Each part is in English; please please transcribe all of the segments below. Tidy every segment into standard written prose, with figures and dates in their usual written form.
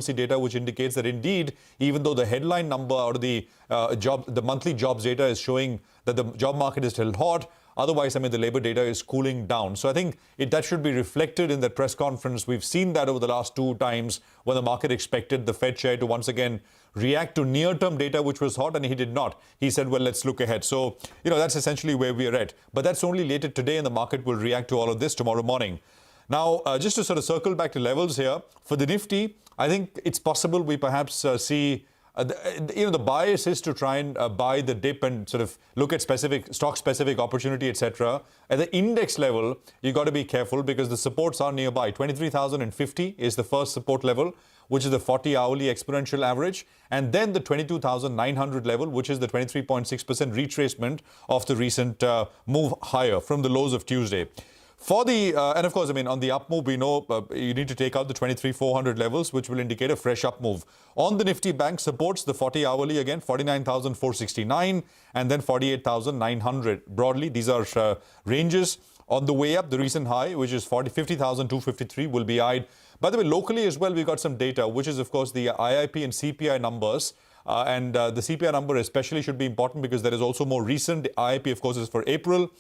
data, which indicates that indeed, even though the headline number out of the monthly jobs data is showing that the job market is still hot, otherwise, I mean, the labor data is cooling down. So I think that should be reflected in that press conference. We've seen that over the last two times when the market expected the Fed chair to once again react to near-term data, which was hot, and he did not. He said, well, let's look ahead. So, that's essentially where we are at. But that's only later today, and the market will react to all of this tomorrow morning. Now, just to sort of circle back to levels here, for the Nifty, I think it's possible we perhaps see the bias is to try and buy the dip and sort of look at stock-specific opportunity, etc. At the index level, you got to be careful because the supports are nearby. 23,050 is the first support level, which is the 40-hourly exponential average, and then the 22,900 level, which is the 23.6% retracement of the recent move higher from the lows of Tuesday. For the, and of course, I mean, on the up move, we know you need to take out the 23,400 levels, which will indicate a fresh up move. On the Nifty Bank supports the 40-hourly again, 49,469 and then 48,900. Broadly, these are ranges. On the way up, the recent high, which is 50,253, will be eyed. By the way, locally as well, we got some data, which is, of course, the IIP and CPI numbers. And the CPI number especially should be important because there is also more recent. The IIP, of course, is for April.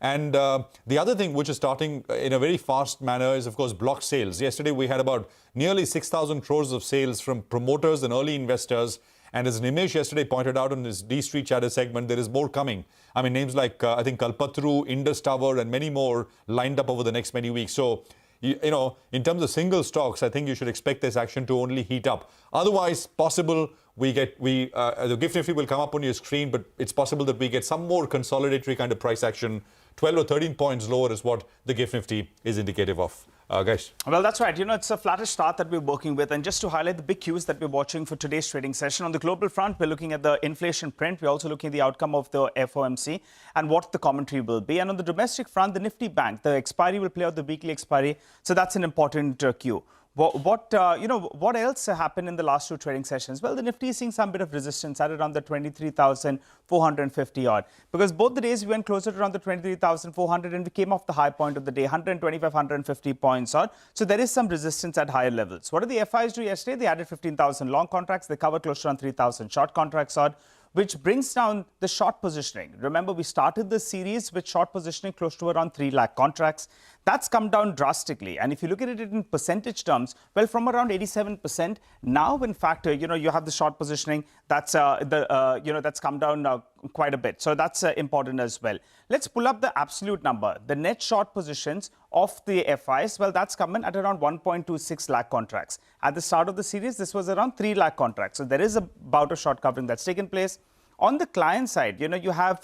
And the other thing which is starting in a very fast manner is, of course, block sales. Yesterday, we had about nearly 6,000 crores of sales from promoters and early investors. And as Nimesh yesterday pointed out on his D-Street Chatter segment, there is more coming. I mean, names like, I think, Kalpataru, Indus Tower, and many more lined up over the next many weeks. So, in terms of single stocks, I think you should expect this action to only heat up. Otherwise, possible the GIFT Nifty will come up on your screen, but it's possible that we get some more consolidatory kind of price action. 12 or 13 points lower is what the GIFT Nifty is indicative of. Guys. Well, that's right. It's a flattish start that we're working with. And just to highlight the big cues that we're watching for today's trading session, on the global front, we're looking at the inflation print. We're also looking at the outcome of the FOMC and what the commentary will be. And on the domestic front, the Nifty Bank, the expiry will play out the weekly expiry. So that's an important cue. What else happened in the last two trading sessions? Well, the Nifty is seeing some bit of resistance at around the 23,450 odd. Because both the days we went closer to around the 23,400 and we came off the high point of the day, 125, 150 points odd. So there is some resistance at higher levels. What did the FIs do yesterday? They added 15,000 long contracts. They covered close to around 3,000 short contracts odd, which brings down the short positioning. Remember, we started this series with short positioning close to around 3 lakh contracts. That's come down drastically. And if you look at it in percentage terms, well, from around 87%, now, in fact, you have the short positioning. That's that's come down quite a bit. So that's important as well. Let's pull up the absolute number. The net short positions of the FIs, well, that's coming at around 1.26 lakh contracts. At the start of the series, this was around 3 lakh contracts. So there is a bout of short covering that's taken place. On the client side, you have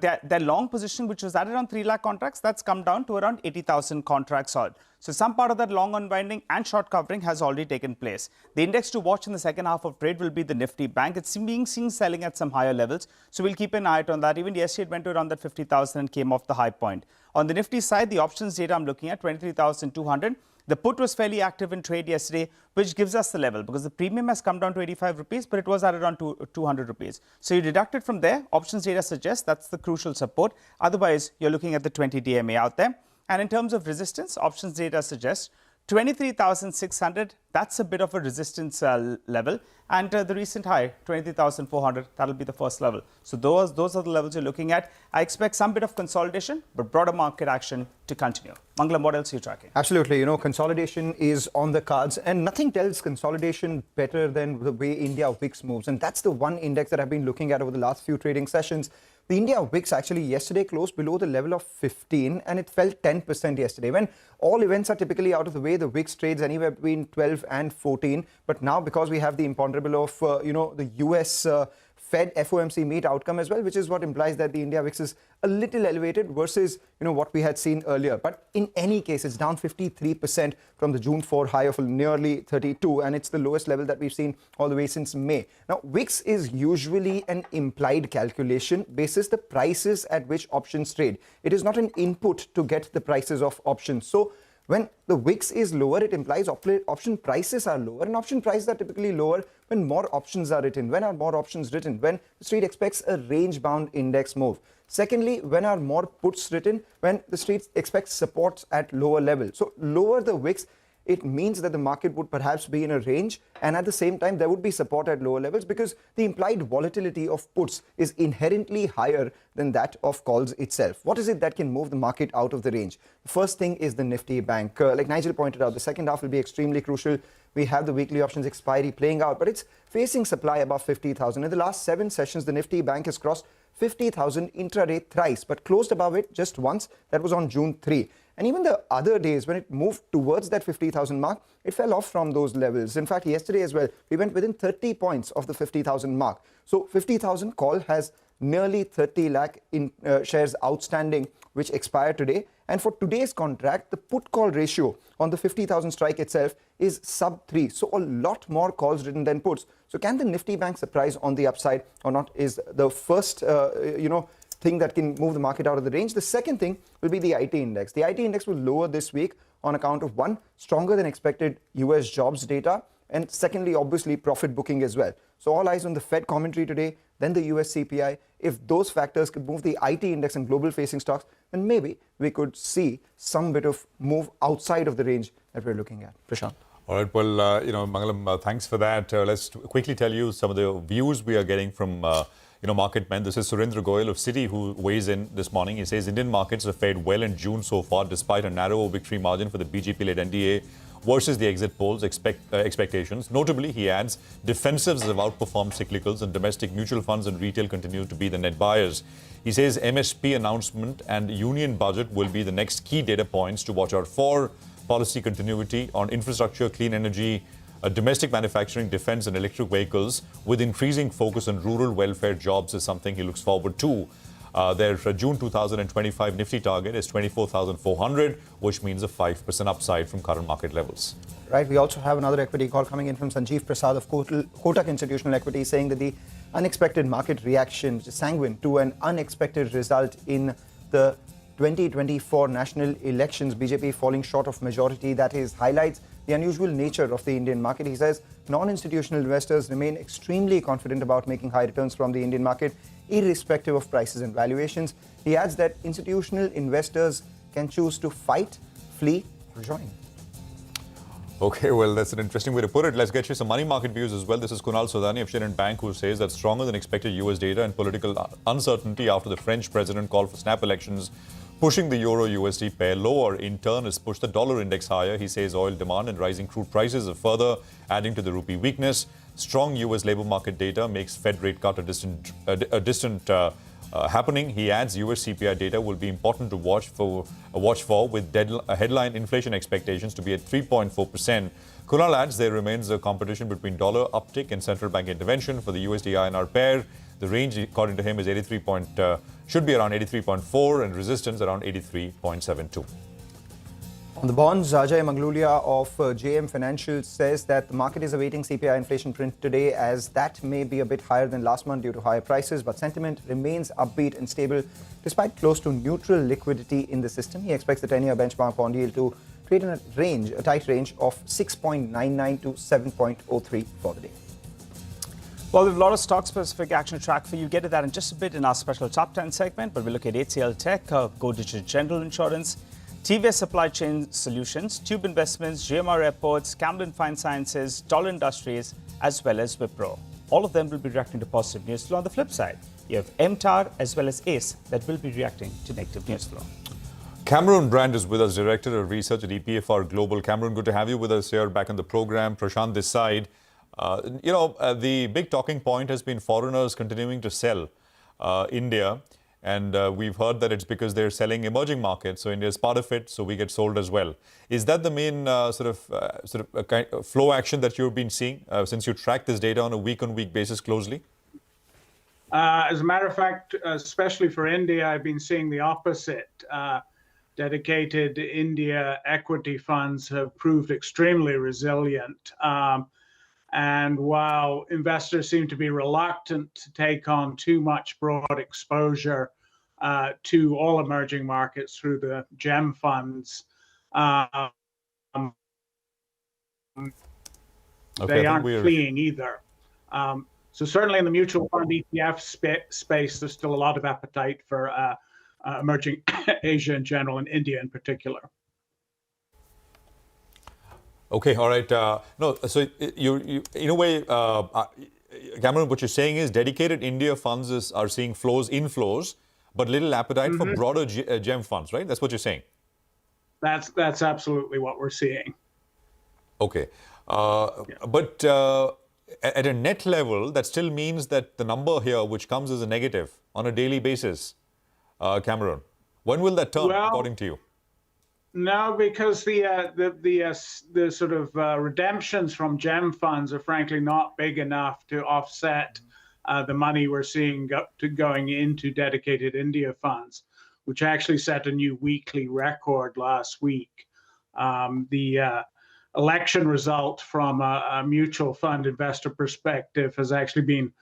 their long position, which was at around 3 lakh contracts, that's come down to around 80,000 contracts odd. So some part of that long unwinding and short covering has already taken place. The index to watch in the second half of trade will be the Nifty Bank. It's being seen selling at some higher levels. So we'll keep an eye out on that. Even yesterday, it went to around that 50,000 and came off the high point. On the Nifty side, the options data I'm looking at 23,200. The put was fairly active in trade yesterday, which gives us the level because the premium has come down to 85 rupees, but it was at around 200 rupees. So you deduct it from there. Options data suggests that's the crucial support. Otherwise, you're looking at the 20 DMA out there. And in terms of resistance, options data suggests 23,600, that's a bit of a resistance level. And the recent high, 23,400, that'll be the first level. So those are the levels you're looking at. I expect some bit of consolidation, but broader market action to continue. Mangalam, what else are you tracking? Absolutely. Consolidation is on the cards, and nothing tells consolidation better than the way India VIX moves. And that's the one index that I've been looking at over the last few trading sessions. The India VIX actually yesterday closed below the level of 15 and it fell 10% yesterday. When all events are typically out of the way, the VIX trades anywhere between 12 and 14. But now because we have the imponderable of, the US Fed FOMC meet outcome as well, which is what implies that the India VIX is a little elevated versus what we had seen earlier. But in any case, it's down 53% from the June 4 high of nearly 32, and it's the lowest level that we've seen all the way since May. Now, VIX is usually an implied calculation basis the prices at which options trade. It is not an input to get the prices of options. So when the VIX is lower, it implies option prices are lower, and option prices are typically lower when more options are written. When are more options written? When the street expects a range-bound index move. Secondly, when are more puts written? When the street expects supports at lower levels. So lower the VIX, it means that the market would perhaps be in a range, and at the same time there would be support at lower levels because the implied volatility of puts is inherently higher than that of calls itself. What is it that can move the market out of the range? The first thing is the Nifty Bank. Like Nigel pointed out, the second half will be extremely crucial. We have the weekly options expiry playing out, but it's facing supply above 50,000. In the last 7 sessions, the Nifty Bank has crossed 50,000 intraday thrice, but closed above it just once. That was on June 3. And even the other days, when it moved towards that 50,000 mark, it fell off from those levels. In fact, yesterday as well, we went within 30 points of the 50,000 mark. So 50,000 call has nearly 30 lakh shares outstanding, which expire today. And for today's contract, the put call ratio on the 50,000 strike itself is sub 3. So a lot more calls written than puts. So can the Nifty Bank surprise on the upside or not is the first, thing that can move the market out of the range. The second thing will be the IT index. The IT index will lower this week on account of, one, stronger than expected US jobs data, and secondly, obviously, profit booking as well. So all eyes on the Fed commentary today, then the US CPI. If those factors could move the IT index and global facing stocks, then maybe we could see some bit of move outside of the range that we're looking at. Prashant. All right, well, Mangalam, thanks for that. Let's quickly tell you some of the views we are getting from market men. This is Surendra Goyal of Citi who weighs in this morning. He says Indian markets have fared well in June so far despite a narrow victory margin for the BJP-led NDA versus the exit polls expectations. Notably, he adds, defensives have outperformed cyclicals and domestic mutual funds and retail continue to be the net buyers. He says MSP announcement and union budget will be the next key data points to watch out for. Policy continuity on infrastructure, clean energy, domestic manufacturing, defense and electric vehicles with increasing focus on rural welfare jobs is something he looks forward to. Their June 2025 Nifty target is 24,400, which means a 5% upside from current market levels. Right. We also have another equity call coming in from Sanjeev Prasad of Kotak Institutional Equity saying that the unexpected market reaction, which is sanguine to an unexpected result in the 2024 national elections, BJP falling short of majority, that is highlights the unusual nature of the Indian market. He says non-institutional investors remain extremely confident about making high returns from the Indian market, irrespective of prices and valuations. He adds that institutional investors can choose to fight, flee, or join. Okay, well, that's an interesting way to put it. Let's get you some money market views as well. This is Kunal Sodani of Shriram Bank, who says that stronger than expected US data and political uncertainty after the French president called for snap elections, pushing the Euro-USD pair lower, in turn has pushed the dollar index higher. He says oil demand and rising crude prices are further adding to the rupee weakness. Strong US labor market data makes Fed rate cut a distant happening. He adds US CPI data will be important to watch for with headline inflation expectations to be at 3.4%. Kunal adds there remains a competition between dollar uptick and central bank intervention for the USD-INR pair. The range, according to him, is should be around 83.4 and resistance around 83.72. On the bonds, Ajay Manglulia of JM Financial says that the market is awaiting CPI inflation print today, as that may be a bit higher than last month due to higher prices, but sentiment remains upbeat and stable despite close to neutral liquidity in the system. He expects the 10-year benchmark bond yield to trade in a tight range of 6.99 to 7.03 for the day. Well, we have a lot of stock-specific action to track for you. Get to that in just a bit in our special Top 10 segment, but we look at HCL Tech, Go Digital General Insurance, TVS Supply Chain Solutions, Tube Investments, GMR Airports, Camden Fine Sciences, Dollar Industries, as well as Wipro. All of them will be reacting to positive news flow. On the flip side, you have MTAR as well as ACE that will be reacting to negative news flow. Cameron Brand is with us, Director of Research at EPFR Global. Cameron, good to have you with us here back on the program. Prashant this side. The big talking point has been foreigners continuing to sell India. And we've heard that it's because they're selling emerging markets. So India is part of it, so we get sold as well. Is that the main kind of flow action that you've been seeing since you track this data on a week-on-week basis closely? As a matter of fact, especially for India, I've been seeing the opposite. Dedicated India equity funds have proved extremely resilient. And while investors seem to be reluctant to take on too much broad exposure to all emerging markets through the GEM funds, they aren't fleeing either. So certainly in the mutual fund ETF space, there's still a lot of appetite for emerging Asia in general and India in particular. Okay, all right. No, so you in a way, Cameron, what you're saying is dedicated India funds are seeing inflows, but little appetite for broader GEM funds, right? That's what you're saying. That's absolutely what we're seeing. Okay. But at a net level, that still means that the number here, which comes as a negative on a daily basis, Cameron, when will that turn, according to you? No, because the sort of redemptions from GEM funds are frankly not big enough to offset the money we're seeing going into dedicated India funds, which actually set a new weekly record last week. The election result from a mutual fund investor perspective has actually been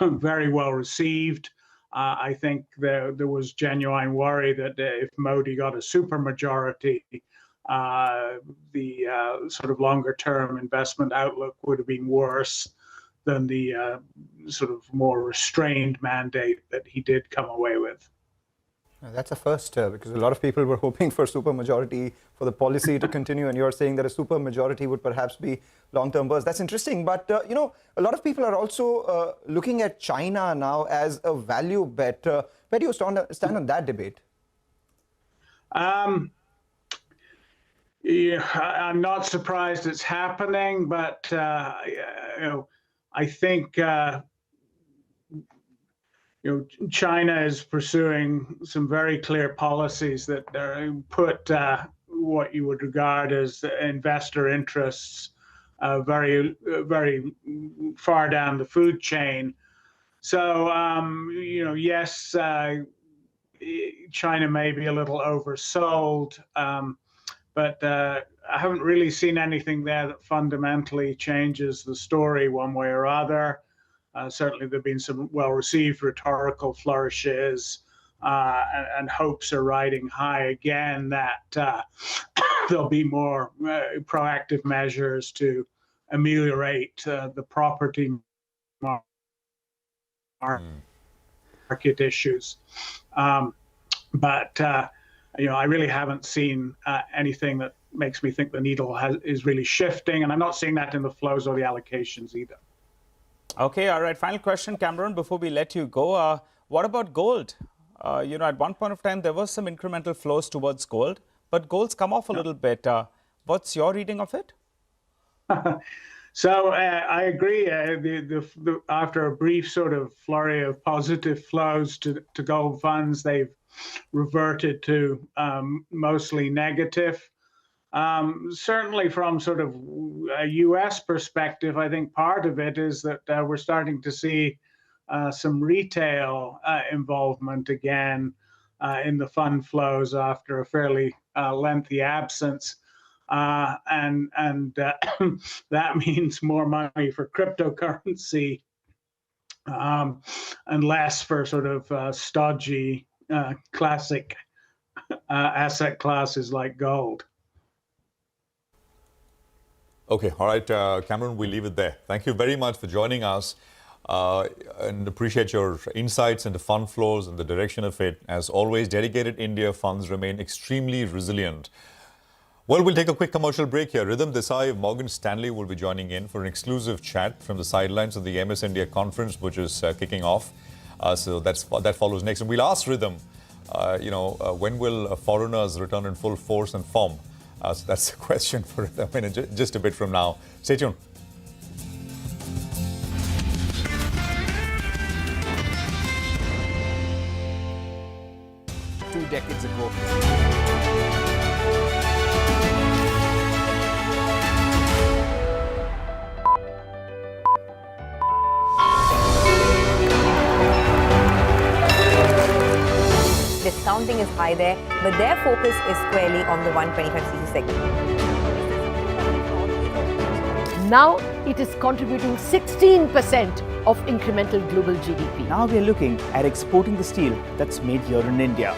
very well received. I think there was genuine worry that if Modi got a supermajority, the sort of longer-term investment outlook would have been worse than the sort of more restrained mandate that he did come away with. That's a first, because a lot of people were hoping for supermajority for the policy to continue, and you're saying that a supermajority would perhaps be long-term worse. That's interesting, but you know, a lot of people are also looking at China now as a value bet. Where do you stand on that debate? Yeah, I'm not surprised it's happening, but you know, I think China is pursuing some very clear policies that put what you would regard as investor interests very far down the food chain. So yes, China may be a little oversold, but I haven't really seen anything there that fundamentally changes the story one way or other. Certainly there have been some well-received rhetorical flourishes, and hopes are riding high again that there'll be more proactive measures to ameliorate the property market issues. But I really haven't seen anything that makes me think the needle is really shifting, and I'm not seeing that in the flows or the allocations either. Okay, all right. Final question, Cameron, before we let you go. What about gold? At one point of time, there was some incremental flows towards gold, but gold's come off a little bit. What's your reading of it? So I agree. After a brief sort of flurry of positive flows to gold funds, they've reverted to mostly negative. Certainly from sort of a US perspective, I think part of it is that we're starting to see some retail involvement again in the fund flows after a fairly lengthy absence. And that means more money for cryptocurrency and less for sort of stodgy classic asset classes like gold. Okay, all right, Cameron, we'll leave it there. Thank you very much for joining us and appreciate your insights into fund flows and the direction of it. As always, dedicated India funds remain extremely resilient. Well, we'll take a quick commercial break here. Rhythm Desai of Morgan Stanley will be joining in for an exclusive chat from the sidelines of the MS India conference, which is kicking off. So that follows next. And we'll ask Rhythm, when will foreigners return in full force and form? So that's a question for just a bit from now. Stay tuned. 2 decades ago. Discounting is high there, but their focus is squarely on the 125cc segment. Now it is contributing 16% of incremental global GDP. Now we are looking at exporting the steel that's made here in India.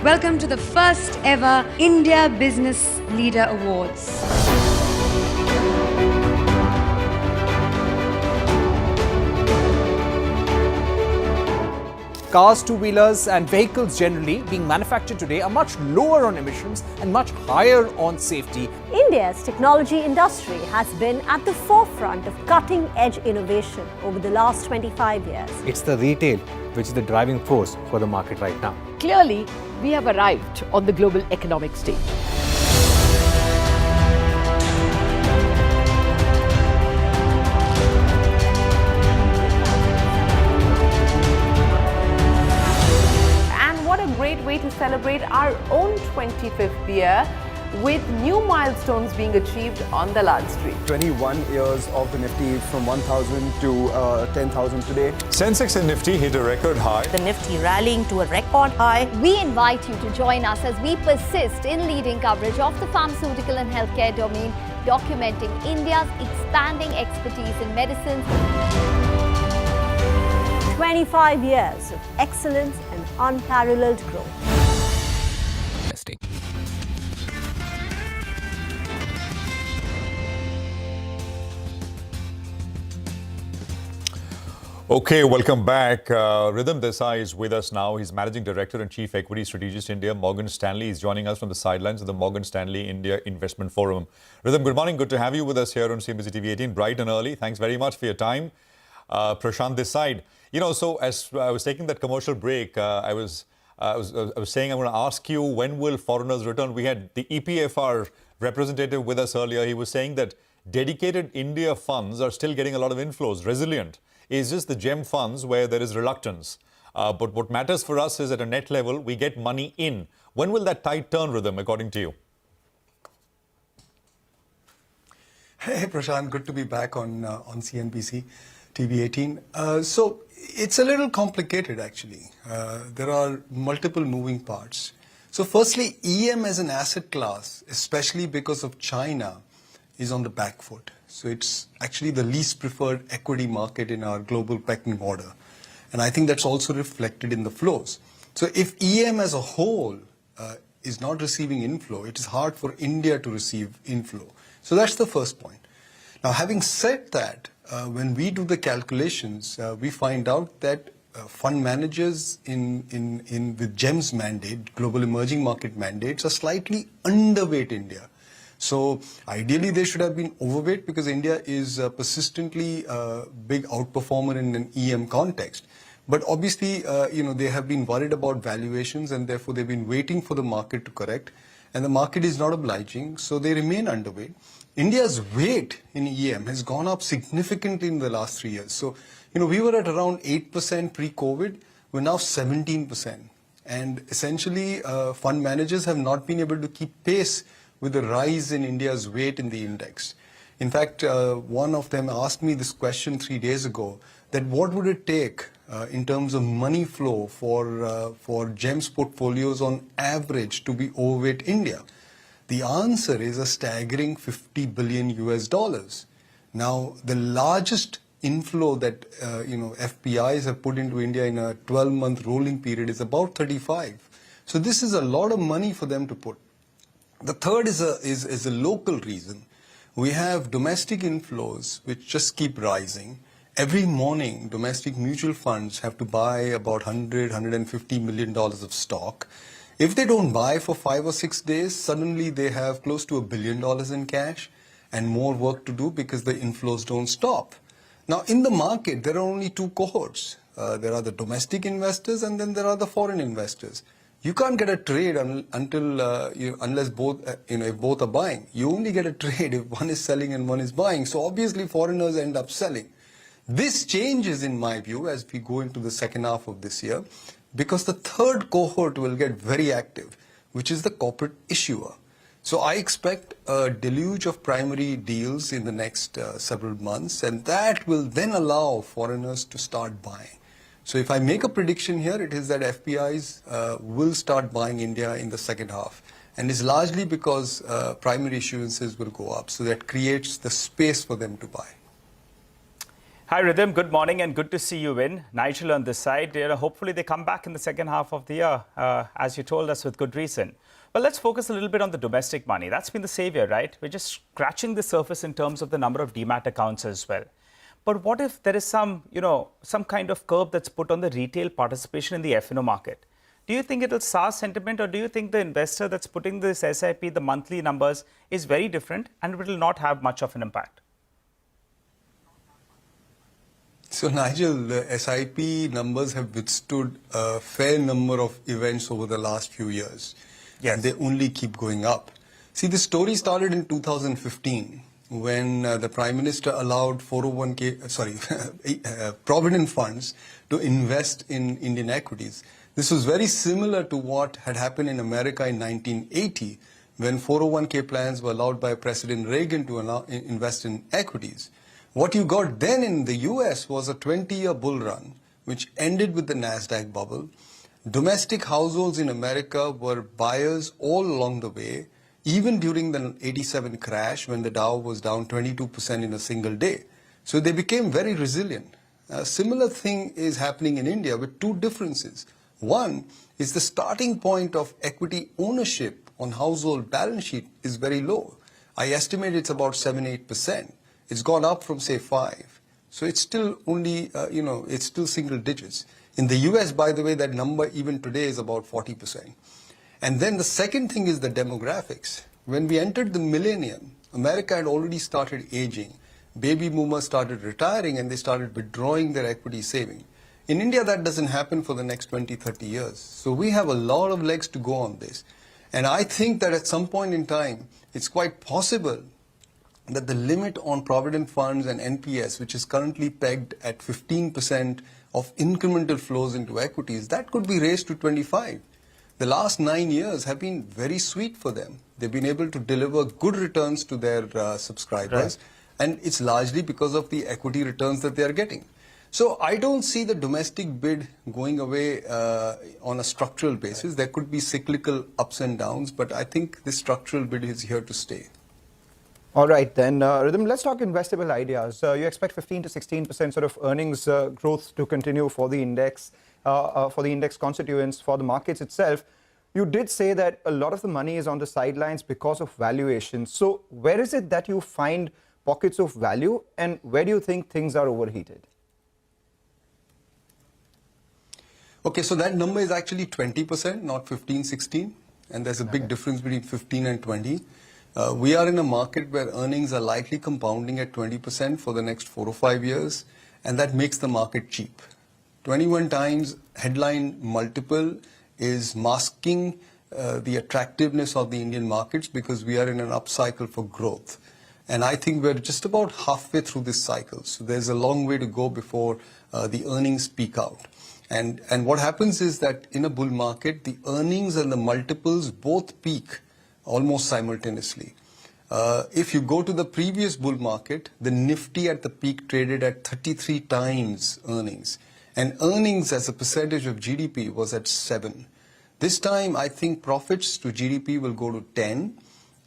Welcome to the first ever India Business Leader Awards. Cars, two-wheelers and vehicles generally being manufactured today are much lower on emissions and much higher on safety. India's technology industry has been at the forefront of cutting-edge innovation over the last 25 years. It's the retail which is the driving force for the market right now. Clearly, we have arrived on the global economic stage. Great way to celebrate our own 25th year with new milestones being achieved on the Lal Street. 21 years of the Nifty from 1,000 to 10,000 today. Sensex and Nifty hit a record high. The Nifty rallying to a record high. We invite you to join us as we persist in leading coverage of the pharmaceutical and healthcare domain, documenting India's expanding expertise in medicines. 25 years of excellence and unparalleled growth. Okay, welcome back. Rhythm Desai is with us now. He's Managing Director and Chief Equity Strategist India, Morgan Stanley. He's joining us from the sidelines of the Morgan Stanley India Investment Forum. Rhythm, good morning. Good to have you with us here on CNBC-TV18, bright and early. Thanks very much for your time. Prashant this side. You know, so as I was taking that commercial break, I was saying I'm going to ask you, when will foreigners return? We had the EPFR representative with us earlier. He was saying that dedicated India funds are still getting a lot of inflows, resilient. It's just the GEM funds where there is reluctance. But what matters for us is at a net level, we get money in. When will that tide turn, Rhythm, according to you? Hey, Prashant, good to be back on CNBC TV18. So it's a little complicated, actually. There are multiple moving parts. So firstly, EM as an asset class, especially because of China, is on the back foot. So it's actually the least preferred equity market in our global pecking order. And I think that's also reflected in the flows. So if EM as a whole is not receiving inflow, it is hard for India to receive inflow. So that's the first point. Now, having said that, when we do the calculations, we find out that fund managers with GEM's mandate, global emerging market mandates, are slightly underweight India. So ideally, they should have been overweight because India is persistently a big outperformer in an EM context. But obviously, they have been worried about valuations and therefore they've been waiting for the market to correct. And the market is not obliging, so they remain underweight. India's weight in EM has gone up significantly in the last 3 years. So, we were at around 8% pre-COVID. We're now 17%. And essentially, fund managers have not been able to keep pace with the rise in India's weight in the index. In fact, one of them asked me this question 3 days ago, that what would it take in terms of money flow for GEM's portfolios on average to be overweight India? The answer is a staggering $50 billion US. Now, the largest inflow that FPIs have put into India in a 12-month rolling period is about 35. So this is a lot of money for them to put. The third is a local reason. We have domestic inflows which just keep rising. Every morning, domestic mutual funds have to buy about $150 million of stock. If they don't buy for 5 or 6 days, suddenly they have close to $1 billion in cash and more work to do because the inflows don't stop. Now, in the market, there are only two cohorts. There are the domestic investors and then there are the foreign investors. You can't get a trade unless both, if both are buying. You only get a trade if one is selling and one is buying. So obviously foreigners end up selling. This changes, in my view, as we go into the second half of this year, because the third cohort will get very active, which is the corporate issuer. So I expect a deluge of primary deals in the next several months, and that will then allow foreigners to start buying. So if I make a prediction here, it is that FPIs will start buying India in the second half. And it's largely because primary issuances will go up. So that creates the space for them to buy. Hi, Rhythm. Good morning and good to see you in. Nigel on this side. Hopefully they come back in the second half of the year, as you told us, with good reason. But let's focus a little bit on the domestic money. That's been the savior, right? We're just scratching the surface in terms of the number of demat accounts as well. But what if there is some kind of curb that's put on the retail participation in the F&O market? Do you think it will sour sentiment, or do you think the investor that's putting this SIP, the monthly numbers, is very different and it will not have much of an impact? So Nigel, the SIP numbers have withstood a fair number of events over the last few years. Yes. And they only keep going up. See, the story started in 2015 when the Prime Minister allowed provident funds to invest in Indian equities. This was very similar to what had happened in America in 1980 when 401k plans were allowed by President Reagan to invest in equities. What you got then in the US was a 20-year bull run, which ended with the NASDAQ bubble. Domestic households in America were buyers all along the way, even during the 87 crash when the Dow was down 22% in a single day. So they became very resilient. A similar thing is happening in India with two differences. One is the starting point of equity ownership on household balance sheet is very low. I estimate it's about 7-8%. It's gone up from, say, 5. So it's still only, it's still single digits. In the US, by the way, that number even today is about 40%. And then the second thing is the demographics. When we entered the millennium, America had already started aging. Baby boomers started retiring and they started withdrawing their equity saving. In India, that doesn't happen for the next 20, 30 years. So we have a lot of legs to go on this. And I think that at some point in time, it's quite possible that the limit on provident funds and NPS, which is currently pegged at 15% of incremental flows into equities, that could be raised to 25. The last 9 years have been very sweet for them. They've been able to deliver good returns to their subscribers, and it's largely because of the equity returns that they are getting. So I don't see the domestic bid going away on a structural basis. There could be cyclical ups and downs, but I think this structural bid is here to stay. All right, then, Rhythm, let's talk investable ideas. You expect 15 to 16% sort of earnings growth to continue for the index constituents, for the markets itself. You did say that a lot of the money is on the sidelines because of valuation. So where is it that you find pockets of value, and where do you think things are overheated? Okay, so that number is actually 20%, not 15, 16. And there's a big difference between 15 and 20. We are in a market where earnings are likely compounding at 20% for the next 4 or 5 years, and that makes the market cheap. 21 times headline multiple is masking the attractiveness of the Indian markets because we are in an upcycle for growth. And I think we're just about halfway through this cycle. So there's a long way to go before the earnings peak out. And what happens is that in a bull market, the earnings and the multiples both peak almost simultaneously. If you go to the previous bull market, the Nifty at the peak traded at 33 times earnings. And earnings as a percentage of GDP was at 7. This time, I think profits to GDP will go to 10.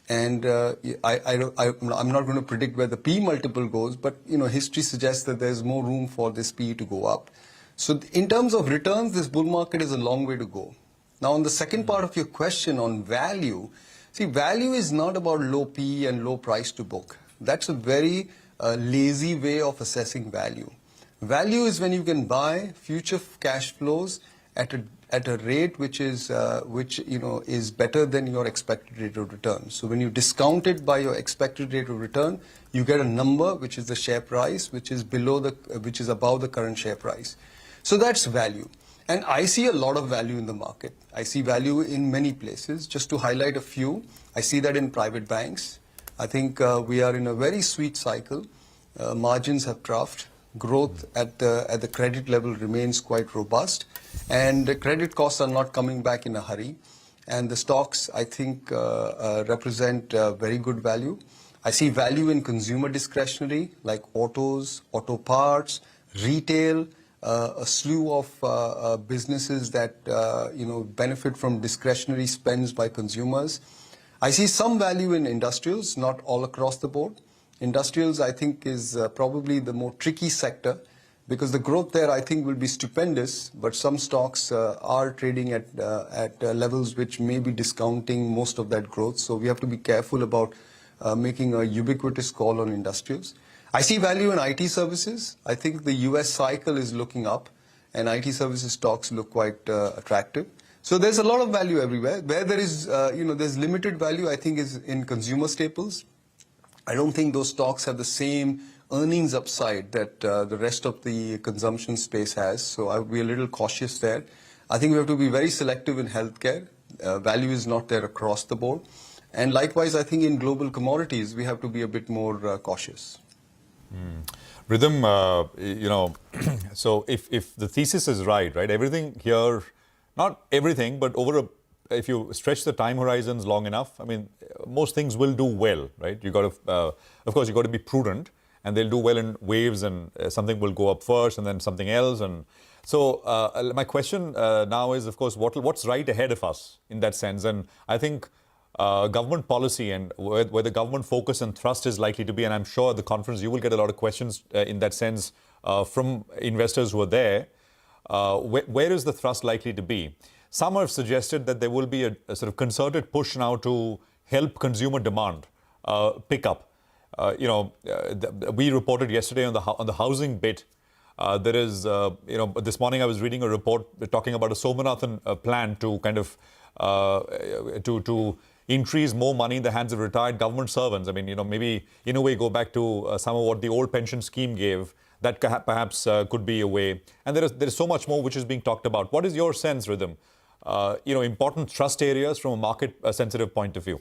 And I'm not going to predict where the P multiple goes, but history suggests that there's more room for this P to go up. So in terms of returns, this bull market is a long way to go. Now, on the second part of your question on value, see, value is not about low P and low price to book. That's a very lazy way of assessing value. Value is when you can buy future cash flows at a rate which is better than your expected rate of return. So when you discount it by your expected rate of return, you get a number which is the share price, which is above the current share price. So that's value. And I see a lot of value in the market. I see value in many places. Just to highlight a few, I see that in private banks. I think we are in a very sweet cycle. Margins have troughed. Growth at the credit level remains quite robust. And the credit costs are not coming back in a hurry. And the stocks, I think, represent very good value. I see value in consumer discretionary, like autos, auto parts, retail, a slew of businesses that benefit from discretionary spends by consumers. I see some value in industrials, not all across the board. Industrials, I think, is probably the more tricky sector because the growth there, I think, will be stupendous, but some stocks are trading at levels which may be discounting most of that growth. So we have to be careful about making a ubiquitous call on industrials. I see value in IT services. I think the US cycle is looking up, and IT services stocks look quite attractive. So there's a lot of value everywhere. Where there is, there's limited value, I think, is in consumer staples. I don't think those stocks have the same earnings upside that the rest of the consumption space has. So I would be a little cautious there. I think we have to be very selective in healthcare. Value is not there across the board. And likewise, I think in global commodities, we have to be a bit more cautious. Rhythm, so if the thesis is right, everything here, not everything, but if you stretch the time horizons long enough, I mean, most things will do well, right? You got to, of course, you got to be prudent, and they'll do well in waves, and something will go up first, and then something else, and so my question now is, of course, what's right ahead of us in that sense, and I think. Government policy and where the government focus and thrust is likely to be, and I'm sure at the conference you will get a lot of questions in that sense from investors who are there. Where is the thrust likely to be? Some have suggested that there will be a sort of concerted push now to help consumer demand pick up. We reported yesterday on the housing bit. There is, this morning I was reading a report talking about a Somanathan plan to kind of to increase more money in the hands of retired government servants. I mean, maybe in a way go back to some of what the old pension scheme gave. That perhaps could be a way. And there is so much more which is being talked about. What is your sense, Rhythm? Important trust areas from a market-sensitive point of view.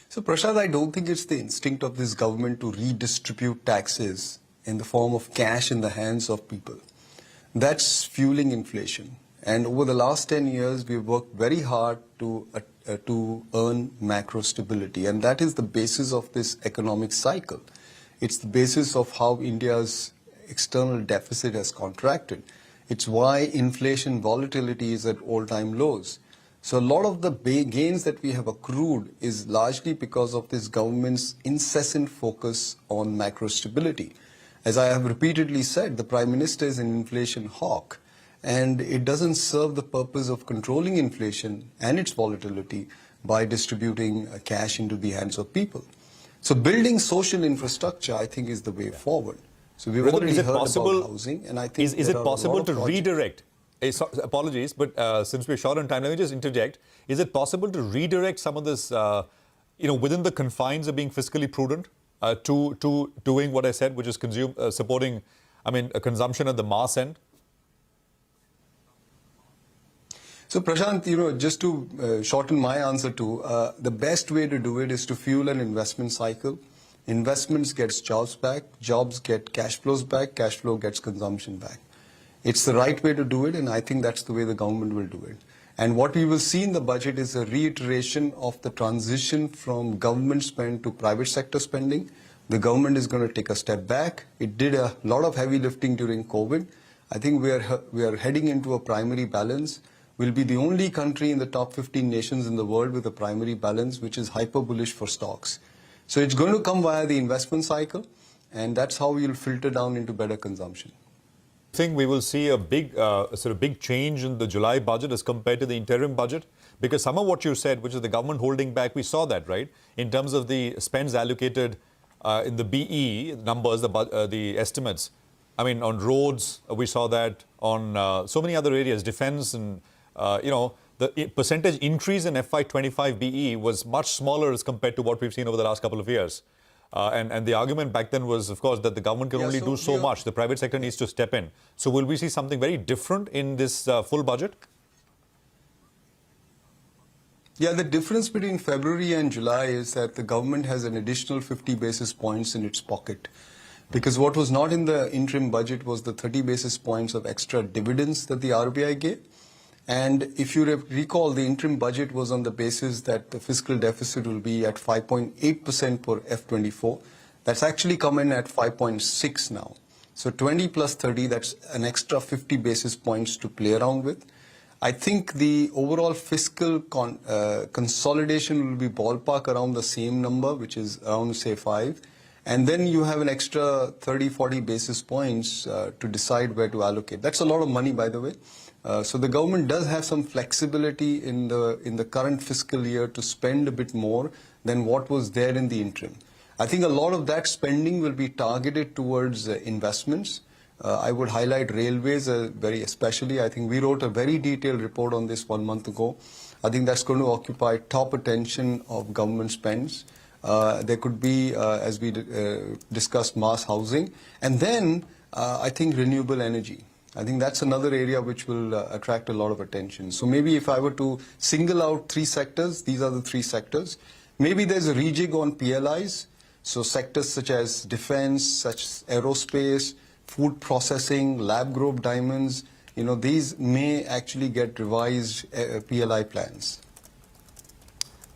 So, Prashad, I don't think it's the instinct of this government to redistribute taxes in the form of cash in the hands of people. That's fueling inflation. And over the last 10 years, we've worked very hard to earn macro stability. And that is the basis of this economic cycle. It's the basis of how India's external deficit has contracted. It's why inflation volatility is at all-time lows. So a lot of the gains that we have accrued is largely because of this government's incessant focus on macro stability. As I have repeatedly said, the Prime Minister is an inflation hawk. And it doesn't serve the purpose of controlling inflation and its volatility by distributing cash into the hands of people. So building social infrastructure, I think, is the way forward. So we've already heard about housing, and I think is it possible to redirect? Apologies, but since we're short on time, let me just interject. Is it possible to redirect some of this, within the confines of being fiscally prudent, to doing what I said, which is supporting, a consumption at the mass end? So Prashant, just to shorten my answer to, the best way to do it is to fuel an investment cycle. Investments gets jobs back, jobs get cash flows back, cash flow gets consumption back. It's the right way to do it, and I think that's the way the government will do it. And what we will see in the budget is a reiteration of the transition from government spend to private sector spending. The government is going to take a step back. It did a lot of heavy lifting during COVID. I think we are heading into a primary balance. We'll be the only country in the top 15 nations in the world with a primary balance, which is hyper bullish for stocks. So it's going to come via the investment cycle, and that's how we'll filter down into better consumption. I think we will see a big big change in the July budget as compared to the interim budget, because some of what you said, which is the government holding back, we saw that, right? In terms of the spends allocated in the BE numbers, the estimates. On roads, we saw that on so many other areas, defense and the percentage increase in FY25 BE was much smaller as compared to what we've seen over the last couple of years. And the argument back then was, of course, that the government can only do so much. The private sector needs to step in. So will we see something very different in this full budget? Yeah, the difference between February and July is that the government has an additional 50 basis points in its pocket. Because what was not in the interim budget was the 30 basis points of extra dividends that the RBI gave. And if you recall, the interim budget was on the basis that the fiscal deficit will be at 5.8% for F24. That's actually come in at 5.6 now. So 20 plus 30, that's an extra 50 basis points to play around with. I think the overall fiscal consolidation will be ballpark around the same number, which is around, say, 5. And then you have an extra 30, 40 basis points to decide where to allocate. That's a lot of money, by the way. So the government does have some flexibility in the current fiscal year to spend a bit more than what was there in the interim. I think a lot of that spending will be targeted towards investments. I would highlight railways very especially. I think we wrote a very detailed report on this 1 month ago. I think that's going to occupy top attention of government spends. There could be, as we discussed, mass housing. And then I think renewable energy. I think that's another area which will attract a lot of attention. So maybe if I were to single out 3 sectors, these are the 3 sectors. Maybe there's a rejig on PLIs. So sectors such as defense, such as aerospace, food processing, lab-grown diamonds, these may actually get revised PLI plans.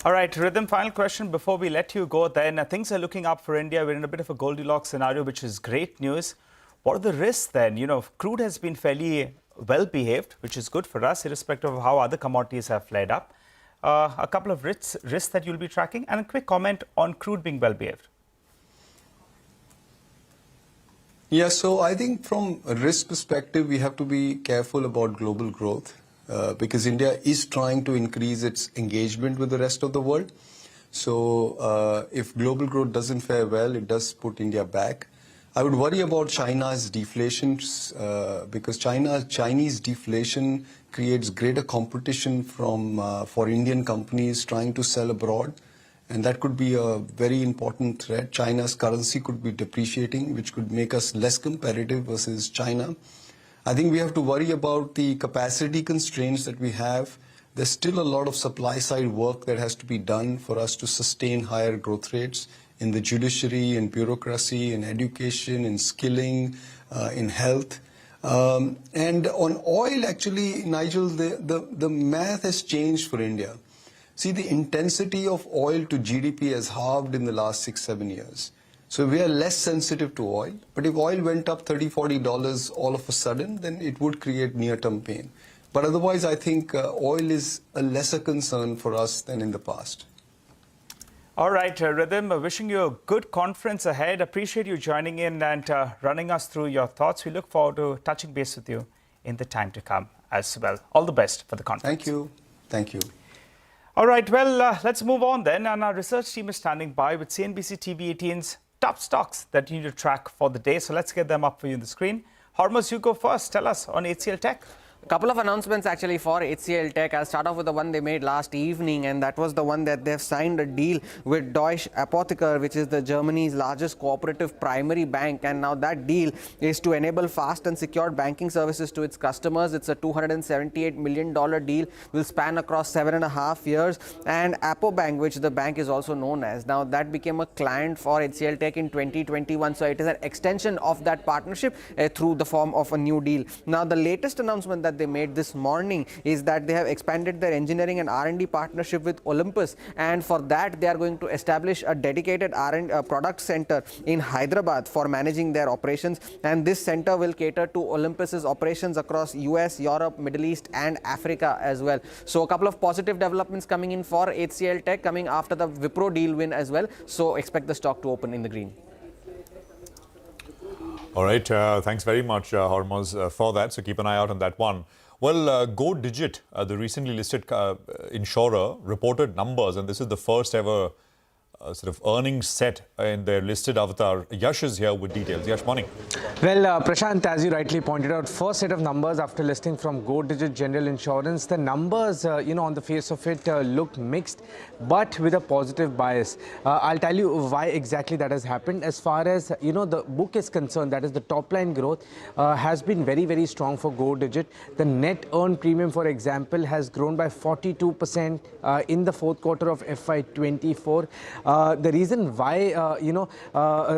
All right, Rhythm, final question before we let you go then. Things are looking up for India. We're in a bit of a Goldilocks scenario, which is great news. What are the risks then? Crude has been fairly well behaved, which is good for us, irrespective of how other commodities have flared up. A couple of risks that you'll be tracking, and a quick comment on crude being well behaved. Yeah, so I think from a risk perspective, we have to be careful about global growth because India is trying to increase its engagement with the rest of the world. So if global growth doesn't fare well, it does put India back. I would worry about China's deflation because Chinese deflation creates greater competition for Indian companies trying to sell abroad. And that could be a very important threat. China's currency could be depreciating, which could make us less competitive versus China. I think we have to worry about the capacity constraints that we have. There's still a lot of supply side work that has to be done for us to sustain higher growth rates in the judiciary, in bureaucracy, in education, in skilling, in health. And on oil, actually, Nigel, the math has changed for India. See, the intensity of oil to GDP has halved in the last 6-7 years. So we are less sensitive to oil. But if oil went up $30-40 all of a sudden, then it would create near-term pain. But otherwise, I think oil is a lesser concern for us than in the past. All right, Rhythm, wishing you a good conference ahead. Appreciate you joining in and running us through your thoughts. We look forward to touching base with you in the time to come as well. All the best for the conference. Thank you. Thank you. All right, well, let's move on then. And our research team is standing by with CNBC TV18's top stocks that you need to track for the day. So let's get them up for you on the screen. Hormuz, you go first. Tell us on HCL Tech. A couple of announcements actually for HCL Tech. I'll start off with the one they made last evening, and that was the one that they've signed a deal with Deutsche Apotheker, which is the Germany's largest cooperative primary bank. And now that deal is to enable fast and secure banking services to its customers. It's a $278 million deal, will span across 7.5 years. And Apobank, which the bank is also known as, now that became a client for HCL Tech in 2021. So it is an extension of that partnership through the form of a new deal. Now the latest announcement that they made this morning is that they have expanded their engineering and R&D partnership with Olympus, and for that they are going to establish a dedicated product center in Hyderabad for managing their operations, and this center will cater to Olympus's operations across US, Europe, Middle East and Africa as well. So a couple of positive developments coming in for HCL Tech coming after the Wipro deal win as well, so expect the stock to open in the green. All right, thanks very much, Hormuz, for that. So keep an eye out on that one. Well, Go Digit, the recently listed insurer, reported numbers, and this is the first ever sort of earnings set in their listed avatar. Yash is here with details. Yash, morning. Well, Prashant, as you rightly pointed out, first set of numbers after listing from Go Digit General Insurance. The numbers, on the face of it, look mixed, but with a positive bias. I'll tell you why exactly that has happened. As far as, the book is concerned, that is the top line growth has been very, very strong for Go Digit. The net earned premium, for example, has grown by 42% in the fourth quarter of FY24. The reason why,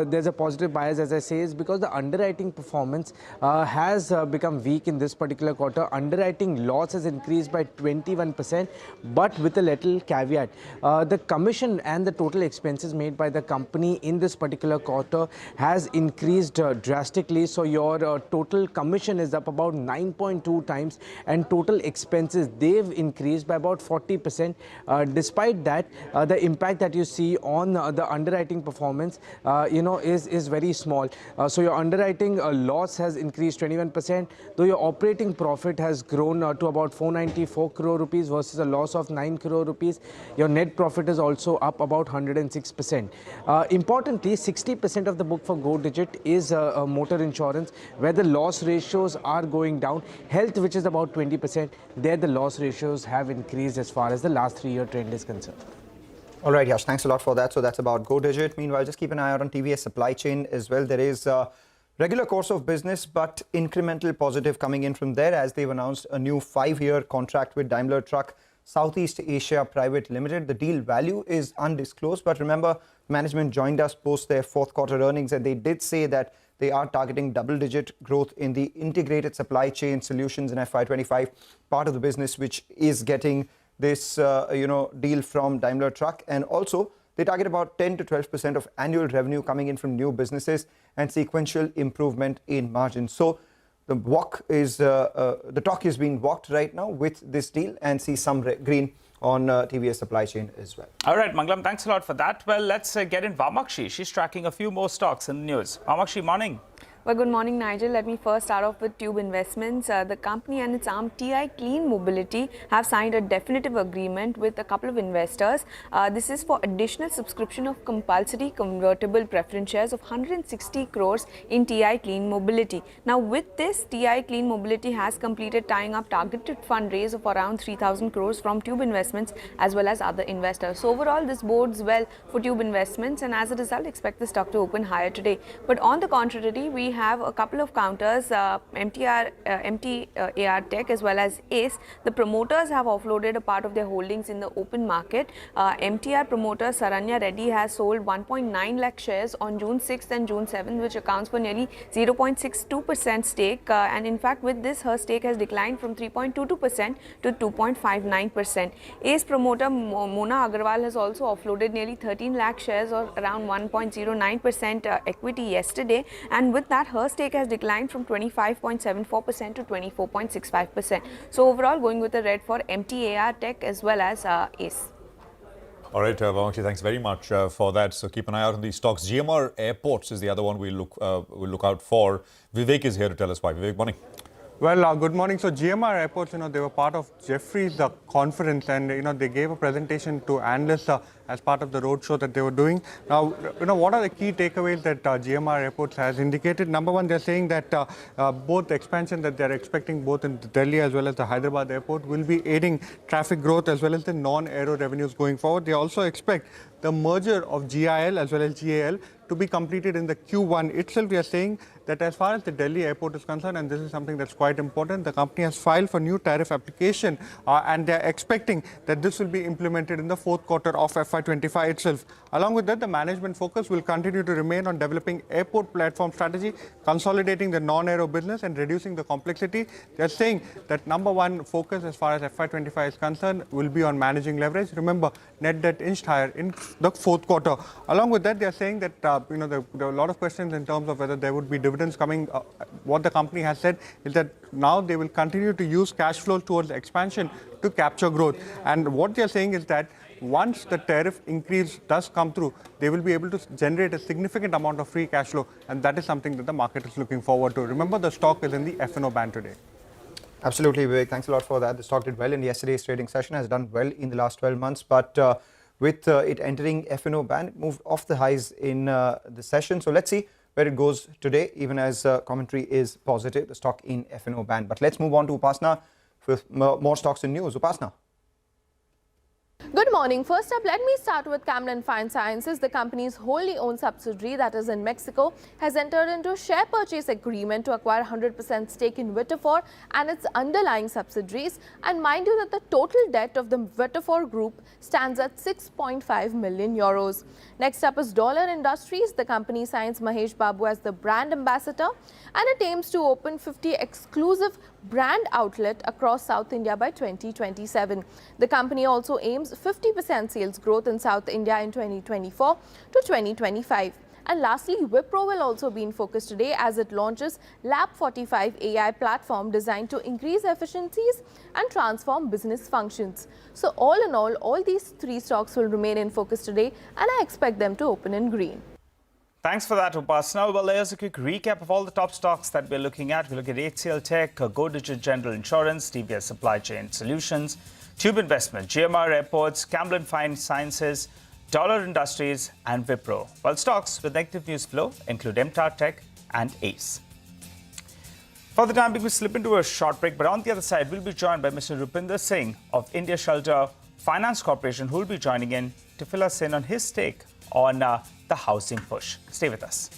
there's a positive bias, as I say, is because the underwriting performance has become weak in this particular quarter. Underwriting loss has increased by 21%, but with a little caveat. The commission and the total expenses made by the company in this particular quarter has increased drastically. So your total commission is up about 9.2 times, and total expenses, they've increased by about 40%. Despite that, the impact that you see on the underwriting performance, is very small. So your underwriting loss has increased 21%, though your operating profit has grown to about 494 crore rupees versus a loss of 9 crore rupees. Your net profit is also up about 106%. Importantly, 60% of the book for Go Digit is motor insurance, where the loss ratios are going down. Health, which is about 20%, there the loss ratios have increased as far as the last 3-year trend is concerned. All right, Yash, thanks a lot for that. So that's about Go Digit. Meanwhile, just keep an eye out on TVS Supply Chain as well. There is a regular course of business, but incremental positive coming in from there, as they've announced a new 5-year contract with Daimler Truck Southeast Asia Private Limited. The deal value is undisclosed, but remember, management joined us post their fourth quarter earnings, and they did say that they are targeting double-digit growth in the integrated supply chain solutions in FY25, part of the business which is getting this deal from Daimler Truck. And also, they target about 10 to 12% of annual revenue coming in from new businesses and sequential improvement in margins. So the talk is being walked right now with this deal, and see some green on TVS Supply Chain as well. All right, Mangalam, thanks a lot for that. Well, let's get in Vamakshi. She's tracking a few more stocks in the news. Vamakshi, morning. Well, good morning, Nigel. Let me first start off with Tube Investments. The company and its arm TI Clean Mobility have signed a definitive agreement with a couple of investors. This is for additional subscription of compulsory convertible preference shares of 160 crores in TI Clean Mobility. Now, with this, TI Clean Mobility has completed tying up targeted fundraise of around 3,000 crores from Tube Investments as well as other investors. So overall, this bodes well for Tube Investments, and as a result, expect the stock to open higher today. But on the contrary, we have a couple of counters, MTAR Tech as well as ACE. The promoters have offloaded a part of their holdings in the open market. MTR promoter Saranya Reddy has sold 1.9 lakh shares on June 6th and June 7th, which accounts for nearly 0.62% stake. And in fact, with this, her stake has declined from 3.22% to 2.59%. ACE promoter Mona Agarwal has also offloaded nearly 13 lakh shares, or around 1.09% equity yesterday. And with that, her stake has declined from 25.74% to 24.65%. So overall, going with a red for MTAR Tech as well as ACE. All right, Vamakshi, thanks very much for that. So keep an eye out on these stocks. GMR Airports is the other one we'll look out for. Vivek is here to tell us why. Vivek, morning. Well, good morning. So GMR Airports, they were part of Jefferies conference, and they gave a presentation to analysts as part of the roadshow that they were doing. Now, what are the key takeaways that GMR Airports has indicated? Number one, they're saying that both the expansion that they're expecting both in Delhi as well as the Hyderabad airport will be aiding traffic growth as well as the non-aero revenues going forward. They also expect the merger of GIL as well as GAL to be completed in the Q1 itself. We are saying that as far as the Delhi airport is concerned, and this is something that's quite important, the company has filed for new tariff application and they're expecting that this will be implemented in the fourth quarter of FY25 itself. Along with that, the management focus will continue to remain on developing airport platform strategy, consolidating the non-aero business and reducing the complexity. They're saying that number one focus as far as FY25 is concerned will be on managing leverage. Remember, net debt inched higher in the fourth quarter. Along with that, they're saying that there are a lot of questions in terms of whether there would be dividends coming. What the company has said is that now they will continue to use cash flow towards expansion to capture growth. And what they're saying is that once the tariff increase does come through, they will be able to generate a significant amount of free cash flow, and that is something that the market is looking forward to. Remember, the stock is in the F&O band today. Absolutely, Vivek. Thanks a lot for that. The stock did well in yesterday's trading session, has done well in the last 12 months, but with it entering F&O band, it moved off the highs in the session. So let's see where it goes today, even as commentary is positive, the stock in F&O band. But let's move on to Upasna with more stocks in news. Upasna. Good morning. First up, let me start with Camlin Fine Sciences. The company's wholly owned subsidiary, that is in Mexico, has entered into a share purchase agreement to acquire 100% stake in Vitafor and its underlying subsidiaries. And mind you that the total debt of the Vitafor group stands at 6.5 million euros. Next up is Dollar Industries. The company signs Mahesh Babu as the brand ambassador, and it aims to open 50 exclusive brand outlets across South India by 2027. The company also aims 50% sales growth in South India in 2024 to 2025. And lastly, Wipro will also be in focus today as it launches Lab 45 AI platform designed to increase efficiencies and transform business functions. So all in all these three stocks will remain in focus today, and I expect them to open in green. Thanks for that, Upasana. Well, here's a quick recap of all the top stocks that we're looking at. We look at HCL Tech, Go Digit General Insurance, TVS Supply Chain Solutions, Tube Investment, GMR Airports, Camlin Fine Sciences, Dollar Industries, and Wipro. While stocks with negative news flow include MTAR Tech and ACE. For the time being, we slip into a short break, but on the other side, we'll be joined by Mr. Rupinder Singh of India Shelter Finance Corporation, who will be joining in to fill us in on his take on the housing push. Stay with us.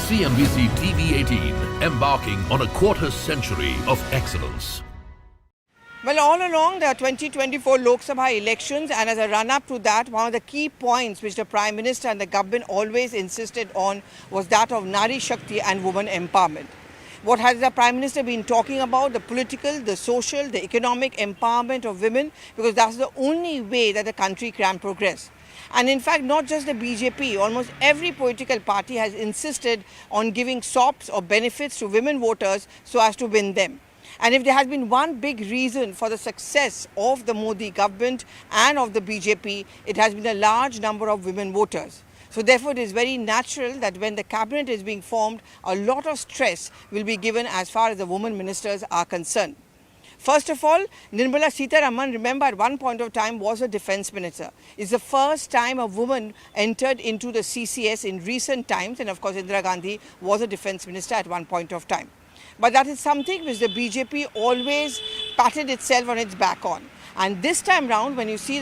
CNBC TV18, embarking on a quarter century of excellence. Well, all along the 2024 Lok Sabha elections and as a run-up to that, one of the key points which the Prime Minister and the government always insisted on was that of Nari Shakti and women empowerment. What has the Prime Minister been talking about? The political, the social, the economic empowerment of women, because that's the only way that the country can progress. And in fact, not just the BJP, almost every political party has insisted on giving SOPs or benefits to women voters so as to win them. And if there has been one big reason for the success of the Modi government and of the BJP, it has been a large number of women voters. So therefore, it is very natural that when the cabinet is being formed, a lot of stress will be given as far as the women ministers are concerned. First of all, Nirmala Sitharaman, remember, at one point of time was a defense minister. It's the first time a woman entered into the CCS in recent times, and of course Indira Gandhi was a defense minister at one point of time. But that is something which the BJP always patted itself on its back on. And this time round, when you see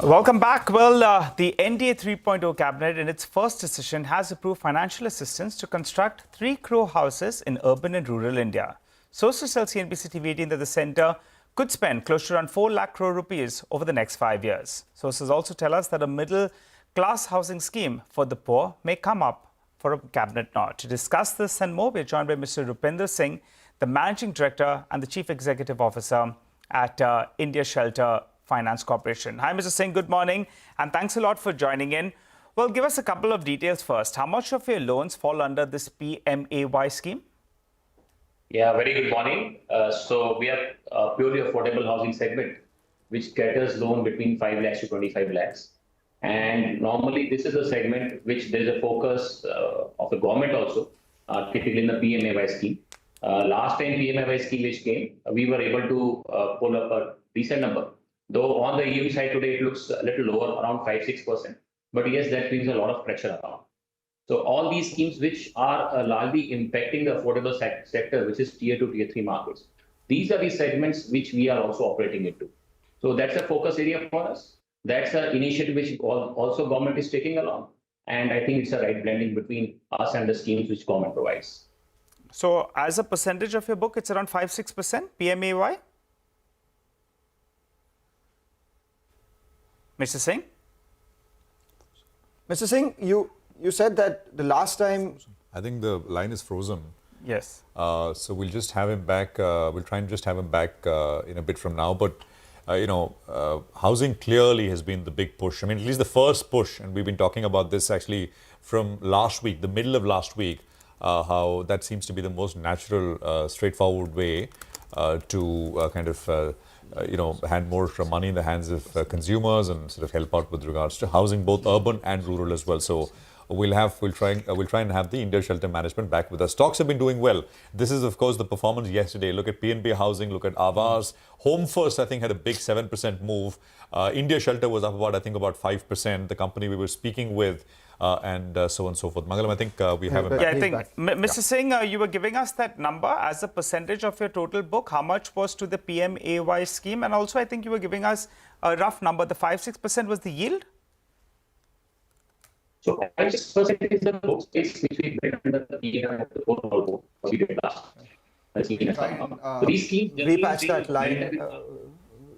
Welcome back. Well, the NDA 3.0 cabinet in its first decision has approved financial assistance to construct 3 crore houses in urban and rural India. Sources tell CNBC-TV18 that the centre could spend close to around 4 lakh crore rupees over the next 5 years. Sources also tell us that a middle-class housing scheme for the poor may come up for a cabinet nod. To discuss this and more, we're joined by Mr. Rupinder Singh, the Managing Director and the Chief Executive Officer at India Shelter Finance Corporation. Hi, Mr. Singh. Good morning, and thanks a lot for joining in. Well, give us a couple of details first. How much of your loans fall under this PMAY scheme? Yeah, very good morning. So we are purely affordable housing segment, which caters loan between 5 lakhs to 25 lakhs. And normally this is a segment which there is a focus of the government also, typically in the PMAY scheme. Last time PMAY scheme which came, we were able to pull up a decent number. Though on the EM side today, it looks a little lower, around 5-6%. But yes, that brings a lot of pressure around. So all these schemes which are largely impacting the affordable sector, which is tier 2, tier 3 markets, these are the segments which we are also operating into. So that's a focus area for us. That's an initiative which also government is taking along. And I think it's a right blending between us and the schemes which government provides. So as a percentage of your book, it's around 5-6% PMAY? Mr. Singh? Mr. Singh, you said that the last time... I think the line is frozen. Yes. So we'll just have him back. We'll try and just have him back in a bit from now. But, housing clearly has been the big push. I mean, at least the first push, and we've been talking about this actually from last week, the middle of last week, how that seems to be the most natural, straightforward way to hand more money in the hands of consumers and sort of help out with regards to housing, both urban and rural as well. So we'll try and have the India Shelter Management back with us. Stocks have been doing well. This is, of course, the performance yesterday. Look at PNB Housing, look at Aavas. Home First, I think, had a big 7% move. India Shelter was up about 5%. The company we were speaking with, and so on and so forth. Mangalam, I think we have him back. Yeah, I think, Mr. Singh, you were giving us that number as a percentage of your total book. How much was to the PMAY scheme? And also, I think you were giving us a rough number. The 5-6% was the yield? So 5-6% is the book space which we built under the PNR of the overall book we did last. So these schemes repatch that line.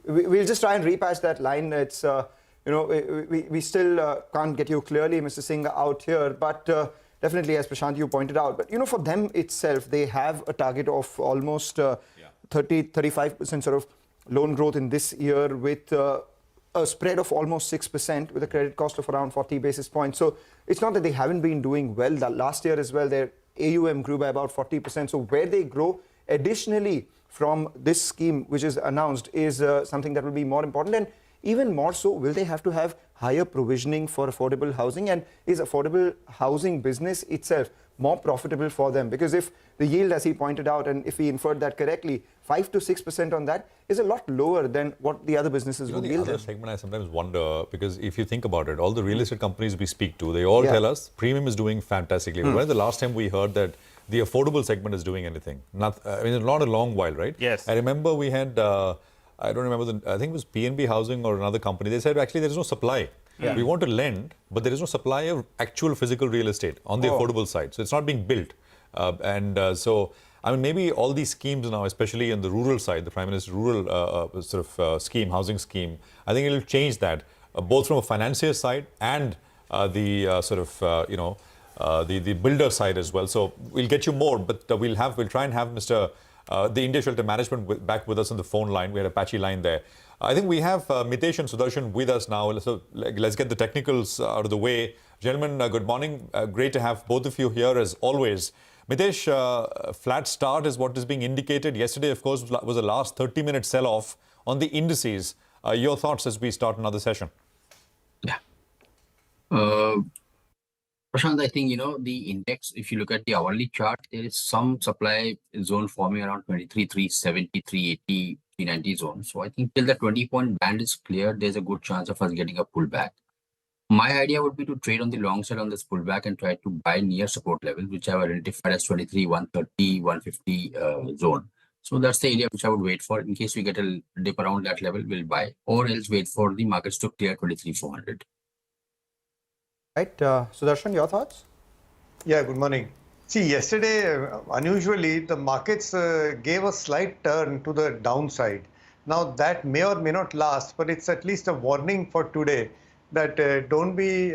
We'll just try and repatch that line. It's we still can't get you clearly, Mr. Singh, out here, but definitely, as Prashant, you pointed out. But for them itself, they have a target of almost 35% sort of loan growth in this year, with a spread of almost 6%, with a credit cost of around 40 basis points. So it's not that they haven't been doing well. That last year as well, their AUM grew by about 40%. So where they grow additionally from this scheme, which is announced, is something that will be more important. And even more so, will they have to have higher provisioning for affordable housing? And is affordable housing business itself more profitable for them? Because if the yield, as he pointed out, and if he inferred that correctly, 5 to 6% on that is a lot lower than what the other businesses would yield. The other segment, I sometimes wonder, because if you think about it, all the real estate companies we speak to, they all tell us premium is doing fantastically. When the last time we heard that the affordable segment is doing anything? Not a long while, right? Yes. I remember we had, I don't remember, I think it was PNB Housing or another company. They said, actually, there is no supply. Yeah. We want to lend, but there is no supply of actual physical real estate on the affordable side. So it's not being built. So, I mean, maybe all these schemes now, especially on the rural side, the Prime Minister's rural scheme, housing scheme, I think it will change that, both from a financier side and the the builder side as well. So we'll get you more, but we'll try and have Mr. The India Shelter Management back with us on the phone line. We had a patchy line there. I think we have Mitesh and Sudarshan with us now. So let's get the technicals out of the way. Gentlemen, good morning. Great to have both of you here as always. Mitesh, flat start is what is being indicated. Yesterday, of course, was the last 30-minute sell-off on the indices. Your thoughts as we start another session? Yeah. Prashant, I think, the index, if you look at the hourly chart, there is some supply zone forming around 23, 370, 380, 390 zone. So I think till the 20-point band is clear, there's a good chance of us getting a pullback. My idea would be to trade on the long side on this pullback and try to buy near support levels, which I have identified as 23, 130, 150 zone. So that's the area which I would wait for. In case we get a dip around that level, we'll buy, or else wait for the markets to clear 23,400. Right. Sudarshan, your thoughts? Yeah, good morning. See, yesterday, unusually, the markets gave a slight turn to the downside. Now, that may or may not last, but it's at least a warning for today that don't be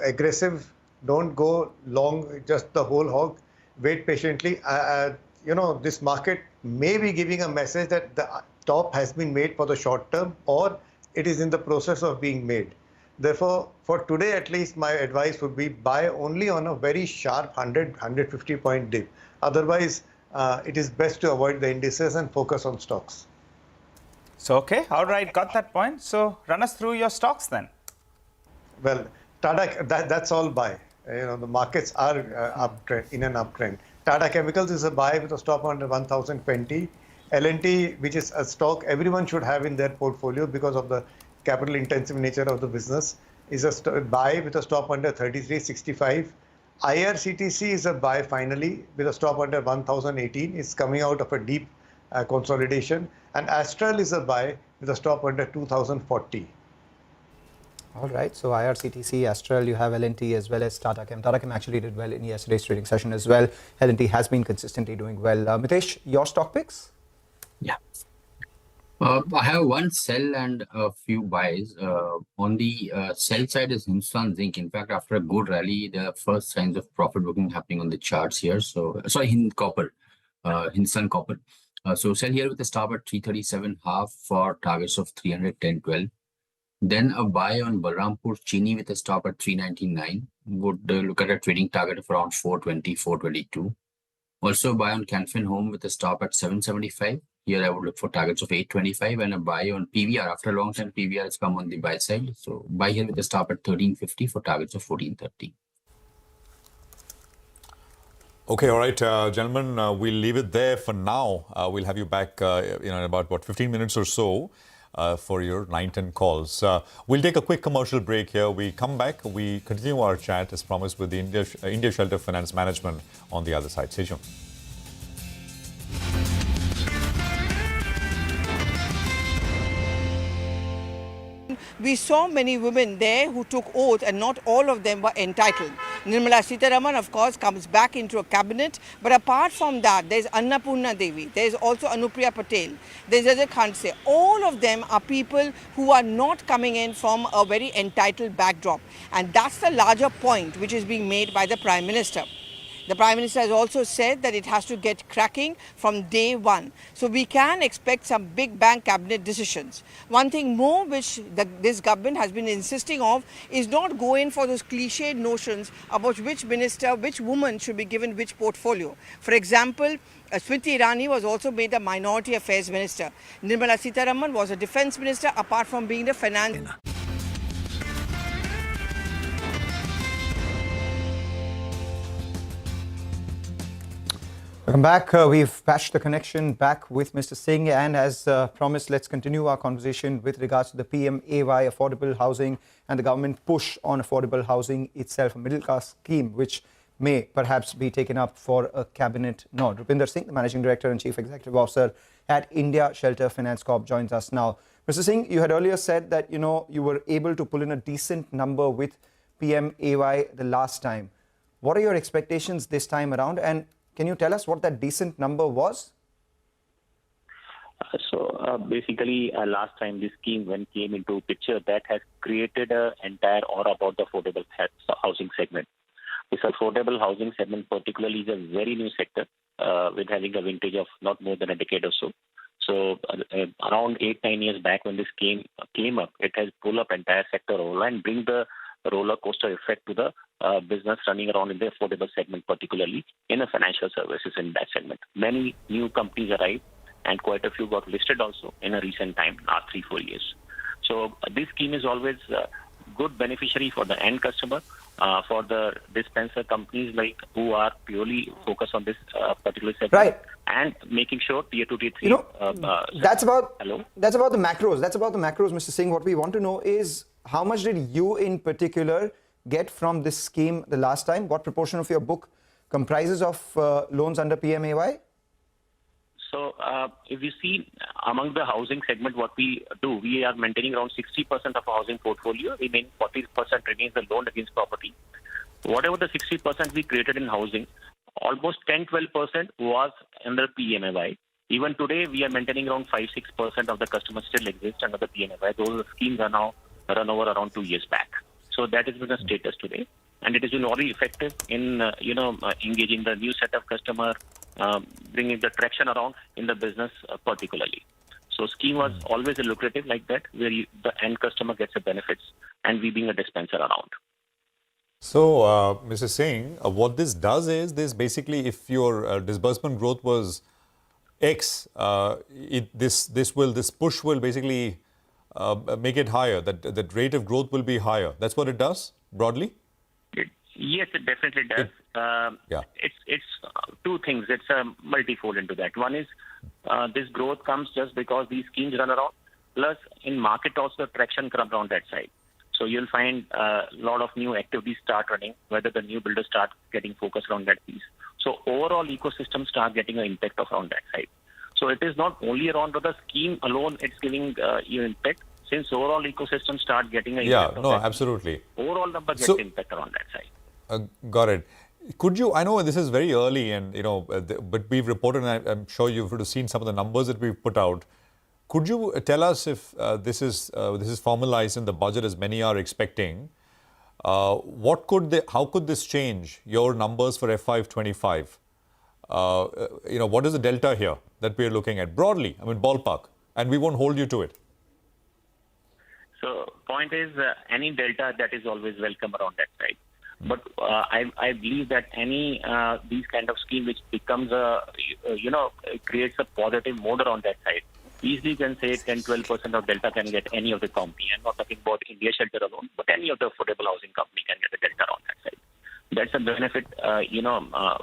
aggressive, don't go long, just the whole hog, wait patiently. This market may be giving a message that the top has been made for the short term, or it is in the process of being made. Therefore, for today at least, my advice would be buy only on a very sharp 100-150 point dip. Otherwise, it is best to avoid the indices and focus on stocks. So, okay, all right, got that point. So, run us through your stocks then. Well, Tata, that's all buy. The markets are in an uptrend. Tata Chemicals is a buy with a stop under 1,020. L&T, which is a stock everyone should have in their portfolio because of the capital intensive nature of the business, is a buy with a stop under 33.65. IRCTC is a buy finally with a stop under 1,018. It's coming out of a deep consolidation. And Astral is a buy with a stop under 2,040. All right. So IRCTC, Astral, you have L&T as well as Tata Chem. Tata Chem actually did well in yesterday's trading session as well. L&T has been consistently doing well. Mitesh, your stock picks? Yeah. I have one sell and a few buys. On the sell side is Hindustan Zinc. In fact, after a good rally, there are first signs of profit booking happening on the charts here. So, sorry, Hindustan Copper. So sell here with a stop at 337.5 for targets of 310.12. Then a buy on Balrampur Chini with a stop at 399. Would look at a trading target of around 420, 422. Also buy on Canfin Home with a stop at 775. Here I would look for targets of 825, and a buy on PVR. After a long time, PVR has come on the buy side. So buy here with a stop at 1350 for targets of 1430. Okay, all right, gentlemen, we'll leave it there for now. We'll have you back in about 15 minutes or so for your 9-10 calls. We'll take a quick commercial break here. We come back, we continue our chat as promised with the India Shelter Finance Management on the other side. Stay tuned. we saw many women there who took oath and not all of them were entitled. Nirmala Sitharaman, of course, comes back into a cabinet. But apart from that, there's Annapurna Devi. There's also Anupriya Patel. There's Ajay Khanse. All of them are people who are not coming in from a very entitled backdrop. And that's the larger point which is being made by the Prime Minister. The Prime Minister has also said that it has to get cracking from day one. So we can expect some big bang cabinet decisions. One thing more which this government has been insisting of is not go in for those cliched notions about which minister, which woman should be given which portfolio. For example, Smriti Irani was also made the Minority Affairs Minister. Nirmala Sitharaman was a Defence Minister apart from being the Finance. Welcome back. We've patched the connection back with Mr. Singh, and as promised, let's continue our conversation with regards to the PMAY affordable housing and the government push on affordable housing itself, a middle class scheme which may perhaps be taken up for a cabinet nod. Rupinder Singh, the Managing Director and Chief Executive Officer at India Shelter Finance Corp, joins us now. Mr. Singh, you had earlier said that you were able to pull in a decent number with PMAY the last time. What are your expectations this time around, and can you tell us what that decent number was? Basically, last time this scheme when came into picture, that has created an entire aura about the affordable housing segment. This affordable housing segment particularly is a very new sector with having a vintage of not more than a decade or so. So around 8-9 years back when this came up, it has pulled up entire sector over and bring the roller coaster effect to the business running around in the affordable segment, particularly in the financial services in that segment. Many new companies arrived and quite a few got listed also in a recent time, last 3-4 years. So this scheme is always a good beneficiary for the end customer, for the dispenser companies like who are purely focused on this particular segment. Right. And making sure tier 2, tier 3. That's about the macros. That's about the macros, Mr. Singh. What we want to know is how much did you in particular get from this scheme the last time? What proportion of your book comprises of loans under PMAY? So if you see among the housing segment, what we do, we are maintaining around 60% of our housing portfolio. 40% remains the loan against property. Whatever the 60% we created in housing, almost 10-12% was under PMAY. Even today, we are maintaining around 5-6% of the customers still exist under the PMAY. Those schemes are now run over around 2 years back. So that has been the status today, and it has been already effective in engaging the new set of customer, bringing the traction around in the business particularly. So scheme was always a lucrative like that, where the end customer gets the benefits, and we being a dispenser around. So, Mr. Singh, what this does is this basically, if your disbursement growth was X, this push will basically make it higher. That rate of growth will be higher. That's what it does broadly. Yes, it definitely does. It's two things. It's multifold into that. One is this growth comes just because these schemes run around. Plus, in market also the traction comes around that side. So you'll find a lot of new activities start running, whether the new builders start getting focused around that piece. So overall ecosystem start getting an impact around that side. So it is not only around the scheme alone, it's giving you impact. Since overall ecosystem start getting an impact. Absolutely. Overall number gets impact around that side. Got it. Could you, I know this is very early and, but we've reported, and I'm sure you've seen some of the numbers that we've put out. Could you tell us if this is formalized in the budget as many are expecting? How could this change your numbers for FY25? What is the delta here that we're looking at broadly? I mean, ballpark, and we won't hold you to it. So point is, any delta that is always welcome around that side. But I believe that any these kind of scheme which becomes creates a positive mode around that side. Easily can say 10-12% of delta can get any of the company. I'm not talking about India Shelter alone, but any of the affordable housing company can get a delta around that side. That's a benefit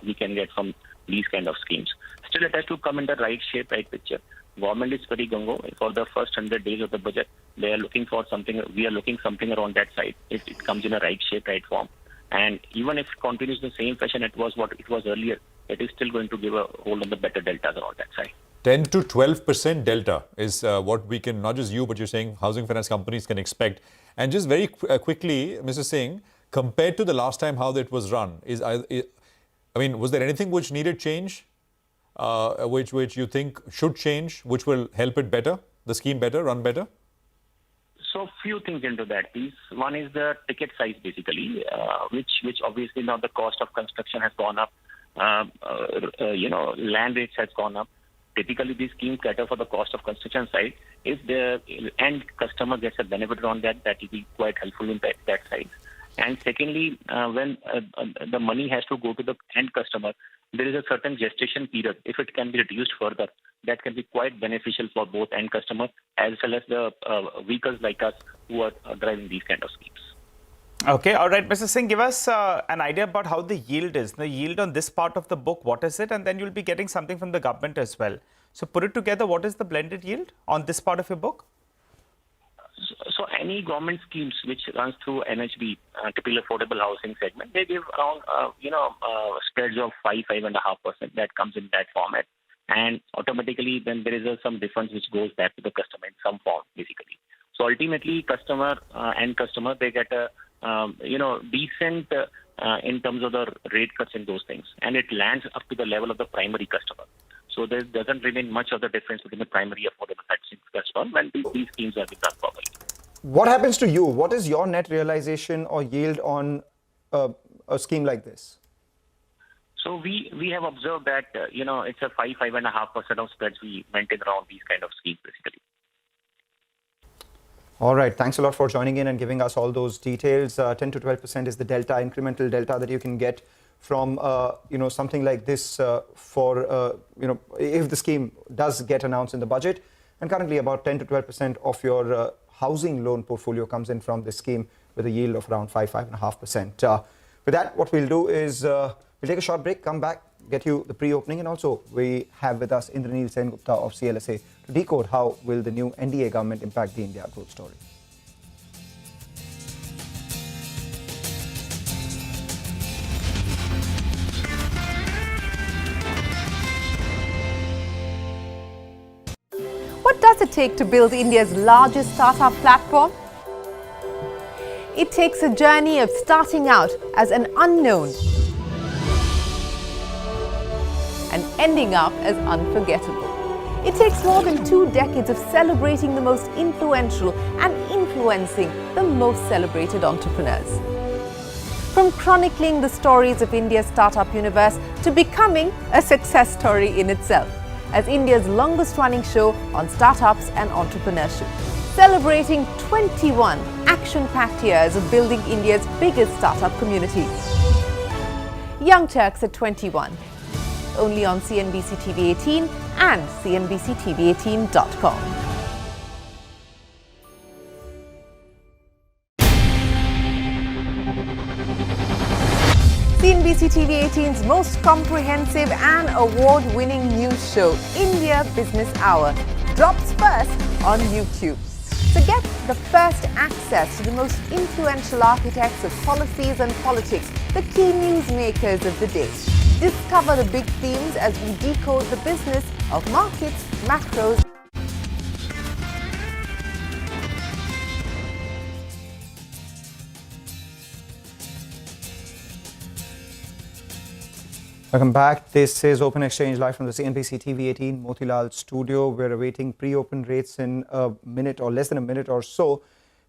we can get from these kind of schemes. Still, it has to come in the right shape, right picture. Government is very gung-ho for the first 100 days of the budget. They are looking for something. We are looking something around that side. If it comes in a right shape, right form, and even if it continues the same fashion it was what it was earlier, it is still going to give a hold on the better deltas around that side. 10 to 12% delta is what we can, not just you, but you're saying housing finance companies can expect. And just very quickly, Mr. Singh, compared to the last time how it was run, was there anything which needed change, which you think should change, which will help it better, the scheme better, run better? So few things into that piece. One is the ticket size, basically, which obviously now the cost of construction has gone up. Land rates has gone up. Typically, these schemes cater for the cost of construction side. If the end customer gets a benefit on that, that will be quite helpful in that side. And secondly, when the money has to go to the end customer, there is a certain gestation period. If it can be reduced further, that can be quite beneficial for both end customer as well as the vehicles like us who are driving these kind of schemes. Okay, all right, Mr. Singh, give us an idea about how the yield is. The yield on this part of the book, what is it? And then you'll be getting something from the government as well. So put it together, what is the blended yield on this part of your book? So any government schemes which runs through NHB, typical affordable housing segment, they give around, spreads of 5.5%. That comes in that format. And automatically, then there is some difference which goes back to the customer in some form, basically. So ultimately, end customer, they get a decent in terms of the rate cuts in those things, and it lands up to the level of the primary customer. So there doesn't remain much of the difference between the primary affordable housing customer when these schemes are being done properly. What happens to you? What is your net realization or yield on a scheme like this? So we have observed that it's a 5.5% of spreads we maintain around these kind of schemes, basically. All right. Thanks a lot for joining in and giving us all those details. 10 to 12% is the delta, incremental delta that you can get from something like this if the scheme does get announced in the budget. And currently about 10 to 12% of your housing loan portfolio comes in from this scheme with a yield of around 5.5%. With that, what we'll do is we'll take a short break, come back, get you the pre-opening, and also we have with us Indranil Sengupta of CLSA to decode how will the new NDA government impact the India growth story. What does it take to build India's largest startup platform? It takes a journey of starting out as an unknown and ending up as unforgettable. It takes more than 2 decades of celebrating the most influential and influencing the most celebrated entrepreneurs. From chronicling the stories of India's startup universe to becoming a success story in itself, as India's longest running show on startups and entrepreneurship, celebrating 21 action-packed years of building India's biggest startup community. Young Turks at 21, only on CNBC-TV18 and CNBCTV18.com. CNBC-TV18's most comprehensive and award-winning news show, India Business Hour, drops first on YouTube. So get the first access to the most influential architects of policies and politics, the key newsmakers of the day. Discover the big themes as we decode the business of markets, macros. Welcome back. This is Open Exchange live from the CNBC-TV18 Motilal studio. We're awaiting pre-open rates in a minute or less than a minute or so.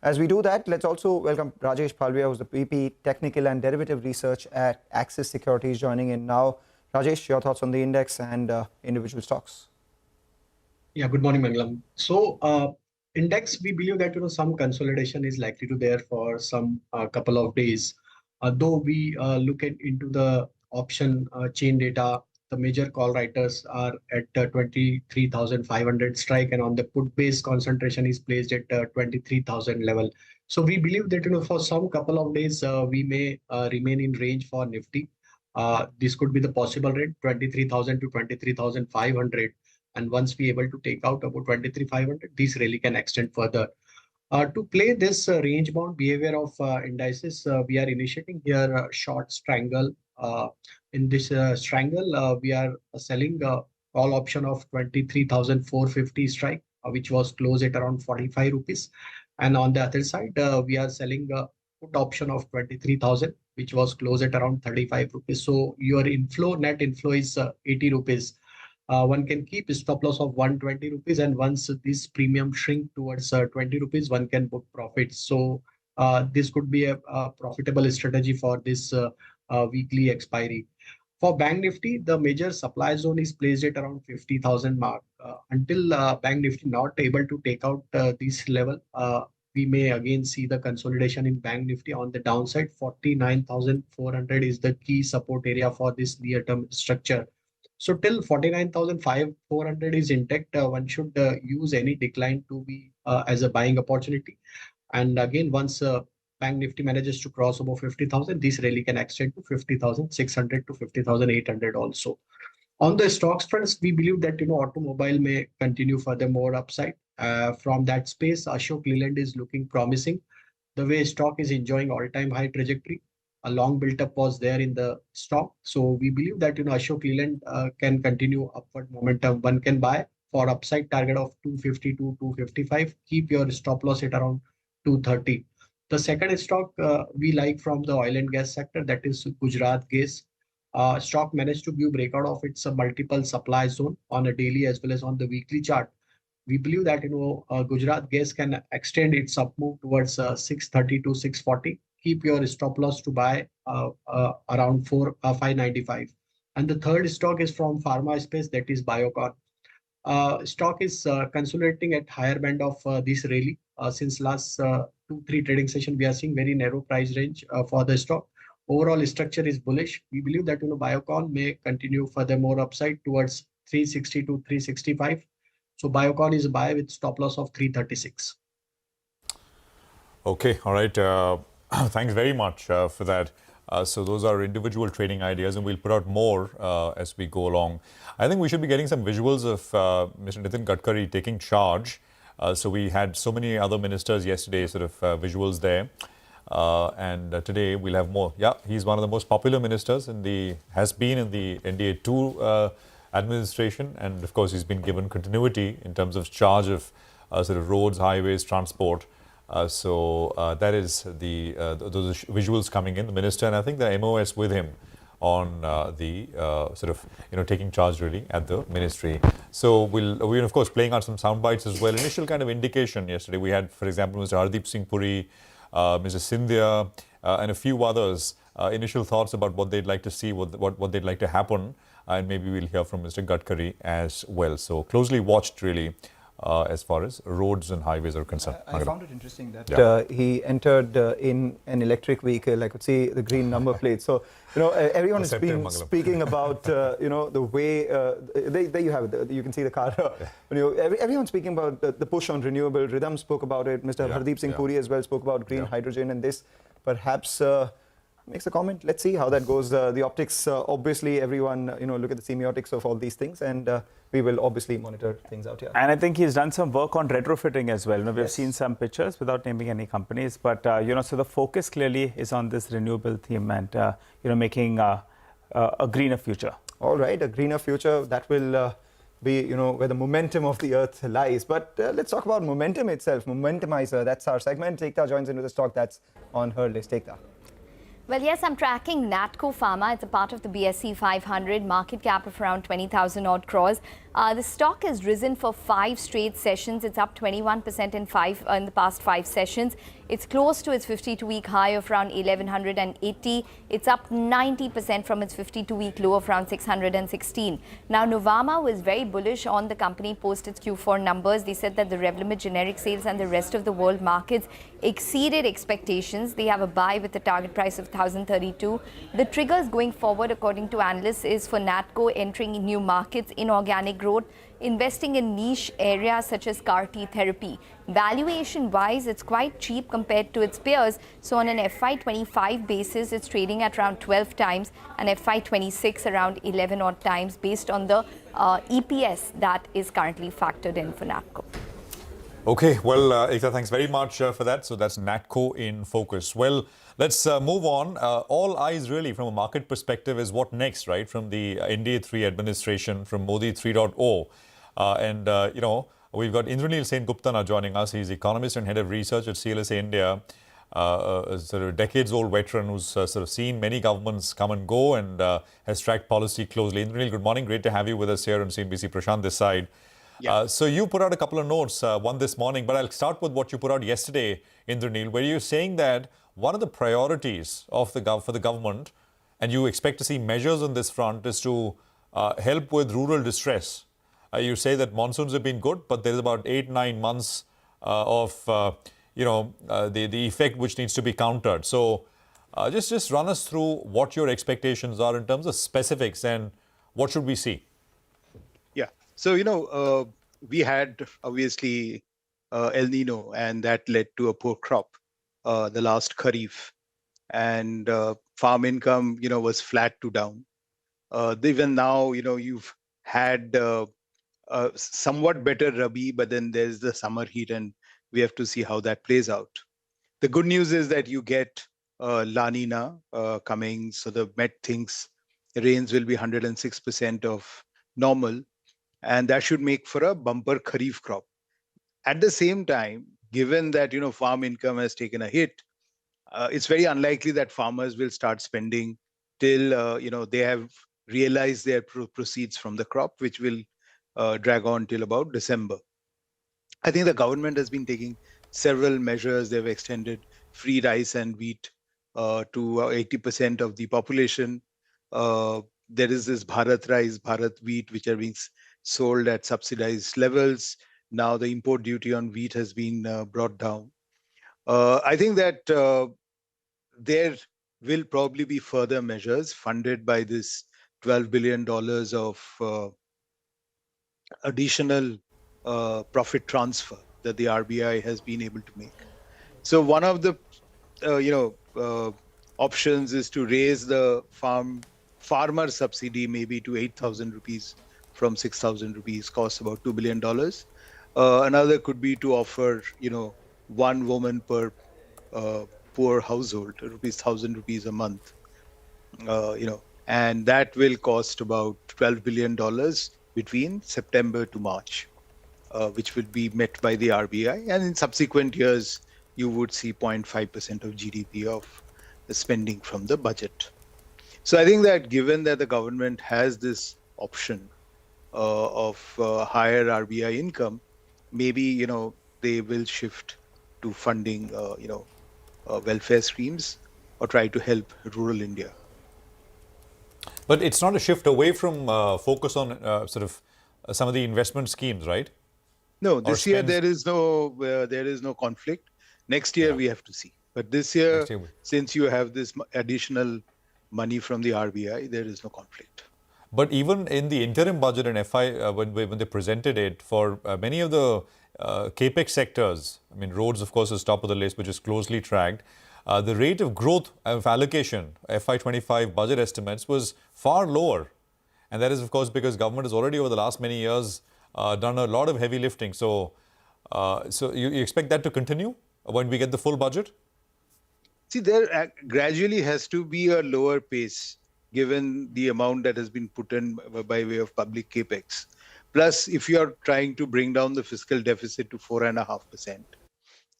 As we do that, let's also welcome Rajesh Palvia, who's the VP Technical and Derivative Research at Axis Securities, joining in now. Rajesh, your thoughts on the index and individual stocks? Yeah, good morning, Mangalam. So, index, we believe that some consolidation is likely to there for some couple of days. Though we look into the option chain data, the major call writers are at 23,500 strike, and on the put base concentration is placed at 23,000 level. So we believe that for some couple of days we may remain in range for Nifty. This could be the possible rate 23,000 to 23,500, and once we able to take out about 23,500, this really can extend further. To play this range bound behavior of indices, we are initiating here a short strangle. In this strangle, we are selling call option of 23,450 strike, which was closed at around 45 rupees. And on the other side, we are selling a put option of 23,000, which was closed at around 35 rupees. So your net inflow is 80 rupees. One can keep a stop loss of 120 rupees, and once this premium shrink towards 20 rupees, one can book profits. So this could be a profitable strategy for this weekly expiry. For Bank Nifty, the major supply zone is placed at around 50,000 mark. Until Bank Nifty not able to take out this level, we may again see the consolidation in Bank Nifty on the downside. 49,400 is the key support area for this near-term structure. So till 49,400 is intact, one should use any decline to be as a buying opportunity. And again, once Bank Nifty manages to cross over 50,000, this rally can extend to 50,600 to 50,800 also. On the stocks fronts, we believe that automobile may continue furthermore upside. From that space, Ashok Leyland is looking promising. The way stock is enjoying all-time high trajectory, a long built-up was there in the stock. So we believe that Ashok Leyland can continue upward momentum. One can buy for upside target of 250 to 255. Keep your stop loss at around 230. The second stock we like from the oil and gas sector, that is Gujarat Gas. Stock managed to give breakout of its multiple supply zone on a daily as well as on the weekly chart. We believe that Gujarat Gas can extend its up move towards 630 to 640. Keep your stop loss to buy around 595. And the third stock is from pharma space, that is Biocon. Stock is consolidating at higher band of this rally. Since last 2-3 trading session, we are seeing very narrow price range for the stock. Overall structure is bullish. We believe that Biocon may continue furthermore upside towards 360 to 365. So Biocon is a buy with stop loss of 336. Okay, all right. Thanks very much for that. So those are individual trading ideas, and we'll put out more as we go along. I think we should be getting some visuals of Mr. Nitin Gadkari taking charge. So we had so many other ministers yesterday, sort of visuals there. And today we'll have more. Yeah, he's one of the most popular ministers has been in the NDA 2 administration. And of course, he's been given continuity in terms of charge of sort of roads, highways, transport. So that is those visuals coming in, the minister, and I think the MOS with him on the sort of taking charge really at the ministry. So we're of course playing out some sound bites as well. Initial kind of indication yesterday we had, for example, Mr. Hardeep Singh Puri, Mr. Scindia, and a few others. Initial thoughts about what they'd like to see, what they'd like to happen, and maybe we'll hear from Mr. Gadkari as well. So closely watched really. As far as roads and highways are concerned. I found it interesting that he entered in an electric vehicle. I could see the green number plate. So, everyone has been speaking about, the way, there you have it, you can see the car. Everyone's speaking about the push on renewable. Rhythm spoke about it. Mr. Hardeep Singh Puri as well spoke about green hydrogen, and this perhaps makes a comment. Let's see how that goes. The optics, obviously, everyone, look at the semiotics of all these things, and we will obviously monitor things out here. And I think he's done some work on retrofitting as well. We've seen some pictures without naming any companies, but so the focus clearly is on this renewable theme and making a greener future. All right, a greener future that will be where the momentum of the earth lies. But let's talk about momentum itself. Momentumizer, that's our segment. Ekta joins into the stock that's on her list. Ekta. Well, yes, I'm tracking Natco Pharma. It's a part of the BSE 500, market cap of around 20,000 odd crores. The stock has risen for 5 straight sessions. It's up 21% in the past 5 sessions. It's close to its 52-week high of around 1,180. It's up 90% from its 52-week low of around 616. Now, Nuvama was very bullish on the company post its Q4 numbers. They said that the Revlimid generic sales and the rest of the world markets exceeded expectations. They have a buy with a target price of 1,032. The triggers going forward, according to analysts, is for Natco entering new markets, inorganic growth, investing in niche areas such as CAR-T therapy. Valuation-wise, it's quite cheap compared to its peers. So on an FY25 basis, it's trading at around 12 times and FY26 around 11 odd times based on the EPS that is currently factored in for Natco. Okay, well, Ekta, thanks very much for that. So that's Natco in focus. Well, Let's move on. All eyes really from a market perspective is what next, right? From the NDA 3 administration, from Modi 3.0. You know, we've got Indranil Sen Gupta now joining us. He's economist and head of research at CLSA India. A sort of decades-old veteran who's sort of seen many governments come and go and has tracked policy closely. Indranil, good morning. Great to have you with us here on CNBC. Prashant this side. Yeah. So you put out a couple of notes, one this morning, but I'll start with what you put out yesterday, Indranil, where you're saying that one of the priorities of for the government, and you expect to see measures on this front, is to help with rural distress. You say that monsoons have been good, but there's about 8-9 months of the effect which needs to be countered. So just run us through what your expectations are in terms of specifics and what should we see? Yeah. So, we had obviously El Nino, and that led to a poor crop the last Kharif. And farm income, was flat to down. Even now, you've had somewhat better Rabi, but then there's the summer heat, and we have to see how that plays out. The good news is that you get La Nina coming, so the Met thinks rains will be 106% of normal, and that should make for a bumper Kharif crop. At the same time, given that farm income has taken a hit, it's very unlikely that farmers will start spending till they have realized their proceeds from the crop, which will drag on till about December. I think the government has been taking several measures. They've extended free rice and wheat to 80% of the population. There is this Bharat rice, Bharat wheat, which are being sold at subsidized levels. Now the import duty on wheat has been brought down. I think that there will probably be further measures funded by this $12 billion of additional profit transfer that the RBI has been able to make. So one of the options is to raise the farmer subsidy maybe to 8,000 rupees from 6,000 rupees, costs about $2 billion. Another could be to offer one woman per poor household, 1,000 rupees a month, and that will cost about $12 billion between September to March, which will be met by the RBI. And in subsequent years, you would see 0.5% of GDP of the spending from the budget. So I think that given that the government has this option of higher RBI income, maybe, they will shift to funding, welfare schemes or try to help rural India. But it's not a shift away from focus on some of the investment schemes, right? No, this year there is no conflict. Next year we have to see. But this year, since you have this additional money from the RBI, there is no conflict. But even in the interim budget and FI, when they presented it, for many of the capex sectors, I mean, roads, of course, is top of the list, which is closely tracked. The rate of growth of allocation, FY25 budget estimates, was far lower. And that is, of course, because government has already over the last many years done a lot of heavy lifting. So you expect that to continue when we get the full budget? See, there gradually has to be a lower pace given the amount that has been put in by way of public capex. Plus, if you are trying to bring down the fiscal deficit to 4.5%,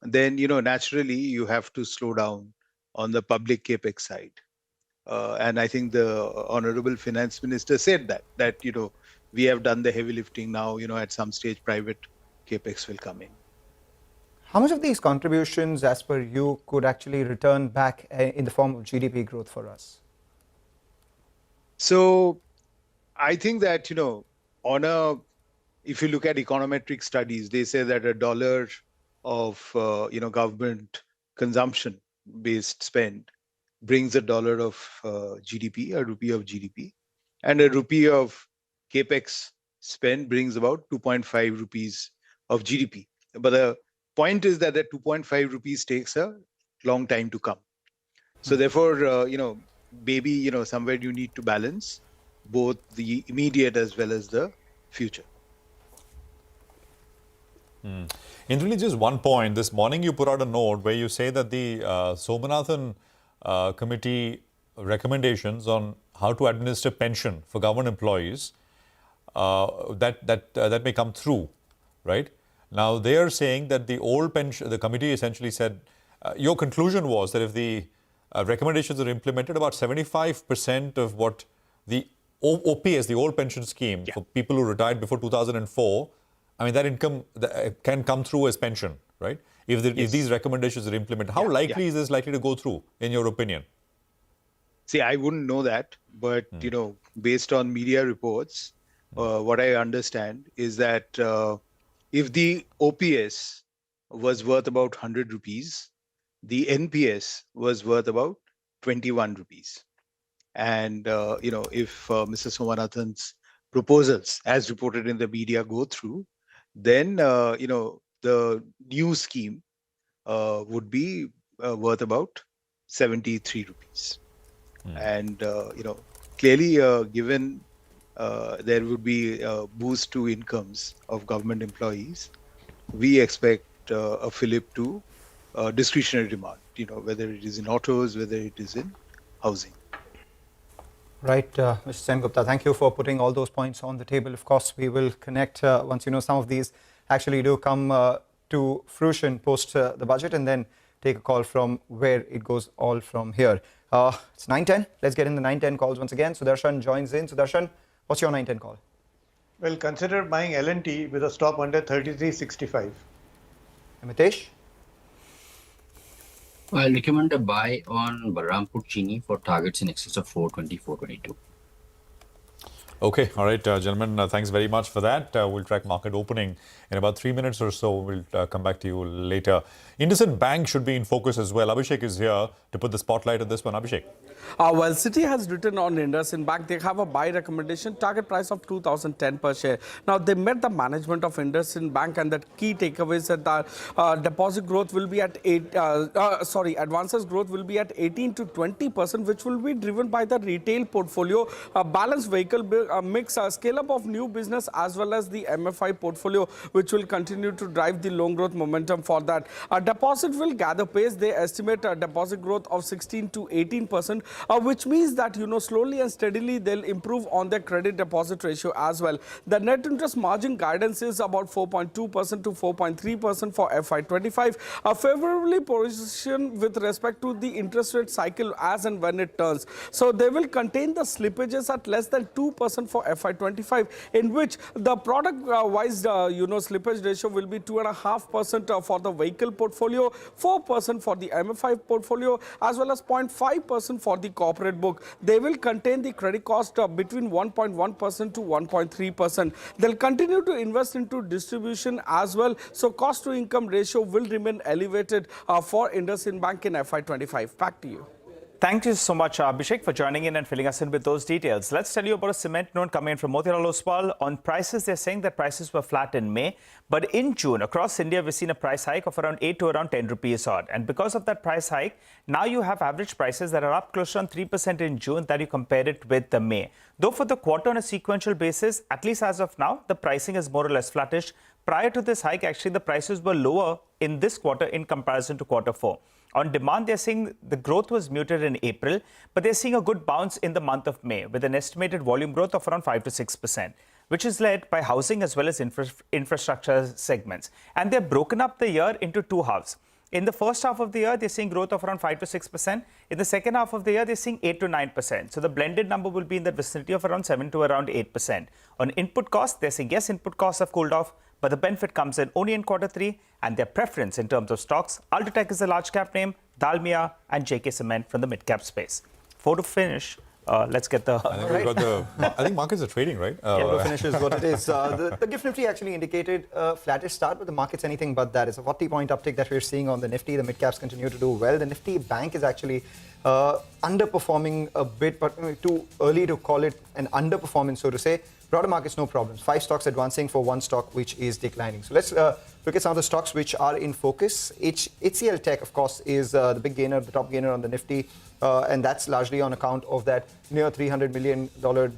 then, naturally you have to slow down on the public capex side. And I think the Honorable Finance Minister said that we have done the heavy lifting now, at some stage private capex will come in. How much of these contributions, as per you, could actually return back in the form of GDP growth for us? So I think that, if you look at econometric studies, they say that $1 of, government consumption-based spend brings $1 of GDP, a rupee of GDP, and a rupee of capex spend brings about 2.5 rupees of GDP. But the point is that 2.5 rupees takes a long time to come. So therefore, maybe, somewhere you need to balance both the immediate as well as the future. Indranil, just one point. This morning you put out a note where you say that the Somanathan committee recommendations on how to administer pension for government employees that may come through, right? Now, they are saying that the old pension, the committee essentially said, your conclusion was that if the recommendations are implemented, about 75% of what the OPS, the old pension scheme for people who retired before 2004, I mean, that income can come through as pension, right? If these recommendations are implemented, how likely is this likely to go through, in your opinion? See, I wouldn't know that, but you know, based on media reports, what I understand is that if the OPS was worth about 100 rupees, the NPS was worth about 21 rupees. And you know, if Mr. Somanathan's proposals, as reported in the media, go through, then you know, the new scheme would be worth about 73 rupees. And you know, clearly given there would be a boost to incomes of government employees, we expect a fillip to discretionary demand, you know, whether it is in autos, whether it is in housing. Right, Mr. Sengupta, thank you for putting all those points on the table. Of course, we will connect once you know some of these actually do come to fruition post the budget, and then take a call from where it goes all from here. It's 9:10. Let's get in the 9:10 calls once again. Sudarshan joins in. Sudarshan, what's your 9:10 call? Well, consider buying L&T with a stop under 33.65. Mitesh? I'll recommend a buy on Balrampur Chini for targets in excess of 420, 422. Okay, all right, gentlemen, thanks very much for that. We'll track market opening in about 3 minutes or so. We'll come back to you later. IndusInd Bank should be in focus as well. Abhishek is here to put the spotlight on this one. Abhishek. Well, Citi has written on IndusInd Bank. They have a buy recommendation, target price of 2010 per share. Now, they met the management of IndusInd Bank, and the key takeaways that deposit growth will be at advances growth will be at 18 to 20%, which will be driven by the retail portfolio, balanced vehicle mix, scale up of new business, as well as the MFI portfolio, which will continue to drive the loan growth momentum for that. Deposit will gather pace. They estimate a deposit growth of 16 to 18%. Which means that, you know, slowly and steadily they'll improve on their credit deposit ratio as well. The net interest margin guidance is about 4.2% to 4.3% for FY25. Favorably positioned with respect to the interest rate cycle as and when it turns. So they will contain the slippages at less than 2% for FY25, in which the product-wise, slippage ratio will be 2.5% for the vehicle portfolio, 4% for the MFI portfolio, as well as 0.5% for the corporate book. They will contain the credit cost between 1.1% to 1.3%. They'll continue to invest into distribution as well. So cost to income ratio will remain elevated for IndusInd Bank in FY25. Back to you. Thank you so much, Abhishek, for joining in and filling us in with those details. Let's tell you about a cement note coming in from Motilal Oswal. On prices, they're saying that prices were flat in May. But in June, across India, we've seen a price hike of around 8 to around 10 rupees odd. And because of that price hike, now you have average prices that are up close to around 3% in June that you compared it with the May. Though for the quarter on a sequential basis, at least as of now, the pricing is more or less flattish. Prior to this hike, actually, the prices were lower in this quarter in comparison to quarter 4. On demand, they're saying the growth was muted in April, but they're seeing a good bounce in the month of May with an estimated volume growth of around 5 to 6%, which is led by housing as well as infrastructure segments. And they're broken up the year into two halves. In the first half of the year, they're seeing growth of around 5 to 6%. In the second half of the year, they're seeing 8 to 9%. So the blended number will be in the vicinity of around 7 to around 8%. On input costs, they're saying yes, input costs have cooled off, but the benefit comes in only in quarter 3, and their preference in terms of stocks, Ultratech is a large cap name, Dalmia and JK Cement from the mid cap space. For to finish, let's get the... I think markets are trading, right? To finish is what it is. The GIFT Nifty actually indicated a flattish start, but the market's anything but that. It's a 40-point uptick that we're seeing on the Nifty. The mid caps continue to do well. The Nifty Bank is actually underperforming a bit, but too early to call it an underperformance, so to say. Broader markets, no problems. 5 stocks advancing for 1 stock which is declining. So let's look at some of the stocks which are in focus. HCL Tech, of course, is the big gainer, the top gainer on the Nifty. And that's largely on account of that near $300 million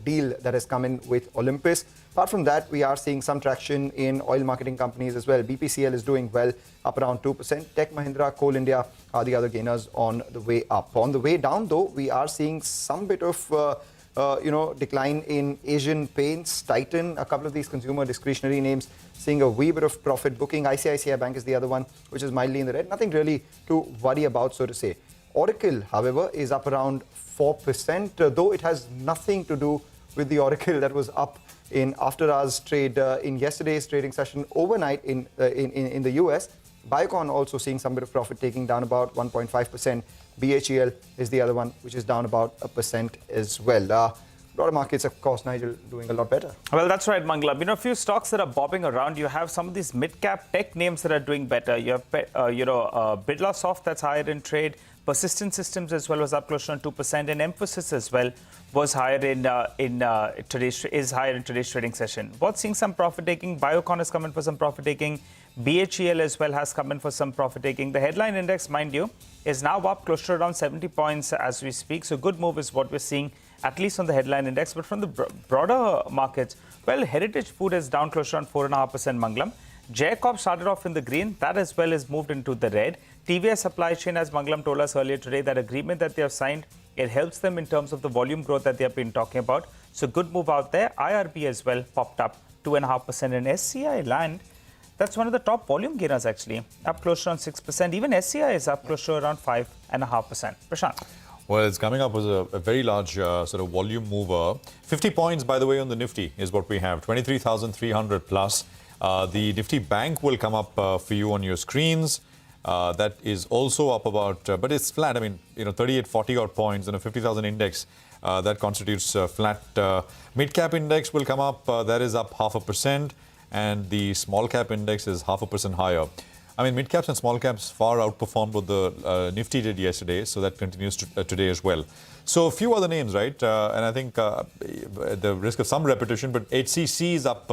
deal that has come in with Olympus. Apart from that, we are seeing some traction in oil marketing companies as well. BPCL is doing well, up around 2%. Tech Mahindra, Coal India are the other gainers on the way up. On On the way down, though, we are seeing some bit of decline in Asian Paints, Titan, a couple of these consumer discretionary names seeing a wee bit of profit booking. ICICI Bank is the other one, which is mildly in the red. Nothing really to worry about, so to say. Oracle, however, is up around 4%, though it has nothing to do with the Oracle that was up in after-hours trade in yesterday's trading session overnight in the US. Biocon also seeing some bit of profit, taking down about 1.5%. BHEL is the other one, which is down about 1% as well. Broader markets, of course, Nigel, doing a lot better. Well, that's right, Mangalam. A few stocks that are bobbing around. You have some of these mid-cap tech names that are doing better. You have, Birlasoft that's higher in trade. Persistent Systems as well was up close to 2%, and Emphasis as well was higher in today's trading session. Both seeing some profit taking. Biocon has come in for some profit taking. BHEL as well has come in for some profit taking. The headline index, mind you, is now up close to around 70 points as we speak. So good move is what we're seeing, at least on the headline index. But from the broader markets, well, Heritage Food is down close to around 4.5%, Mangalam. Jacob started off in the green. That as well has moved into the red. TVS Supply Chain, as Mangalam told us earlier today, that agreement that they have signed, it helps them in terms of the volume growth that they have been talking about. So good move out there. IRB as well popped up 2.5%. And SCI Land, that's one of the top volume gainers actually, up close to around 6%. Even SCI is up close to around 5.5%. Prashant. Well, it's coming up as a very large sort of volume mover. 50 points, by the way, on the Nifty is what we have. 23,300 plus. The Nifty Bank will come up for you on your screens. That is also up about, but it's flat. I mean, 38, 40 odd points in a 50,000 index. That constitutes flat. Mid-cap index will come up. That is up 0.5%. And the small-cap index is 0.5% higher. I mean, mid-caps and small-caps far outperformed what the Nifty did yesterday. So that continues today as well. So a few other names, right? And I think at the risk of some repetition, but HCC is up.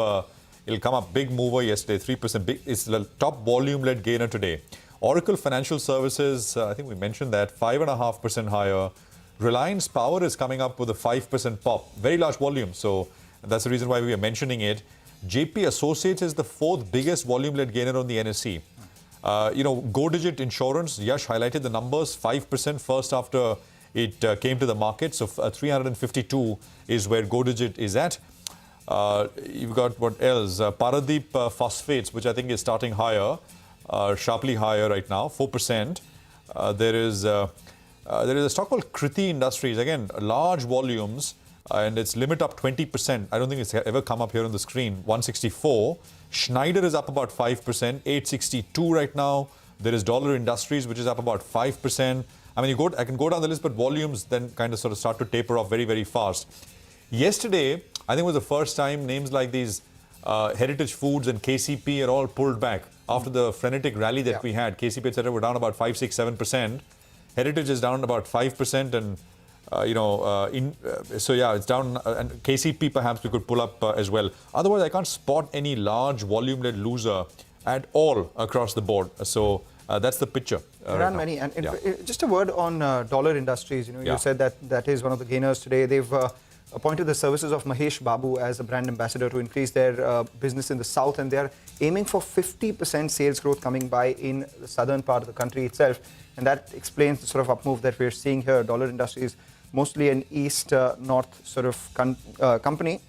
It'll come up. Big mover yesterday, 3%. It's the top volume-led gainer today. Oracle Financial Services, I think we mentioned that, 5.5% higher. Reliance Power is coming up with a 5% pop. Very large volume. So that's the reason why we are mentioning it. JP Associates is the fourth biggest volume-led gainer on the NSE. Go Digit Insurance, Yash highlighted the numbers, 5% first after it came to the market. So 352 is where Go Digit is at. You've got what else? Paradeep Phosphates, which I think is starting higher, sharply higher right now, 4%. There is a stock called Kriti Industries, again, large volumes, and its limit up 20%. I don't think it's ever come up here on the screen. 164. Schneider is up about 5%, 862 right now. There is Dollar Industries, which is up about 5%. I mean, I can go down the list, but volumes then kind of sort of start to taper off very, very fast. Yesterday, I think was the first time names like these Heritage Foods and KCP are all pulled back after the frenetic rally that we had. KCP, etc., were down about 5, 6, 7%. Heritage is down about 5%, and so yeah, it's down. And KCP perhaps we could pull up as well. Otherwise, I can't spot any large volume-led loser at all across the board. So that's the picture. There aren't many. And just a word on Dollar Industries. You said that is one of the gainers today. They've appointed the services of Mahesh Babu as a brand ambassador to increase their business in the south, and they're aiming for 50% sales growth coming by in the southern part of the country itself. And that explains the sort of up move that we're seeing here. Dollar Industries, mostly an east-north sort of company,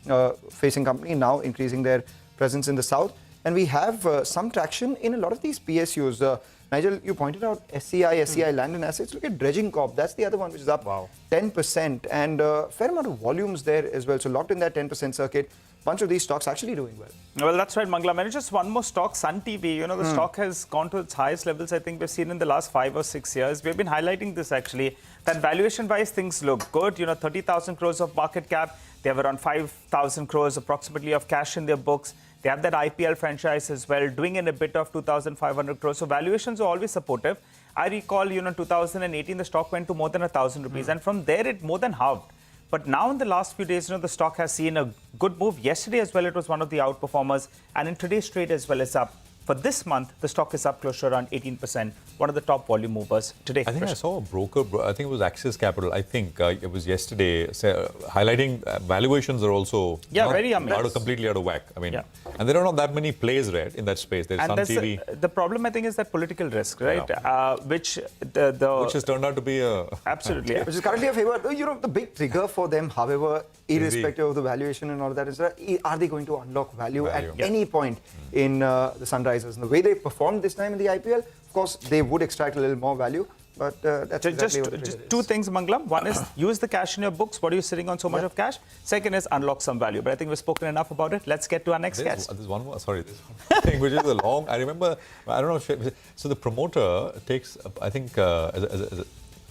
facing company, now increasing their presence in the south. And we have some traction in a lot of these PSUs. Nigel, you pointed out SCI Land and Assets. Look at Dredging Corp. That's the other one which is up 10%, and a fair amount of volumes there as well. So locked in that 10% circuit. Bunch of these stocks actually doing well. Well, that's right, Mangalam. And just one more stock, Sun TV. The stock has gone to its highest levels I think we've seen in the last 5 or 6 years. We've been highlighting this actually, that valuation-wise things look good. 30,000 crores of market cap. They have around 5,000 crores approximately of cash in their books. They have that IPL franchise as well, doing in a bit of 2,500 crores. So valuations are always supportive. I recall, 2018, the stock went to more than 1,000 rupees. And from there, it more than halved. But now in the last few days, the stock has seen a good move. Yesterday as well, it was one of the outperformers. And in today's trade as well, it's up. For this month, the stock is up close to around 18%. One of the top volume movers today. I think I saw a broker, I think it was Axis Capital. I think it was yesterday, highlighting valuations are also very completely out of whack. I mean, And there are not that many plays, right, in that space. There's Sun TV. The problem, I think, is that political risk, right? Yeah. Which has turned out to be a... Absolutely. Which is currently a favor. You know, the big trigger for them, however, irrespective of the valuation and all that, is are they going to unlock value at any point in the Sunrisers? And the way they performed this time in the IPL, of course, they would extract a little more value. But that's exactly what just two things, Mangalam. One is use the cash in your books. What are you sitting on so much of cash? Second is unlock some value. But I think we've spoken enough about it. Let's get to our next guest. There's one more. Sorry, there's one thing which is a long. I remember. I don't know. So the promoter takes, I think,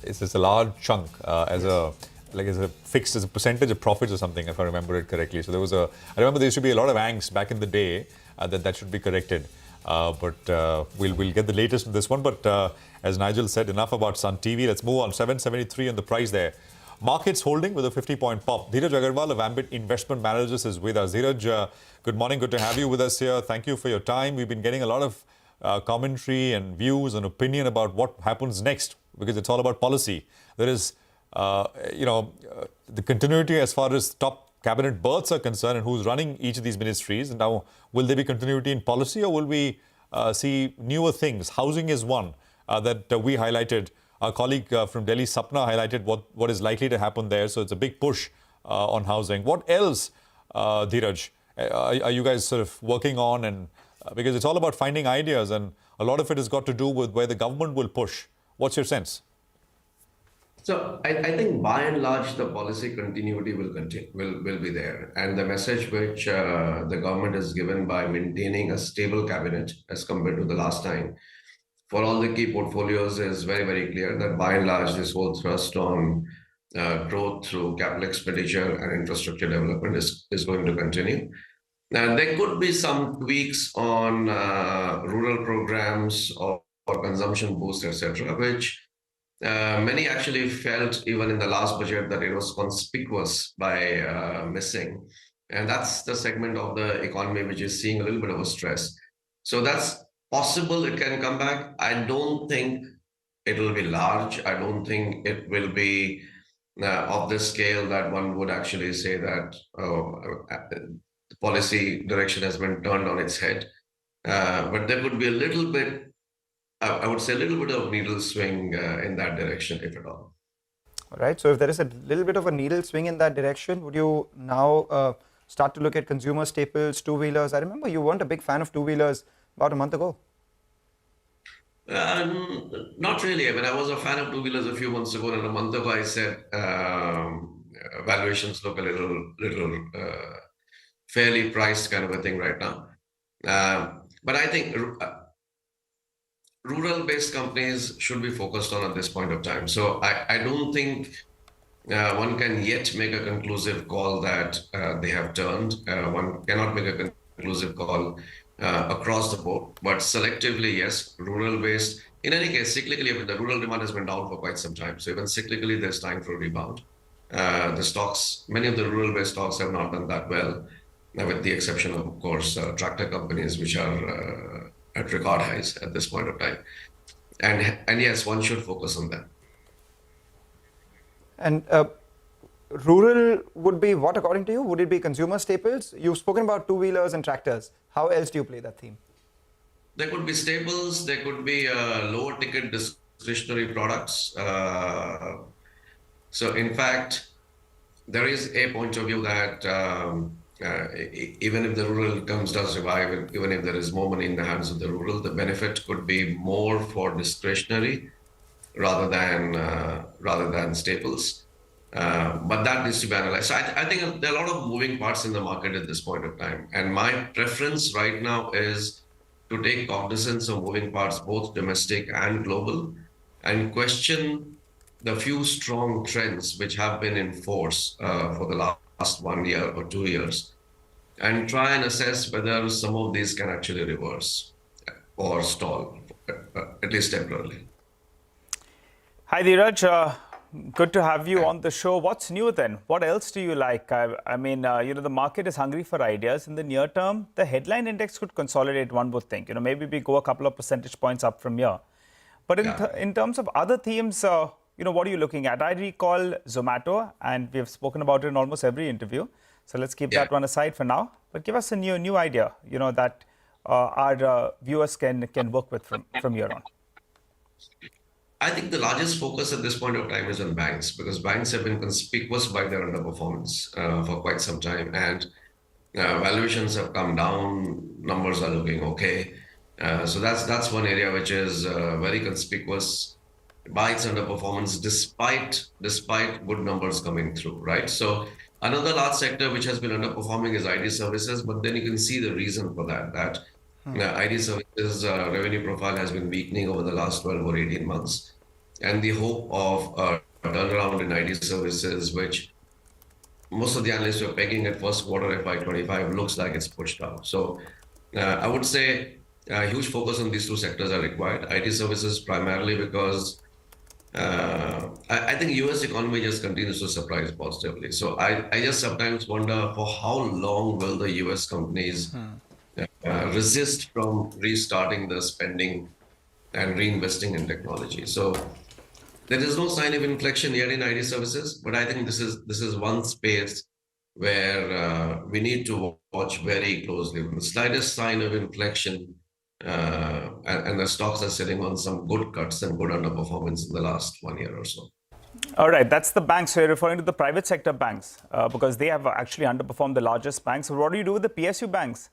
it's a large chunk as a fixed as a percentage of profits or something, if I remember it correctly. So there was I remember there used to be a lot of angst back in the day that should be corrected. But we'll get the latest on this one. But as Nigel said, enough about Sun TV. Let's move on. 773 on the price there. Markets holding with a 50-point pop. Dheeraj Agarwal of Ambit Investment Managers is with us. Dheeraj, good morning. Good to have you with us here. Thank you for your time. We've been getting a lot of commentary and views and opinion about what happens next, because it's all about policy. There is, the continuity as far as top cabinet berths are concerned and who's running each of these ministries. And now, will there be continuity in policy, or will we see newer things? Housing is one that we highlighted. Our colleague from Delhi, Sapna, highlighted what is likely to happen there. So it's a big push on housing. What else, Dheeraj, are you guys sort of working on? And because it's all about finding ideas, and a lot of it has got to do with where the government will push. What's your sense? So I think by and large, the policy continuity will be there. And the message which the government has given by maintaining a stable cabinet as compared to the last time for all the key portfolios is very, very clear that by and large, this whole thrust on growth through capital expenditure and infrastructure development is going to continue. Now, there could be some tweaks on rural programs or consumption boost, etc., which many actually felt even in the last budget that it was conspicuous by missing. And that's the segment of the economy which is seeing a little bit of a stress. So that's possible it can come back. I don't think it will be large. I don't think it will be of the scale that one would actually say that the policy direction has been turned on its head. But there could be a little bit, I would say a little bit of needle swing in that direction, if at all. All right. So if there is a little bit of a needle swing in that direction, would you now start to look at consumer staples, two-wheelers? I remember you weren't a big fan of two-wheelers about a month ago. Not really. I mean, I was a fan of two-wheelers a few months ago, and a month ago I said valuations look a little fairly priced kind of a thing right now. But I think rural-based companies should be focused on at this point of time. So I don't think one can yet make a conclusive call that they have turned. One cannot make a conclusive call across the board, but selectively, yes, rural-based. In any case, cyclically, the rural demand has been down for quite some time. So even cyclically, there's time for a rebound. The stocks, many of the rural-based stocks have not done that well, with the exception of course, tractor companies, which are at record highs at this point of time. And yes, one should focus on that. And rural would be what, according to you? Would it be consumer staples? You've spoken about two-wheelers and tractors. How else do you play that theme? There could be staples. There could be lower ticket discretionary products. So in fact, there is a point of view that even if the rural incomes does revive, even if there is more money in the hands of the rural, the benefit could be more for discretionary rather than staples. But that needs to be analyzed. So I think there are a lot of moving parts in the market at this point of time. And my preference right now is to take cognizance of moving parts, both domestic and global, and question the few strong trends which have been in force for the last 1 year or 2 years, and try and assess whether some of these can actually reverse or stall, at least temporarily. Hi, Dheeraj. Good to have you on the show. What's new then? What else do you like? I mean, the market is hungry for ideas. In the near term, the headline index could consolidate, one would think. Maybe we go a couple of percentage points up from here. But in terms of other themes, what are you looking at? I recall Zomato, and we've spoken about it in almost every interview. So let's keep that one aside for now. But give us a new idea, that our viewers can work with from here on. I think the largest focus at this point of time is on banks, because banks have been conspicuous by their underperformance for quite some time, and valuations have come down, numbers are looking okay. So that's one area which is very conspicuous by its underperformance, despite good numbers coming through, right? So another large sector which has been underperforming is IT services, but then you can see the reason for that. IT services revenue profile has been weakening over the last 12 or 18 months. And the hope of a turnaround in IT services, which most of the analysts were pegging at first quarter FY25, looks like it's pushed out. So I would say a huge focus on these two sectors are required. IT services primarily because I think US economy just continues to surprise positively. So I just sometimes wonder for how long will the US companies resist from restarting the spending and reinvesting in technology. So there is no sign of inflection yet in IT services, but I think this is one space where we need to watch very closely. The slightest sign of inflection, and the stocks are sitting on some good cuts and good underperformance in the last 1 year or so. All right, that's the banks. So you're referring to the private sector banks because they have actually underperformed the largest banks. So what do you do with the PSU banks?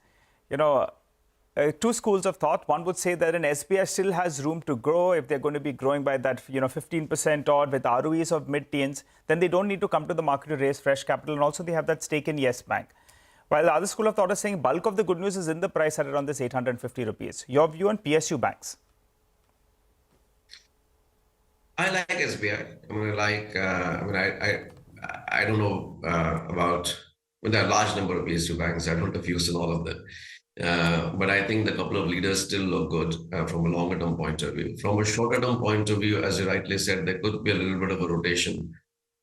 Two schools of thought. One would say that an SBI still has room to grow if they're going to be growing by that 15% odd with ROEs of mid-teens. Then they don't need to come to the market to raise fresh capital, and also they have that stake in Yes Bank. While the other school of thought is saying bulk of the good news is in the price at around this 850 rupees. Your view on PSU banks? I like SBI. I don't know about. There are a large number of PSU banks. I don't have views on all of them. But I think the couple of leaders still look good from a longer term point of view. From a shorter term point of view, as you rightly said, there could be a little bit of a rotation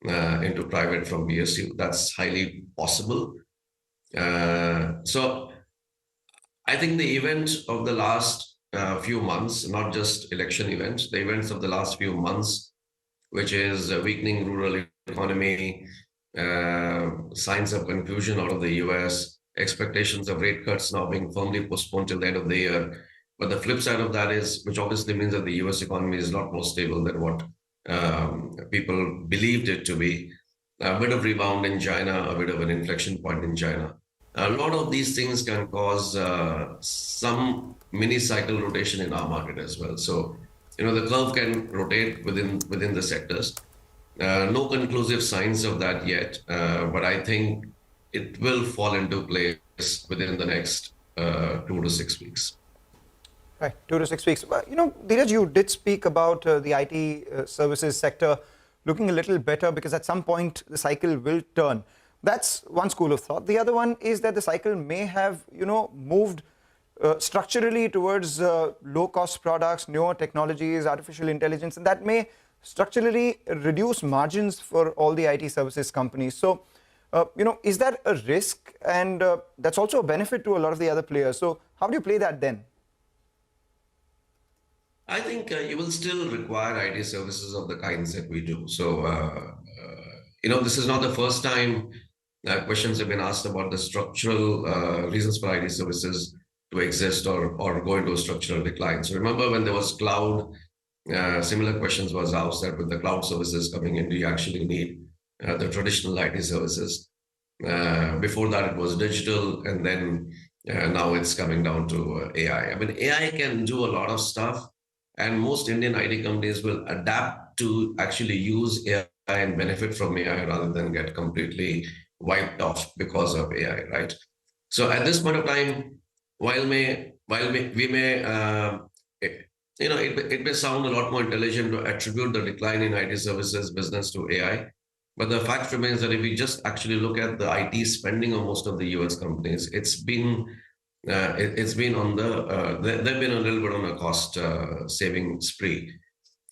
into private from PSU. That's highly possible. So I think the events of the last few months, not just election events, the events of the last few months, which is a weakening rural economy, signs of confusion out of the US, expectations of rate cuts now being firmly postponed till the end of the year. But the flip side of that is, which obviously means that the US economy is a lot more stable than what people believed it to be. A bit of rebound in China, a bit of an inflection point in China. A lot of these things can cause some mini cycle rotation in our market as well. So, the curve can rotate within the sectors. No conclusive signs of that yet, but I think it will fall into place within the next 2 to 6 weeks. Right, 2 to 6 weeks. But, Dheeraj, you did speak about the IT services sector looking a little better because at some point the cycle will turn. That's one school of thought. The other one is that the cycle may have, moved structurally towards low-cost products, newer technologies, artificial intelligence, and that may structurally reduce margins for all the IT services companies. So, is that a risk? And that's also a benefit to a lot of the other players. So how do you play that then? I think you will still require IT services of the kinds that we do. So, this is not the first time questions have been asked about the structural reasons for IT services to exist or go into a structural decline. So remember when there was cloud, similar questions was asked that with the cloud services coming in, do you actually need the traditional IT services? Before that, it was digital, and then now it's coming down to AI. I mean, AI can do a lot of stuff, and most Indian IT companies will adapt to actually use AI and benefit from AI rather than get completely wiped off because of AI, right? So at this point of time, it may sound a lot more intelligent to attribute the decline in IT services business to AI. But the fact remains that if we just actually look at the IT spending of most of the US companies, they've been on they've been a little bit on a cost saving spree.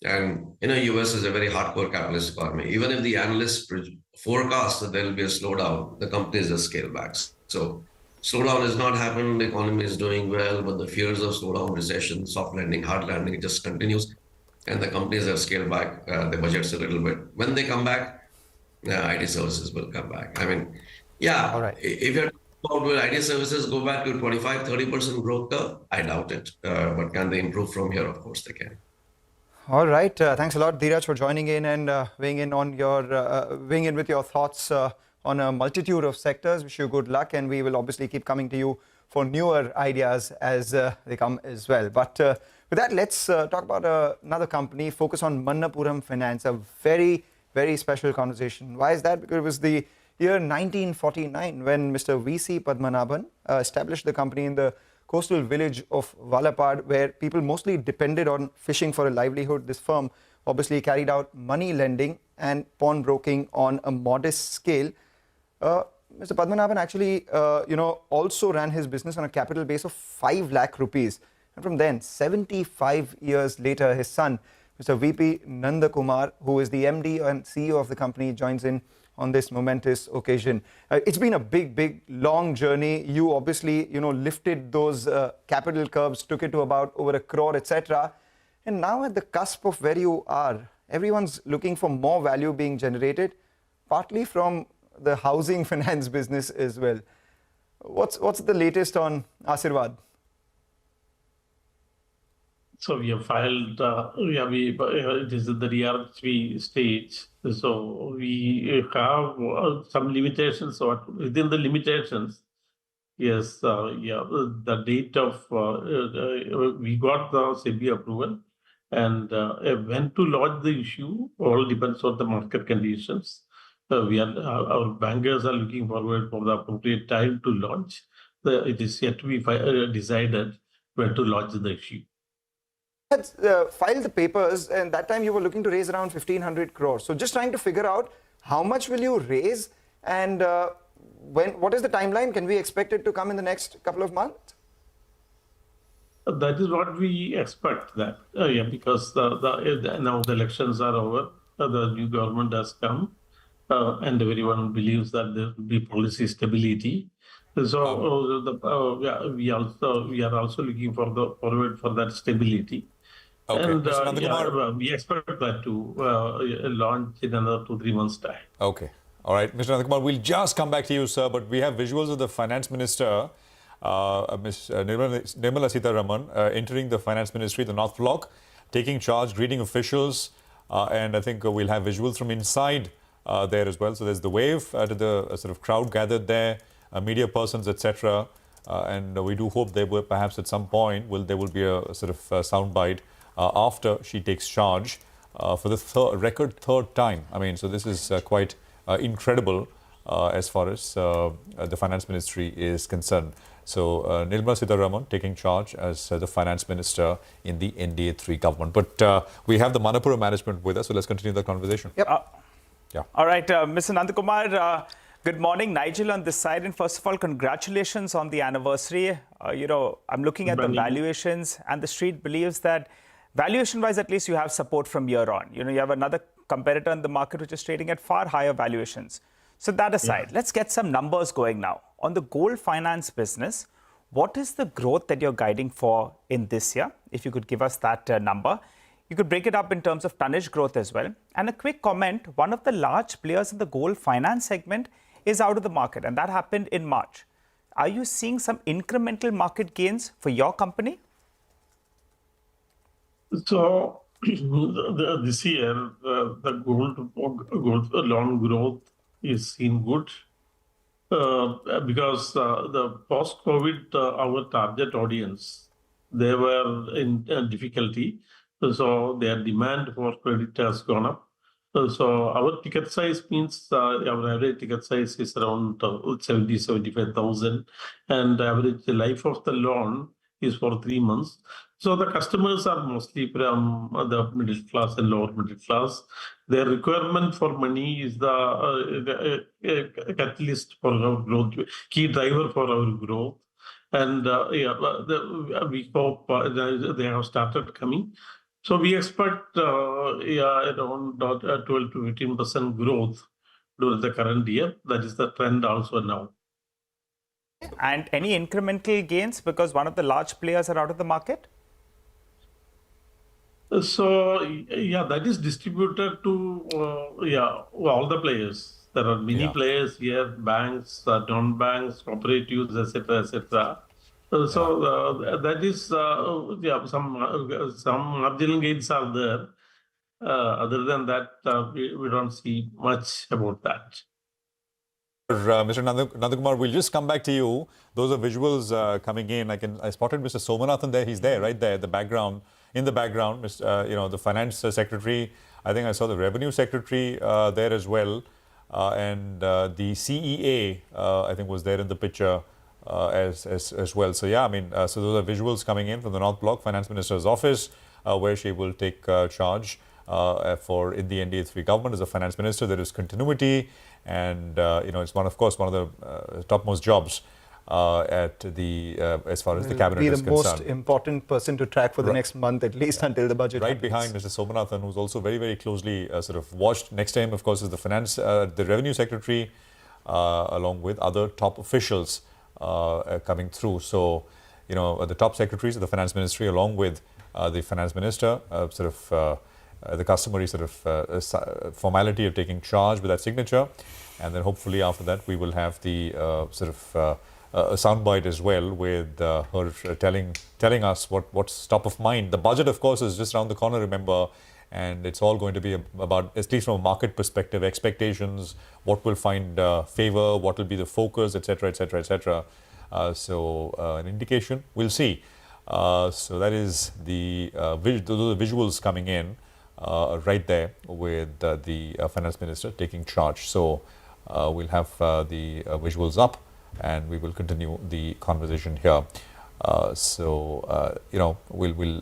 And US is a very hardcore capitalist economy. Even if the analysts forecast that there will be a slowdown, the companies just scale back. So slowdown has not happened, the economy is doing well, but the fears of slowdown, recession, soft landing, hard landing, it just continues. and the companies have scaled back their budgets a little bit. When they come back, IT services will come back. I mean, yeah, All right. if you're talking about will IT services go back to 25-30% growth curve, I doubt it. But can they improve from here? Of course they can. All right. Thanks a lot, Dheeraj, for joining in and weighing in with your thoughts on a multitude of sectors. Wish you good luck, and we will obviously keep coming to you for newer ideas as they come as well. But with that, let's talk about another company, focus on Manappuram Finance, a very, very special conversation. Why is that? Because it was the year 1949 when Mr. V.C. Padmanabhan established the company in the coastal village of Valapad, where people mostly depended on fishing for a livelihood. This firm obviously carried out money lending and pawnbroking on a modest scale. Mr. Padmanabhan actually, also ran his business on a capital base of 5 lakh rupees. And from then, 75 years later, his son, Mr. V.P. Nandakumar, who is the MD and CEO of the company, joins in on this momentous occasion. It's been a big, long journey. You obviously, lifted those capital curves, took it to about over 1 crore, etc. And now at the cusp of where you are, everyone's looking for more value being generated, partly from the housing finance business as well. What's the latest on Asirvad? So we have filed, it is in the DRHP stage. So we have some limitations. So within the limitations, yes, the date of, we got the SEBI approval, and when to launch the issue all depends on the market conditions. Our bankers are looking forward for the appropriate time to launch. It is yet to be decided when to launch the issue. Filed the papers, and that time you were looking to raise around 1,500 crores. So just trying to figure out how much will you raise, and what is the timeline? Can we expect it to come in the next couple of months? That is what we expect. That because now the elections are over, the new government has come, and everyone believes that there will be policy stability. So we are also looking forward for that stability. Okay. And Mr. Nandakumar, we expect that to launch in another 2-3 months' time. Okay. All right. Mr. Nandakumar, we'll just come back to you, sir, but we have visuals of the Finance Minister, Ms. Nirmala Sitharaman, entering the Finance Ministry, the North Block, taking charge, greeting officials, and I think we'll have visuals from inside there as well. So there's the wave to the sort of crowd gathered there, media persons, etc. And we do hope there will perhaps at some point there will be a sort of soundbite after she takes charge for the record third time. I mean, so this is quite incredible as far as the Finance Ministry is concerned. So Nirmala Sitharaman taking charge as the Finance Minister in the NDA 3 government. But we have the Manappuram management with us, so let's continue the conversation. Yep. Yeah. All right, Mr. Nandakumar, good morning. Nigel on this side. And first of all, congratulations on the anniversary. I'm looking at the valuations, and the street believes that valuation-wise, at least you have support from here on. You have another competitor in the market which is trading at far higher valuations. So that aside, let's get some numbers going now. On the gold finance business, what is the growth that you're guiding for in this year? If you could give us that number. You could break it up in terms of tonnage growth as well. And a quick comment, one of the large players in the gold finance segment is out of the market, and that happened in March. Are you seeing some incremental market gains for your company? So this year, the gold loan growth is seen good because the post-COVID, our target audience, they were in difficulty. So their demand for credit has gone up. So our ticket size means our average ticket size is around 75,000, and the average life of the loan is for 3 months. So the customers are mostly from the middle class and lower middle class. Their requirement for money is the catalyst for our growth, key driver for our growth. And we hope they have started coming. So we expect around 12 to 15% growth during the current year. That is the trend also now. And any incremental gains because one of the large players are out of the market? So yeah, that is distributed to all the players. There are many players here, banks, non-banks, cooperatives, etc., etc. That is some marginal gains are there. Other than that, we don't see much about that. Mr. Nandakumar, we'll just come back to you. Those are visuals coming in. I spotted Mr. Somanathan there. He's there, right there, the background. In the background, the finance secretary. I think I saw the revenue secretary there as well, and the CEA I think was there in the picture as well. So yeah, I mean, so those are visuals coming in from the North Block Finance Minister's office, where she will take charge for in the NDA-3 government as a finance minister. There is continuity, and it's one of the topmost jobs at the as far as the cabinet is concerned. Be the most important person to track for the next month, at least until the budget. Right behind Mr. Somanathan, who's also very, very closely sort of watched. Next time, of course, is the revenue secretary, along with other top officials coming through. So, the top secretaries of the finance ministry, along with the finance minister, the customary formality of taking charge with that signature, and then hopefully after that we will have the a soundbite as well with her telling us what's top of mind. The budget, of course, is just around the corner, remember, and it's all going to be about, at least from a market perspective, expectations, what will find favor, what will be the focus, etc., etc., etc. So an indication, we'll see. So that is those are the visuals coming in right there with the finance minister taking charge. So we'll have the visuals up, and we will continue the conversation here. We'll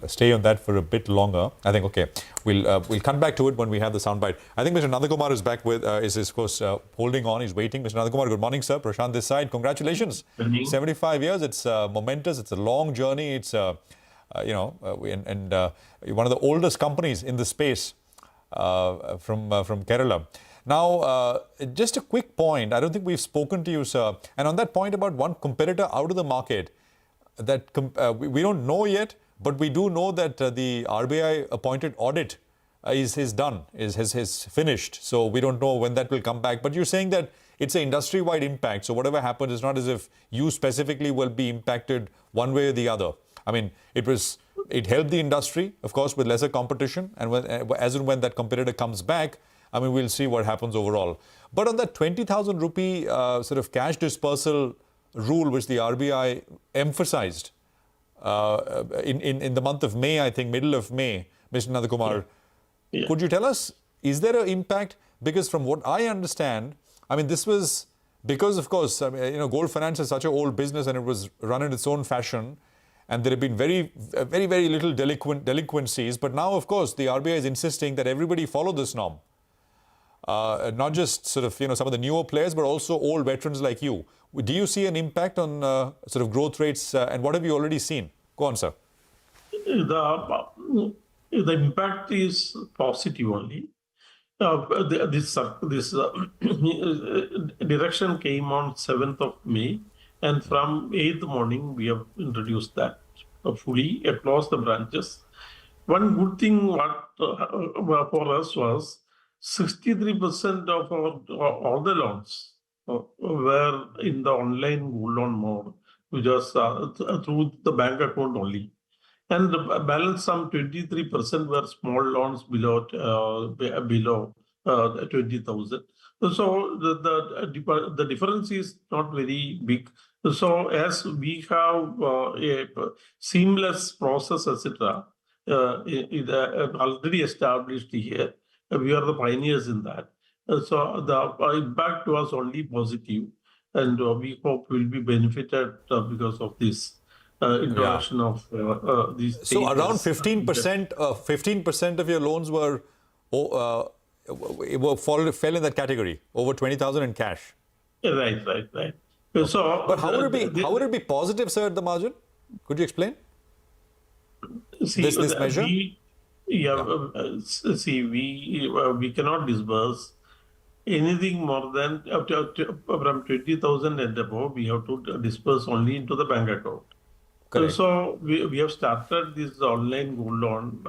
stay on that for a bit longer. I think, okay, we'll come back to it when we have the soundbite. I think Mr. Nandakumar is back with, is of course holding on, he's waiting. Mr. Nandakumar, good morning, sir. Prashant this side, congratulations. 75 years, it's momentous, it's a long journey, it's, one of the oldest companies in the space from Kerala. Now, just a quick point, I don't think we've spoken to you, sir, and on that point about one competitor out of the market, that we don't know yet, but we do know that the RBI appointed audit is finished. So we don't know when that will come back. But you're saying that it's an industry-wide impact. So whatever happens, it's not as if you specifically will be impacted one way or the other. I mean, it helped the industry, of course, with lesser competition. And as and when that competitor comes back, I mean, we'll see what happens overall. But on that 20,000 rupee cash dispersal rule which the RBI emphasized in the month of May, I think, middle of May, Mr. Nandakumar, could you tell us, is there an impact? Because from what I understand, I mean, this was because, of course, gold finance is such an old business and it was run in its own fashion, and there have been very, very, very little delinquencies. But now, of course, the RBI is insisting that everybody follow this norm. Not just some of the newer players, but also old veterans like you. Do you see an impact on growth rates, and what have you already seen? Go on, sir. The impact is positive only. This direction came on 7th of May, and from 8th morning we have introduced that fully across the branches. One good thing for us was 63% of all the loans were in the online gold loan mode, which was through the bank account only. And the balance, some 23% were small loans below 20,000. So the difference is not very big. So as we have a seamless process, etc., already established here, we are the pioneers in that. So the impact was only positive, and we hope will be benefited because of this introduction of these. So around 15% of your loans fell in that category, over 20,000 in cash. Right. So, but how would it be positive, sir, at the margin? Could you explain? See, this measure? We cannot disburse anything more than from 20,000 and above. We have to disburse only into the bank account. Correct. So we have started this online gold loan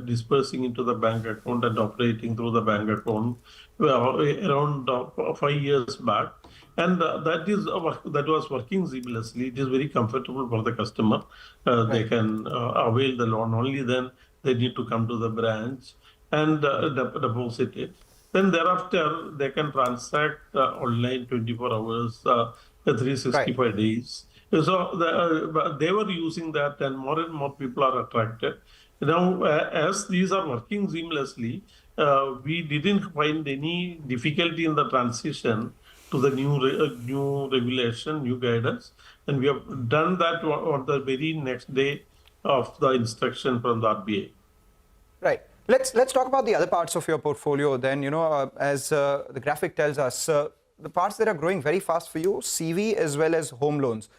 dispersing into the bank account and operating through the bank account around 5 years back. And that was working seamlessly. It is very comfortable for the customer. They can avail the loan. Only then they need to come to the branch and deposit it. Then thereafter, they can transact online 24 hours, 365 days. So they were using that, and more people are attracted. Now, as these are working seamlessly, we didn't find any difficulty in the transition to the new regulation, new guidance, and we have done that on the very next day of the instruction from the RBI. Right. Let's talk about the other parts of your portfolio then. As the graphic tells us, the parts that are growing very fast for you, CV as well as home loans.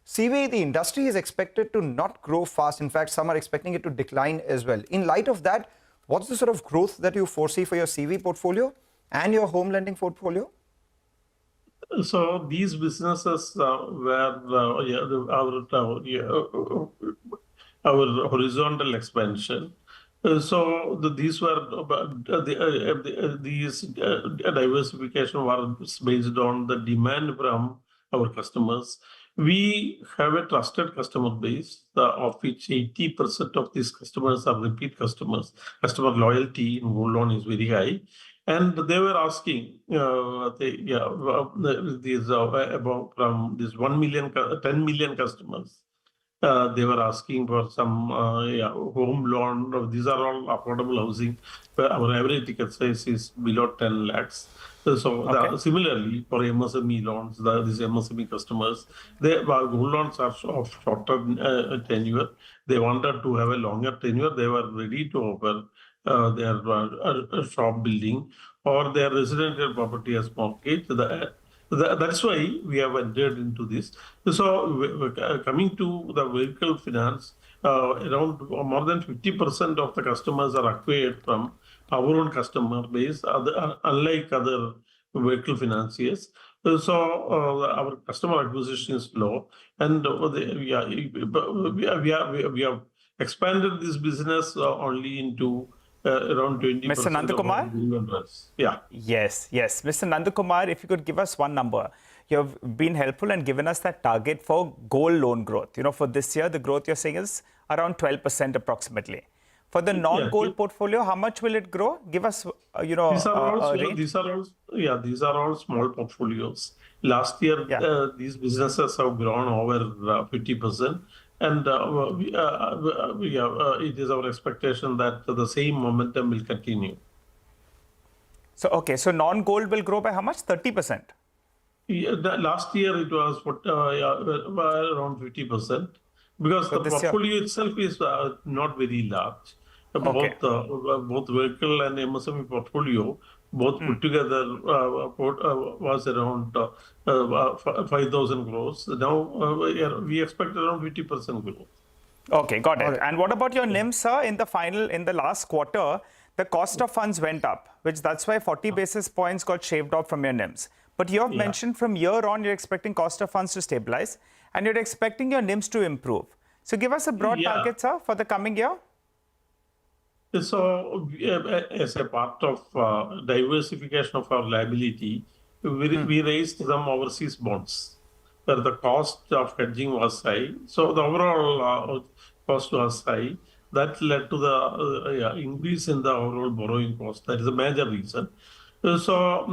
CV, the industry is expected to not grow fast. In fact, some are expecting it to decline as well. In light of that, what's the sort of growth that you foresee for your CV portfolio and your home lending portfolio? So these businesses were our horizontal expansion. So these diversification was based on the demand from our customers. We have a trusted customer base, of which 80% of these customers are repeat customers. Customer loyalty in gold loan is very high. And they were asking about from this 10 million customers. They were asking for some home loan. These are all affordable housing. Our average ticket size is below 10 lakhs. So similarly, for MSME loans, these MSME customers, gold loans are of shorter tenure. They wanted to have a longer tenure. They were ready to offer their shop building or their residential property as mortgage. That's why we have entered into this. So coming to the vehicle finance, around more than 50% of the customers are acquired from our own customer base, unlike other vehicle financiers. So our customer acquisition is low, and we have expanded this business only into around 20%. Mr. Nandakumar? Yeah. Yes. Mr. Nandakumar, if you could give us one number. You have been helpful and given us that target for gold loan growth. For this year, the growth you're saying is around 12% approximately. For the non-gold portfolio, how much will it grow? Give us, These are all small portfolios. Last year, these businesses have grown over 50%. And it is our expectation that the same momentum will continue. So non-gold will grow by how much? 30%? Last year it was around 50%, because the portfolio itself is not very large. Both vehicle and MSME portfolio, both put together was around 5,000 crores. Now we expect around 50% growth. Okay, got it. And what about your NIM, sir? In the last quarter, the cost of funds went up, that's why 40 basis points got shaved off from your NIMs. But you have mentioned from year on, you're expecting cost of funds to stabilize and you're expecting your NIMs to improve. So give us a broad target, sir, for the coming year. So as a part of diversification of our liability, we raised some overseas bonds where the cost of hedging was high. So the overall cost was high. That led to the increase in the overall borrowing cost. That is a major reason. So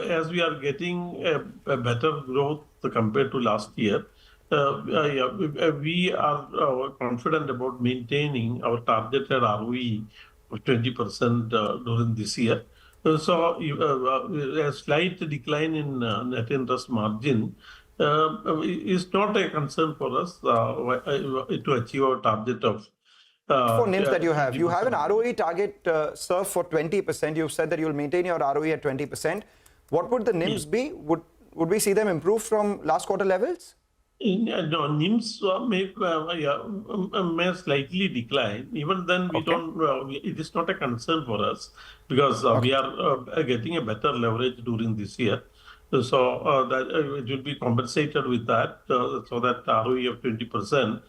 as we are getting a better growth compared to last year, we are confident about maintaining our targeted ROE of 20% during this year. So a slight decline in net interest margin is not a concern for us to achieve our target of for NIMs that you have. You have an ROE target, sir, for 20%. You've said that you'll maintain your ROE at 20%. What would the NIMs be? Would we see them improve from last quarter levels? No, NIMs may slightly decline. Even then, we don't. It is not a concern for us because we are getting a better leverage during this year. So that it will be compensated with that, so that ROE of 20%,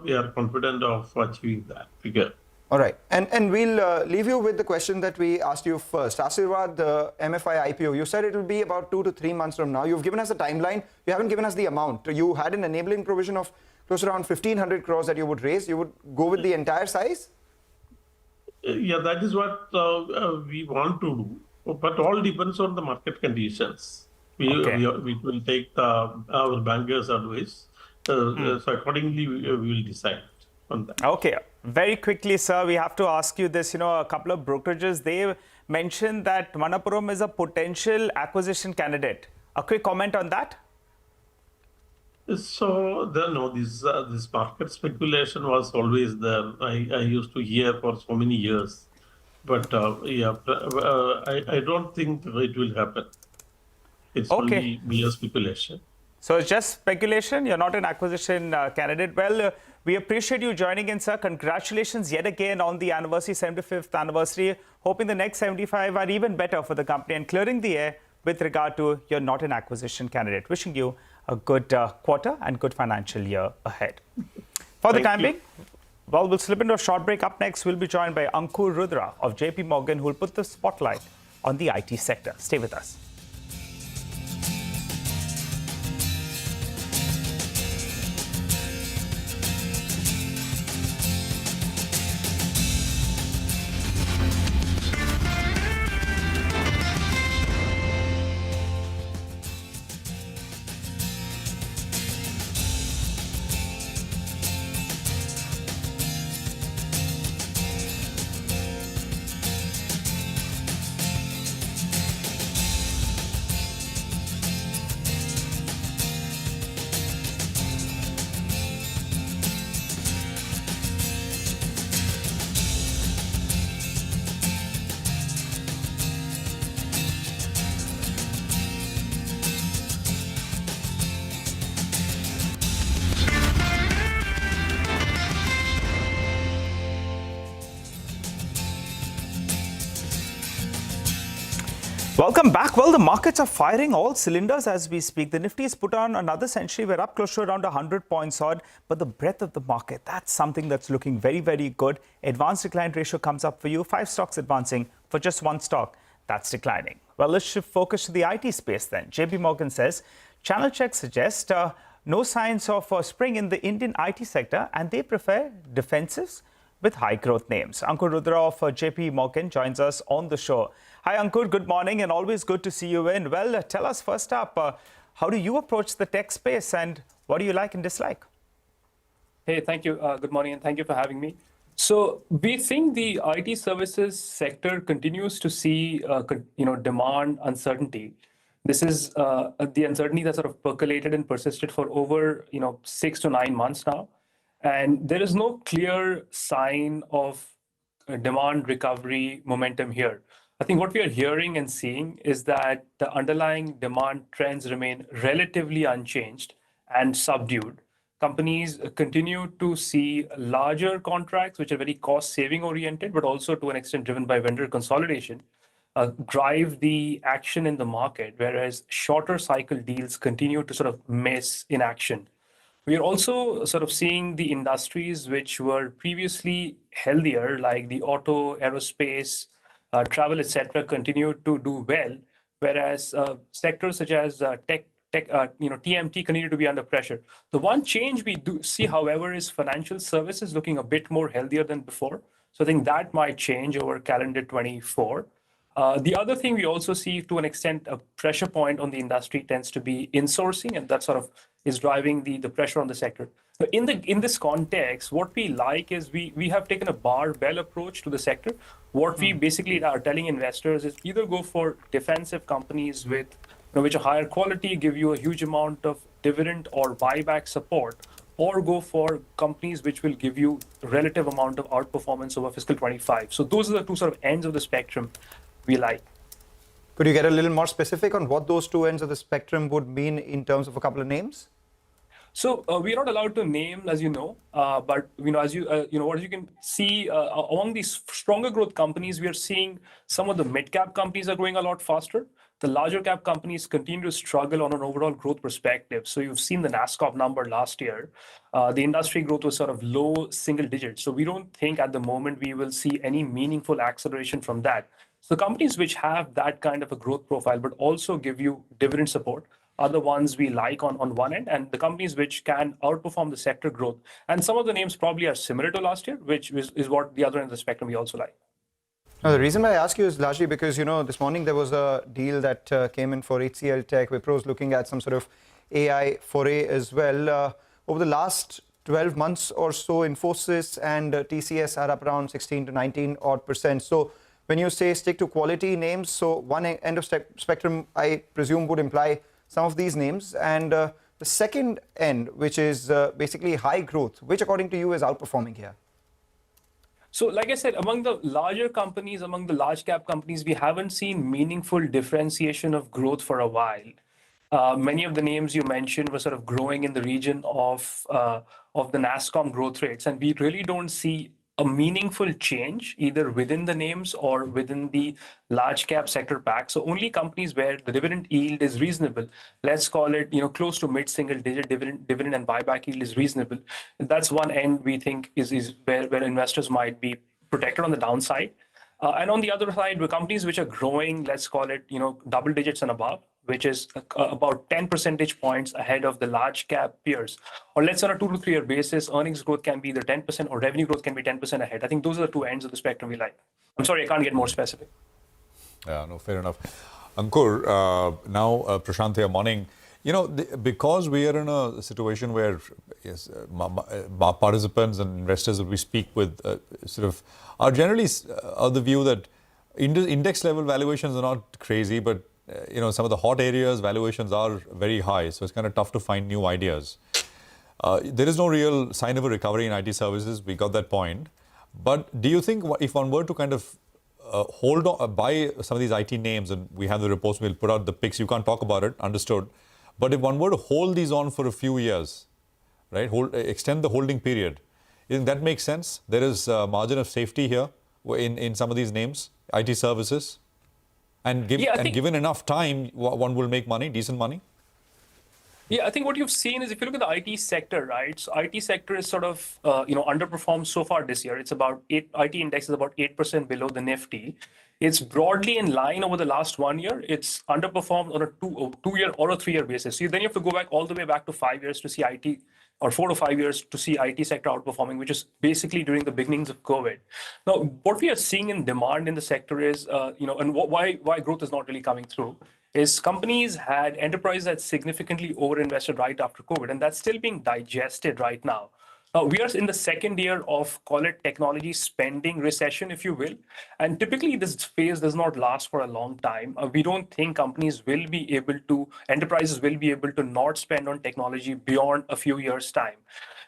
we are confident of achieving that figure. All right. And we'll leave you with the question that we asked you first. Asirvad, the MFI IPO, you said it will be about 2 to 3 months from now. You've given us a timeline. You haven't given us the amount. You had an enabling provision of close to around 1,500 crores that you would raise. You would go with the entire size? Yeah, that is what we want to do. But all depends on the market conditions. We will take our bankers' advice. So accordingly, we will decide on that. Okay. Very quickly, sir, we have to ask you this. A couple of brokerages, they mentioned that Manappuram is a potential acquisition candidate. A quick comment on that? So, this market speculation was always there. I used to hear for so many years. But I don't think it will happen. It's only mere speculation. So it's just speculation. You're not an acquisition candidate. Well, we appreciate you joining in, sir. Congratulations yet again on the anniversary, 75th anniversary. Hoping the next 75 are even better for the company and clearing the air with regard to you're not an acquisition candidate. Wishing you a good quarter and good financial year ahead. For the time being, well, we'll slip into a short break. Up next, we'll be joined by Ankur Rudra of JP Morgan, who will put the spotlight on the IT sector. Stay with us. Welcome back. Well, the markets are firing all cylinders as we speak. The Nifty has put on another century. We're up close to around 100 points odd. But the breadth of the market, that's something that's looking very, very good. Advanced decline ratio comes up for you. 5 stocks advancing for just 1 stock that's declining. Well, let's shift focus to the IT space then. JP Morgan says channel checks suggest no signs of spring in the Indian IT sector, and they prefer defensives with high growth names. Ankur Rudra of JP Morgan joins us on the show. Hi, Ankur. Good morning and always good to see you in. Well, tell us first up, how do you approach the tech space and what do you like and dislike? Hey, thank you. Good morning and thank you for having me. So we think the IT services sector continues to see, demand uncertainty. This is the uncertainty that sort of percolated and persisted for over, 6 to 9 months now. And there is no clear sign of demand recovery momentum here. I think what we are hearing and seeing is that the underlying demand trends remain relatively unchanged and subdued. Companies continue to see larger contracts, which are very cost-saving oriented, but also to an extent driven by vendor consolidation, drive the action in the market, whereas shorter cycle deals continue to sort of miss in action. We are also sort of seeing the industries which were previously healthier, like the auto, aerospace, travel, etc., continue to do well, whereas sectors such as TMT continue to be under pressure. The one change we do see, however, is financial services looking a bit more healthier than before. So I think that might change over calendar 24. The other thing we also see, to an extent, a pressure point on the industry tends to be insourcing, and that sort of is driving the pressure on the sector. So in this context, what we like is we have taken a barbell approach to the sector. What we basically are telling investors is either go for defensive companies with which are higher quality, give you a huge amount of dividend or buyback support, or go for companies which will give you a relative amount of outperformance over fiscal 25. So those are the two sort of ends of the spectrum we like. Could you get a little more specific on what those two ends of the spectrum would mean in terms of a couple of names? So we're not allowed to name, as you know, but as you can see among these stronger growth companies, we are seeing some of the mid-cap companies are growing a lot faster. the larger cap companies continue to struggle on an overall growth perspective. So you've seen the NASCOP number last year. The industry growth was sort of low single digits. So we don't think at the moment we will see any meaningful acceleration from that. So companies which have that kind of a growth profile, but also give you dividend support, are the ones we like on one end, and the companies which can outperform the sector growth. And some of the names probably are similar to last year, which is what the other end of the spectrum we also like. Now, the reason why I ask you is largely because, this morning there was a deal that came in for HCL Tech. Wipro's looking at some sort of AI foray as well. Over the last 12 months or so, Infosys and TCS are up around 16 to 19 odd %. So when you say stick to quality names, so one end of spectrum, I presume, would imply some of these names. And the second end, which is basically high growth, which according to you is outperforming here? So like I said, among the larger companies, among the large cap companies, we haven't seen meaningful differentiation of growth for a while. Many of the names you mentioned were sort of growing in the region of the NASCOM growth rates. And we really don't see a meaningful change either within the names or within the large cap sector pack. So only companies where the dividend yield is reasonable, let's call it, close to mid-single digit dividend and buyback yield is reasonable. That's one end we think is where investors might be protected on the downside. And on the other side, with companies which are growing, let's call it, double digits and above, which is about 10 percentage points ahead of the large cap peers. Or let's say on a 2 to 3 year basis, earnings growth can be either 10% or revenue growth can be 10% ahead. I think those are the two ends of the spectrum we like. I'm sorry, I can't get more specific. Yeah, no, fair enough. Ankur, now Prashant here, morning. Because we are in a situation where participants and investors that we speak with are generally of the view that index level valuations are not crazy, but some of the hot areas valuations are very high, so it's kind of tough to find new ideas. There is no real sign of a recovery in IT services. We got that point. But do you think if one were to kind of hold on, buy some of these IT names, and we have the reports, we'll put out the picks, you can't talk about it, understood. But if one were to hold these on for a few years, right, extend the holding period, isn't that make sense? There is a margin of safety here in some of these names, IT services. And given enough time, one will make money, decent money? Yeah, I think what you've seen is if you look at the IT sector, right? So IT sector is sort of, underperformed so far this year. It's about IT index is about 8% below the Nifty. It's broadly in line over the last 1 year. It's underperformed on a 2 year or a 3 year basis. So then you have to go back all the way back to 5 years to see IT, or 4 to 5 years to see IT sector outperforming, which is basically during the beginnings of COVID. Now, what we are seeing in demand in the sector is, and why growth is not really coming through, is enterprises had significantly overinvested right after COVID, and that's still being digested right now. We are in the second year of, call it, technology spending recession, if you will. And typically this phase does not last for a long time. We don't think enterprises will be able to not spend on technology beyond a few years' time.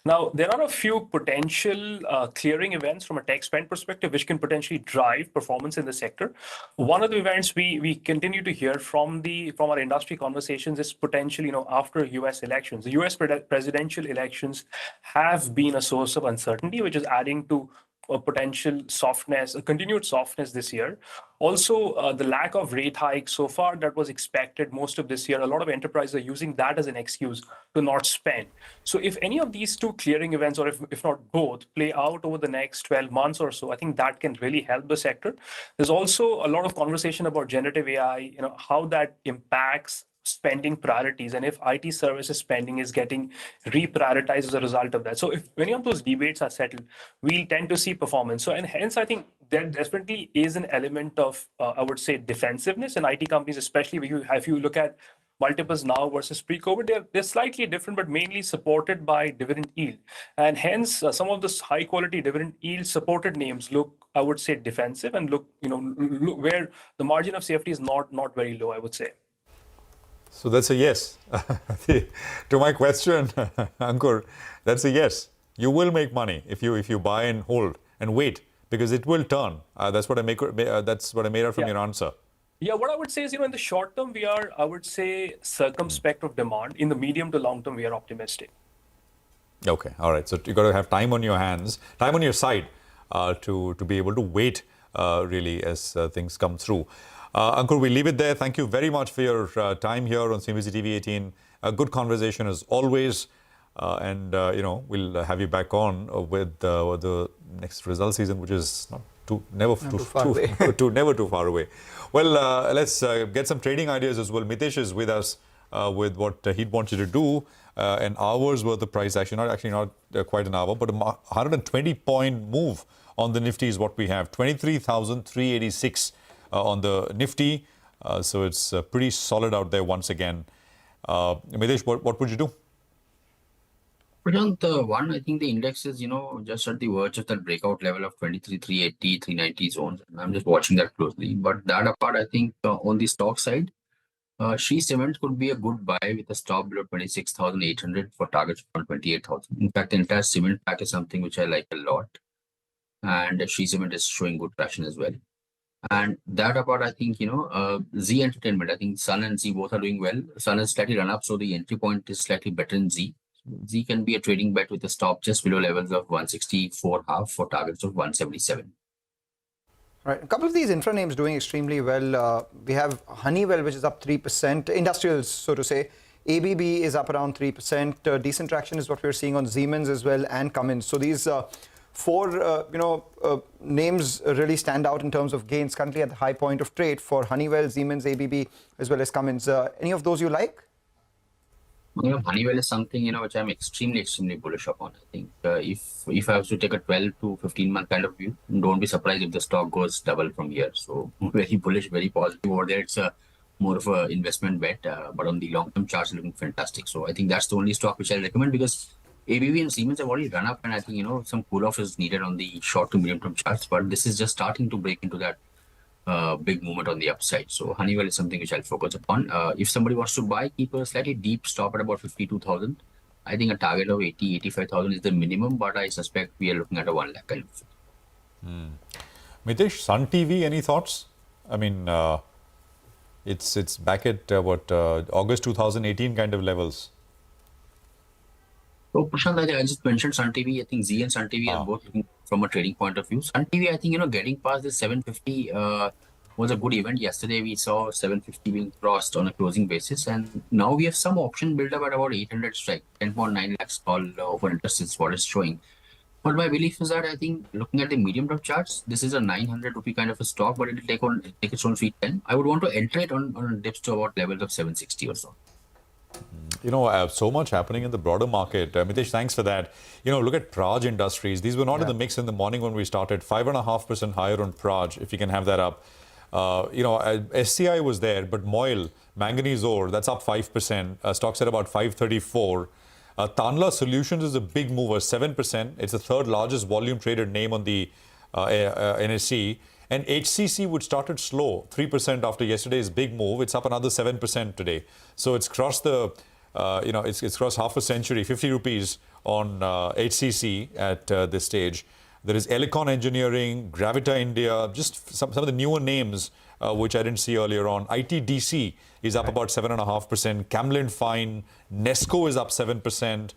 Now, there are a few potential clearing events from a tech spend perspective, which can potentially drive performance in the sector. One of the events we continue to hear from our industry conversations is potentially, after US elections. The US presidential elections have been a source of uncertainty, which is adding to a potential softness, a continued softness this year. Also, the lack of rate hikes so far that was expected most of this year, a lot of enterprises are using that as an excuse to not spend. So if any of these two clearing events, or if not both, play out over the next 12 months or so, I think that can really help the sector. There's also a lot of conversation about generative AI, how that impacts spending priorities, and if IT services spending is getting reprioritized as a result of that. So if any of those debates are settled, we tend to see performance. So, and hence I think there definitely is an element of, I would say, defensiveness in IT companies, especially if you look at multiples now versus pre-COVID, they're slightly different, but mainly supported by dividend yield. And hence some of the high quality dividend yield supported names look, I would say, defensive, and look where the margin of safety is not very low, I would say. So that's a yes. To my question, Ankur, that's a yes. You will make money if you buy and hold and wait, because it will turn. That's what I made out from your answer. Yeah, what I would say is, in the short term, we are, I would say, circumspect of demand. In the medium to long term, we are optimistic. Okay, all right. So you got to have time on your hands, time on your side, to be able to wait really as things come through. Ankur, we leave it there. Thank you very much for your time here on CNBC TV18. A good conversation as always. We'll have you back on with the next result season, which is never too far away. Well, let's get some trading ideas as well. Mitesh is with us with what he'd want you to do. An hour's worth of price action, not quite an hour, but a 120-point move on the Nifty is what we have. 23,386 on the Nifty. So it's pretty solid out there once again. Mitesh, what would you do? Prashant, I think the index is, just at the verge of that breakout level of 23,380, 390 zones. I'm just watching that closely. But that apart, I think on the stock side, Shree Cement could be a good buy with a stop below 26,800 for targets around 28,000. In fact, the entire cement pack is something which I like a lot. And Shree Cement is showing good traction as well. And that apart, I think, Z Entertainment, I think Sun and Z both are doing well. Sun has slightly run up, so the entry point is slightly better in Z. Z can be a trading bet with a stop just below levels of 164.5 for targets of 177. Right, a couple of these infra names doing extremely well. We have Honeywell, which is up 3%. Industrials, so to say. ABB is up around 3%. Decent traction is what we're seeing on Siemens as well and Cummins. So these four, names really stand out in terms of gains currently at the high point of trade for Honeywell, Siemens, ABB, as well as Cummins. Any of those you like? Honeywell is something, which I'm extremely bullish upon. I think if I was to take a 12 to 15 month kind of view, don't be surprised if the stock goes double from here. So very bullish, very positive over there. It's more of an investment bet, but on the long-term charts, looking fantastic. So I think that's the only stock which I recommend because ABB and Siemens have already run up, and I think, some cool-off is needed on the short to medium-term charts, but this is just starting to break into that big movement on the upside. So Honeywell is something which I'll focus upon. If somebody wants to buy, keep a slightly deep stop at about 52,000. I think a target of 85,000 is the minimum, but I suspect we are looking at a 1 lakh kind of. Mitesh, Sun TV, any thoughts? I mean, it's back at August 2018 kind of levels. So Prashant, I just mentioned Sun TV. I think Z and Sun TV are both looking from a trading point of view. Sun TV, I think, getting past the 750 was a good event. Yesterday, we saw 750 being crossed on a closing basis. And now we have some option build up at about 800 strike, 10.9 lakhs call over interest is what is showing. But my belief is that I think looking at the medium term charts, this is a 900 rupee kind of a stock, but it will take its own feet 10. I would want to enter it on dips to about levels of 760 or so. So much happening in the broader market. Mitesh, thanks for that. Look at Praj Industries. These were not in the mix in the morning when we started. 5.5% higher on Praj, if you can have that up. SCI was there, but Moil, manganese ore, that's up 5%. Stocks at about 534. Tanla Solutions is a big mover, 7%. It's the third largest volume traded name on the NSE. And HCC, which started slow, 3% after yesterday's big move. It's up another 7% today. So it's crossed the, it's crossed half a century, 50 rupees on HCC at this stage. There is Elecon Engineering, Gravita India, just some of the newer names which I didn't see earlier on. ITDC is up about 7.5%. Camlin Fine, Nesco is up 7%.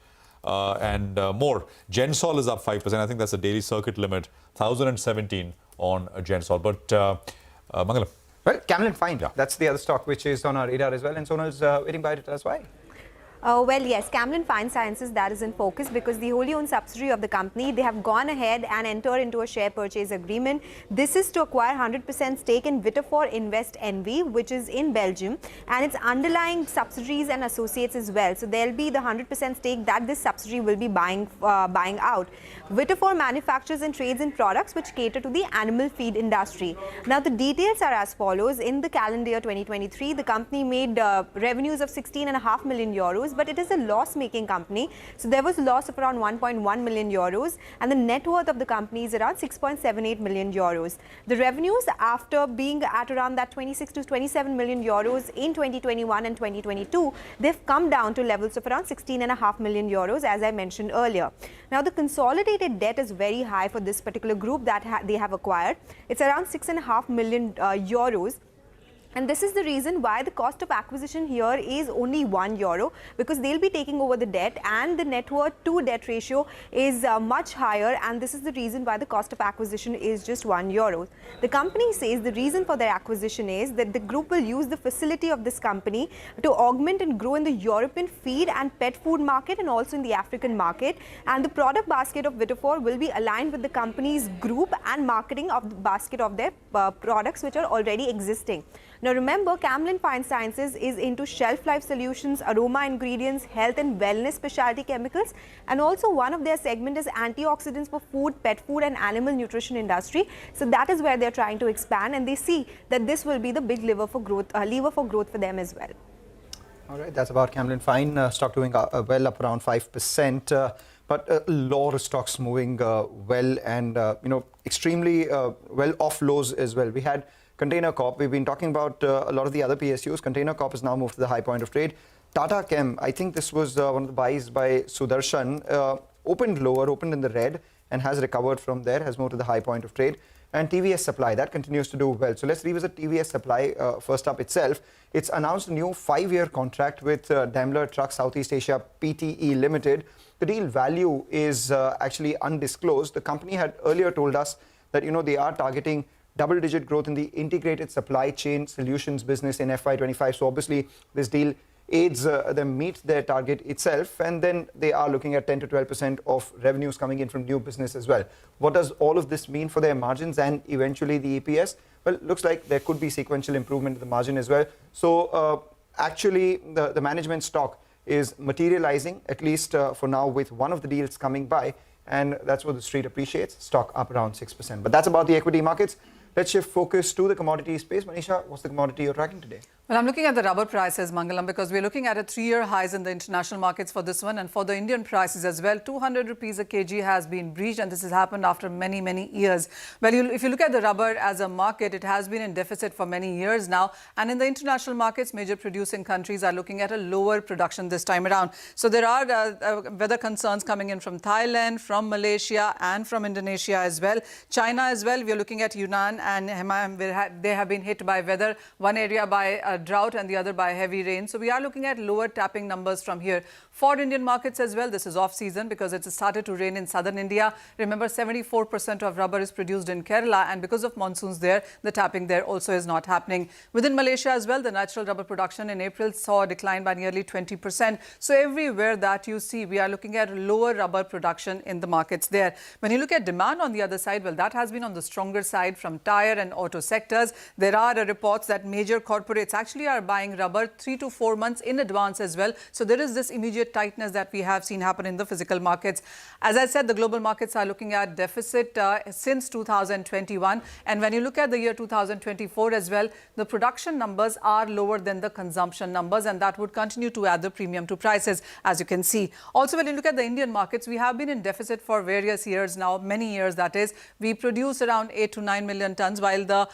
And more. Gensol is up 5%. I think that's the daily circuit limit, 1,017 on Gensol. But Mangalam. Well, Camlin Fine, that's the other stock which is on our radar as well. And Sonal's waiting by it as well. Well, yes, Camlin Fine Sciences, that is in focus because the wholly owned subsidiary of the company, they have gone ahead and entered into a share purchase agreement. This is to acquire 100% stake in Vitafor Invest NV, which is in Belgium, and its underlying subsidiaries and associates as well. So there'll be the 100% stake that this subsidiary will be buying out. Vitafor manufactures and trades in products which cater to the animal feed industry. Now, the details are as follows. In the calendar year 2023, the company made revenues of 16.5 million euros. But it is a loss-making company. So there was a loss of around 1.1 million euros and the net worth of the company is around 6.78 million euros. The revenues after being at around that 26 to 27 million euros in 2021 and 2022, they've come down to levels of around 16.5 million euros as I mentioned earlier. Now the consolidated debt is very high for this particular group that they have acquired. It's around 6.5 million euros. And this is the reason why the cost of acquisition here is only €1, because they'll be taking over the debt and the net worth to debt ratio is much higher, and this is the reason why the cost of acquisition is just €1. The company says the reason for their acquisition is that the group will use the facility of this company to augment and grow in the European feed and pet food market and also in the African market, and the product basket of Vitafor will be aligned with the company's group and marketing of the basket of their products which are already existing. Now remember, Camlin Fine Sciences is into shelf life solutions, aroma ingredients, health and wellness specialty chemicals, and also one of their segment is antioxidants for food, pet food and animal nutrition industry. So that is where they're trying to expand, and they see that this will be the big lever for growth for them as well. All right, that's about Camlin Fine. Stock doing well, up around 5%. But a lot of stocks moving well and extremely well off lows as well. We had Container Corp. We've been talking about a lot of the other PSUs. Container Corp has now moved to the high point of trade. Tata Chem, I think this was one of the buys by Sudarshan, opened lower, opened in the red and has recovered from there, has moved to the high point of trade. And TVS Supply, that continues to do well. So let's revisit TVS Supply first up itself. It's announced a new 5-year contract with Daimler Truck Southeast Asia PTE Limited. The deal value is actually undisclosed. The company had earlier told us that they are targeting double-digit growth in the integrated supply chain solutions business in FY25. So obviously this deal aids them meet their target itself, and then they are looking at 10 to 12% of revenues coming in from new business as well. What does all of this mean for their margins and eventually the EPS? Well, it looks like there could be sequential improvement in the margin as well. So actually the management stock is materializing, at least for now, with one of the deals coming by, and that's what the street appreciates. Stock up around 6%. But that's about the equity markets. Let's shift focus to the commodity space. Manisha, what's the commodity you're tracking today? Well, I'm looking at the rubber prices, Mangalam, because we're looking at a 3-year highs in the international markets for this one, and for the Indian prices as well. 200 rupees a kg has been breached, and this has happened after many, many years. Well, if you look at the rubber as a market, it has been in deficit for many years now. And in the international markets, major producing countries are looking at a lower production this time around. So there are weather concerns coming in from Thailand, from Malaysia, and from Indonesia as well. China as well, we're looking at Yunnan and Henan. They have been hit by weather, one area by drought and the other by heavy rain. So we are looking at lower tapping numbers from here. For Indian markets as well, this is off season because it's started to rain in southern India. Remember, 74% of rubber is produced in Kerala, and because of monsoons there, the tapping there also is not happening. Within Malaysia as well, the natural rubber production in April saw a decline by nearly 20%. So everywhere that you see, we are looking at lower rubber production in the markets there. When you look at demand on the other side, well, that has been on the stronger side from tire and auto sectors. There are reports that major corporates actually are buying rubber 3 to 4 months in advance as well. So there is this immediate tightness that we have seen happen in the physical markets. As I said, the global markets are looking at deficit since 2021. And when you look at the year 2024 as well, the production numbers are lower than the consumption numbers, and that would continue to add the premium to prices, as you can see. Also, when you look at the Indian markets, we have been in deficit for various years now, many years that is. We produce around 8 to 9 million tons, while the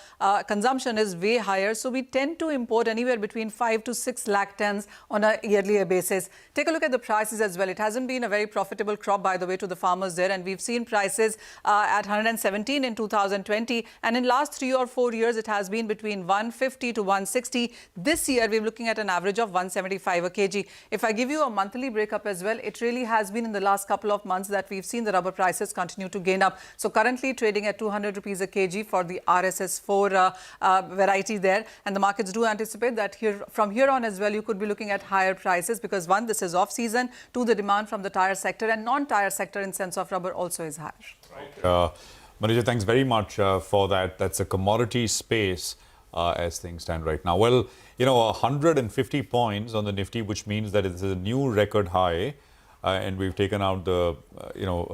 consumption is way higher. So we tend to import anywhere between 5 to 6 lakh tons on a yearly basis. Take a look at the prices as well. It hasn't been a very profitable crop, by the way, to the farmers there, and we've seen prices at 117 in 2020, and in last 3 or 4 years it has been between 150 to 160. This year we're looking at an average of 175 a kg. If I give you a monthly breakup as well, it really has been in the last couple of months that we've seen the rubber prices continue to gain up. So currently trading at 200 rupees a kg for the RSS4 variety there, and the markets do anticipate that from here on as well you could be looking at higher prices, because one, this is off season, two, the demand from the tire sector and non-tire sector in sense of rubber also is higher. Manisha, thanks very much for that. That's a commodity space as things stand right now. Well, 150 points on the Nifty, which means that it's a new record high, and we've taken out the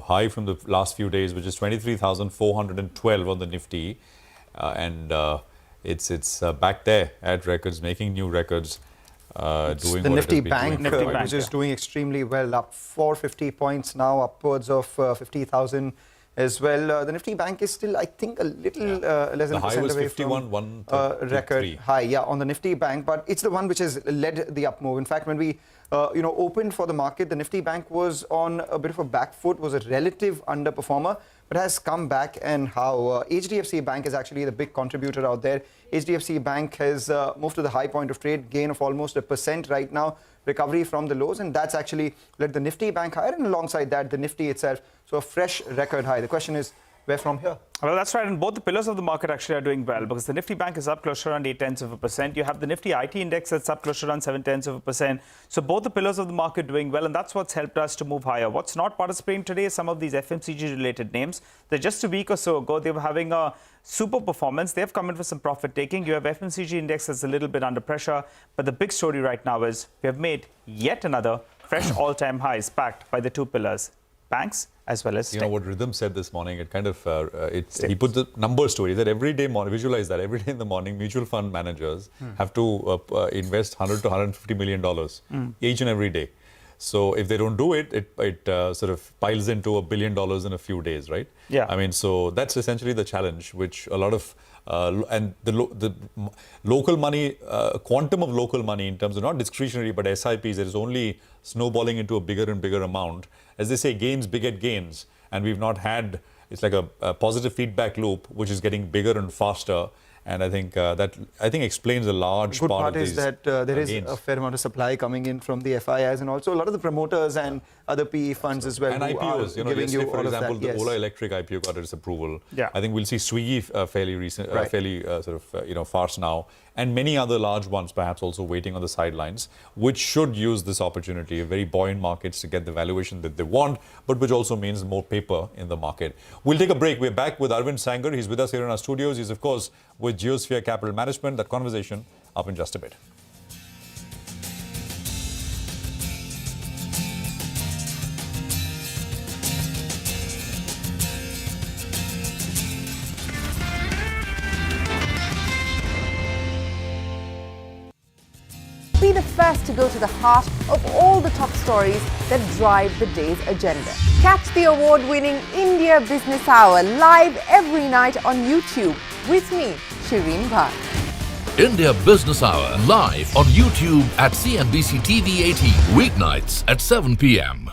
high from the last few days, which is 23,412 on the Nifty, and it's back there at records, making new records. Doing the what Nifty it has been Bank, doing. which is doing extremely well, up 450 points now, upwards of 50,000 as well. The Nifty Bank is still, I think, a little less than the high % was away 51, from record high, on the Nifty Bank, but it's the one which has led the up move. In fact, when we opened for the market. The Nifty Bank was on a bit of a back foot, was a relative underperformer, but has come back. And how HDFC Bank is actually the big contributor out there. HDFC Bank has moved to the high point of trade, gain of almost 1% right now, recovery from the lows, and that's actually led the Nifty Bank higher, and alongside that the Nifty itself, so a fresh record high. The question is, where from here? Well, that's right, and both the pillars of the market actually are doing well, because the Nifty Bank is up close to around 0.8%. You have the Nifty IT index that's up close to around 0.7%. So both the pillars of the market doing well, and that's what's helped us to move higher. What's not participating today is some of these FMCG related names. They're just a week or so ago, they were having a super performance. They've come in for some profit taking. You have FMCG index that's a little bit under pressure, but the big story right now is we have made yet another fresh all-time highs backed by the two pillars, banks as well as you know what Rhythm said this morning. It kind of he put the numbers to it. He said every day, visualize that every day in the morning, mutual fund managers have to invest $100 to $150 million each and every day. So if they don't do it, it sort of piles into $1 billion in a few days, right? Yeah. I mean, so that's essentially the challenge, which a lot of and the local money, quantum of local money in terms of not discretionary but SIPs, it is only snowballing into a bigger and bigger amount. As they say, gains beget gains, and we've not had, it's like a positive feedback loop which is getting bigger and faster. And I think that explains a large good part part of is these that there is gains. a fair amount of supply coming in from the FIIs, and also a lot of the promoters and other PE funds as well. And who IPOs, are giving you for all example, of that. the Ola Electric IPO got its approval. Yeah. I think we'll see Swiggy fairly recent, Right. fairly fast now, and many other large ones perhaps also waiting on the sidelines, which should use this opportunity, very buoyant markets, to get the valuation that they want, but which also means more paper in the market. We'll take a break. We're back with Arvind Sanger. He's with us here in our studios. He's of course with Geosphere Capital Management. That conversation up in just a bit. Be the first to go to the heart of all the top stories that drive the day's agenda. Catch the award-winning India Business Hour live every night on YouTube with me, Shireen Bhatt. India Business Hour live on YouTube at CNBC-TV18 weeknights at 7 p.m.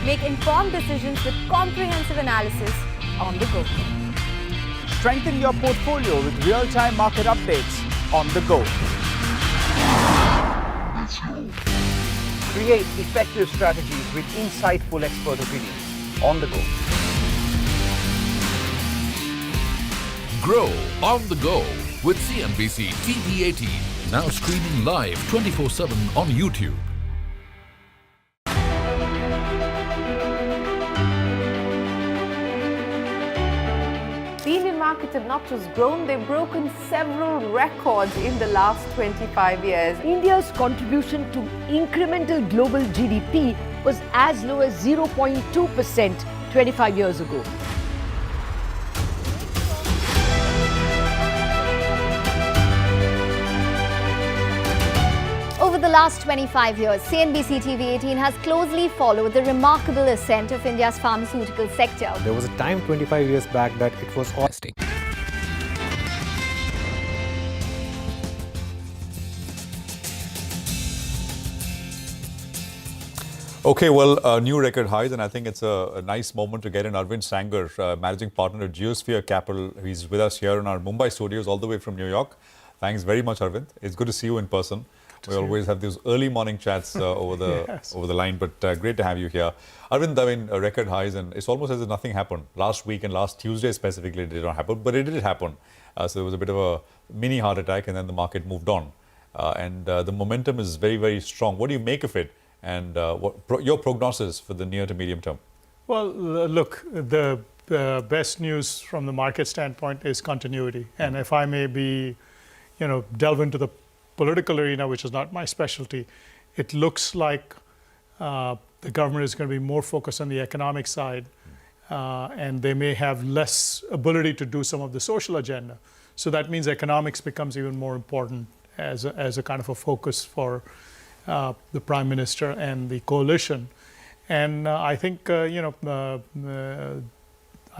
Make informed decisions with comprehensive analysis on the go. Strengthen your portfolio with real-time market updates on the go. Create effective strategies with insightful expert opinions on the go. Grow on the go with CNBC-TV18, now streaming live 24/7 on YouTube. The Indian markets have not just grown, they've broken several records in the last 25 years. India's contribution to incremental global GDP was as low as 0.2% 25 years ago. Over the last 25 years, CNBC-TV18 has closely followed the remarkable ascent of India's pharmaceutical sector. There was a time 25 years back that it was all stake. Okay, well, new record highs, and I think it's a nice moment to get in Arvind Sanger, managing partner at Geosphere Capital. He's with us here in our Mumbai studios all the way from New York. Thanks very much, Arvind. It's good to see you in person. We always have these early morning chats over the line, but great to have you here. Arvind, I mean, record highs, and it's almost as if nothing happened. Last week and last Tuesday specifically, it did not happen, but it did happen. So there was a bit of a mini heart attack, and then the market moved on. And the momentum is very, very strong. What do you make of it? And your prognosis for the near to medium term? Well, look, the best news from the market standpoint is continuity. And if I may be, delve into the political arena, which is not my specialty, it looks like the government is going to be more focused on the economic side, and they may have less ability to do some of the social agenda. So that means economics becomes even more important as a kind of a focus for the Prime Minister and the coalition. And I think, I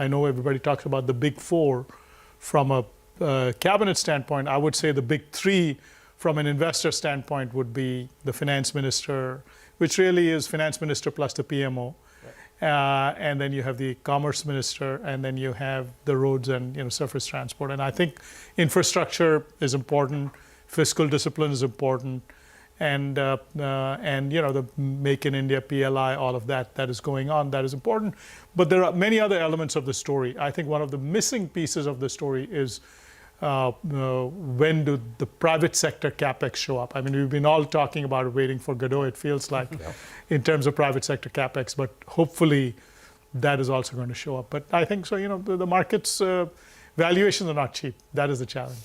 know everybody talks about the big four from a cabinet standpoint. I would say the big three from an investor standpoint would be the finance minister, which really is finance minister plus the PMO. And then you have the commerce minister, and then you have the roads and surface transport. And I think infrastructure is important, fiscal discipline is important, and the Make in India, PLI, all of that is going on, that is important. But there are many other elements of the story. I think one of the missing pieces of the story is when do the private sector capex show up? I mean, we've been all talking about it, waiting for Godot, it feels like, in terms of private sector capex, but hopefully that is also going to show up. But I think so, the markets, valuations are not cheap. That is the challenge.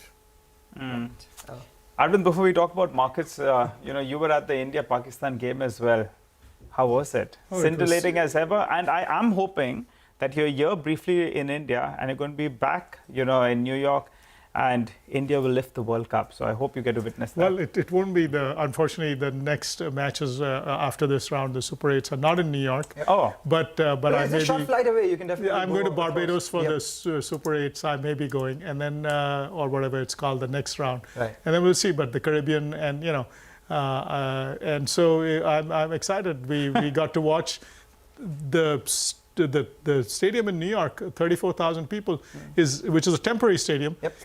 Arvind, before we talk about markets, you were at the India-Pakistan game as well. How was it? Scintillating as ever. And I am hoping that you're here briefly in India and you're going to be back, in New York, and India will lift the World Cup. So I hope you get to witness that. Well, it won't be unfortunately, the next matches after this round, the Super 8s are not in New York. Oh. But I may be... It's a short flight away. You can definitely I'm going to Barbados for the Super 8s. I may be going. And then, or whatever it's called, the next round. Right. And then we'll see. But the Caribbean and, and so I'm excited. We got to watch the stadium in New York, 34,000 people, which is a temporary stadium. Yep.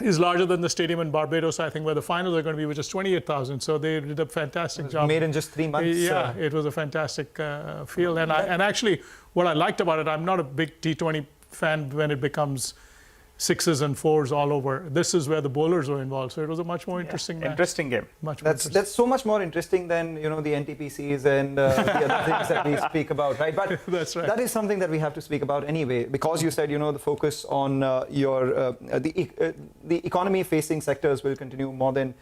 Is larger than the stadium in Barbados, I think, where the finals are going to be, which is 28,000. So they did a fantastic job. Made in just 3 months. Yeah, it was a fantastic field. And actually, what I liked about it, I'm not a big T20 fan when it becomes 6s and 4s all over. This is where the bowlers were involved. So it was a much more interesting match. Interesting game. That's so much more interesting than the NTPCs and the other things that we speak about, right? But that's right. That is something that we have to speak about anyway, because you said the focus on the economy-facing sectors will continue more than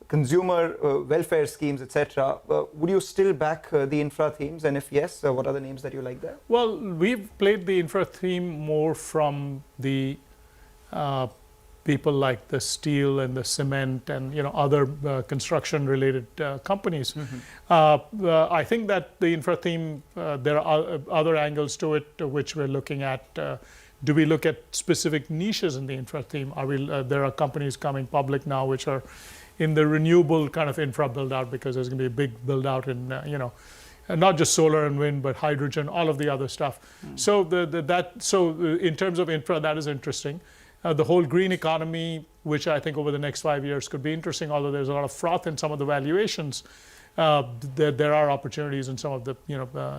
consumer welfare schemes, etc. Would you still back the infra themes? And if yes, what are the names that you like there? Well, we've played the infra theme more from the people like the steel and the cement and other construction-related companies. I think that the infra theme, there are other angles to it which we're looking at. Do we look at specific niches in the infra theme? There are companies coming public now which are in the renewable kind of infra build-out, because there's going to be a big build-out in not just solar and wind, but hydrogen, all of the other stuff. So in terms of infra, that is interesting. The whole green economy, which I think over the next 5 years could be interesting, although there's a lot of froth in some of the valuations, there are opportunities in some of the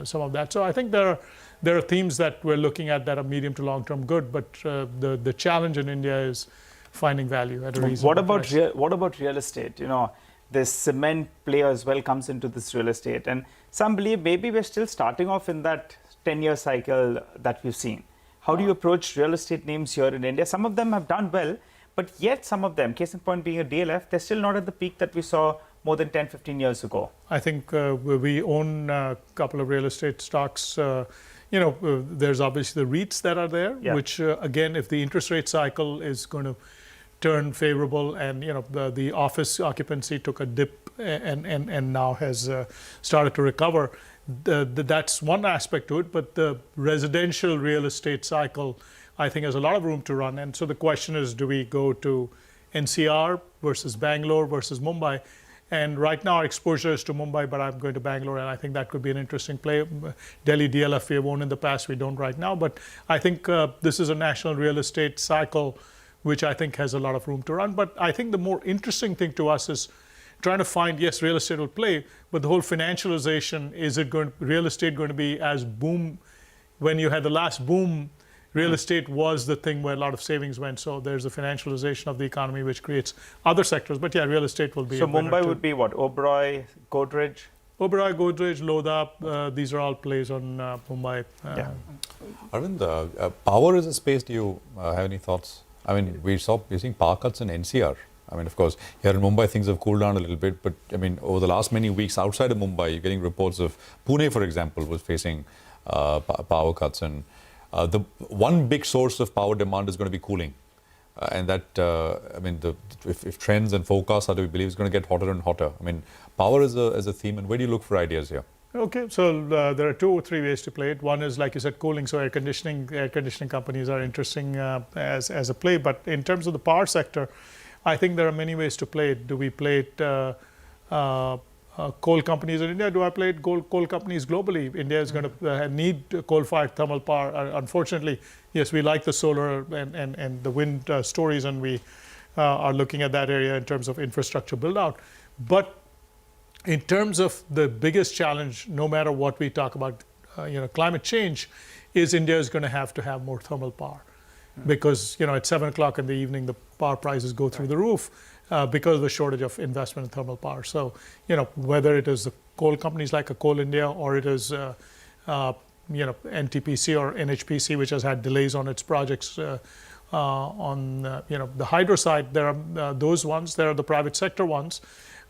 some of that. So I think there are themes that we're looking at that are medium to long-term good, but the challenge in India is finding value at a reasonable price. What about real estate? This cement play as well comes into this real estate, and some believe maybe we're still starting off in that 10-year cycle that we've seen. How do you approach real estate names here in India? Some of them have done well, but yet some of them, case in point being a DLF, they're still not at the peak that we saw more than 10, 15 years ago. I think we own a couple of real estate stocks. There's obviously the REITs that are there, which again, if the interest rate cycle is going to turn favorable, and the office occupancy took a dip and now has started to recover. That's one aspect to it, but the residential real estate cycle, I think, has a lot of room to run. And so the question is, do we go to NCR versus Bangalore versus Mumbai? And right now our exposure is to Mumbai, but I'm going to Bangalore, and I think that could be an interesting play. Delhi DLF we have owned in the past, we don't right now, but I think this is a national real estate cycle which I think has a lot of room to run. But I think the more interesting thing to us is trying to find, yes, real estate will play, but the whole financialization, real estate going to be as boom? When you had the last boom, real estate was the thing where a lot of savings went. So there's a financialization of the economy which creates other sectors. But yeah, real estate will be So Mumbai would be what? Oberoi, Godrej? Oberoi, Godrej, Lodha, these are all plays on Mumbai. Arvind, power is a space. Do you have any thoughts? I mean, we're seeing power cuts in NCR. I mean, of course, here in Mumbai, things have cooled down a little bit. But I mean, over the last many weeks outside of Mumbai, you're getting reports of Pune, for example, was facing power cuts. And the one big source of power demand is going to be cooling. And that, I mean, if trends and forecasts are to be believed, it's going to get hotter and hotter. I mean, power is a theme. And where do you look for ideas here? Okay, so there are 2 or 3 ways to play it. One is, like you said, cooling. So air conditioning companies are interesting as a play. But in terms of the power sector, I think there are many ways to play it. Do we play it coal companies in India? Do I play it coal companies globally? India is going to need coal-fired thermal power. Unfortunately, yes, we like the solar and the wind stories, and we are looking at that area in terms of infrastructure build-out. But in terms of the biggest challenge, no matter what we talk about, climate change, is India is going to have more thermal power, because at 7 o'clock in the evening the power prices go through the roof because of the shortage of investment in thermal power. So whether it is the coal companies like a Coal India, or it is NTPC or NHPC, which has had delays on its projects. On the hydro side, there are those ones. There are the private sector ones.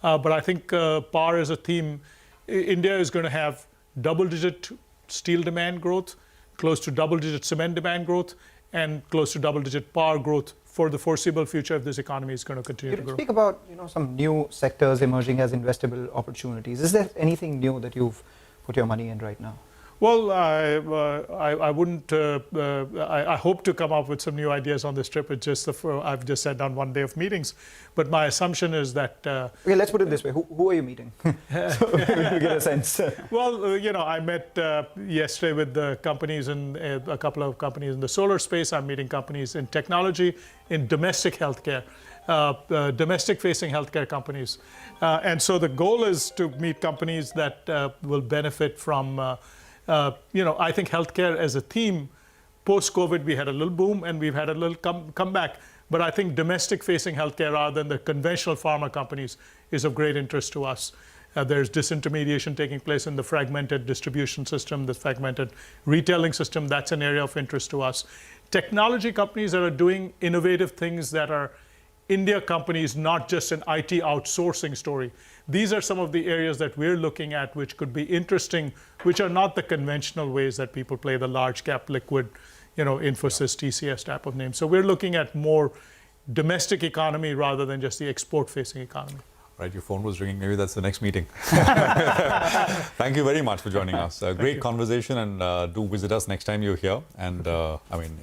But I think power is a theme. India is going to have double-digit steel demand growth, close to double-digit cement demand growth, and close to double-digit power growth for the foreseeable future if this economy is going to continue to grow. Speak about some new sectors emerging as investable opportunities. Is there anything new that you've put your money in right now? Well, I wouldn't. I hope to come up with some new ideas on this trip. It's just I've just sat down 1 day of meetings, but my assumption is that. Okay, let's put it this way: who are you meeting? So we get a sense. Well, I met yesterday with the companies and a couple of companies in the solar space. I'm meeting companies in technology, in domestic healthcare, domestic-facing healthcare companies, and so the goal is to meet companies that will benefit from. I think healthcare as a theme, post-COVID, we had a little boom and we've had a little comeback. But I think domestic-facing healthcare rather than the conventional pharma companies is of great interest to us. There's disintermediation taking place in the fragmented distribution system, the fragmented retailing system. That's an area of interest to us. Technology companies that are doing innovative things that are India companies, not just an IT outsourcing story. These are some of the areas that we're looking at which could be interesting, which are not the conventional ways that people play the large cap liquid, Infosys, TCS type of names. So we're looking at more domestic economy rather than just the export-facing economy. Right, your phone was ringing. Maybe that's the next meeting. Thank you very much for joining us. Great conversation, and do visit us next time you're here. And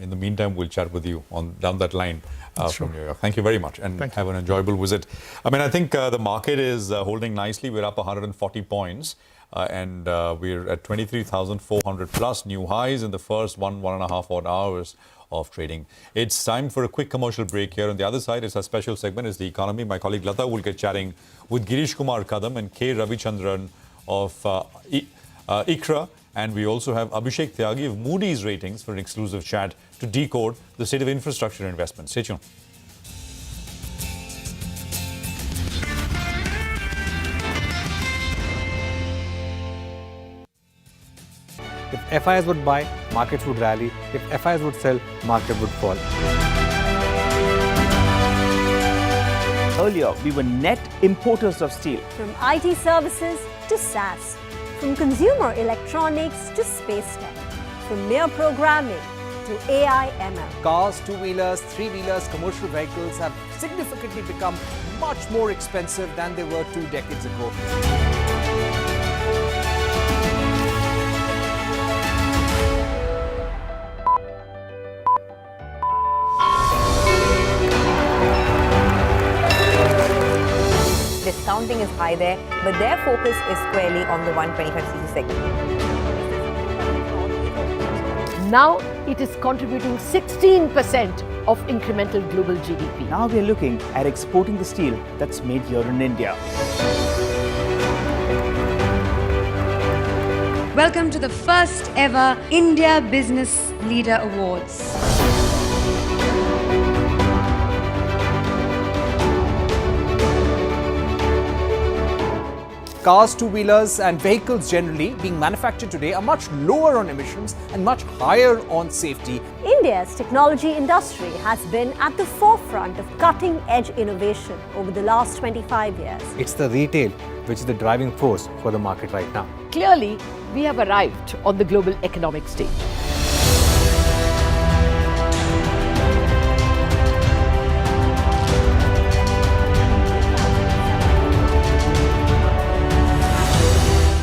in the meantime, we'll chat with you down that line from New York. Thank you very much, and have an enjoyable visit. I think the market is holding nicely. We're up 140 points. And we're at 23,400 plus new highs in the first one and a half odd hours of trading. It's time for a quick commercial break here. On the other side, it's a special segment, is the economy. My colleague Lata will get chatting with Girish Kumar Kadam and K. Ravichandran of ICRA. And we also have Abhishek Tyagi of Moody's Ratings for an exclusive chat to decode the state of infrastructure investment. Stay tuned. If FIs would buy, markets would rally. If FIs would sell, market would fall. Earlier, we were net importers of steel. From IT services to SaaS, from consumer electronics to space tech, from mere programming to AI ML. Cars, two-wheelers, three-wheelers, commercial vehicles have significantly become much more expensive than they were 2 decades ago. Discounting is high there, but their focus is squarely on the 125cc segment. Now it is contributing 16% of incremental global GDP. Now we're looking at exporting the steel that's made here in India. Welcome to the first ever India Business Leader Awards. cars, two-wheelers and vehicles generally being manufactured today are much lower on emissions and much higher on safety. India's technology industry has been at the forefront of cutting-edge innovation over the last 25 years. It's the retail which is the driving force for the market right now. Clearly, we have arrived on the global economic stage.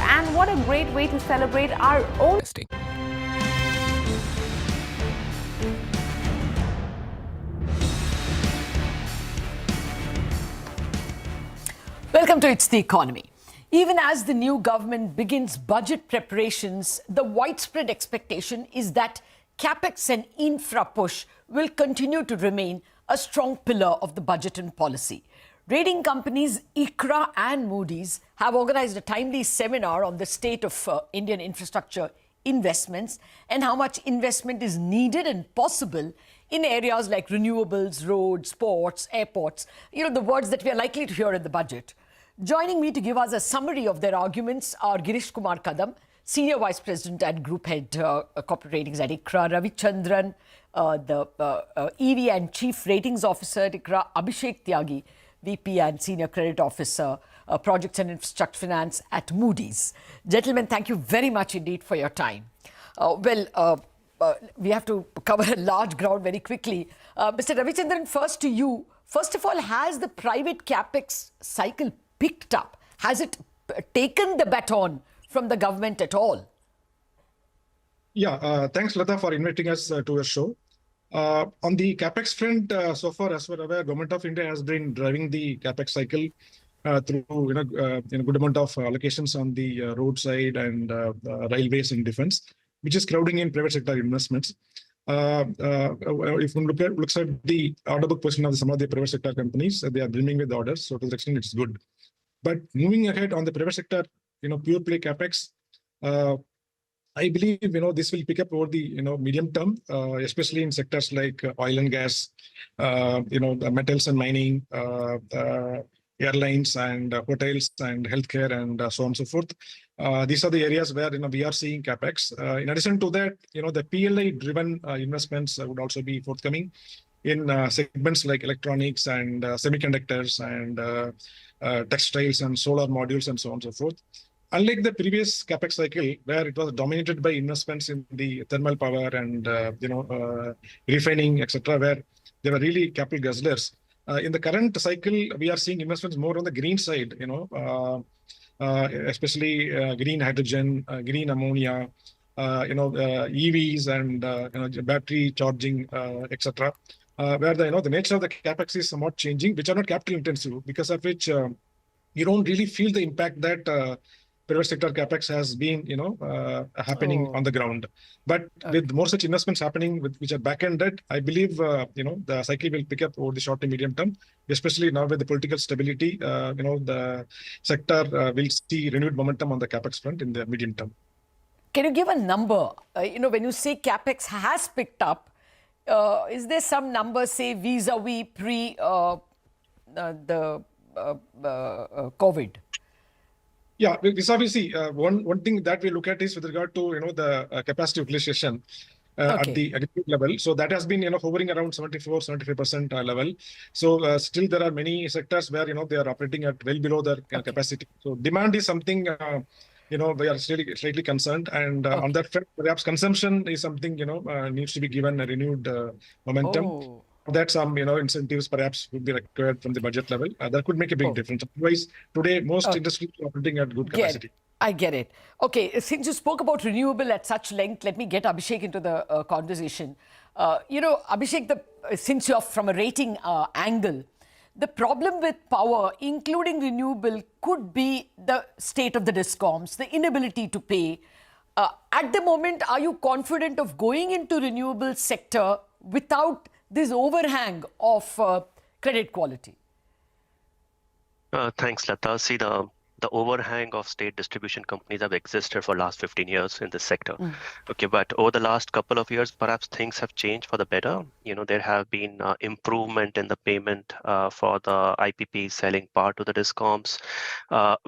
And what a great way to celebrate our own. Welcome to It's the Economy. Even as the new government begins budget preparations, the widespread expectation is that capex and infra push will continue to remain a strong pillar of the budget and policy. Rating companies ICRA and Moody's have organized a timely seminar on the state of Indian infrastructure investments and how much investment is needed and possible in areas like renewables, roads, ports, airports, the words that we are likely to hear in the budget. Joining me to give us a summary of their arguments are Girish Kumar Kadam, Senior Vice President and Group Head Corporate Ratings at ICRA, Ravi Chandran, the EV and Chief Ratings Officer at ICRA, Abhishek Tyagi, VP and Senior Credit Officer, Projects and Infrastructure Finance at Moody's. Gentlemen, thank you very much indeed for your time. We have to cover a large ground very quickly. Mr. Ravi Chandran, first to you. First of all, has the private capex cycle picked up? Has it taken the baton from the government at all? Yeah, thanks, Lata, for inviting us to your show. On the capex front, so far as we're aware, Government of India has been driving the capex cycle through good amount of allocations on the roadside and railways and defense, which is crowding in private sector investments. If one looks at the order book position of some of the private sector companies, they are brimming with orders, so to the extent it's good. But moving ahead on the private sector, pure play capex, I believe this will pick up over the medium term, especially in sectors like oil and gas, the metals and mining, airlines and hotels and healthcare and so on and so forth. These are the areas where we are seeing capex. In addition to that, the PLI-driven investments would also be forthcoming in segments like electronics and semiconductors and textiles and solar modules and so on and so forth. Unlike the previous capex cycle, where it was dominated by investments in the thermal power and refining, etc., where they were really capital guzzlers. In the current cycle, we are seeing investments more on the green side, especially green hydrogen, green ammonia, EVs and battery charging, etc. Where the nature of the capex is somewhat changing, which are not capital intensive, because of which you don't really feel the impact that private sector capex has been, happening on the ground. But with more such investments happening, which are back-ended, I believe, the cycle will pick up over the short to medium term, especially now with the political stability. The sector will see renewed momentum on the capex front in the medium term. Can you give a number? When you say capex has picked up, is there some number, say, vis-a-vis pre the COVID? Yeah, it's obviously one thing that we look at is with regard to the capacity utilization at the aggregate level. So that has been hovering around 74-75% level. So still there are many sectors where they are operating at well below their capacity. So demand is something we are slightly concerned, and on that front, perhaps consumption is something needs to be given a renewed momentum. That some incentives perhaps would be required from the budget level. That could make a big difference. Otherwise, today most industries are operating at good capacity. I get it. Okay, since you spoke about renewable at such length, let me get Abhishek into the conversation. Abhishek, since you're from a rating angle, the problem with power, including renewable, could be the state of the discoms, the inability to pay. At the moment, are you confident of going into renewable sector without this overhang of credit quality? Thanks, Lata. See, the the overhang of state distribution companies have existed for last 15 years in this sector. Okay, but over the last couple of years, perhaps things have changed for the better. There have been improvement in the payment for the IPP selling part to the discoms.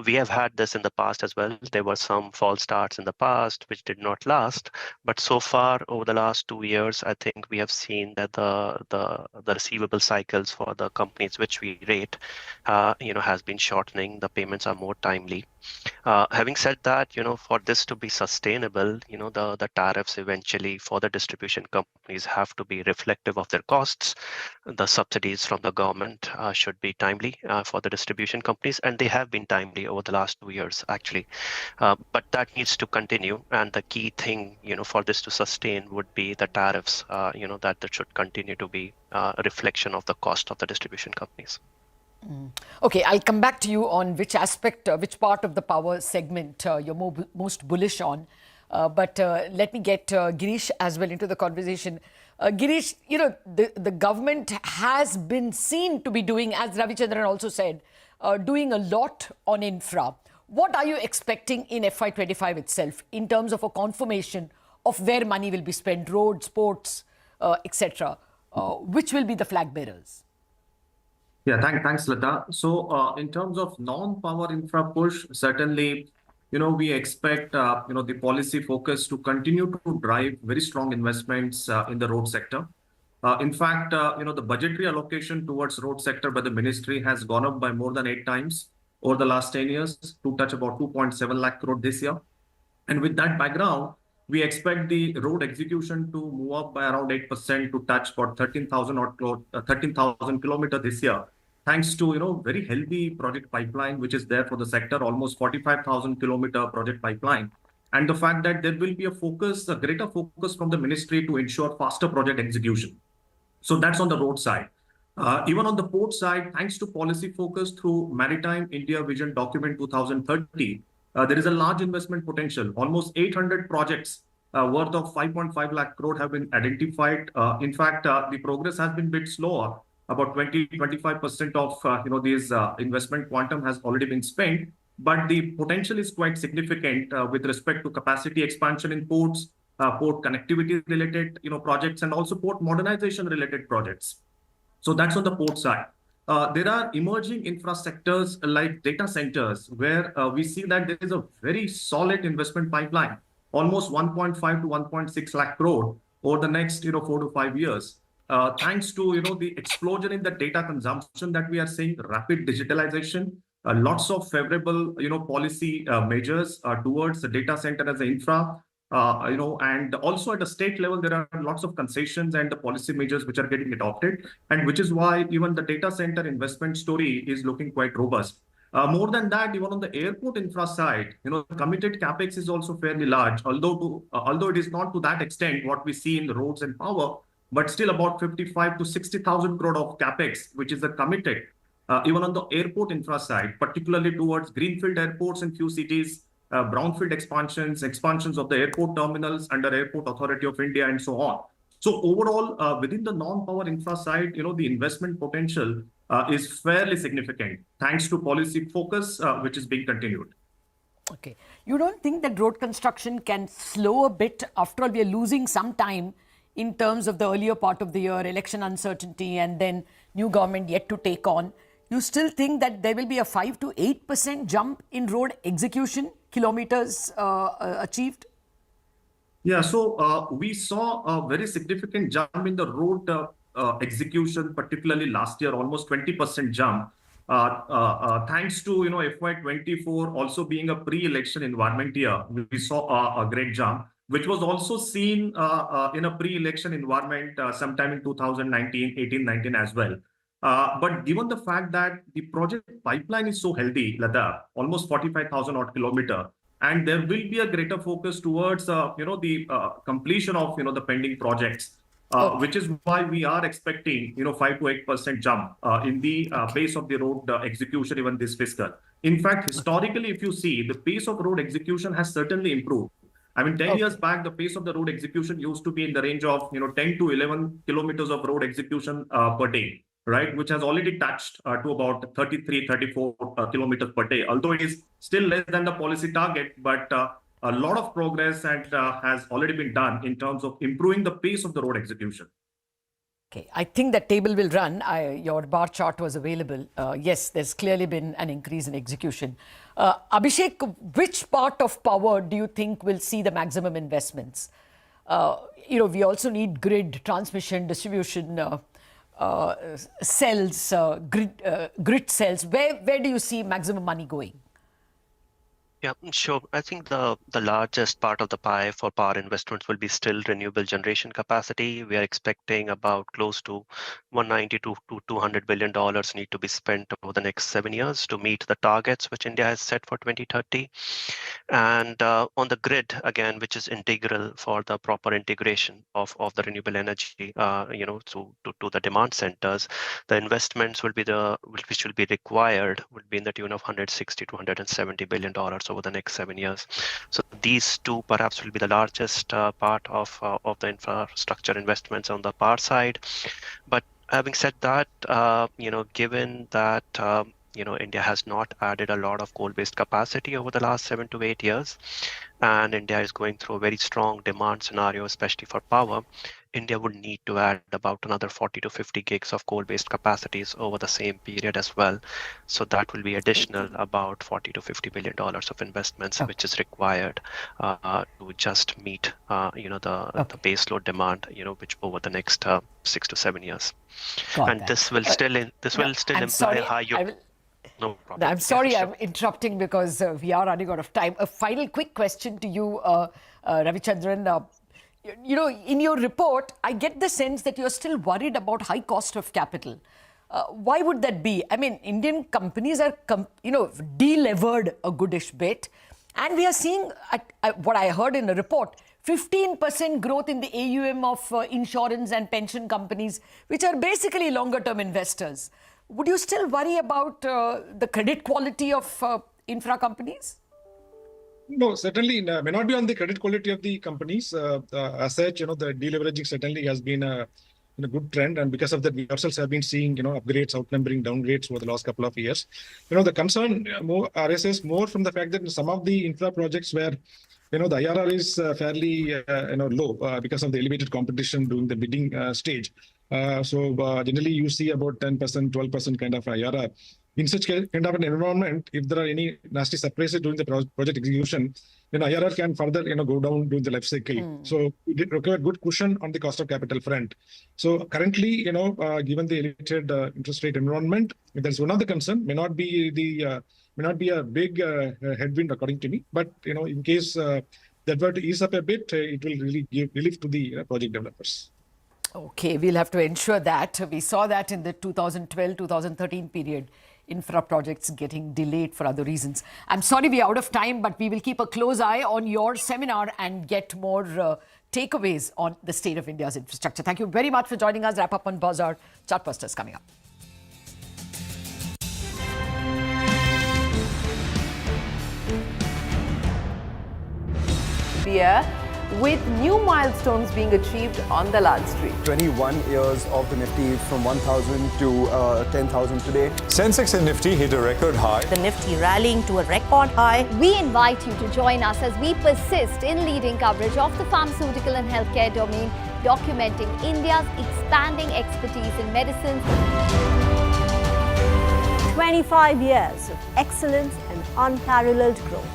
We have had this in the past as well. There were some false starts in the past which did not last, but so far over the last 2 years, I think we have seen that the receivable cycles for the companies which we rate, has been shortening. The payments are more timely. Having said that, for this to be sustainable, the tariffs eventually for the distribution companies have to be reflective of their costs. The subsidies from the government should be timely for the distribution companies, and they have been timely over the last 2 years, actually. But that needs to continue, and the key thing, for this to sustain would be the tariffs, that should continue to be a reflection of the cost of the distribution companies. Okay, I'll come back to you on which aspect, which part of the power segment you're most bullish on. But let me get Girish as well into the conversation. Girish, the government has been seen to be doing, as Ravichandran also said, doing a lot on infra. What are you expecting in FY25 itself in terms of a confirmation of where money will be spent, roads, ports, etc.? Which will be the flag bearers? Yeah, thanks, Lata. So in terms of non-power infra push, certainly, we expect, the policy focus to continue to drive very strong investments in the road sector. In fact, the budgetary allocation towards road sector by the ministry has gone up by more than 8 times over the last 10 years to touch about 2.7 lakh crore this year. And with that background, we expect the road execution to move up by around 8% to touch about 13,000 kilometers this year. Thanks to very healthy project pipeline, which is there for the sector, almost 45,000 kilometer project pipeline, and the fact that there will be a greater focus from the ministry to ensure faster project execution. So that's on the road side. Even on the port side, thanks to policy focus through Maritime India Vision Document 2030, there is a large investment potential. Almost 800 projects worth of 5.5 lakh crore have been identified. In fact, the progress has been a bit slower. About 20-25% of these investment quantum has already been spent, but the potential is quite significant with respect to capacity expansion in ports, port connectivity related projects, and also port modernization related projects. So that's on the port side. There are emerging infra sectors like data centers, where we see that there is a very solid investment pipeline, almost 1.5 to 1.6 lakh crore over the next 4 to 5 years. Thanks to the explosion in the data consumption that we are seeing, rapid digitalization, lots of favorable policy measures towards the data center as an infra, and also at the state level there are lots of concessions and the policy measures which are getting adopted, and which is why even the data center investment story is looking quite robust. More than that, even on the airport infra side, committed capex is also fairly large, although it is not to that extent what we see in the roads and power, but still about 55 to 60,000 crore of capex, which is committed even on the airport infra side, particularly towards greenfield airports in few cities, brownfield expansions of the airport terminals under Airport Authority of India, and so on. So overall, within the non-power infra side, the investment potential is fairly significant, thanks to policy focus, which is being continued. Okay. You don't think that road construction can slow a bit? After all, we are losing some time in terms of the earlier part of the year, election uncertainty, and then new government yet to take on. You still think that there will be a 5 to 8% jump in road execution kilometers achieved? Yeah, so we saw a very significant jump in the road execution, particularly last year, almost 20% jump. Thanks to FY24 also being a pre-election environment year, we saw a great jump, which was also seen in a pre-election environment sometime in 2019, 18, 19 as well. But given the fact that the project pipeline is so healthy, Lata, almost 45,000 odd kilometer, and there will be a greater focus towards the completion of the pending projects, which is why we are expecting 5 to 8% jump in the pace of the road execution even this fiscal. In fact, historically, if you see, the pace of road execution has certainly improved. I mean, 10 years back, the pace of the road execution used to be in the range of 10 to 11 kilometers of road execution per day. right, which has already touched to about 33, 34 kilometers per day, although it is still less than the policy target, but a lot of progress and has already been done in terms of improving the pace of the road execution. Okay, I think that table will run. Your bar chart was available. Yes, there's clearly been an increase in execution. Abhishek, which part of power do you think will see the maximum investments? We also need grid, transmission, distribution, cells, grid cells. Where do you see maximum money going? Yeah, sure. I think the largest part of the pie for power investments will be still renewable generation capacity. We are expecting about close to $190 to $200 billion need to be spent over the next 7 years to meet the targets which India has set for 2030. And on the grid, again, which is integral for the proper integration of the renewable energy, to the demand centers, the investments which will be required will be in the tune of $160 to $170 billion over the next 7 years. So these two perhaps will be the largest part of the infrastructure investments on the power side. But having said that, given that India has not added a lot of coal-based capacity over the last 7 to 8 years, and India is going through a very strong demand scenario, especially for power, India would need to add about another 40 to 50 gigs of coal-based capacities over the same period as well. So that will be additional about $40 to $50 billion of investments, which is required to just meet the baseload demand, which over the next 6 to 7 years. This will still imply a high. No problem. I'm sorry, I'm interrupting because we are running out of time. A final quick question to you, Ravichandran. In your report, I get the sense that you're still worried about high cost of capital. Why would that be? I mean, Indian companies are, delevered a goodish bit. And we are seeing, what I heard in the report, 15% growth in the AUM of insurance and pension companies, which are basically longer-term investors. Would you still worry about the credit quality of infra companies? No, certainly may not be on the credit quality of the companies. As such, the deleveraging certainly has been a good trend, and because of that, we ourselves have been seeing upgrades outnumbering downgrades over the last couple of years. The concern arises more from the fact that in some of the infra projects where the IRR is fairly low because of the elevated competition during the bidding stage. So generally, you see about 10%, 12% kind of IRR. In such kind of an environment, if there are any nasty surprises during the project execution, then IRR can further go down during the life cycle. So we require good cushion on the cost of capital front. So currently, given the elevated interest rate environment, that's one of the concern. May not be a big headwind according to me, but in case that were to ease up a bit, it will really give relief to the project developers. Okay, we'll have to ensure that. We saw that in the 2012-2013 period, infra projects getting delayed for other reasons. I'm sorry we're out of time, but we will keep a close eye on your seminar and get more takeaways on the state of India's infrastructure. Thank you very much for joining us. Wrap up on Bazaar. Chartbusters coming up. With new milestones being achieved on the Lal Street. 21 years of the Nifty from 1,000 to 10,000 today. Sensex and Nifty hit a record high. The Nifty rallying to a record high. We invite you to join us as we persist in leading coverage of the pharmaceutical and healthcare domain, documenting India's expanding expertise in medicines. 25 years of excellence and unparalleled growth.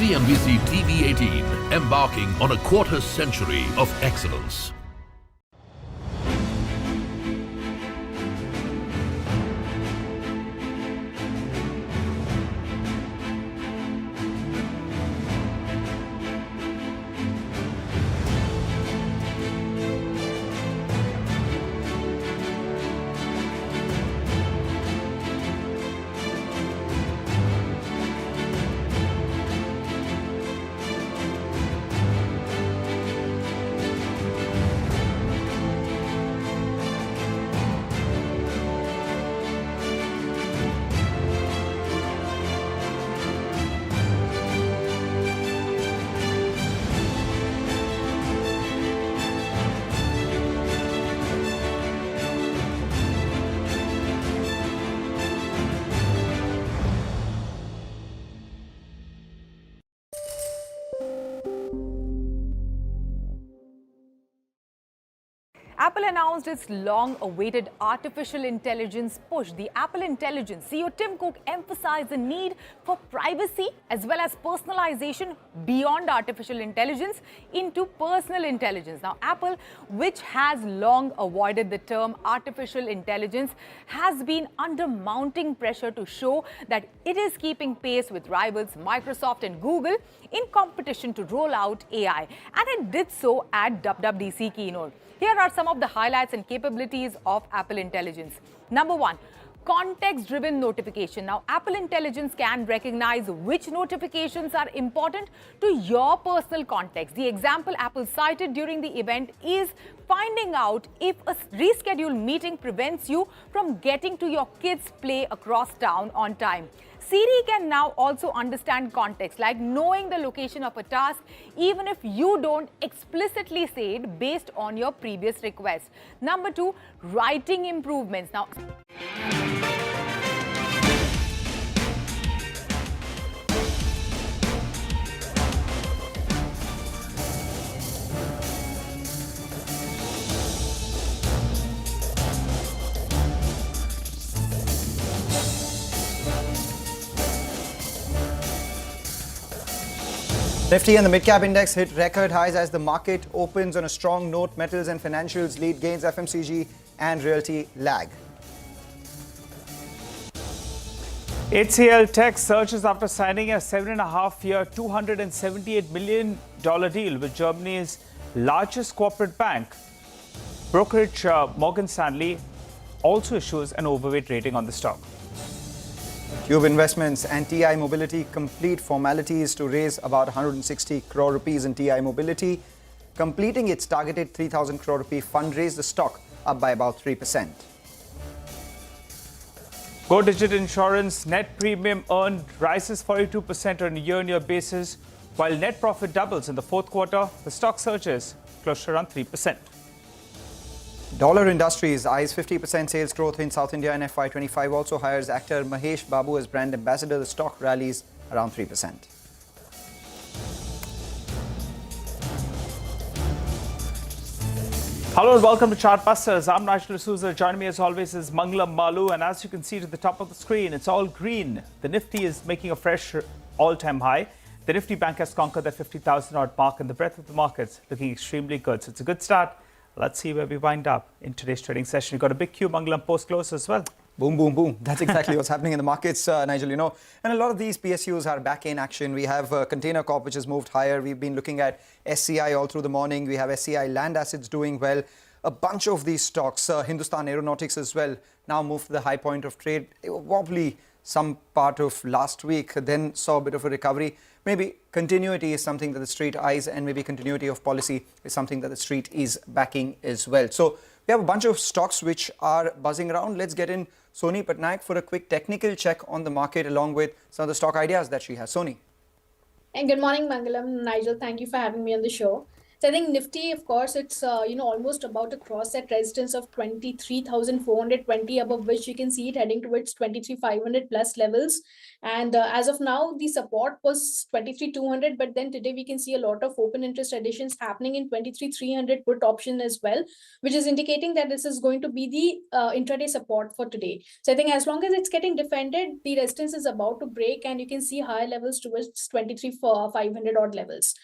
CNBC-TV18, embarking on a quarter-century of excellence. Apple announced its long-awaited artificial intelligence push. The Apple Intelligence CEO Tim Cook emphasized the need for privacy as well as personalization beyond artificial intelligence into personal intelligence. Now, Apple, which has long avoided the term artificial intelligence, has been under mounting pressure to show that it is keeping pace with rivals Microsoft and Google in competition to roll out AI. And it did so at WWDC keynote. Here are some of the highlights and capabilities of Apple Intelligence. Number one, context-driven notification. Now, Apple Intelligence can recognize which notifications are important to your personal context. The example Apple cited during the event is finding out if a rescheduled meeting prevents you from getting to your kids' play across town on time. Siri can now also understand context, like knowing the location of a task, even if you don't explicitly say it based on your previous request. Number two, writing improvements. Now, Nifty and the mid-cap index hit record highs as the market opens on a strong note. Metals and financials lead gains, FMCG and realty lag. HCL Tech surges after signing a 7.5-year, $278 million deal with Germany's largest corporate bank. Brokerage Morgan Stanley also issues an overweight rating on the stock. Tube Investments and TI Mobility complete formalities to raise about 160 crore rupees in TI Mobility, completing its targeted 3,000 crore rupee fundraise. The stock up by about 3%. Go Digit Insurance net premium earned rises 42% on a year-on-year basis, while net profit doubles in the fourth quarter. The stock surges close to around 3%. Dollar Industries eyes 50% sales growth in South India in FY25. Also hires actor Mahesh Babu as brand ambassador. The stock rallies around 3%. Hello and welcome to Chartbusters. I'm Nigel D'Souza. Joining me as always is Mangalam Malu. And as you can see to the top of the screen, it's all green. The Nifty is making a fresh all-time high. The Nifty Bank has conquered that 50,000 odd mark, and the breadth of the markets looking extremely good. So it's a good start. Let's see where we wind up in today's trading session. You've got a big Q Mangalam post-close as well. Boom, boom, boom. That's exactly what's happening in the markets, Nigel, you know. And a lot of these PSUs are back in action. We have Container Corp, which has moved higher. We've been looking at SCI all through the morning. We have SCI Land Assets doing well. A bunch of these stocks, Hindustan Aeronautics as well, now moved to the high point of trade. They were wobbly some part of last week, then saw a bit of a recovery. Maybe continuity is something that the street eyes, and maybe continuity of policy is something that the street is backing as well. So we have a bunch of stocks which are buzzing around. Let's get in Soni Patnaik for a quick technical check on the market along with some of the stock ideas that she has. Soni. And good morning, Mangalam. Nigel, thank you for having me on the show. So I think Nifty, of course, it's almost about to cross that resistance of 23,420, above which you can see it heading towards 23,500 plus levels. And as of now, the support was 23,200, but then today we can see a lot of open interest additions happening in 23,300 put option as well, which is indicating that this is going to be the intraday support for today. So I think as long as it's getting defended, the resistance is about to break, and you can see higher levels towards 23,500 odd levels.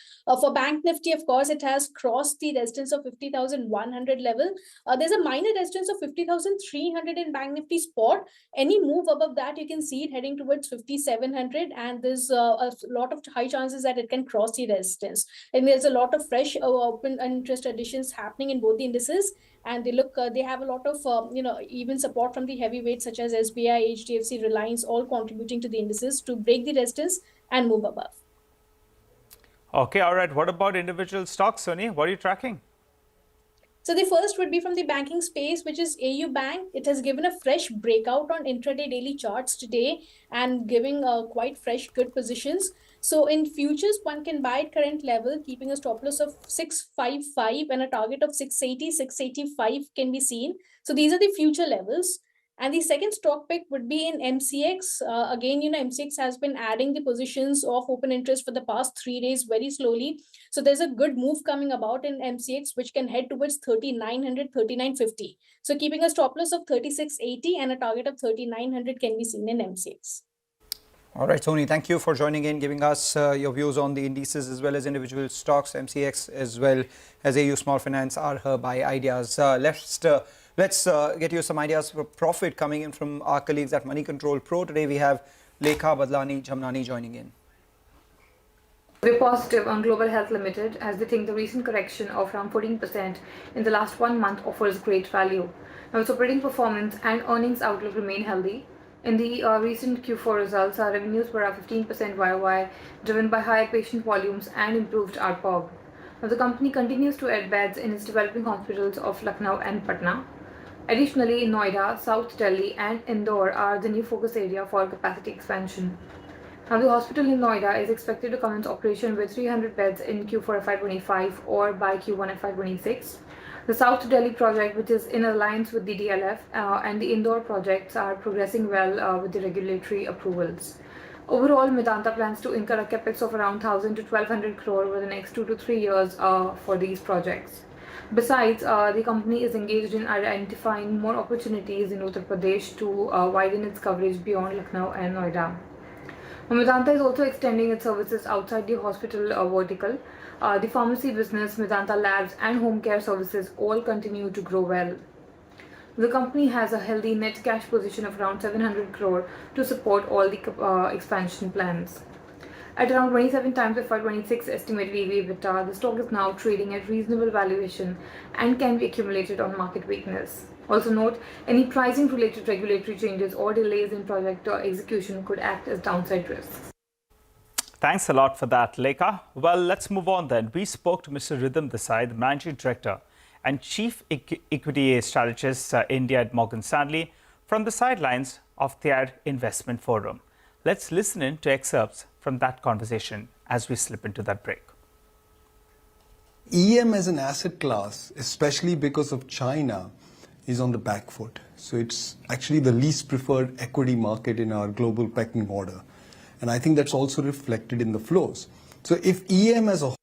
For Bank Nifty, of course, it has crossed the resistance of 50,100 level. There's a minor resistance of 50,300 in Bank Nifty spot. Any move above that, you can see it heading towards 5,700, and there's a lot of high chances that it can cross the resistance. And there's a lot of fresh open interest additions happening in both the indices, and they have a lot of even support from the heavyweights such as SBI, HDFC, Reliance, all contributing to the indices to break the resistance and move above. Okay, all right. What about individual stocks, Soni? What are you tracking? So the first would be from the banking space, which is AU Bank. It has given a fresh breakout on intraday daily charts today and giving quite fresh good positions. So in futures, one can buy at current level, keeping a stop loss of 655 and a target of 680, 685 can be seen. So these are the future levels. And the second stock pick would be in MCX. Again, MCX has been adding the positions of open interest for the past 3 days very slowly. So there's a good move coming about in MCX, which can head towards 3900, 3950. So keeping a stop loss of 3680 and a target of 3900 can be seen in MCX. All right, Tony, thank you for joining in, giving us your views on the indices as well as individual stocks, MCX as well as AU Small Finance, our hub by ideas. Let's get you some ideas for profit coming in from our colleagues at Money Control Pro. Today we have Lekha Badlani Jamnani joining in. We're positive on Global Health Limited as we think the recent correction of around 14% in the last 1 month offers great value. Now its operating performance and earnings outlook remain healthy. In the recent Q4 results, our revenues were up 15% YOY, driven by higher patient volumes and improved ARPOB. Now the company continues to add beds in its developing hospitals of Lucknow and Patna. Additionally, Noida, South Delhi and Indore are the new focus area for capacity expansion. Now the hospital in Noida is expected to commence operation with 300 beds in Q4 FY25 or by Q1 FY26. The South Delhi project, which is in alliance with the DLF, and the Indore projects are progressing well with the regulatory approvals. Overall, Medanta plans to incur a capex of around 1,000 to 1,200 crore over the next 2 to 3 years for these projects. Besides, the company is engaged in identifying more opportunities in Uttar Pradesh to widen its coverage beyond Lucknow and Noida. Medanta is also extending its services outside the hospital vertical. The pharmacy business, Medanta Labs and home care services all continue to grow well. The company has a healthy net cash position of around 700 crore to support all the expansion plans. At around 27 times FY26 estimated EV/EBITDA, the stock is now trading at reasonable valuation and can be accumulated on market weakness. Also note, any pricing related regulatory changes or delays in project execution could act as downside risks. Thanks a lot for that, Lekha. Well, let's move on then. We spoke to Mr. Rhythm Desai, the Managing Director and Chief Equity Strategist India at Morgan Stanley, from the sidelines of their investment forum. Let's listen in to excerpts from that conversation as we slip into that break. EM as an asset class, especially because of China, is on the back foot. So it's actually the least preferred equity market in our global pecking order. And I think that's also reflected in the flows. So if EM as a whole is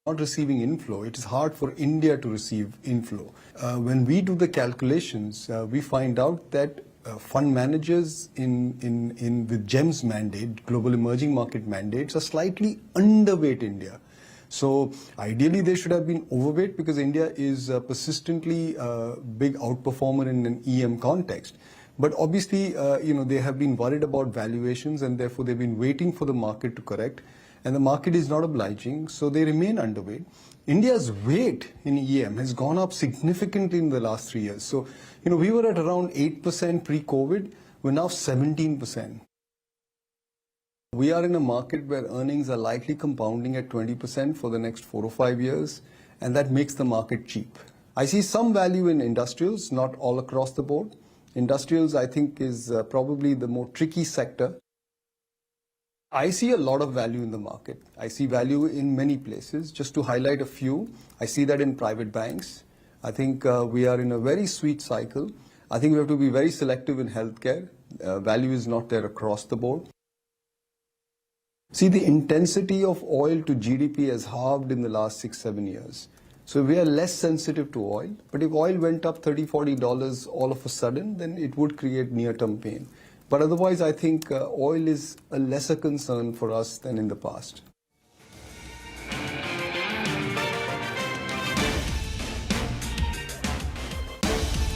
not receiving inflow, it is hard for India to receive inflow. When we do the calculations, we find out that fund managers with GEMS mandate, global emerging market mandates, are slightly underweight India. So ideally they should have been overweight because India is persistently a big outperformer in an EM context. But obviously, they have been worried about valuations and therefore they've been waiting for the market to correct. And the market is not obliging, so they remain underweight. India's weight in EM has gone up significantly in the last 3 years. So, we were at around 8% pre-COVID. We're now 17%. We are in a market where earnings are likely compounding at 20% for the next 4 or 5 years, and that makes the market cheap. I see some value in industrials, not all across the board. Industrials, I think, is probably the more tricky sector. I see a lot of value in the market. I see value in many places. Just to highlight a few, I see that in private banks. I think we are in a very sweet cycle. I think we have to be very selective in healthcare. Value is not there across the board. See, the intensity of oil to GDP has halved in the last 6-7 years. So we are less sensitive to oil. But if oil went up $30-40 all of a sudden, then it would create near-term pain. But otherwise, I think oil is a lesser concern for us than in the past.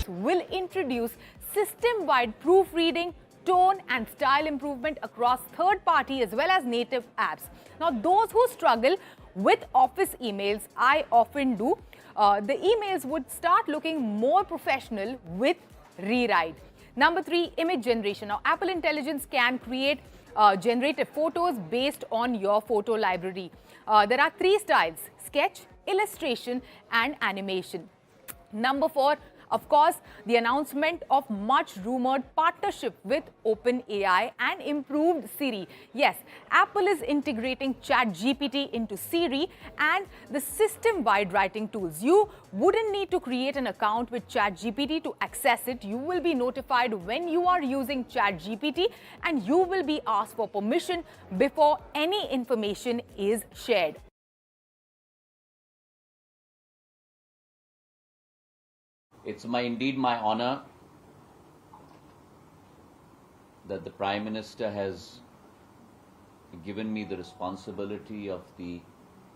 Will introduce system-wide proofreading, tone and style improvement across third-party as well as native apps. Now, those who struggle with office emails, I often do, the emails would start looking more professional with Rewrite. Number 3, image generation. Now, Apple Intelligence can generate photos based on your photo library. There are 3 styles: sketch, illustration and animation. Number 4, Of course, the announcement of much rumored partnership with OpenAI and improved Siri. Yes, Apple is integrating ChatGPT into Siri and the system-wide writing tools. You wouldn't need to create an account with ChatGPT to access it. You will be notified when you are using ChatGPT and you will be asked for permission before any information is shared. It's indeed my honor that the Prime Minister has given me the responsibility of the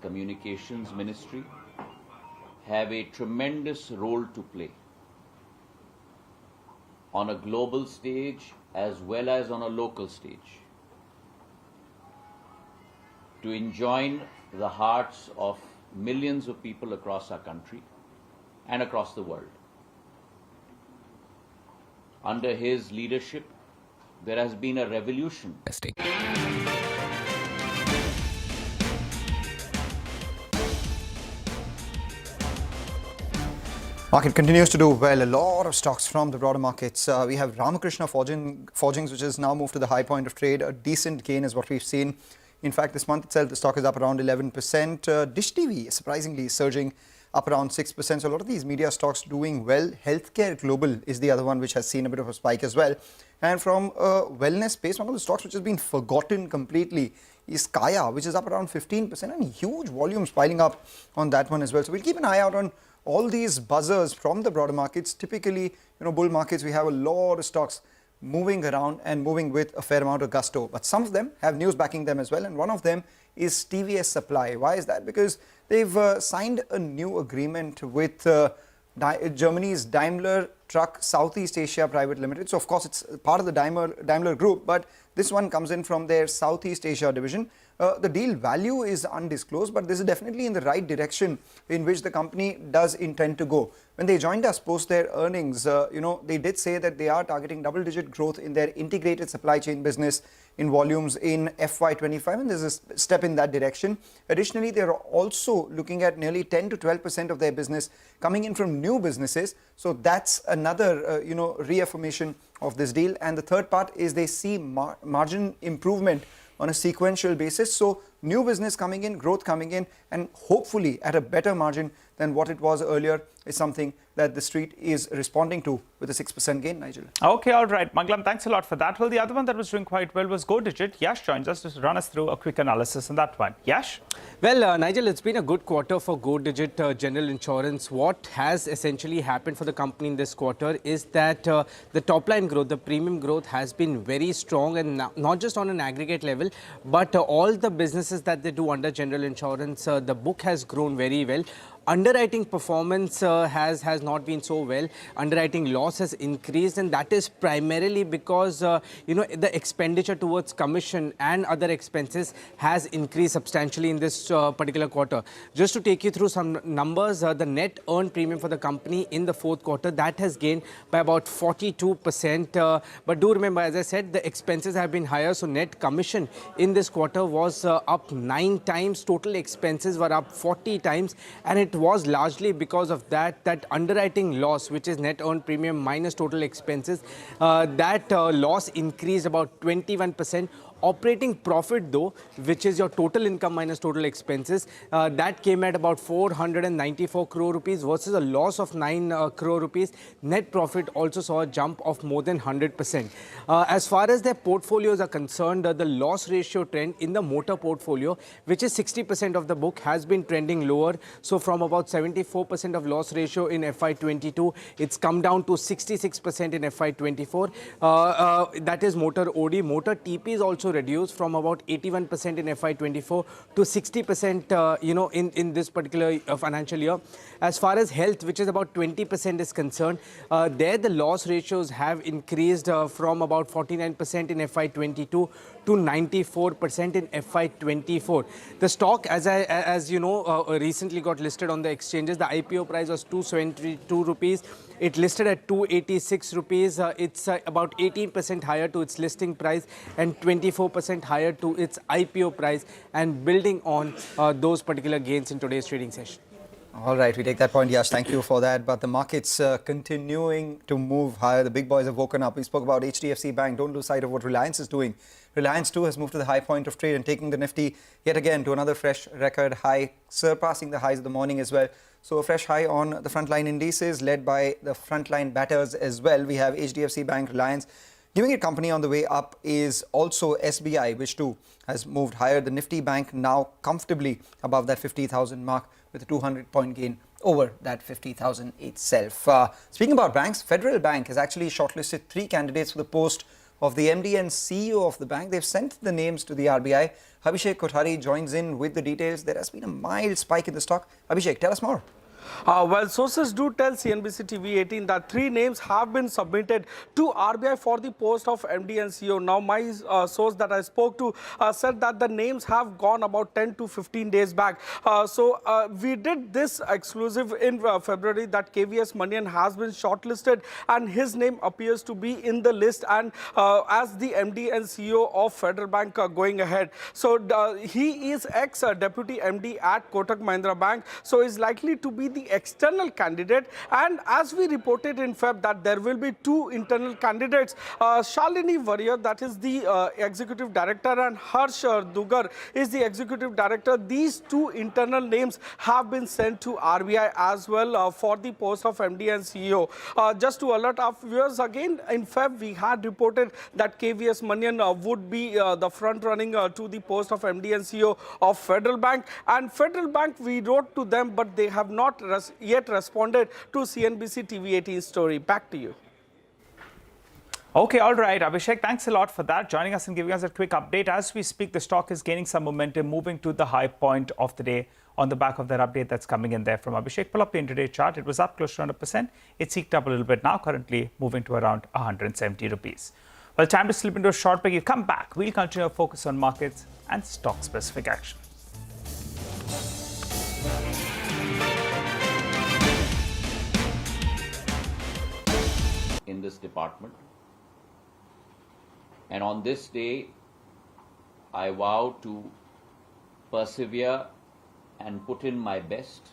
Communications Ministry, have a tremendous role to play on a global stage as well as on a local stage to enjoin the hearts of millions of people across our country and across the world. Under his leadership, there has been a revolution. Market continues to do well. A lot of stocks from the broader markets. We have Ramakrishna Forgings, which has now moved to the high point of trade. A decent gain is what we've seen. In fact, this month itself, the stock is up around 11%. Dish TV, surprisingly, surging up around 6%. So a lot of these media stocks doing well. Healthcare Global is the other one which has seen a bit of a spike as well. And from a wellness space, one of the stocks which has been forgotten completely is Kaya, which is up around 15%, and huge volumes piling up on that one as well. So we'll keep an eye out on all these buzzers from the broader markets. Typically, bull markets, we have a lot of stocks moving around and moving with a fair amount of gusto. But some of them have news backing them as well. And one of them is TVS Supply. Why is that? Because they've signed a new agreement with Germany's Daimler Truck Southeast Asia Private Limited. So, of course, it's part of the Daimler Group, but this one comes in from their Southeast Asia division. The deal value is undisclosed, but this is definitely in the right direction in which the company does intend to go. When they joined us post their earnings, they did say that they are targeting double-digit growth in their integrated supply chain business in volumes in FY25, and there's a step in that direction. Additionally, they are also looking at nearly 10 to 12% of their business coming in from new businesses. So that's another, reaffirmation of this deal. And the third part is they see margin improvement on a sequential basis. So new business coming in, growth coming in, and hopefully at a better margin than what it was earlier is something that the street is responding to with a 6% gain, Nigel. Okay, all right. Mangalam, thanks a lot for that. Well, the other one that was doing quite well was Go Digit. Yash joins us to run us through a quick analysis on that one. Yash? Well, Nigel, it's been a good quarter for Go Digit General Insurance. What has essentially happened for the company in this quarter is that the top line growth, the premium growth has been very strong, and not just on an aggregate level, but all the businesses that they do under General Insurance, the book has grown very well. Underwriting performance has not been so well. Underwriting loss has increased, and that is primarily because the expenditure towards commission and other expenses has increased substantially in this particular quarter. Just to take you through some numbers, the net earned premium for the company in the fourth quarter, that has gained by about 42%. But do remember, as I said, the expenses have been higher, so net commission in this quarter was up 9 times. Total expenses were up 40 times, and it was largely because of that underwriting loss, which is net earned premium minus total expenses. That loss increased about 21%. Operating profit, though, which is your total income minus total expenses, that came at about 494 crore rupees versus a loss of 9 crore rupees. Net profit also saw a jump of more than 100%. As far as their portfolios are concerned, the loss ratio trend in the motor portfolio, which is 60% of the book, has been trending lower. So from about 74% of loss ratio in FY22, it's come down to 66% in FY24. That is motor OD. Motor TP is also reduced from about 81% in FY24 to 60%, in this particular financial year. As far as health, which is about 20% is concerned, there the loss ratios have increased from about 49% in FY22 to 94% in FY24. The stock, as you know, recently got listed on the exchanges. The IPO price was 272 rupees. It listed at 286 rupees. It's about 18% higher to its listing price and 24% higher to its IPO price, and building on those particular gains in today's trading session. All right, we take that point, Yash. Thank you for that. But the market's continuing to move higher. The big boys have woken up. We spoke about HDFC Bank. Don't lose sight of what Reliance is doing. Reliance too has moved to the high point of trade and taking the Nifty yet again to another fresh record high, surpassing the highs of the morning as well. So a fresh high on the frontline indices led by the frontline batters as well. We have HDFC Bank, Reliance. Giving it company on the way up is also SBI, which too has moved higher. The Nifty Bank now comfortably above that 50,000 mark with a 200-point gain over that 50,000 itself. Speaking about banks, Federal Bank has actually shortlisted 3 candidates for the post of the MD and CEO of the bank. They've sent the names to the RBI. Abhishek Kothari joins in with the details. There has been a mild spike in the stock. Abhishek, tell us more. Well, sources do tell CNBC-TV18 that 3 names have been submitted to RBI for the post of MD and CEO. Now, my source that I spoke to said that the names have gone about 10 to 15 days back. We did this exclusive in February that KVS Manian has been shortlisted and his name appears to be in the list and as the MD and CEO of Federal Bank going ahead. So he is ex-deputy MD at Kotak Mahindra Bank, so is likely to be the external candidate. And as we reported in Feb that there will be 2 internal candidates, Shalini Warrior, that is the executive director, and Harsh Dugar is the executive director. These 2 internal names have been sent to RBI as well for the post of MD and CEO. Just to alert our viewers again, in Feb we had reported that KVS Manian would be the front running to the post of MD and CEO of Federal Bank, and Federal Bank, we wrote to them but they have not yet responded to CNBC-TV18 story. Back to you. Okay, all right, Abhishek, thanks a lot for that. Joining us and giving us a quick update. As we speak, the stock is gaining some momentum, moving to the high point of the day on the back of that update that's coming in there from Abhishek. Pull up the intraday chart. It was up close to 100%. It's eked up a little bit now, currently moving to around 170 rupees. Well, time to slip into a short break. You come back. We'll continue our focus on markets and stock-specific action. In this department, and on this day I vow to persevere and put in my best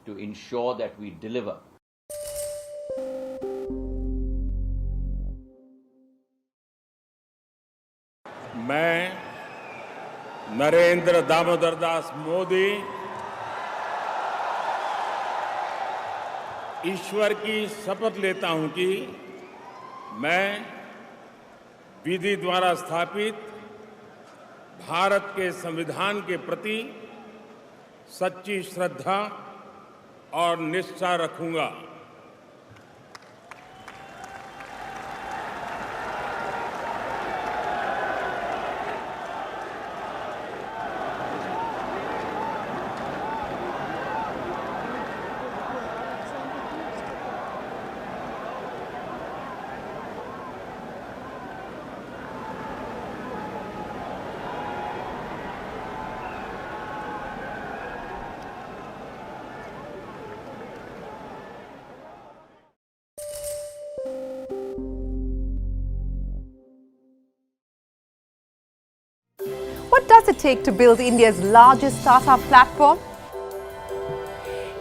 to ensure that we deliver. मैं नरेंद्र दामोदर दास मोदी ईश्वर की शपथ लेता हूं कि मैं विधि द्वारा स्थापित भारत के संविधान के प्रति सच्ची श्रद्धा और निष्ठा रखूंगा। What does it take to build India's largest startup platform?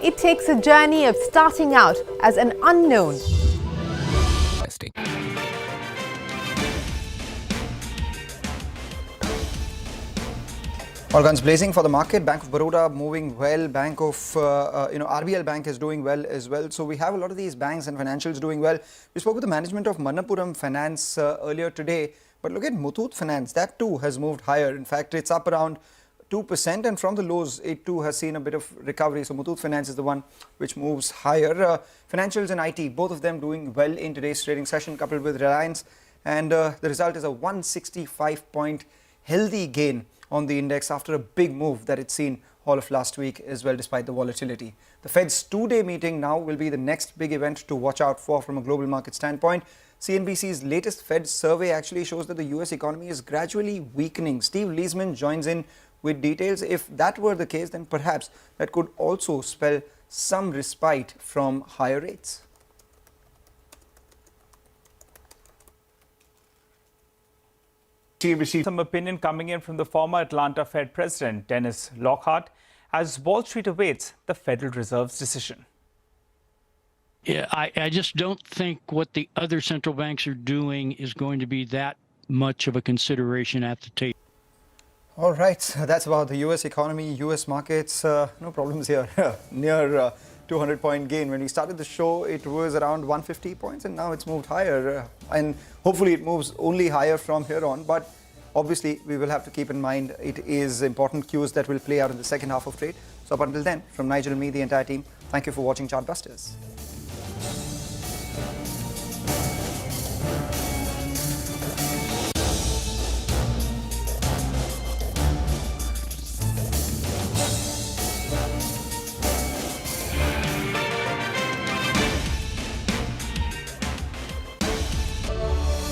It takes a journey of starting out as an unknown. All guns blazing for the market. Bank of Baroda moving well. Bank of, RBL Bank is doing well as well. So we have a lot of these banks and financials doing well. We spoke with the management of Manappuram Finance earlier today. But look at Muthoot Finance. That too has moved higher. In fact, it's up around 2%. And from the lows, it too has seen a bit of recovery. So Muthoot Finance is the one which moves higher. Financials and IT, both of them doing well in today's trading session, coupled with Reliance. And the result is a 165-point healthy gain on the index after a big move that it's seen all of last week as well, despite the volatility. The Fed's 2-day meeting now will be the next big event to watch out for from a global market standpoint. CNBC's latest Fed survey actually shows that the US economy is gradually weakening. Steve Leisman joins in with details. If that were the case, then perhaps that could also spell some respite from higher rates. Some opinion coming in from the former Atlanta Fed President, Dennis Lockhart. as Wall Street awaits the Federal Reserve's decision. Yeah, I just don't think what the other central banks are doing is going to be that much of a consideration at the table. All right, that's about the US economy, US markets. No problems here. Near 200-point gain. When we started the show, it was around 150 points, and now it's moved higher. And hopefully it moves only higher from here on. But obviously, we will have to keep in mind it is important cues that will play out in the second half of trade. So up until then, from Nigel and me, the entire team, thank you for watching Chartbusters.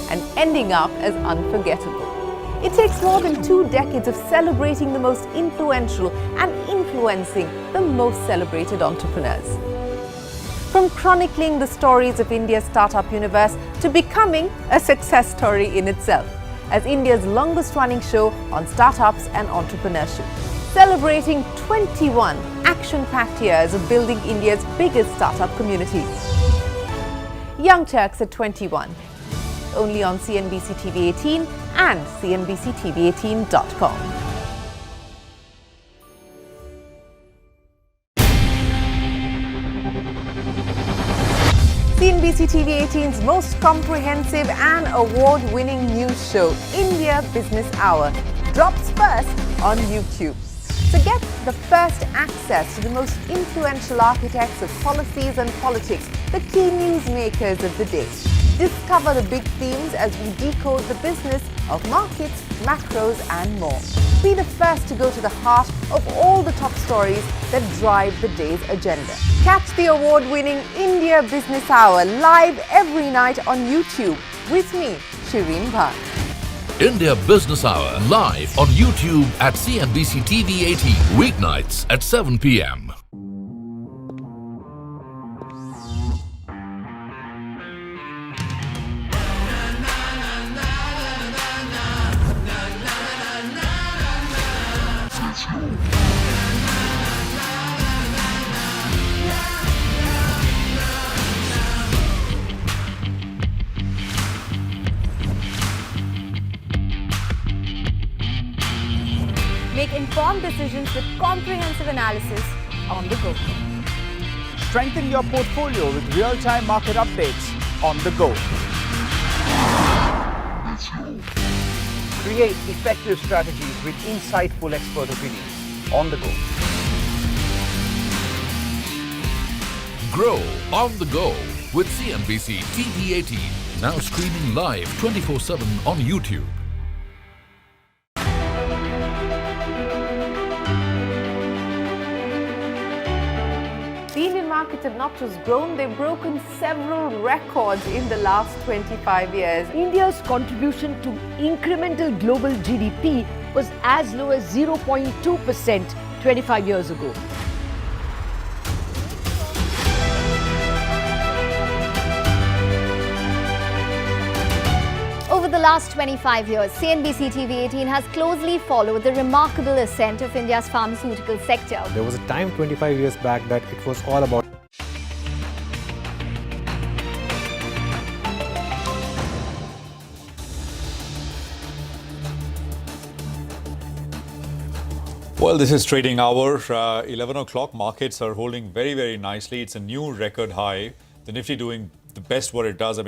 And ending up as unforgettable. It takes more than 2 decades of celebrating the most influential and influencing the most celebrated entrepreneurs. From chronicling the stories of India's startup universe to becoming a success story in itself, as India's longest running show on startups and entrepreneurship, celebrating 21 action-packed years of building India's biggest startup community. Young Turks at 21. Only on CNBC-TV18 and CNBCTV18.com. CNBC-TV18's most comprehensive and award-winning news show, India Business Hour, drops first on YouTube. So get the first access to the most influential architects of policies and politics, the key newsmakers of the day. Discover the big themes as we decode the business of markets, macros and more. Be the first to go to the heart of all the top stories that drive the day's agenda. Catch the award-winning India Business Hour live every night on YouTube with me, Shireen Bhatt. India Business Hour live on YouTube at CNBC-TV18 weeknights at 7 p.m. Make informed decisions with comprehensive analysis on the go. Strengthen your portfolio with real-time market updates on the go. Create effective strategies with insightful expert opinions on the go. Grow on the go with CNBC-TV18, now streaming live 24/7 on YouTube. The Indian markets have not just grown, they've broken several records in the last 25 years. India's contribution to incremental global GDP was as low as 0.2% 25 years ago. Over the last 25 years, CNBC-TV18 has closely followed the remarkable ascent of India's pharmaceutical sector. There was a time 25 years back that it was all about Well, this is trading hour, 11 o'clock. Markets are holding very, very nicely. It's a new record high. The Nifty doing the best what it does,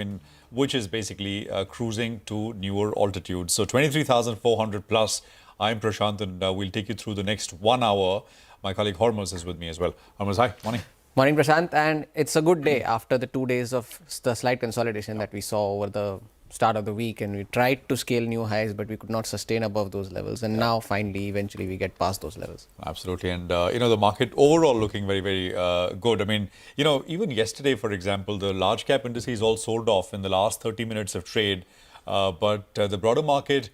which is basically cruising to newer altitudes. So 23,400 plus. I'm Prashant and we'll take you through the next 1 hour. My colleague Hormuz is with me as well. Hormuz, hi. Morning. Morning, Prashant. And it's a good day after the 2 days of the slight consolidation that we saw over the start of the week, and we tried to scale new highs, but we could not sustain above those levels. And now, finally, eventually, we get past those levels. Absolutely. And, the market overall looking very, very good. Even yesterday, for example, the large cap indices all sold off in the last 30 minutes of trade. But the broader market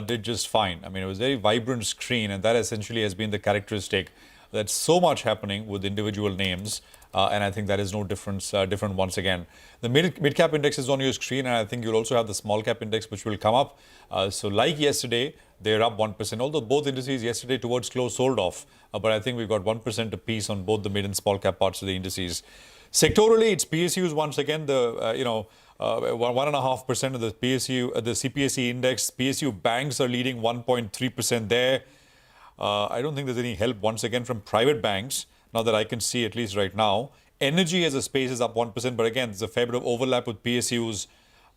did just fine. It was a very vibrant screen, and that essentially has been the characteristic. That's so much happening with individual names. And I think that is no different once again. The mid-cap index is on your screen, and I think you'll also have the small-cap index, which will come up. So like yesterday, they're up 1%, although both indices yesterday towards close sold off. But I think we've got 1% apiece on both the mid and small-cap parts of the indices. Sectorally, it's PSUs once again, 1.5% of the PSU, the CPSE index. PSU banks are leading 1.3% there. I don't think there's any help once again from private banks, now that I can see at least right now. Energy as a space is up 1%, but again, there's a fair bit of overlap with PSUs.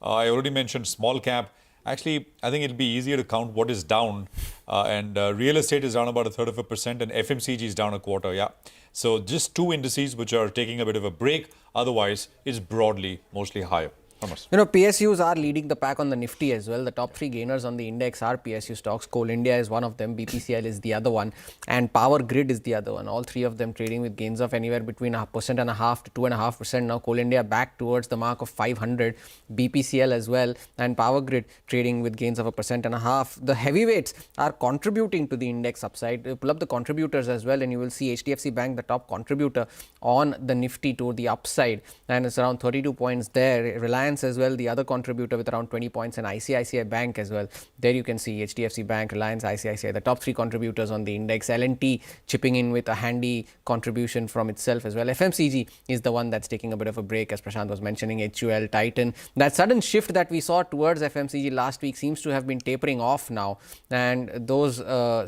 I already mentioned small cap. Actually, I think it'll be easier to count what is down. And real estate is down about 1/3%, and FMCG is down 1/4, yeah. So just two indices which are taking a bit of a break. Otherwise, it's broadly mostly higher. PSUs are leading the pack on the Nifty as well. The top three gainers on the index are PSU stocks. Coal India is one of them, BPCL is the other one, and Power Grid is the other one. All three of them trading with gains of anywhere between 1.5% to 2.5%. Now Coal India back towards the mark of 500, BPCL as well, and Power Grid trading with gains of 1.5%. The heavyweights are contributing to the index upside. Pull up the contributors as well, and you will see HDFC Bank, the top contributor on the Nifty to the upside, and it's around 32 points there. Reliance as well, the other contributor with around 20 points, and ICICI Bank as well. There you can see HDFC Bank, Reliance, ICICI, the top three contributors on the index. L&T chipping in with a handy contribution from itself as well. FMCG is the one that's taking a bit of a break, as Prashant was mentioning. HUL, Titan. That sudden shift that we saw towards FMCG last week seems to have been tapering off now, and those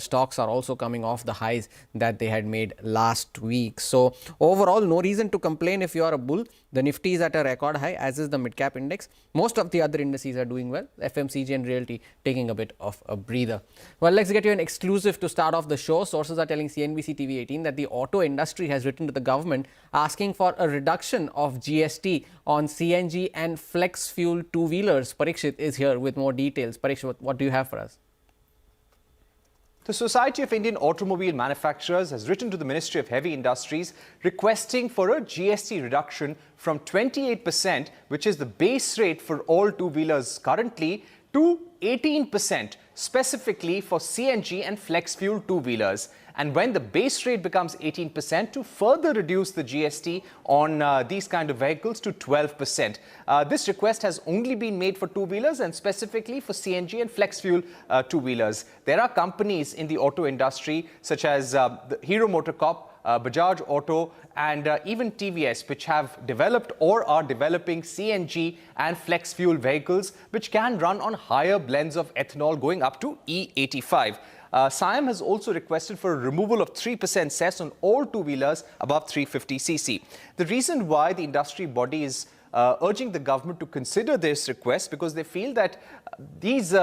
stocks are also coming off the highs that they had made last week. So overall, no reason to complain if you are a bull. The Nifty is at a record high, as is the mid-cap index. Most of the other indices are doing well. FMCG and Realty taking a bit of a breather. Well, let's get you an exclusive to start off the show. Sources are telling CNBC-TV18 that the auto industry has written to the government asking for a reduction of GST on CNG and flex fuel two-wheelers. Parikshit is here with more details. Parikshit, what do you have for us? The Society of Indian Automobile Manufacturers has written to the Ministry of Heavy Industries requesting for a GST reduction from 28%, which is the base rate for all two-wheelers currently, to 18%, specifically for CNG and flex fuel two-wheelers. And when the base rate becomes 18%, to further reduce the GST on these kind of vehicles to 12%. This request has only been made for two-wheelers and specifically for CNG and flex fuel two-wheelers. There are companies in the auto industry such as the Hero MotoCorp, Bajaj Auto, and even TVS, which have developed or are developing CNG and flex fuel vehicles which can run on higher blends of ethanol going up to E85. SIAM has also requested for a removal of 3% cess on all two-wheelers above 350cc. The reason why the industry body is urging the government to consider this request, because they feel that these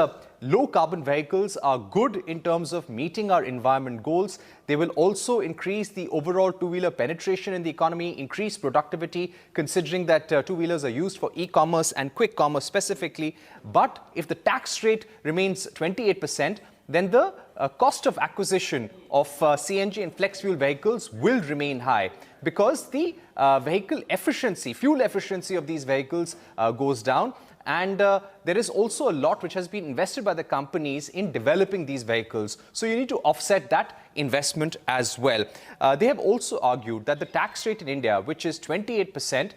low-carbon vehicles are good in terms of meeting our environment goals. They will also increase the overall two-wheeler penetration in the economy, increase productivity, considering that two-wheelers are used for e-commerce and quick commerce specifically. But if the tax rate remains 28%, then the cost of acquisition of CNG and flex fuel vehicles will remain high, because the vehicle efficiency, fuel efficiency of these vehicles goes down. And there is also a lot which has been invested by the companies in developing these vehicles. So you need to offset that investment as well. They have also argued that the tax rate in India, which is 28%,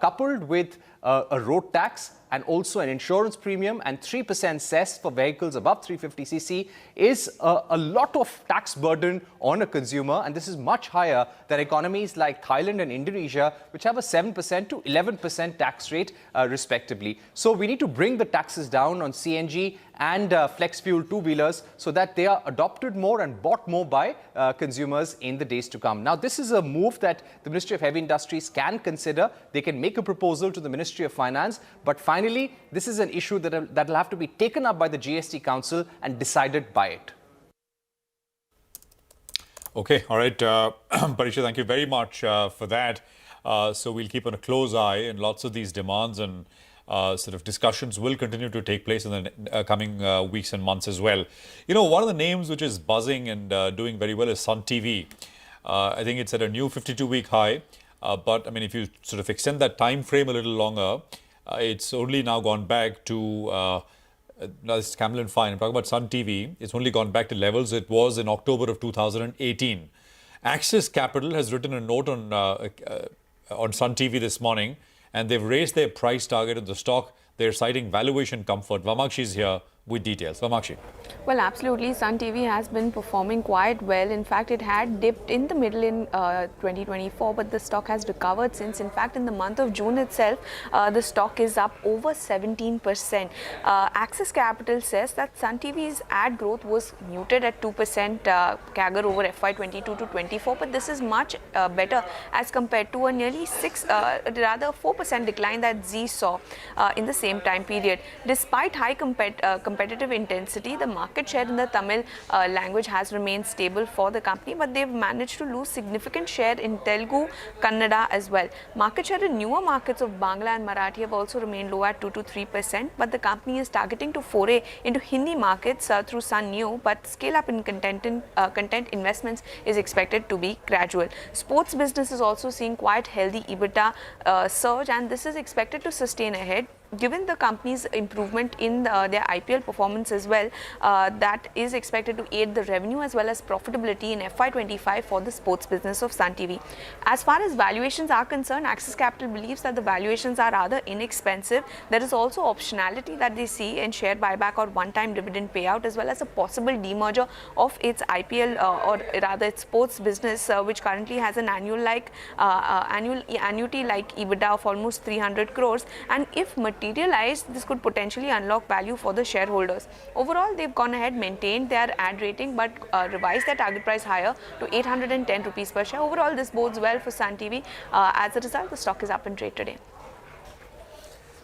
coupled with a road tax and also an insurance premium and 3% cess for vehicles above 350cc, is a lot of tax burden on a consumer, and this is much higher than economies like Thailand and Indonesia, which have a 7% to 11% tax rate respectively. So we need to bring the taxes down on CNG and flex fuel two-wheelers so that they are adopted more and bought more by consumers in the days to come. Now, this is a move that the Ministry of Heavy Industries can consider. They can make a proposal to the Ministry of Finance, but finally, this is an issue that will have to be taken up by the GST Council and decided by it. Okay, all right. Parisha, thank you very much for that. So we'll keep on a close eye, and lots of these demands and sort of discussions will continue to take place in the coming weeks and months as well. You know, one of the names which is buzzing and doing very well is Sun TV. I think it's at a new 52-week high. But I mean, if you sort of extend that time frame a little longer, it's only now gone back to it's Camlin Fine. I'm talking about Sun TV. It's only gone back to levels it was in October of 2018. Axis Capital has written a note on Sun TV this morning, and they've raised their price target of the stock. They're citing valuation comfort. Vamakshi is here with details. Vamakshi. Well, absolutely. Sun TV has been performing quite well. In fact, it had dipped in the middle in 2024, but the stock has recovered since. In fact, in the month of June itself, the stock is up over 17%. Axis Capital says that Sun TV's ad growth was muted at 2% CAGR over FY22 to 24, but this is much better as compared to a nearly 4% decline that Z saw in the same time period. Despite high competitive intensity, the market share in the Tamil language has remained stable for the company, but they've managed to lose significant share in Telugu, Kannada as well. Market share in newer markets of Bangla and Marathi have also remained low at 2 to 3%, but the company is targeting to foray into Hindi markets through Sun New, but scale up in content investments is expected to be gradual. Sports business is also seeing quite healthy EBITDA surge, and this is expected to sustain ahead. Given the company's improvement in their IPL performance as well, that is expected to aid the revenue as well as profitability in FY25 for the sports business of Sun TV. As far as valuations are concerned, Axis Capital believes that the valuations are rather inexpensive. There is also optionality that they see in share buyback or one-time dividend payout, as well as a possible demerger of its IPL or rather its sports business, which currently has an annuity-like EBITDA of almost 300 crores. And if materialized, this could potentially unlock value for the shareholders. Overall, they've gone ahead, maintained their ad rating, but revised their target price higher to 810 rupees per share. Overall, this bodes well for Sun TV. As a result, the stock is up in trade today.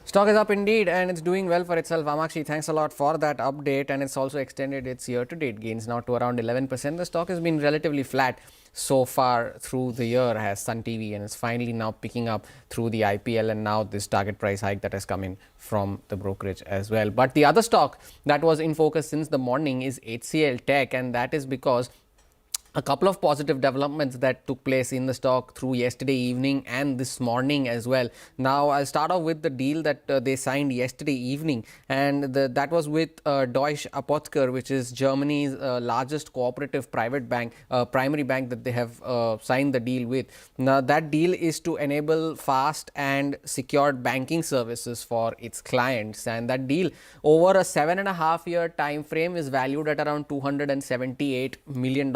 Stock is up indeed, and it's doing well for itself. Vamakshi, thanks a lot for that update, and it's also extended its year-to-date gains now to around 11%. The stock has been relatively flat so far through the year as Sun TV, and it's finally now picking up through the IPL and now this target price hike that has come in from the brokerage as well. But the other stock that was in focus since the morning is HCL Tech, and that is because a couple of positive developments that took place in the stock through yesterday evening and this morning as well. Now, I'll start off with the deal that they signed yesterday evening, and that was with Deutsche Apotheker, which is Germany's largest cooperative private bank, primary bank that they have signed the deal with. Now, that deal is to enable fast and secured banking services for its clients, and that deal over a 7.5-year time frame is valued at around $278 million.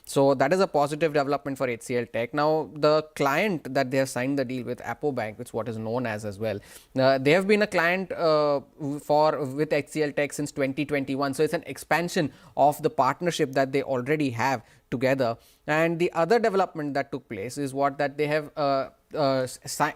So that is a positive development for HCL Tech. Now, the client that they have signed the deal with, Apo Bank, which is what is known as well, they have been a client with HCL Tech since 2021. So it's an expansion of the partnership that they already have together. And the other development that took place is that they have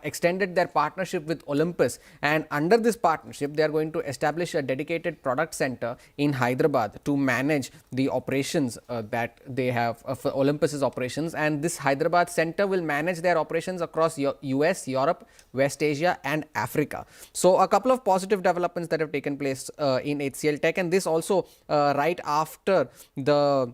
extended their partnership with Olympus, and under this partnership they are going to establish a dedicated product center in Hyderabad to manage the operations that they have for Olympus's operations, and this Hyderabad center will manage their operations across US, Europe, West Asia and Africa. So a couple of positive developments that have taken place in HCL Tech, and this also right after the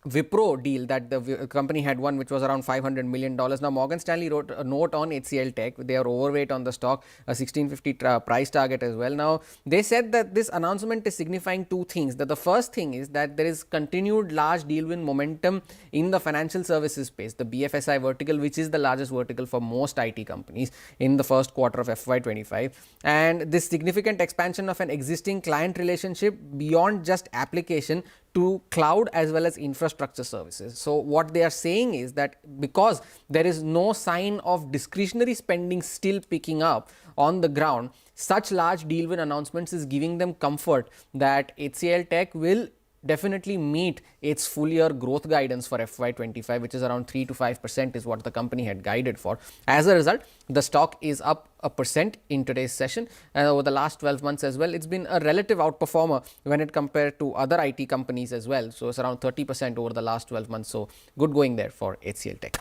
Wipro deal that the company had won, which was around $500 million. Now, Morgan Stanley wrote a note on HCL Tech. They are overweight on the stock, a 1650 price target as well. Now, they said that this announcement is signifying two things. That the first thing is that there is continued large deal win momentum in the financial services space, the BFSI vertical, which is the largest vertical for most IT companies in the first quarter of FY25. And this significant expansion of an existing client relationship beyond just application to cloud as well as infrastructure services. So what they are saying is that because there is no sign of discretionary spending still picking up on the ground, such large deal win announcements is giving them comfort that HCL Tech will definitely meet its full year growth guidance for FY25, which is around 3 to 5% is what the company had guided for. As a result, the stock is up 1% in today's session, and over the last 12 months as well, it's been a relative outperformer when it compared to other IT companies as well. So it's around 30% over the last 12 months. So good going there for HCL Tech.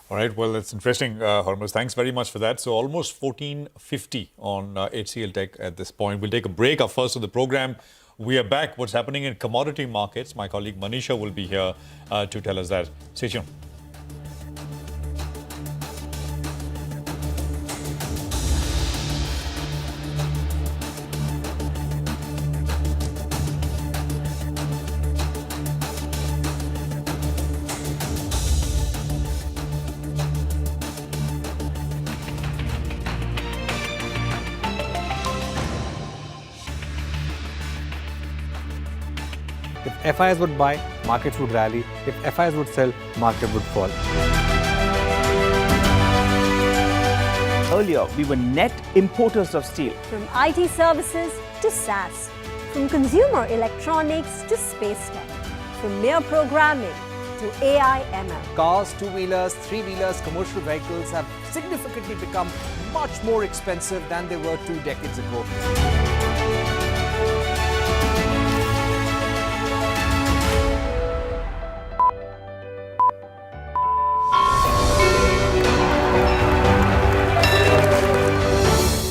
All right, well, it's interesting, Hormuz. Thanks very much for that. So almost 1450 on HCL Tech at this point. We'll take a break. Our first of the program. We are back. What's happening in commodity markets? My colleague Manisha will be here to tell us that. Stay tuned. FIs would buy, markets would rally. If FIs would sell, market would fall. Earlier, we were net importers of steel. From IT services to SaaS, from consumer electronics to space tech, from mere programming to AI ML. Cars, two-wheelers, three-wheelers, commercial vehicles have significantly become much more expensive than they were 2 decades ago.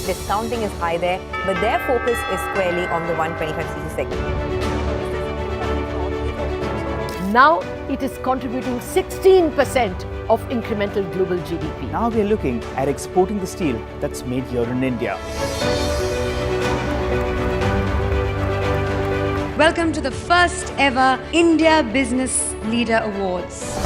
Discounting is high there, but their focus is squarely on the 125cc segment. Now it is contributing 16% of incremental global GDP. Now we are looking at exporting the steel that's made here in India. Welcome to the first ever India Business Leader Awards.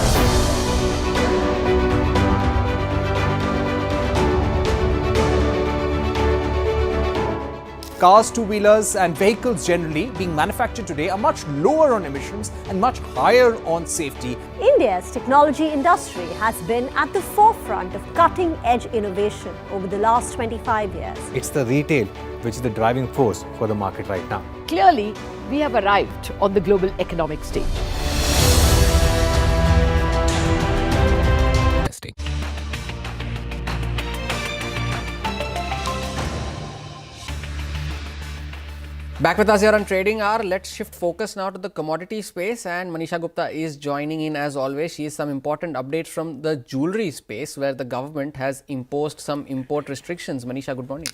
Cars, two-wheelers and vehicles generally being manufactured today are much lower on emissions and much higher on safety. India's technology industry has been at the forefront of cutting-edge innovation over the last 25 years. It's the retail which is the driving force for the market right now. Clearly, we have arrived on the global economic stage. Back with us here on Trading Hour. Let's shift focus now to the commodity space, and Manisha Gupta is joining in as always. She has some important updates from the jewelry space where the government has imposed some import restrictions. Manisha, good morning.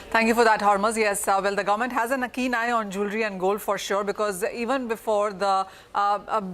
Thank you for that, Hormuz. Yes, well, the government has a keen eye on jewelry and gold for sure, because even before the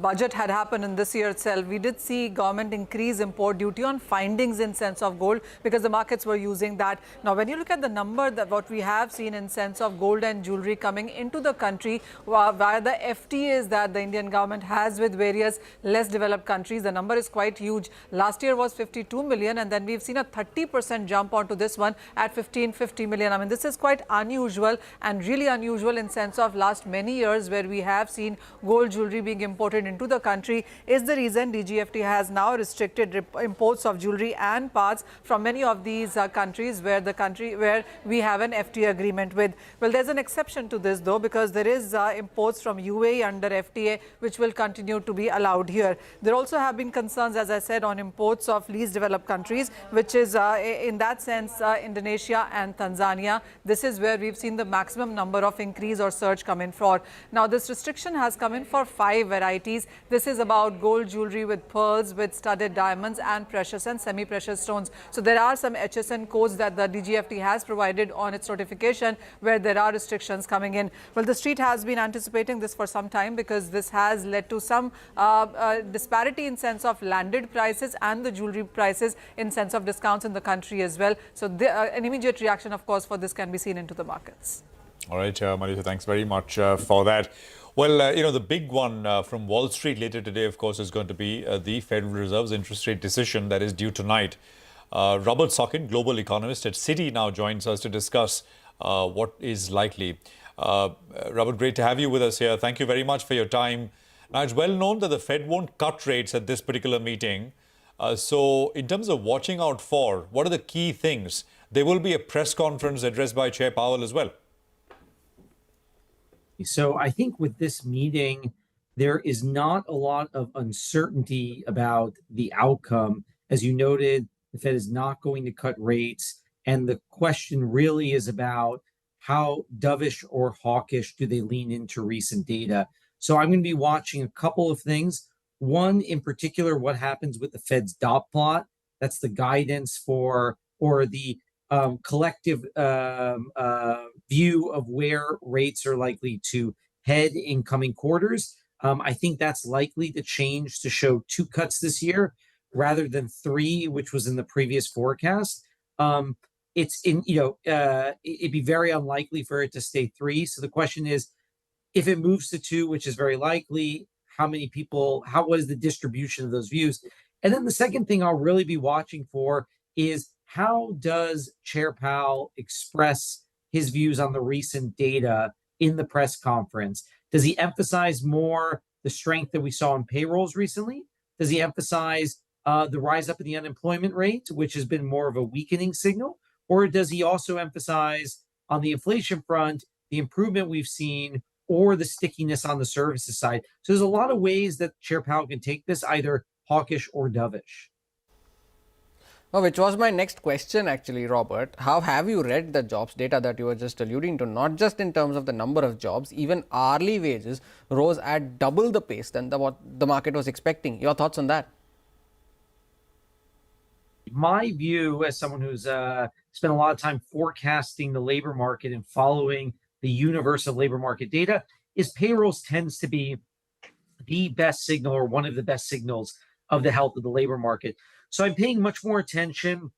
budget had happened in this year itself, we did see government increase import duty on findings in sense of gold, because the markets were using that. Now, when you look at the number that what we have seen in sense of gold and jewelry coming into the country via the FTAs that the Indian government has with various less developed countries, the number is quite huge. Last year was 52 million, and then we've seen a 30% jump onto this one at 50 million. I mean, this is quite unusual and really unusual in sense of last many years where we have seen gold jewelry being imported into the country is the reason DGFT has now restricted imports of jewelry and parts from many of these countries where we have an FTA agreement with. Well, there's an exception to this though, because there is imports from UAE under FTA which will continue to be allowed here. There also have been concerns, as I said, on imports of least developed countries, which is in that sense Indonesia and Tanzania. This is where we've seen the maximum number of increase or surge come in for. Now, this restriction has come in for 5 varieties. This is about gold jewelry with pearls, with studded diamonds and precious and semi-precious stones. So there are some HSN codes that the DGFT has provided on its notification where there are restrictions coming in. Well, the street has been anticipating this for some time, because this has led to some disparity in sense of landed prices and the jewelry prices in sense of discounts in the country as well. So an immediate reaction, of course, for this can be seen into the markets. All right, Manisha, thanks very much for that. Well, the big one from Wall Street later today, of course, is going to be the Federal Reserve's interest rate decision that is due tonight. Robert Sockin, global economist at Citi, now joins us to discuss what is likely. Robert, great to have you with us here. Thank you very much for your time. Now, it's well known that the Fed won't cut rates at this particular meeting. So in terms of watching out for, what are the key things? There will be a press conference addressed by Chair Powell as well. So I think with this meeting, there is not a lot of uncertainty about the outcome. As you noted, the Fed is not going to cut rates. And the question really is about how dovish or hawkish do they lean into recent data. So I'm going to be watching a couple of things. One in particular, what happens with the Fed's dot plot. That's the guidance for, or the collective view of where rates are likely to head in coming quarters. I think that's likely to change to show 2 cuts this year rather than 3, which was in the previous forecast. It'd be very unlikely for it to stay 3. So the question is, if it moves to 2, which is very likely, what is the distribution of those views? And then the second thing I'll really be watching for is, how does Chair Powell express his views on the recent data in the press conference? Does he emphasize more the strength that we saw in payrolls recently? Does he emphasize the rise up in the unemployment rate, which has been more of a weakening signal? Or does he also emphasize on the inflation front, the improvement we've seen, or the stickiness on the services side? So there's a lot of ways that Chair Powell can take this, either hawkish or dovish. Well, which was my next question actually, Robert. How have you read the jobs data that you were just alluding to? Not just in terms of the number of jobs, even hourly wages rose at double the pace than what the market was expecting. Your thoughts on that? My view, as someone who's spent a lot of time forecasting the labor market and following the universe of labor market data, is payrolls tends to be the best signal, or one of the best signals, of the health of the labor market. So I'm paying much more attention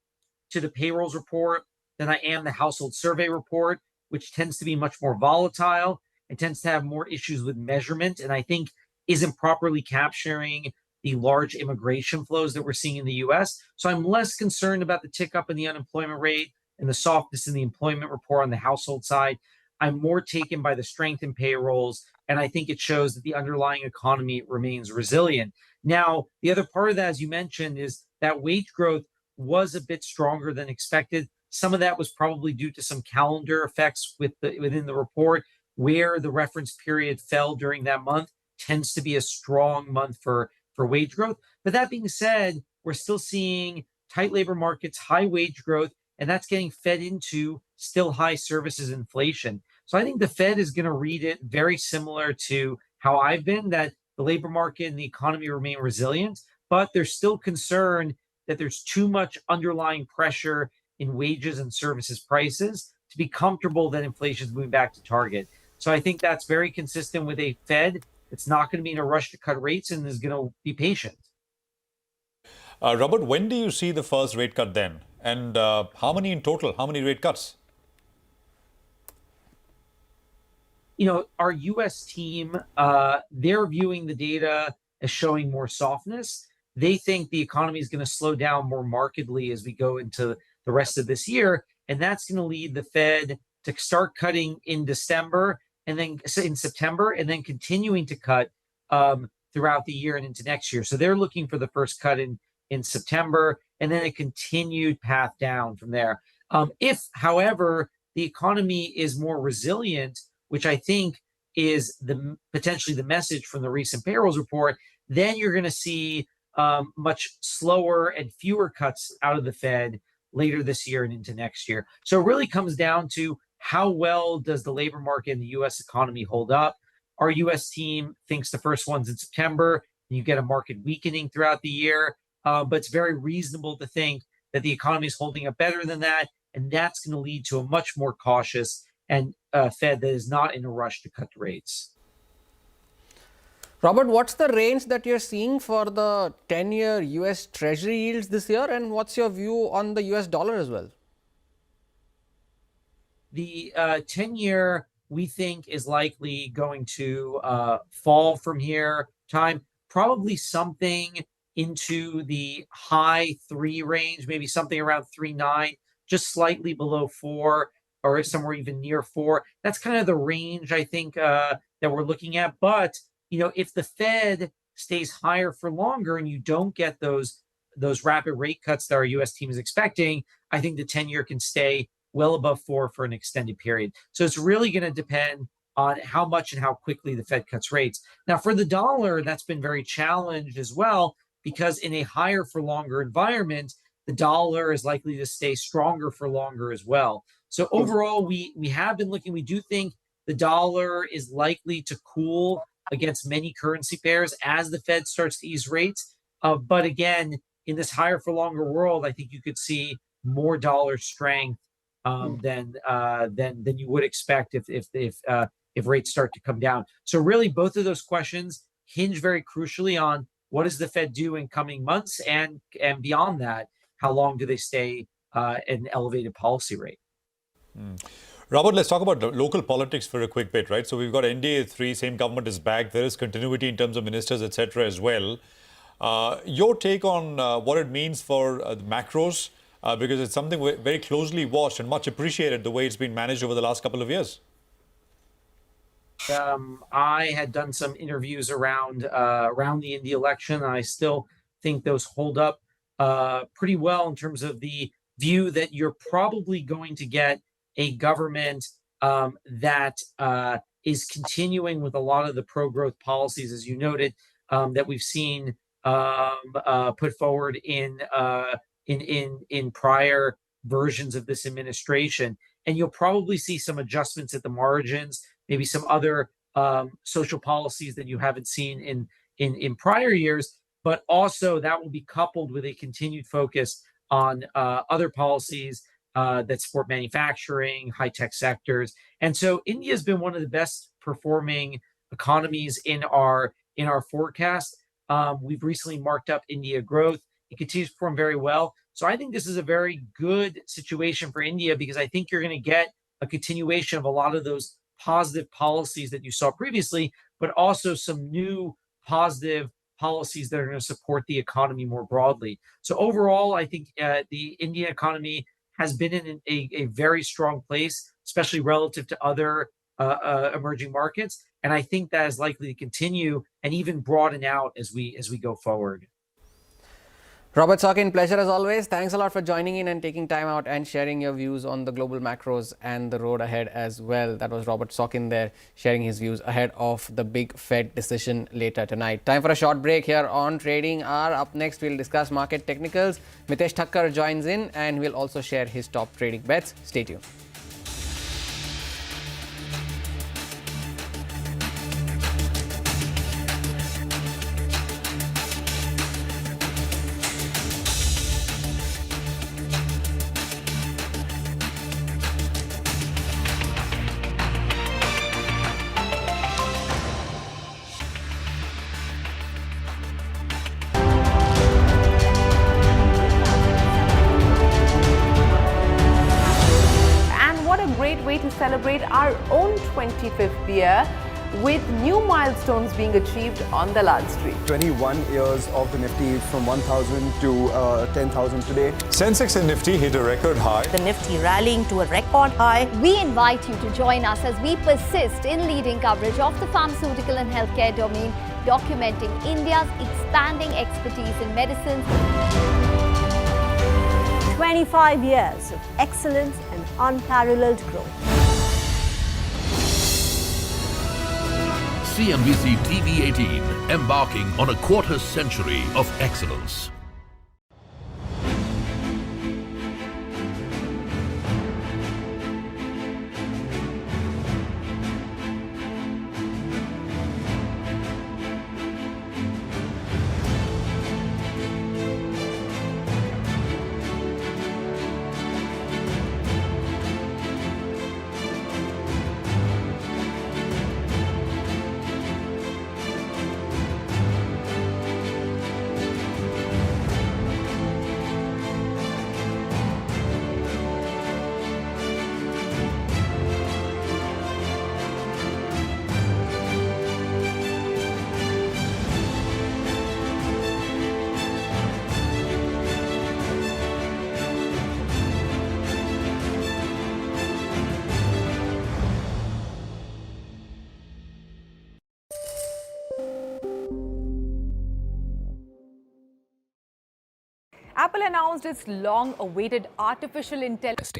to the payrolls report than I am the household survey report, which tends to be much more volatile. It tends to have more issues with measurement, and I think isn't properly capturing the large immigration flows that we're seeing in the US. So I'm less concerned about the tick up in the unemployment rate and the softness in the employment report on the household side. I'm more taken by the strength in payrolls, and I think it shows that the underlying economy remains resilient. Now, the other part of that, as you mentioned, is that wage growth was a bit stronger than expected. Some of that was probably due to some calendar effects within the report, where the reference period fell during that month tends to be a strong month for wage growth. But that being said, we're still seeing tight labor markets, high wage growth, and that's getting fed into still high services inflation. So I think the Fed is going to read it very similar to how I've been, that the labor market and the economy remain resilient, but they're still concerned that there's too much underlying pressure in wages and services prices to be comfortable that inflation is moving back to target. So I think that's very consistent with a Fed that's not going to be in a rush to cut rates and is going to be patient. Robert, when do you see the first rate cut then? And how many in total? How many rate cuts? You know, our U.S. team, they're viewing the data as showing more softness. They think the economy is going to slow down more markedly as we go into the rest of this year. And that's going to lead the Fed to start cutting in December and then in September, and then continuing to cut throughout the year and into next year. So they're looking for the first cut in September, and then a continued path down from there. If, however, the economy is more resilient, which I think is potentially the message from the recent payrolls report, then you're going to see much slower and fewer cuts out of the Fed later this year and into next year. So it really comes down to how well does the labor market and the U.S. economy hold up. Our U.S. team thinks the first one's in September, and you get a market weakening throughout the year. But it's very reasonable to think that the economy is holding up better than that, and that's going to lead to a much more cautious and Fed that is not in a rush to cut rates. Robert, what's the range that you're seeing for the 10-year US Treasury yields this year, and what's your view on the US dollar as well? The 10-year, we think, is likely going to fall from here. Probably something into the high 3 range, maybe something around 3.9, just slightly below 4, or somewhere even near 4. That's kind of the range I think that we're looking at. But you know, if the Fed stays higher for longer and you don't get those rapid rate cuts that our U.S. team is expecting, I think the 10-year can stay well above 4 for an extended period. So it's really going to depend on how much and how quickly the Fed cuts rates. Now, for the dollar, that's been very challenged as well, because in a higher for longer environment, the dollar is likely to stay stronger for longer as well. So overall, we have been looking, we do think the dollar is likely to cool against many currency pairs as the Fed starts to ease rates. But again, in this higher for longer world, I think you could see more dollar strength than you would expect if rates start to come down. So really, both of those questions hinge very crucially on what does the Fed do in coming months, and beyond that, how long do they stay at an elevated policy rate? Robert, let's talk about local politics for a quick bit, right? So we've got NDA 3, same government is back. There is continuity in terms of ministers, etc. as well. Your take on what it means for the macros, because it's something very closely watched and much appreciated the way it's been managed over the last couple of years. I had done some interviews around the India election. And I still think those hold up pretty well in terms of the view that you're probably going to get a government that is continuing with a lot of the pro-growth policies, as you noted, that we've seen put forward in prior versions of this administration. And you'll probably see some adjustments at the margins, maybe some other social policies that you haven't seen in prior years, but also that will be coupled with a continued focus on other policies that support manufacturing, high-tech sectors. And so India has been one of the best performing economies in our forecast. We've recently marked up India growth. It continues to perform very well. So I think this is a very good situation for India, because I think you're going to get a continuation of a lot of those positive policies that you saw previously, but also some new positive policies that are going to support the economy more broadly. So overall, I think the Indian economy has been in a very strong place, especially relative to other emerging markets. And I think that is likely to continue and even broaden out as we go forward. Robert Sorkin, pleasure as always. Thanks a lot for joining in and taking time out and sharing your views on the global macros and the road ahead as well. That was Robert Sorkin there sharing his views ahead of the big Fed decision later tonight. Time for a short break here on Trading Hour. Up next, we'll discuss market technicals. Mitesh Thakkar joins in and we'll also share his top trading bets. Stay tuned. Celebrate our own 25th year with new milestones being achieved on the Lal Street. 21 years of the Nifty from 1,000 to 10,000 today. Sensex and Nifty hit a record high. The Nifty rallying to a record high. We invite you to join us as we persist in leading coverage of the pharmaceutical and healthcare domain, documenting India's expanding expertise in medicines. 25 years of excellence and unparalleled growth. CNBC-TV18, embarking on a quarter century of excellence. Apple announced its long-awaited artificial intelligence.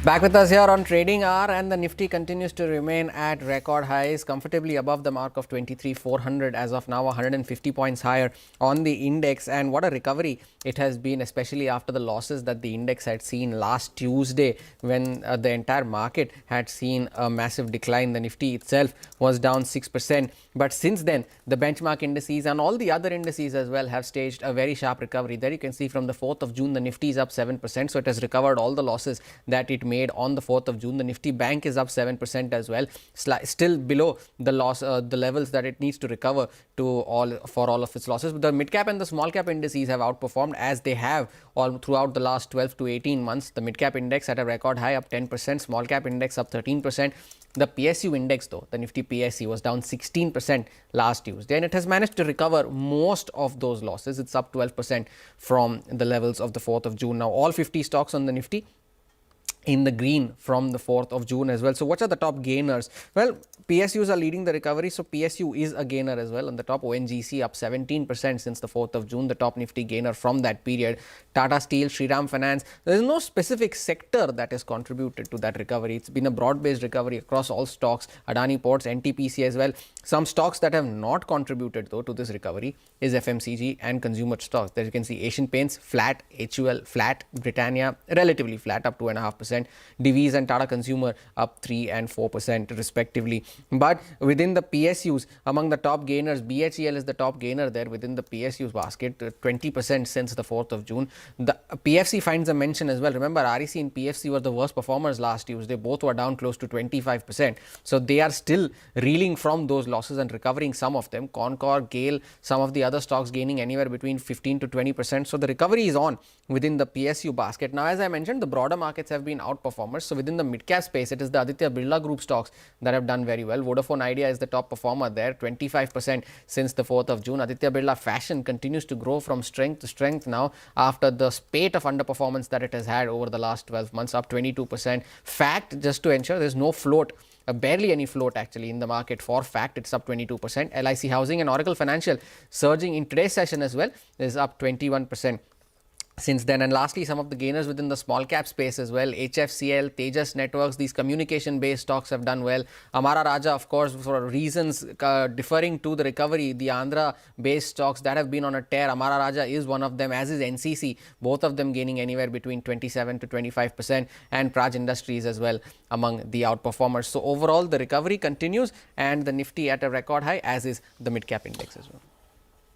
Back with us here on Trading Hour, and the Nifty continues to remain at record highs, comfortably above the mark of 23,400 as of now, 150 points higher on the index. And what a recovery it has been, especially after the losses that the index had seen last Tuesday, when the entire market had seen a massive decline. The Nifty itself was down 6%. But since then, the benchmark indices and all the other indices as well have staged a very sharp recovery. There you can see from the 4th of June, the Nifty is up 7%. So it has recovered all the losses that it made made on the 4th of June. The Nifty Bank is up 7% as well, still below the the levels that it needs to recover for all of its losses. But the mid cap and the small cap indices have outperformed, as they have all throughout the last 12 to 18 months. The mid cap index at a record high, up 10%, small cap index up 13%. The PSU index, though, the Nifty PSU, was down 16% last Tuesday, and it has managed to recover most of those losses. It's up 12% from the levels of the 4th of June. Now, all 50 stocks on the Nifty in the green from the 4th of June as well. So what are the top gainers? Well, PSUs are leading the recovery, so PSU is a gainer as well. On the top, ONGC up 17% since the 4th of June, the top Nifty gainer from that period. Tata Steel, Shriram Finance, there is no specific sector that has contributed to that recovery. It's been a broad-based recovery across all stocks, Adani Ports, NTPC as well. Some stocks that have not contributed, though, to this recovery is FMCG and consumer stocks. There you can see Asian Paints flat, HUL flat, Britannia relatively flat, up 2.5%, Divi's and Tata Consumer up 3 and 4% respectively. But within the PSUs, among the top gainers, BHEL is the top gainer there within the PSUs basket, 20% since the 4th of June. The PFC finds a mention as well. Remember, REC and PFC were the worst performers last Tuesday. Both were down close to 25%. So they are still reeling from those losses and recovering some of them. Concor, GAIL, some of the other stocks gaining anywhere between 15 to 20%. So the recovery is on within the PSU basket. Now, as I mentioned, the broader markets have been outperformers. So within the mid-cap space, it is the Aditya Birla Group stocks that have done very well. Vodafone Idea is the top performer there, 25% since the 4th of June. Aditya Birla Fashion continues to grow from strength to strength now after the spate of underperformance that it has had over the last 12 months, up 22%. Fact, just to ensure there's no float, barely any float actually in the market for Fact, it's up 22%. LIC Housing and Oracle Financial surging in today's session as well, is up 21% since then. And lastly, some of the gainers within the small cap space as well. HFCL, Tejas Networks, these communication based stocks have done well. Amara Raja, of course, for reasons differing to the recovery, the Andhra based stocks that have been on a tear, Amara Raja is one of them, as is NCC, both of them gaining anywhere between 27 to 25%, and Praj Industries as well among the outperformers. So overall, the recovery continues, and the Nifty at a record high, as is the mid cap index as well.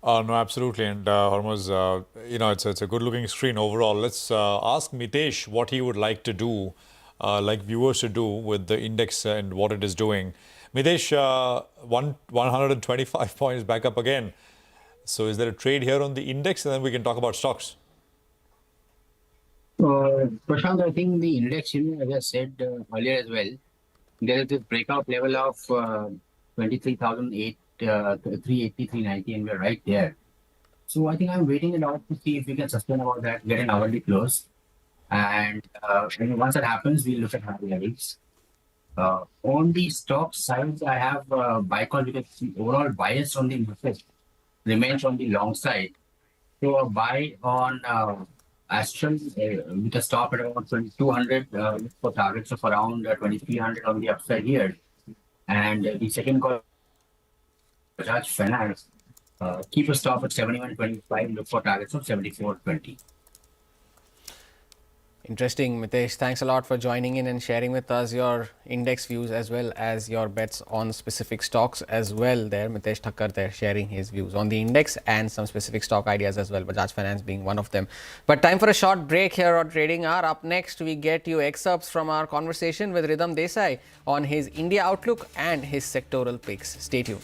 No, absolutely. And Hormuz, it's a good-looking screen overall. Let's ask Mitesh what he would like to do, like viewers to do with the index and what it is doing. Mitesh, 125 points back up again. So is there a trade here on the index? And then we can talk about stocks. Prashant, I think the index, as I said earlier as well, there is this breakout level of 23,008. 380, 390, and we're right there. So I think I'm waiting it out to see if we can sustain about that, get an hourly close. And once that happens, we'll look at higher levels. On the stock side, I have buy call because the overall bias on the market remains on the long side. So a buy on Astral with a stop at about 2,200 for targets of around 2,300 on the upside here. And the second call, Bajaj Finance, keep a stop at 71.25, look for targets of 74.20. Interesting, Mitesh. Thanks a lot for joining in and sharing with us your index views as well as your bets on specific stocks as well there. Mitesh Thakkar there sharing his views on the index and some specific stock ideas as well, Bajaj Finance being one of them. But time for a short break here on Trading Hour. Up next, we get you excerpts from our conversation with Ridham Desai on his India outlook and his sectoral picks. Stay tuned.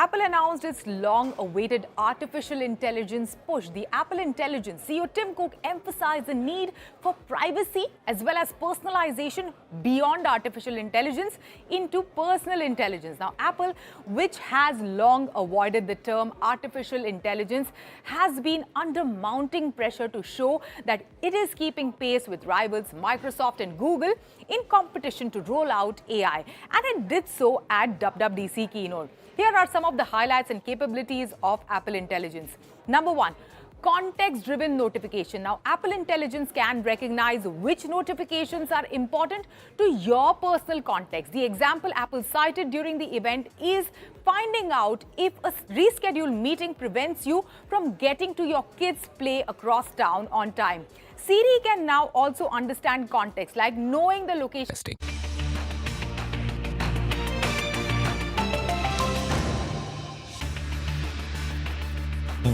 Apple announced its long-awaited artificial intelligence push. The Apple Intelligence CEO Tim Cook emphasized the need for privacy as well as personalization beyond artificial intelligence into personal intelligence. Now, Apple, which has long avoided the term artificial intelligence, has been under mounting pressure to show that it is keeping pace with rivals Microsoft and Google in competition to roll out AI. And it did so at WWDC keynote. Here are some of the highlights and capabilities of Apple Intelligence. Number one, context-driven notification. Now, Apple Intelligence can recognize which notifications are important to your personal context. The example Apple cited during the event is finding out if a rescheduled meeting prevents you from getting to your kids' play across town on time. Siri can now also understand context, like knowing the location.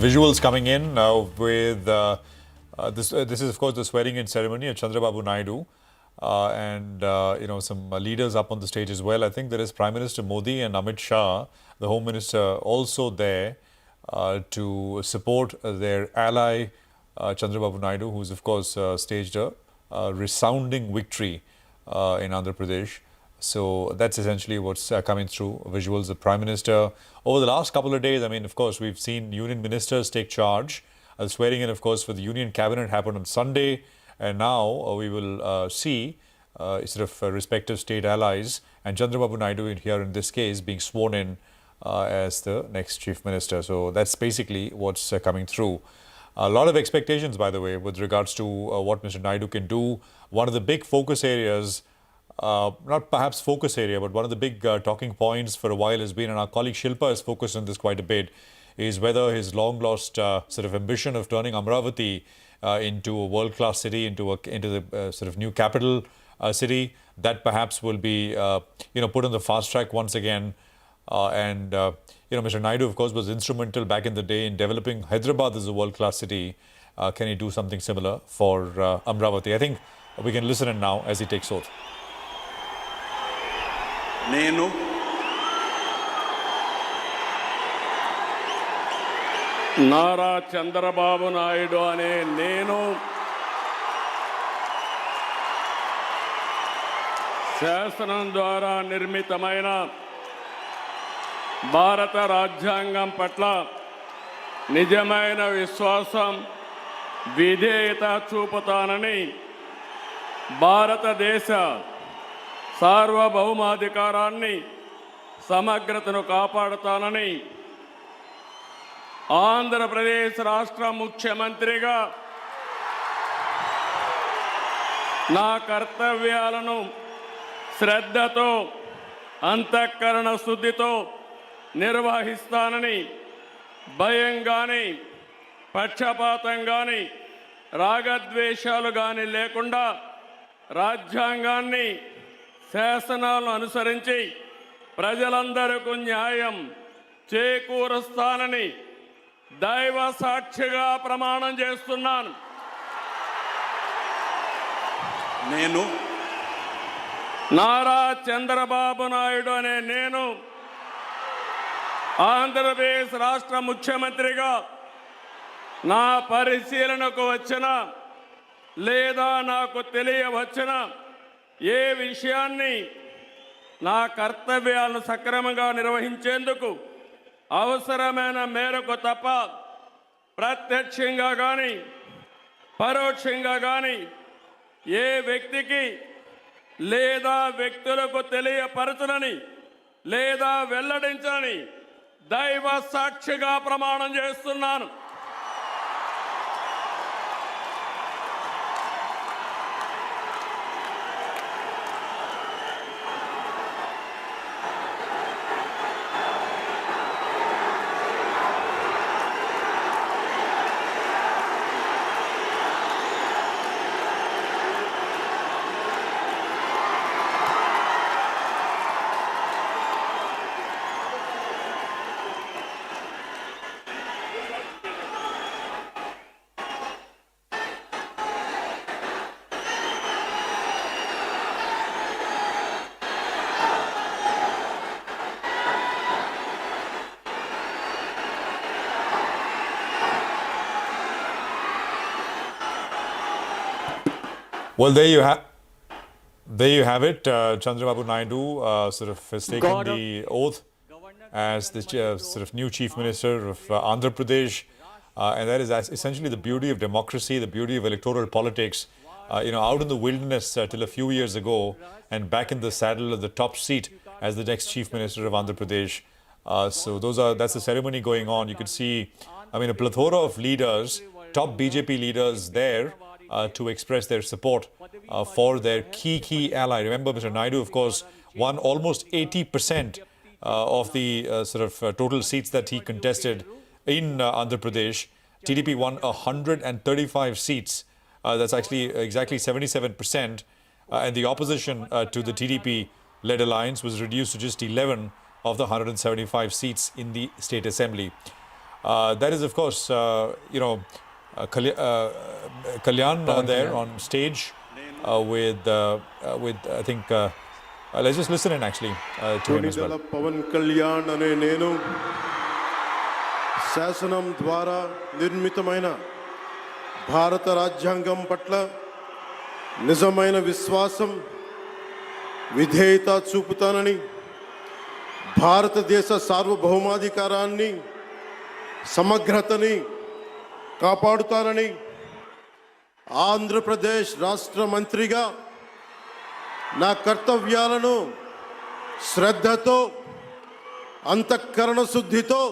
Visuals coming in with this is of course the swearing-in ceremony at Chandrababu Naidu, and some leaders up on the stage as well. I think there is Prime Minister Modi and Amit Shah, the Home Minister, also there to support their ally Chandrababu Naidu, who's of course staged a resounding victory in Andhra Pradesh. So that's essentially what's coming through visuals. The Prime Minister, over the last couple of days, I mean, of course, we've seen union ministers take charge. The swearing in, of course, for the union cabinet happened on Sunday. And now we will see respective state allies and Chandrababu Naidu here in this case being sworn in as the next chief minister. So that's basically what's coming through. A lot of expectations, by the way, with regards to what Mr. Naidu can do. One of the big focus areas, not perhaps focus area, but one of the big talking points for a while has been, and our colleague Shilpa has focused on this quite a bit, is whether his long-lost ambition of turning Amravati into a world-class city, into the new capital city, that perhaps will be put on the fast track once again. Mr. Naidu, of course, was instrumental back in the day in developing Hyderabad as a world-class city. Can he do something similar for Amravati? I think we can listen in now as he takes oath. నేను నారా చంద్రబాబు నాయుడు అనే నేను శాసనం ద్వారా నిర్మితమైన భారత రాజ్యాంగం పట్ల నిజమైన విశ్వాసం విధేయత చూపుతానని భారతదేశ సార్వభౌమాధికారాన్ని సమగ్రతను కాపాడుతానని ఆంధ్రప్రదేశ్ రాష్ట్ర ముఖ్యమంత్రిగా నా కర్తవ్యాలను శ్రద్ధతో అంతఃకరణ శుద్ధితో నిర్వహిస్తానని భయం గాని పక్షపాతం గాని రాగద్వేషాలు గాని లేకుండా రాజ్యాంగాన్ని శాసనాలను అనుసరించి ప్రజలందరికీ న్యాయం చేకూరుస్తానని దైవ సాక్షిగా ప్రమాణం చేస్తున్నాను. నేను నారా చంద్రబాబు నాయుడు అనే నేను ఆంధ్రప్రదేశ్ రాష్ట్ర ముఖ్యమంత్రిగా నా పరిశీలనకు వచ్చిన లేదా నాకు తెలియవచ్చిన ఏ విషయాన్ని నా కర్తవ్యాలను సక్రమంగా నిర్వహించేందుకు అవసరమైన మేరకు తప్ప ప్రత్యక్షంగా కానీ పరోక్షంగా కానీ ఏ వ్యక్తికి లేదా వ్యక్తులకు తెలియపరచనని లేదా వెల్లడించనని దైవ సాక్షిగా ప్రమాణం చేస్తున్నాను. Well, there you have it. Chandrababu Naidu sort of has taken the oath as the sort of new Chief Minister of Andhra Pradesh. And that is essentially the beauty of democracy, the beauty of electoral politics. Out in the wilderness till a few years ago and back in the saddle of the top seat as the next Chief Minister of Andhra Pradesh. So that's the ceremony going on. You could see, a plethora of leaders, top BJP leaders there to express their support for their key ally. Remember, Mr. Naidu, of course, won almost 80% of the total seats that he contested in Andhra Pradesh. TDP won 135 seats. That's actually exactly 77%. And the opposition to the TDP-led alliance was reduced to just 11 of the 175 seats in the state assembly. That is, of course, Kalyan there on stage with I think, let's just listen in actually to him as well. Pawan Kalyan ane nenu శాసనం ద్వారా నిర్మితమైన భారత రాజ్యాంగం పట్ల నిజమైన విశ్వాసం విధేయత చూపుతానని భారతదేశ సార్వభౌమాధికారాన్ని సమగ్రతని కాపాడుతానని ఆంధ్రప్రదేశ్ రాష్ట్ర మంత్రిగా నా కర్తవ్యాలను శ్రద్ధతో అంతఃకరణ శుద్ధితో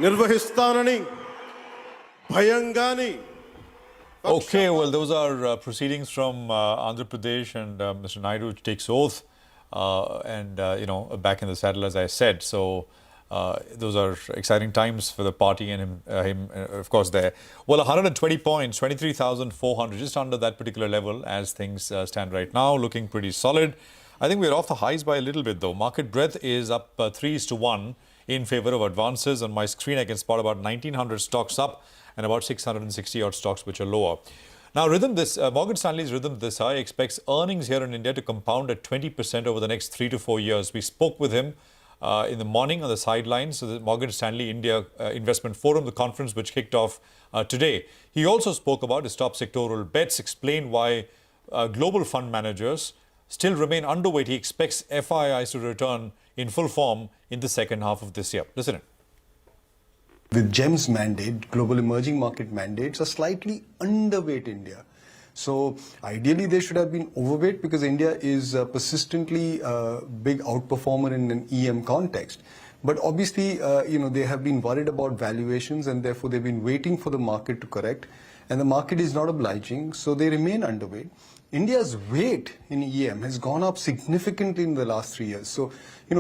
నిర్వహిస్తానని భయంగాని. Okay, well, those are proceedings from Andhra Pradesh, and Mr. Naidu takes oath, and back in the saddle, as I said. So those are exciting times for the party and him, of course, there. Well, 120 points, 23,400, just under that particular level as things stand right now, looking pretty solid. I think we're off the highs by a little bit, though. Market breadth is up 3:1 in favor of advances. On my screen, I can spot about 1,900 stocks up and about 660 odd stocks which are lower. Now, Morgan Stanley's Rhythm This High expects earnings here in India to compound at 20% over the next 3 to 4 years. We spoke with him in the morning on the sidelines, so the Morgan Stanley India Investment Forum, the conference which kicked off today. He also spoke about his top sectoral bets, explained why global fund managers still remain underweight. He expects FIIs to return in full form in the second half of this year. Listen in. With GEM's mandate, global emerging market mandates are slightly underweight India. So ideally they should have been overweight because India is persistently a big outperformer in an EM context. But obviously, they have been worried about valuations and therefore they've been waiting for the market to correct. And the market is not obliging, so they remain underweight. India's weight in EM has gone up significantly in the last 3 years. So,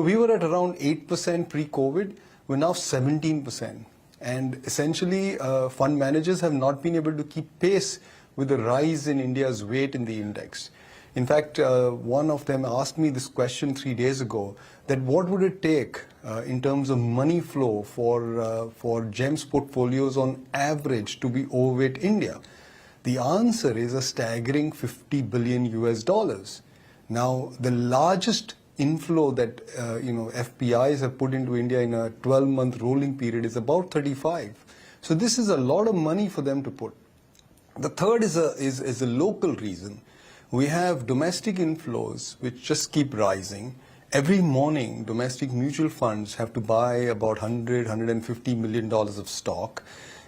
we were at around 8% pre-COVID. We're now 17%. And essentially, fund managers have not been able to keep pace with the rise in India's weight in the index. In fact, one of them asked me this question 3 days ago, that what would it take in terms of money flow for GEM's portfolios on average to be overweight India? The answer is a staggering $50 billion US. Now, the largest inflow that FPIs have put into India in a 12-month rolling period is about 35. So this is a lot of money for them to put. The third is a local reason. We have domestic inflows which just keep rising. Every morning, domestic mutual funds have to buy about $150 million of stock.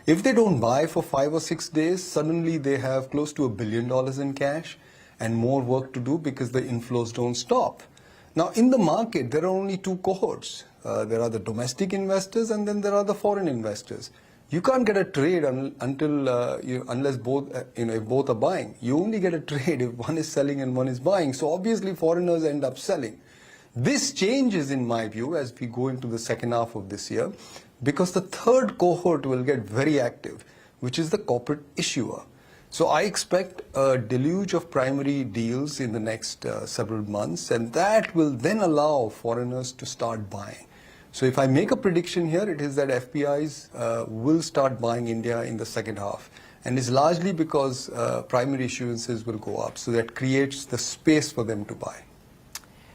If they don't buy for 5 or 6 days, suddenly they have close to $1 billion in cash and more work to do because the inflows don't stop. Now, in the market, there are only two cohorts. There are the domestic investors and then there are the foreign investors. You can't get a trade unless both, if both are buying. You only get a trade if one is selling and one is buying. So obviously, foreigners end up selling. This changes, in my view, as we go into the second half of this year, because the third cohort will get very active, which is the corporate issuer. So I expect a deluge of primary deals in the next several months, and that will then allow foreigners to start buying. So if I make a prediction here, it is that FPIs will start buying India in the second half. And it's largely because primary issuances will go up. So that creates the space for them to buy.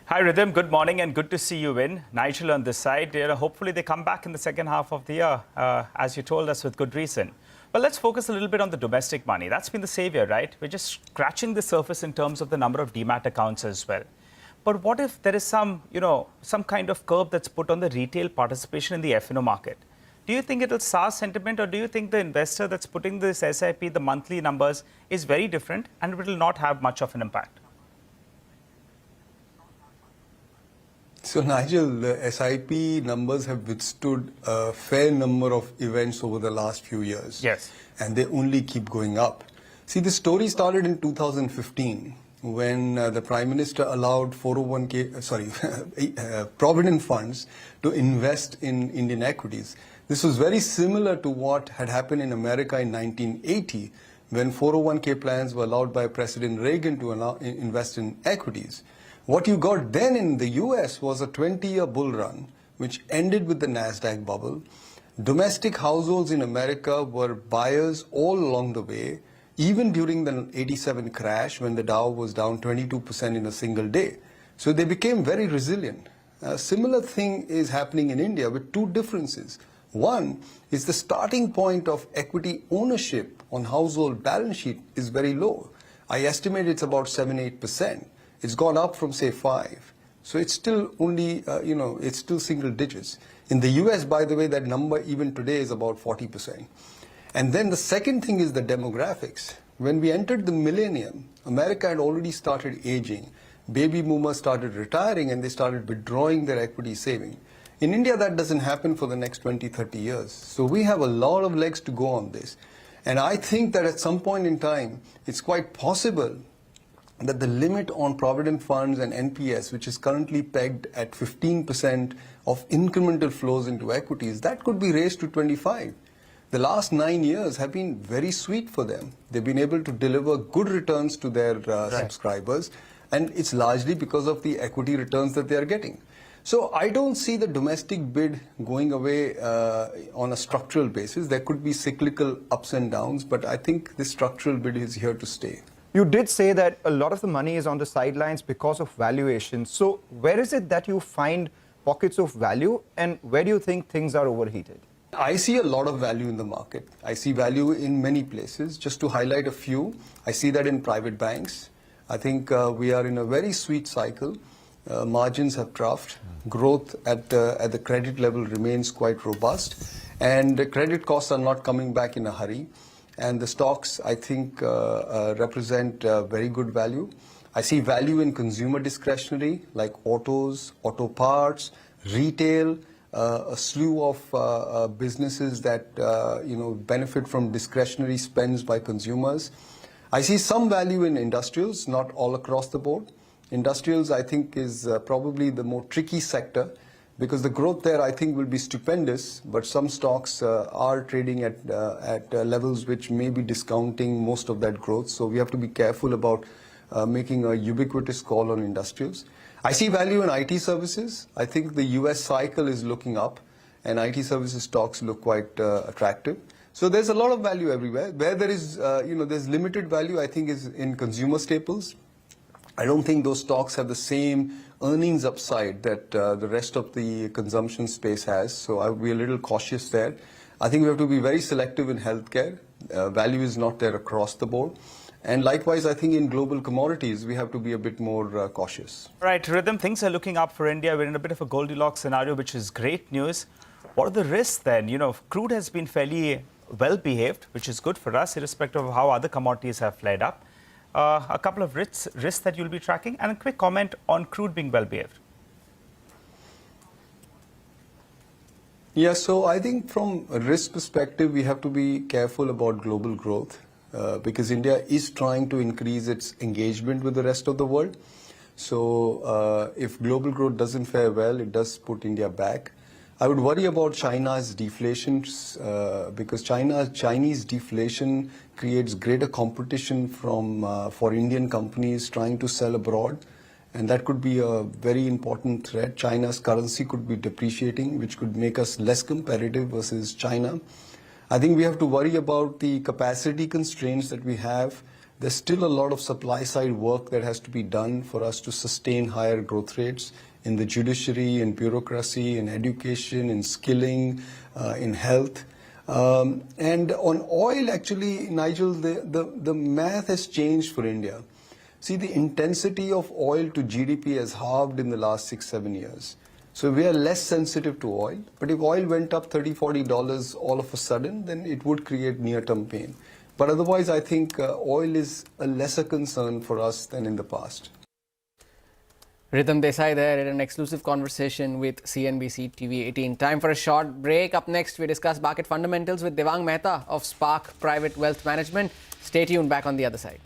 Hi, Rhythm. Good morning and good to see you in. Nigel on this side. Hopefully they come back in the second half of the year, as you told us, with good reason. Well, let's focus a little bit on the domestic money. That's been the savior, right? We're just scratching the surface in terms of the number of demat accounts as well. But what if there is some kind of curb that's put on the retail participation in the F&O market? Do you think it'll sour sentiment, or do you think the investor that's putting this SIP, the monthly numbers, is very different and it will not have much of an impact? So Nigel, the SIP numbers have withstood a fair number of events over the last few years. Yes. And they only keep going up. See, the story started in 2015 when the Prime Minister allowed Provident funds to invest in Indian equities. This was very similar to what had happened in America in 1980 when 401k plans were allowed by President Reagan to invest in equities. What you got then in the US was a 20-year bull run, which ended with the NASDAQ bubble. Domestic households in America were buyers all along the way, even during the 87 crash when the Dow was down 22% in a single day. So they became very resilient. A similar thing is happening in India with two differences. One is the starting point of equity ownership on household balance sheet is very low. I estimate it's about 7-8%. It's gone up from, say, 5. So it's still only, it's still single digits. In the US, by the way, that number even today is about 40%. And then the second thing is the demographics. When we entered the millennium, America had already started aging. Baby boomers started retiring and they started withdrawing their equity saving. In India, that doesn't happen for the next 20, 30 years. So we have a lot of legs to go on this. And I think that at some point in time, it's quite possible that the limit on provident funds and NPS, which is currently pegged at 15% of incremental flows into equities, that could be raised to 25. The last 9 years have been very sweet for them. They've been able to deliver good returns to their subscribers, and it's largely because of the equity returns that they are getting. So I don't see the domestic bid going away on a structural basis. There could be cyclical ups and downs, but I think this structural bid is here to stay. You did say that a lot of the money is on the sidelines because of valuation. So where is it that you find pockets of value, and where do you think things are overheated? I see a lot of value in the market. I see value in many places. Just to highlight a few, I see that in private banks. I think we are in a very sweet cycle. Margins have troughed. Growth at the credit level remains quite robust. And the credit costs are not coming back in a hurry. And the stocks, I think, represent very good value. I see value in consumer discretionary, like autos, auto parts, retail, a slew of businesses that benefit from discretionary spends by consumers. I see some value in industrials, not all across the board. Industrials, I think, is probably the more tricky sector, because the growth there, I think, will be stupendous, but some stocks are trading at levels which may be discounting most of that growth. So we have to be careful about making a ubiquitous call on industrials. I see value in IT services. I think the US cycle is looking up, and IT services stocks look quite attractive. So there's a lot of value everywhere. Where there is, there's limited value, I think, is in consumer staples. I don't think those stocks have the same earnings upside that the rest of the consumption space has. So I would be a little cautious there. I think we have to be very selective in healthcare. Value is not there across the board. And likewise, I think in global commodities, we have to be a bit more cautious. Right, Rhythm, things are looking up for India. We're in a bit of a Goldilocks scenario, which is great news. What are the risks then? Crude has been fairly well behaved, which is good for us, irrespective of how other commodities have flared up. A couple of risks that you'll be tracking, and a quick comment on crude being well behaved. Yeah, so I think from a risk perspective, we have to be careful about global growth because India is trying to increase its engagement with the rest of the world. So if global growth doesn't fare well, it does put India back. I would worry about China's deflation because Chinese deflation creates greater competition for Indian companies trying to sell abroad. And that could be a very important threat. China's currency could be depreciating, which could make us less competitive versus China. I think we have to worry about the capacity constraints that we have. There's still a lot of supply side work that has to be done for us to sustain higher growth rates in the judiciary, in bureaucracy, in education, in skilling, in health. And on oil, actually, Nigel, the math has changed for India. See, the intensity of oil to GDP has halved in the last 6-7 years. So we are less sensitive to oil. But if oil went up $30-40 all of a sudden, then it would create near-term pain. But otherwise, I think oil is a lesser concern for us than in the past. Rhythm Desai there in an exclusive conversation with CNBC-TV18. Time for a short break. Up next, we discuss market fundamentals with Devang Mehta of Spark Private Wealth Management. Stay tuned, back on the other side.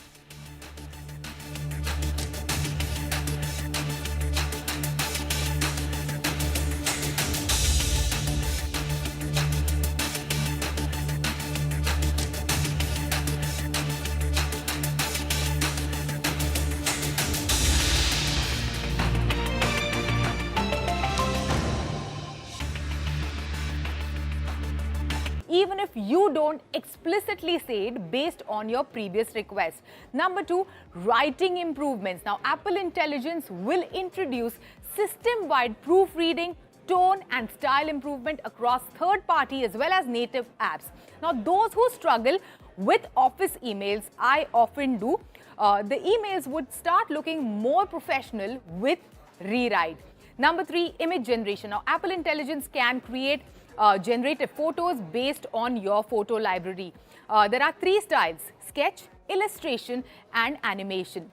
Even if you don't explicitly say it based on your previous request. Number 2, writing improvements. Now, Apple Intelligence will introduce system-wide proofreading, tone and style improvement across third-party as well as native apps. Now, those who struggle with office emails, I often do, the emails would start looking more professional with rewrite. Number 3, image generation. Now, Apple Intelligence can create generative photos based on your photo library. There are 3 styles: sketch, illustration and animation.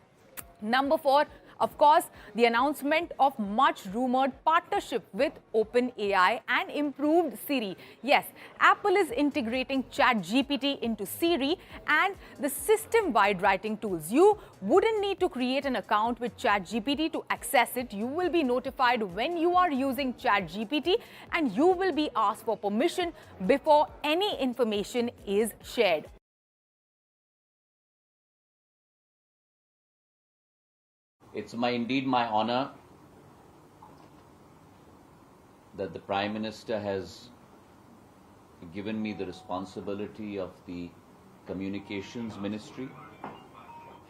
Number 4, of course, the announcement of much rumored partnership with OpenAI and improved Siri. Yes, Apple is integrating ChatGPT into Siri and the system-wide writing tools. You wouldn't need to create an account with ChatGPT to access it. You will be notified when you are using ChatGPT and you will be asked for permission before any information is shared. It's indeed my honor that the Prime Minister has given me the responsibility of the Communications Ministry,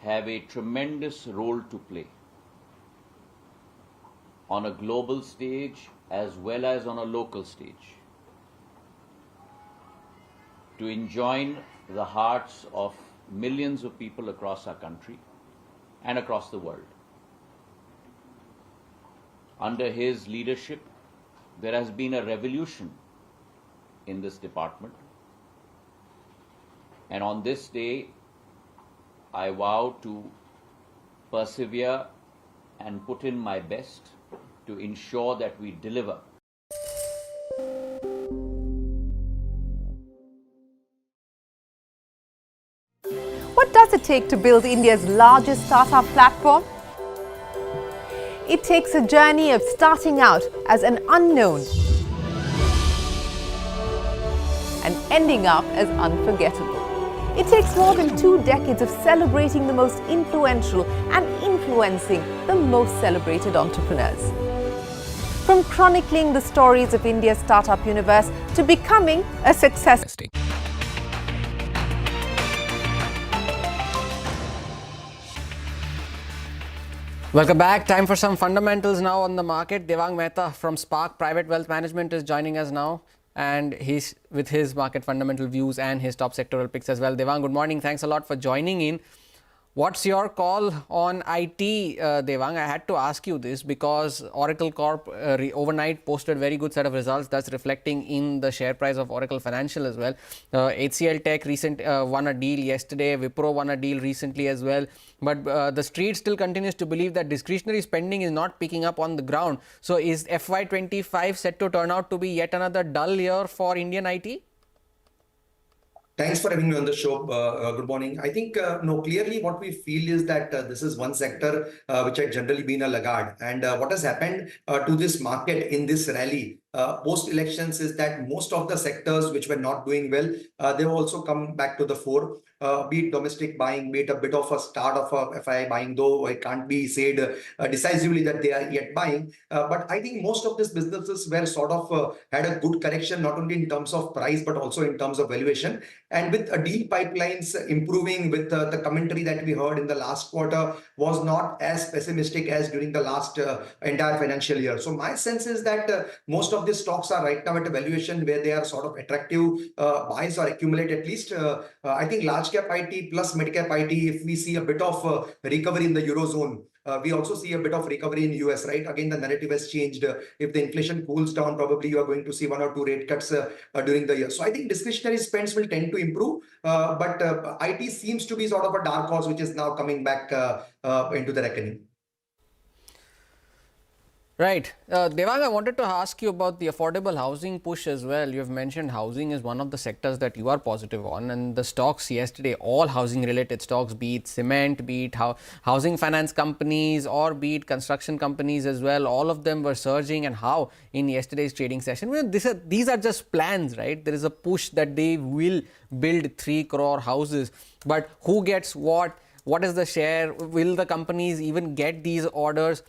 have a tremendous role to play on a global stage as well as on a local stage to enjoin the hearts of millions of people across our country and across the world. Under his leadership, there has been a revolution in this department. And on this day, I vow to persevere and put in my best to ensure that we deliver. What does it take to build India's largest startup platform? It takes a journey of starting out as an unknown and ending up as unforgettable. It takes more than 2 decades of celebrating the most influential and influencing the most celebrated entrepreneurs. From chronicling the stories of India's startup universe to becoming a success. Welcome back. Time for some fundamentals now on the market. Devang Mehta from Spark Private Wealth Management is joining us now, and he's with his market fundamental views and his top sectoral picks as well. Devang, good morning. Thanks a lot for joining in. What's your call on IT, Devang? I had to ask you this because Oracle Corp overnight posted very good set of results. That's reflecting in the share price of Oracle Financial as well. HCL Tech won a deal yesterday. Wipro won a deal recently as well. But the street still continues to believe that discretionary spending is not picking up on the ground. So is FY25 set to turn out to be yet another dull year for Indian IT? Thanks for having me on the show. Good morning. I think, clearly what we feel is that this is one sector which had generally been a laggard. And what has happened to this market in this rally post-elections is that most of the sectors which were not doing well, they have also come back to the fore. Be it domestic buying, be it a bit of a start of a FI buying, though it can't be said decisively that they are yet buying. But I think most of these businesses were sort of had a good correction, not only in terms of price, but also in terms of valuation. And with deal pipelines improving, with the commentary that we heard in the last quarter was not as pessimistic as during the last entire financial year. So my sense is that most of of these stocks are right now at a valuation where they are sort of attractive buys or accumulate at least. I think large cap IT plus mid cap IT, if we see a bit of recovery in the Eurozone, we also see a bit of recovery in US, right? Again, the narrative has changed. If the inflation cools down, probably you are going to see 1 or 2 rate cuts during the year. So I think discretionary spends will tend to improve, but IT seems to be sort of a dark horse, which is now coming back into the reckoning. Right. Devang, I wanted to ask you about the affordable housing push as well. You have mentioned housing is one of the sectors that you are positive on, and the stocks yesterday, all housing related stocks, be it cement, be it housing finance companies, or be it construction companies as well, all of them were surging. And how in yesterday's trading session, well, these are just plans, right? There is a push that they will build 3 crore houses, but who gets what? What is the share? Will the companies even get these orders?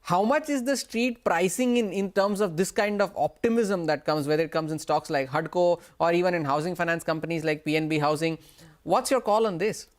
How much is the street pricing in terms of this kind of optimism that comes, whether it comes in stocks like HUDCO or even in housing finance companies like PNB Housing? What's your call on this?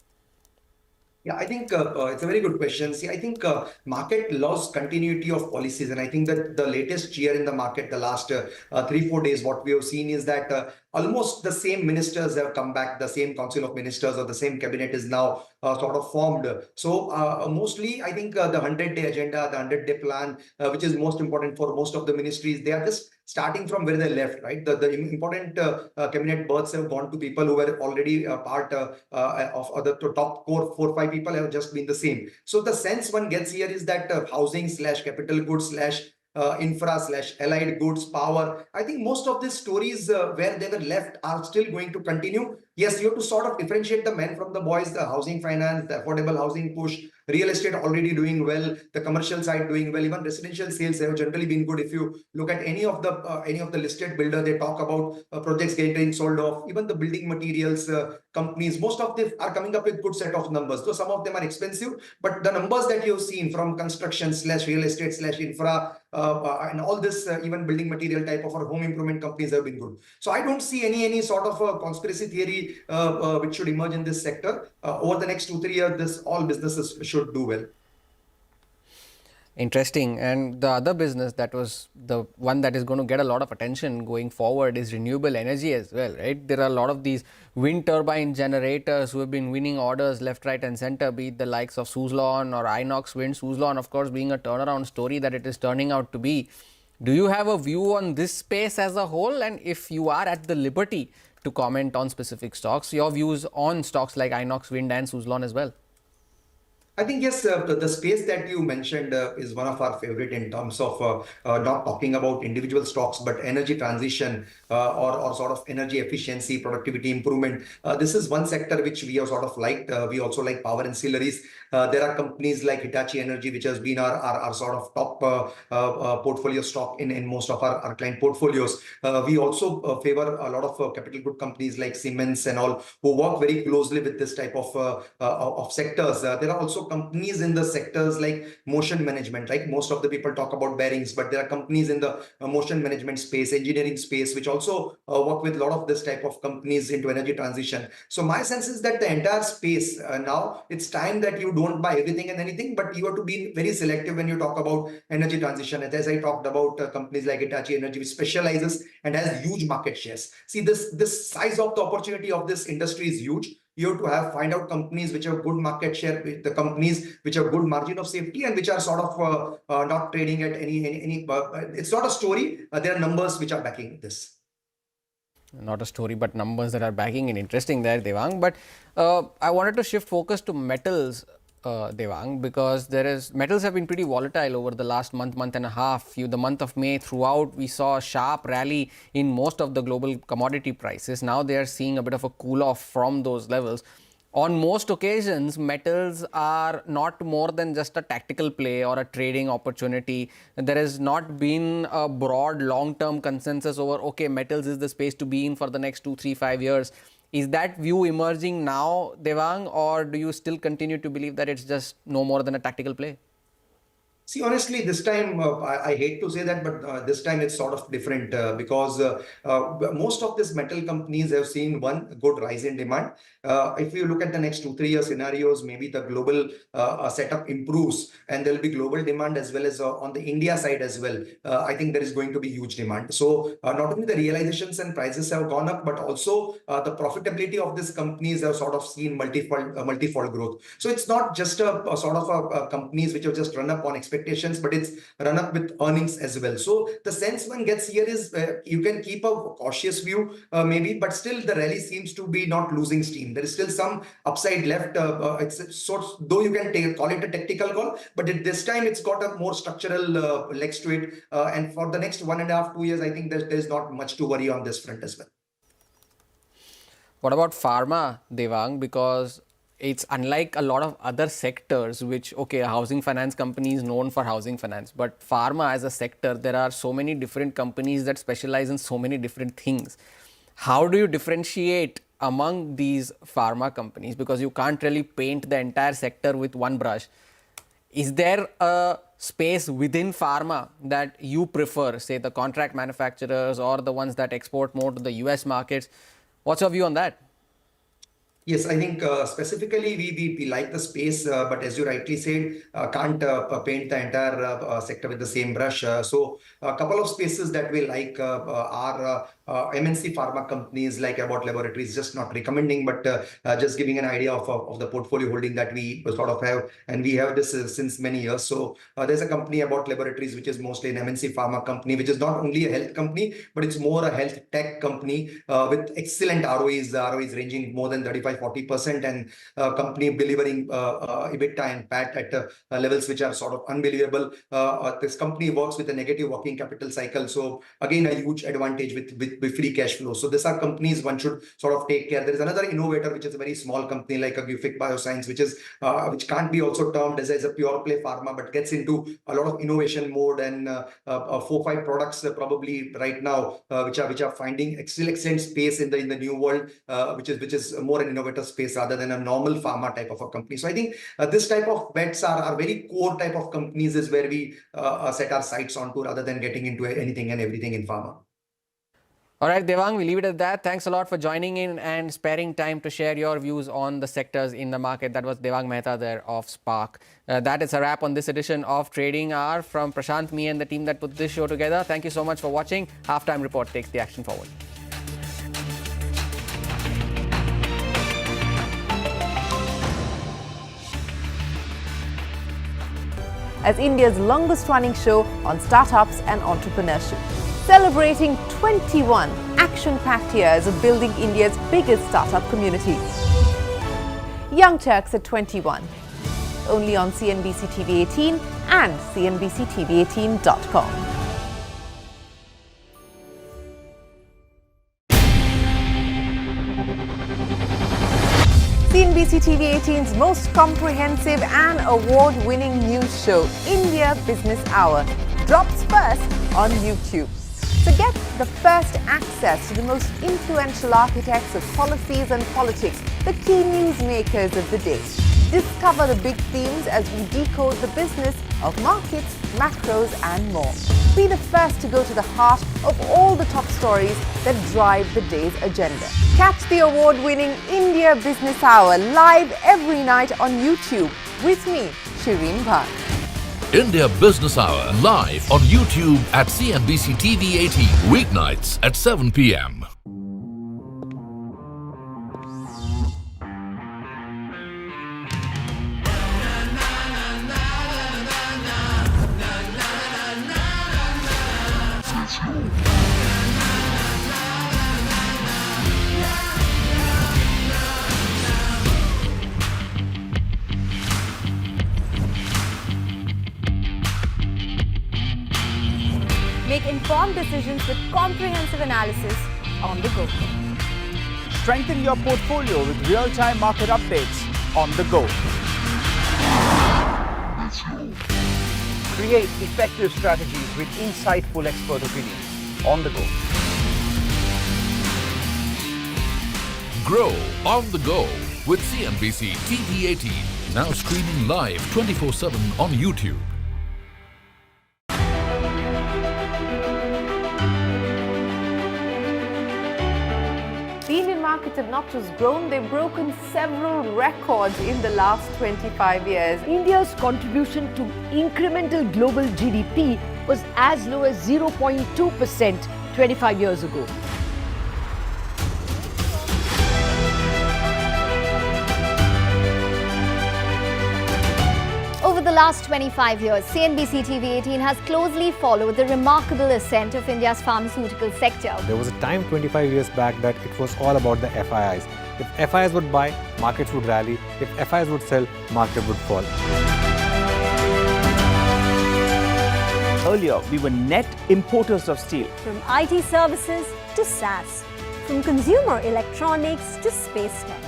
Yeah, I think it's a very good question. See, I think market loves continuity of policies, and I think that the latest cheer in the market, the last 3-4 days, what we have seen is that almost the same ministers have come back, the same council of ministers or the same cabinet is now sort of formed. So mostly, I think the 100-day agenda, the 100-day plan, which is most important for most of the ministries, they are just starting from where they left, right? The important cabinet berths have gone to people who were already part of the top core 4-5 people have just been the same. So the sense one gets here is that housing / capital goods / infra / allied goods, power. I think most of these stories where they were left are still going to continue. Yes, you have to sort of differentiate the men from the boys, the housing finance, the affordable housing push, real estate already doing well, the commercial side doing well, even residential sales have generally been good. If you look at any of the listed builder, they talk about projects getting sold off, even the building materials companies, most of them are coming up with good set of numbers. So some of them are expensive, but the numbers that you've seen from construction / real estate / infra and all this, even building material type of our home improvement companies have been good. So I don't see any sort of conspiracy theory which should emerge in this sector. Over the next 2-3 years, all businesses should do well. Interesting. And the other business that was the one that is going to get a lot of attention going forward is renewable energy as well, right? There are a lot of these wind turbine generators who have been winning orders left, right and center, be it the likes of Suzlon or Inox Wind. Suzlon, of course, being a turnaround story that it is turning out to be. Do you have a view on this space as a whole? And if you are at the liberty to comment on specific stocks, your views on stocks like Inox Wind and Suzlon as well? I think, yes, the space that you mentioned is one of our favorite in terms of not talking about individual stocks, but energy transition or sort of energy efficiency, productivity improvement. This is one sector which we have sort of liked. We also like power ancillaries. There are companies like Hitachi Energy, which has been our sort of top portfolio stock in most of our client portfolios. We also favor a lot of capital good companies like Siemens and all, who work very closely with this type of sectors. There are also companies in the sectors like motion management, right? Most of the people talk about bearings, but there are companies in the motion management space, engineering space, which also work with a lot of this type of companies into energy transition. So my sense is that the entire space now, it's time that you don't buy everything and anything, but you have to be very selective when you talk about energy transition. And as I talked about companies like Hitachi Energy, which specializes and has huge market shares. See, this size of the opportunity of this industry is huge. You have to find out companies which have good market share, the companies which have good margin of safety and which are sort of not trading at any it's not a story. There are numbers which are backing this. Not a story, but numbers that are backing it. Interesting there, Devang. But I wanted to shift focus to metals, Devang, because metals have been pretty volatile over the last month and a half. The month of May throughout, we saw a sharp rally in most of the global commodity prices. Now they are seeing a bit of a cool off from those levels. On most occasions, metals are not more than just a tactical play or a trading opportunity. There has not been a broad long-term consensus over, okay, metals is the space to be in for the next 2, 3, 5 years. Is that view emerging now, Devang, or do you still continue to believe that it's just no more than a tactical play? See, honestly, this time, I hate to say that, but this time it's sort of different because most of these metal companies have seen one good rise in demand. If you look at the next 2-3 year scenarios, maybe the global setup improves and there will be global demand as well as on the India side as well. I think there is going to be huge demand. So not only the realizations and prices have gone up, but also the profitability of these companies have sort of seen multifold growth. So it's not just a sort of a companies which have just run up on expectations, but it's run up with earnings as well. So the sense one gets here is you can keep a cautious view maybe, but still the rally seems to be not losing steam. There is still some upside left. It's sort of, though you can call it a tactical call, but this time it's got a more structural legs to it. And for the next 1.5-2 years, I think there's not much to worry on this front as well. What about pharma, Devang? Because it's unlike a lot of other sectors, which, okay, a housing finance company is known for housing finance, but pharma as a sector, there are so many different companies that specialize in so many different things. How do you differentiate among these pharma companies? Because you can't really paint the entire sector with one brush. Is there a space within pharma that you prefer, say the contract manufacturers or the ones that export more to the US markets? What's your view on that? Yes, I think specifically we like the space, but as you rightly said, can't paint the entire sector with the same brush. So a couple of spaces that we like are MNC pharma companies like Abbott Laboratories, just not recommending, but just giving an idea of the portfolio holding that we sort of have. And we have this since many years. So there's a company, Abbott Laboratories, which is mostly an MNC pharma company, which is not only a health company, but it's more a health tech company with excellent ROEs, ranging more than 35-40%, and company delivering EBITDA and PAT at levels which are sort of unbelievable. This company works with a negative working capital cycle. So again, a huge advantage with free cash flow. So these are companies one should sort of take care. There is another innovator, which is a very small company like a Gufic Bioscience, which can't be also termed as a pure play pharma, but gets into a lot of innovation mode and 4-5 products probably right now, which are finding excellent space in the new world, which is more an innovator space rather than a normal pharma type of a company. So I think this type of bets are very core type of companies is where we set our sights onto rather than getting into anything and everything in pharma. All right, Devang, we leave it at that. Thanks a lot for joining in and sparing time to share your views on the sectors in the market. That was Devang Mehta there of Spark. That is a wrap on this edition of Trading Hour. From Prashant, me and the team that put this show together, thank you so much for watching. Halftime Report takes the action forward. As India's longest running show on startups and entrepreneurship, celebrating 21 action-packed years of building India's biggest startup community. Young Turks at 21, only on CNBC-TV18 and CNBCTV18.com. CNBC-TV18's most comprehensive and award-winning news show, India Business Hour, drops first on YouTube. So get the first access to the most influential architects of policies and politics, the key newsmakers of the day. Discover the big themes as we decode the business of markets, macros and more. Be the first to go to the heart of all the top stories that drive the day's agenda. Catch the award-winning India Business Hour live every night on YouTube with me, Shireen Bhatt. India Business Hour live on YouTube at CNBC-TV18 weeknights at 7 p.m. Make informed decisions with comprehensive analysis on the go. Strengthen your portfolio with real-time market updates on the go. Create effective strategies with insightful expert opinions on the go. Grow on the go with CNBC-TV18, now streaming live 24/7 on YouTube. markets have not just grown, they've broken several records in the last 25 years. India's contribution to incremental global GDP was as low as 0.2% 25 years ago. Over the last 25 years, CNBC-TV18 has closely followed the remarkable ascent of India's pharmaceutical sector. There was a time 25 years back that it was all about the FIIs. If FIIs would buy, markets would rally. If FIIs would sell, market would fall. Earlier, we were net importers of steel. From IT services to SaaS, from consumer electronics to space tech,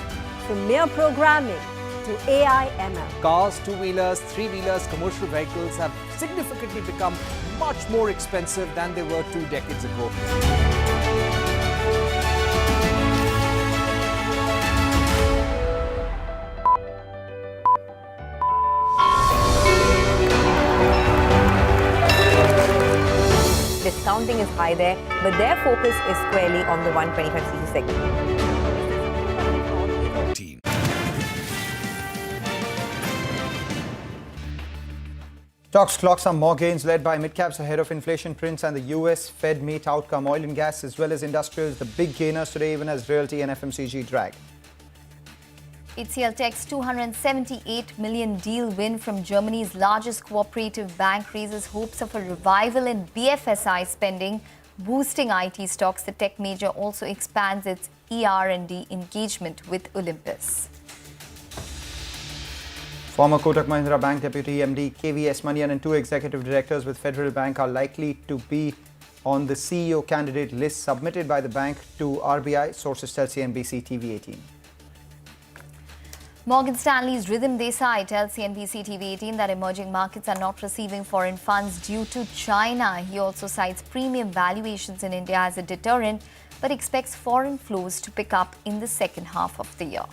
from mere programming to AI ML. Cars, two-wheelers, three-wheelers, commercial vehicles have significantly become much more expensive than they were 2 decades ago. Discounting is high there, but their focus is squarely on the 125cc segment. Stocks clocked some more gains led by mid-caps ahead of inflation prints and the US Fed meet outcome. Oil and gas as well as industrials, the big gainers today, even as realty and FMCG drag. HCL Tech's 278 million deal win from Germany's largest cooperative bank raises hopes of a revival in BFSI spending, boosting IT stocks. The tech major also expands its ER&D engagement with Olympus. Former Kotak Mahindra Bank Deputy MD KVS Manian and 2 executive directors with Federal Bank are likely to be on the CEO candidate list submitted by the bank to RBI, sources tell CNBC-TV18. Morgan Stanley's Rhythm Desai tells CNBC-TV18 that emerging markets are not receiving foreign funds due to China. He also cites premium valuations in India as a deterrent, but expects foreign flows to pick up in the second half of the year.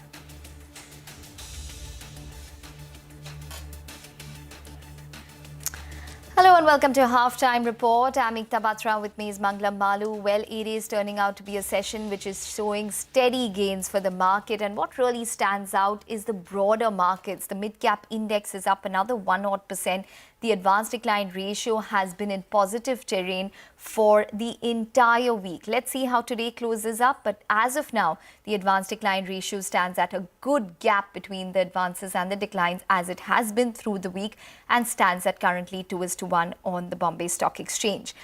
Hello and welcome to Halftime Report. I'm Ekta Batra, with me is Manglam Balu. Well, it is turning out to be a session which is showing steady gains for the market, and what really stands out is the broader markets. The mid-cap index is up another 1% The advanced decline ratio has been in positive terrain for the entire week. Let's see how today closes up. But as of now, the advanced decline ratio stands at a good gap between the advances and the declines, as it has been through the week, and stands at currently 2:1 on the Bombay Stock Exchange.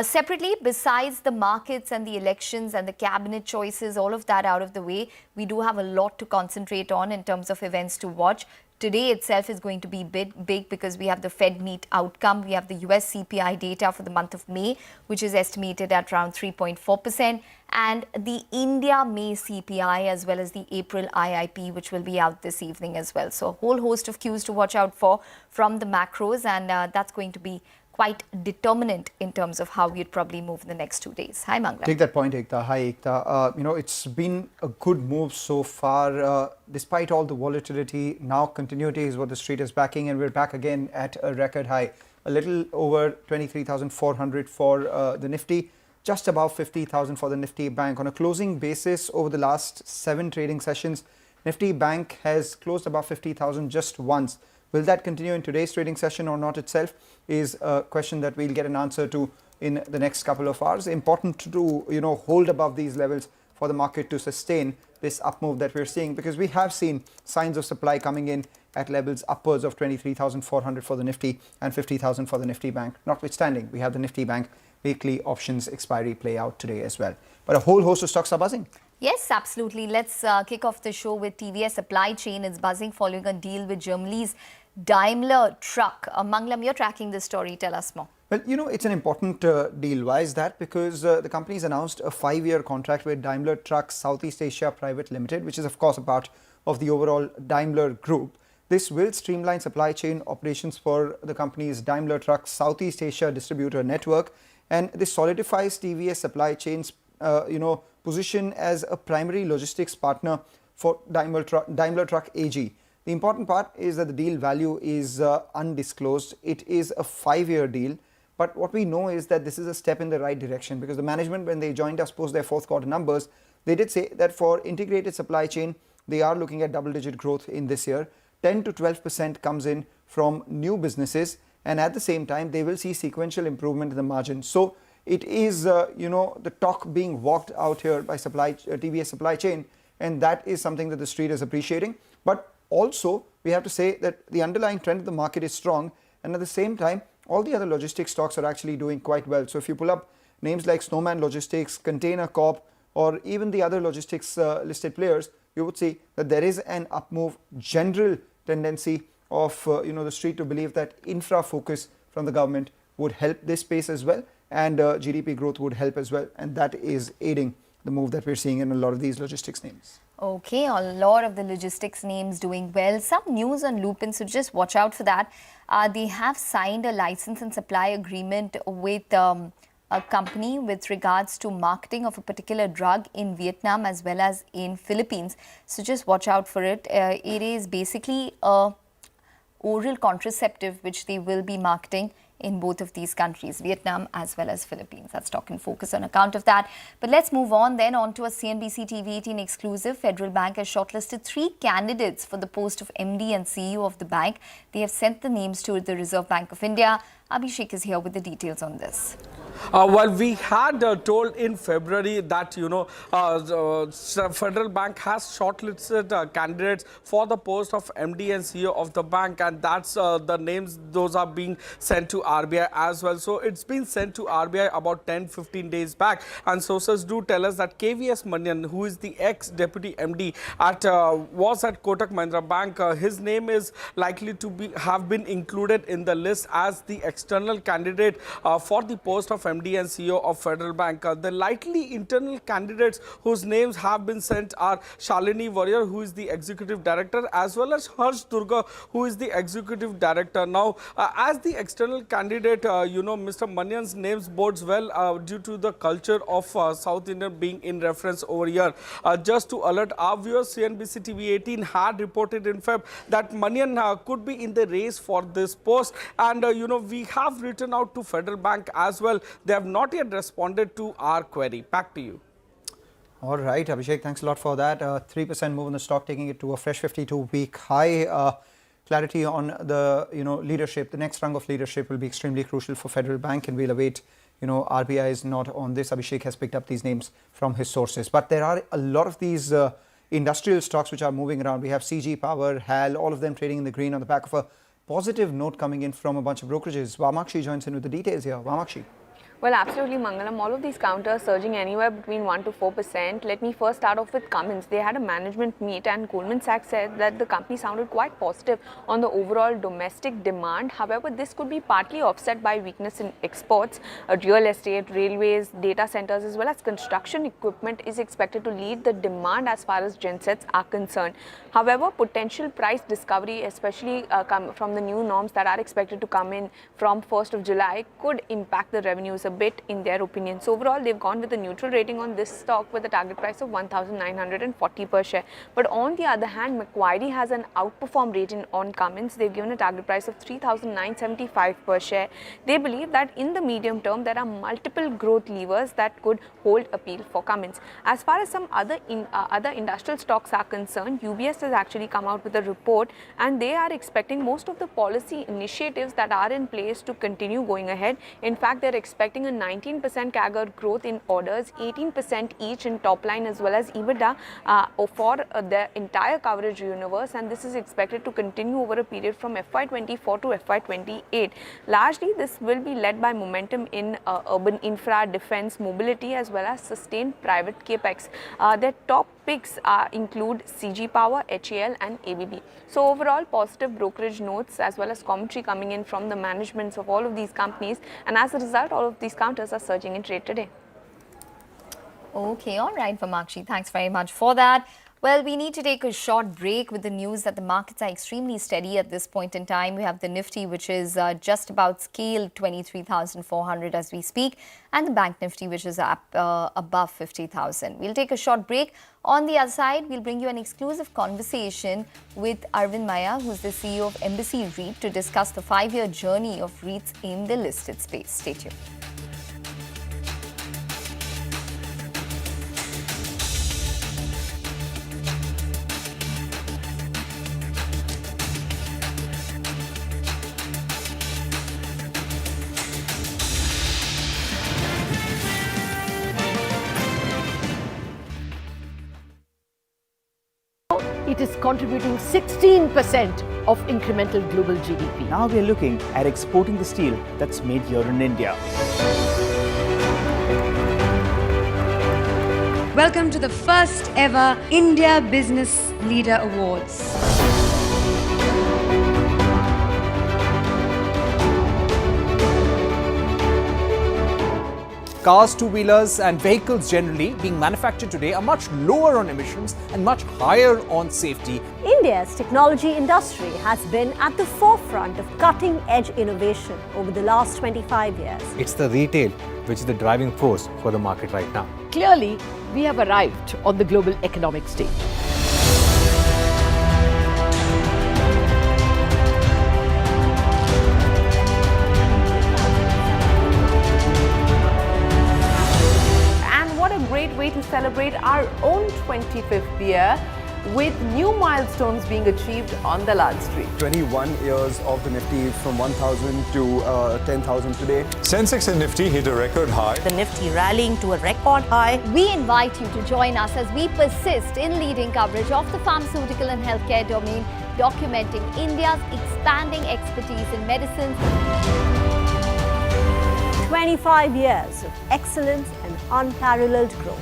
Separately, besides the markets and the elections and the cabinet choices, all of that out of the way, we do have a lot to concentrate on in terms of events to watch. Today itself is going to be big because we have the Fed meet outcome. We have the US CPI data for the month of May, which is estimated at around 3.4%, and the India May CPI as well as the April IIP, which will be out this evening as well. So a whole host of cues to watch out for from the macros, and that's going to be quite determinant in terms of how we'd probably move in the next 2 days. Hi, Mangla. Take that point, Ekta. Hi, Ekta. It's been a good move so far. Despite all the volatility, now continuity is what the street is backing, and we're back again at a record high. A little over 23,400 for the Nifty, just above 50,000 for the Nifty Bank. On a closing basis, over the last 7 trading sessions, Nifty Bank has closed above 50,000 just once. Will that continue in today's trading session or not itself is a question that we'll get an answer to in the next couple of hours. Important to hold above these levels for the market to sustain this up move that we're seeing, because we have seen signs of supply coming in at levels upwards of 23,400 for the Nifty and 50,000 for the Nifty Bank. Notwithstanding, we have the Nifty Bank weekly options expiry play out today as well. But a whole host of stocks are buzzing. Yes, absolutely. Let's kick off the show with TVS Supply Chain. It's buzzing following a deal with Germany's Daimler Truck. Manglam, you're tracking this story. Tell us more. Well, it's an important deal. Why is that? Because the company's announced a 5-year contract with Daimler Truck Southeast Asia Private Limited, which is of course a part of the overall Daimler Group. This will streamline supply chain operations for the company's Daimler Truck Southeast Asia distributor network, and this solidifies TVS Supply Chain's position as a primary logistics partner for Daimler Truck AG. The important part is that the deal value is undisclosed. It is a 5-year deal, but what we know is that this is a step in the right direction, because the management, when they joined us post their 4th quarter numbers, they did say that for integrated supply chain, they are looking at double-digit growth in this year. 10 to 12% comes in from new businesses, and at the same time, they will see sequential improvement in the margin. So it is, the talk being walked out here by TVS supply chain, and that is something that the street is appreciating. But also, we have to say that the underlying trend of the market is strong, and at the same time, all the other logistics stocks are actually doing quite well. So if you pull up names like Snowman Logistics, Container Corp, or even the other logistics listed players, you would see that there is an up move, general tendency of the street to believe that infra focus from the government would help this space as well, and GDP growth would help as well, and that is aiding the move that we're seeing in a lot of these logistics names. Okay, a lot of the logistics names doing well. Some news on Lupin, so just watch out for that. They have signed a license and supply agreement with a company with regards to marketing of a particular drug in Vietnam as well as in Philippines. So just watch out for it. It is basically a oral contraceptive which they will be marketing in both of these countries, Vietnam as well as Philippines. That's Talk in Focus on account of that. But let's move on then on to a CNBC TV18 exclusive. Federal Bank has shortlisted 3 candidates for the post of MD and CEO of the bank. They have sent the names to the Reserve Bank of India. Abhishek is here with the details on this. Well, we had told in February that, the Federal Bank has shortlisted candidates for the post of MD and CEO of the bank, and that's the names, those are being sent to RBI as well. So it's been sent to RBI about 10-15 days back, and sources do tell us that KVS Manian, who is the ex-deputy MD was at Kotak Mahindra Bank, his name is likely to have been included in the list as the external candidate for the post of MD and CEO of Federal Bank. The likely internal candidates whose names have been sent are Shalini Warrior, who is the Executive Director, as well as Harsh Durga, who is the Executive Director. Now, as the external candidate, Mr. Manian's names bodes well due to the culture of South India being in reference over here. Just to alert our viewers, CNBC TV18 had reported in Feb that Manian could be in the race for this post, and we have written out to Federal Bank as well. They have not yet responded to our query. Back to you. All right, Abhishek, thanks a lot for that. 3% move in the stock, taking it to a fresh 52-week high. Clarity on the leadership, the next rung of leadership will be extremely crucial for Federal Bank, and we'll await. RBI is not on this. Abhishek has picked up these names from his sources, but there are a lot of these industrial stocks which are moving around. We have CG Power, HAL, all of them trading in the green on the back of a positive note coming in from a bunch of brokerages. Vamakshi joins in with the details here. Vamakshi. Well, absolutely, Mangalam. All of these counters surging anywhere between 1 to 4%. Let me first start off with Cummins. They had a management meet, and Goldman Sachs said that the company sounded quite positive on the overall domestic demand. However, this could be partly offset by weakness in exports. Real estate, railways, data centers, as well as construction equipment is expected to lead the demand as far as gensets are concerned. However, potential price discovery, especially from the new norms that are expected to come in from 1st of July, could impact the revenues a bit in their opinion. So overall, they've gone with a neutral rating on this stock with a target price of 1,940 per share. But on the other hand, Macquarie has an outperform rating on Cummins. They've given a target price of 3,975 per share. They believe that in the medium term, there are multiple growth levers that could hold appeal for Cummins. As far as some other industrial stocks are concerned, UBS has actually come out with a report, and they are expecting most of the policy initiatives that are in place to continue going ahead. In fact, they're expecting a 19% CAGR growth in orders, 18% each in top line as well as EBITDA for the entire coverage universe, and this is expected to continue over a period from FY24 to FY28. Largely, this will be led by momentum in urban infra, defense, mobility as well as sustained private capex. Their top picks include CG Power, HAL and ABB. So overall, positive brokerage notes as well as commentary coming in from the managements of all of these companies, and as a result, all of these counters are surging in trade today. Okay, all right, Vamakshi, thanks very much for that. Well, we need to take a short break with the news that the markets are extremely steady at this point in time. We have the Nifty, which is just about scale 23,400 as we speak, and the Bank Nifty, which is up above 50,000. We'll take a short break. On the other side, we'll bring you an exclusive conversation with Arvind Maya, who's the CEO of Embassy REIT, to discuss the 5-year journey of REITs in the listed space. Stay tuned. it is contributing 16% of incremental global GDP. Now we are looking at exporting the steel that's made here in India. Welcome to the first ever India Business Leader Awards. Cars, two-wheelers and vehicles generally being manufactured today are much lower on emissions and much higher on safety. India's technology industry has been at the forefront of cutting-edge innovation over the last 25 years. It's the retail which is the driving force for the market right now. Clearly, we have arrived on the global economic stage. Great way to celebrate our own 25th year with new milestones being achieved on the Lal Street. 21 years of the Nifty from 1,000 to 10,000 today. Sensex and Nifty hit a record high. The Nifty rallying to a record high. We invite you to join us as we persist in leading coverage of the pharmaceutical and healthcare domain, documenting India's expanding expertise in medicines. 25 years of excellence and unparalleled growth.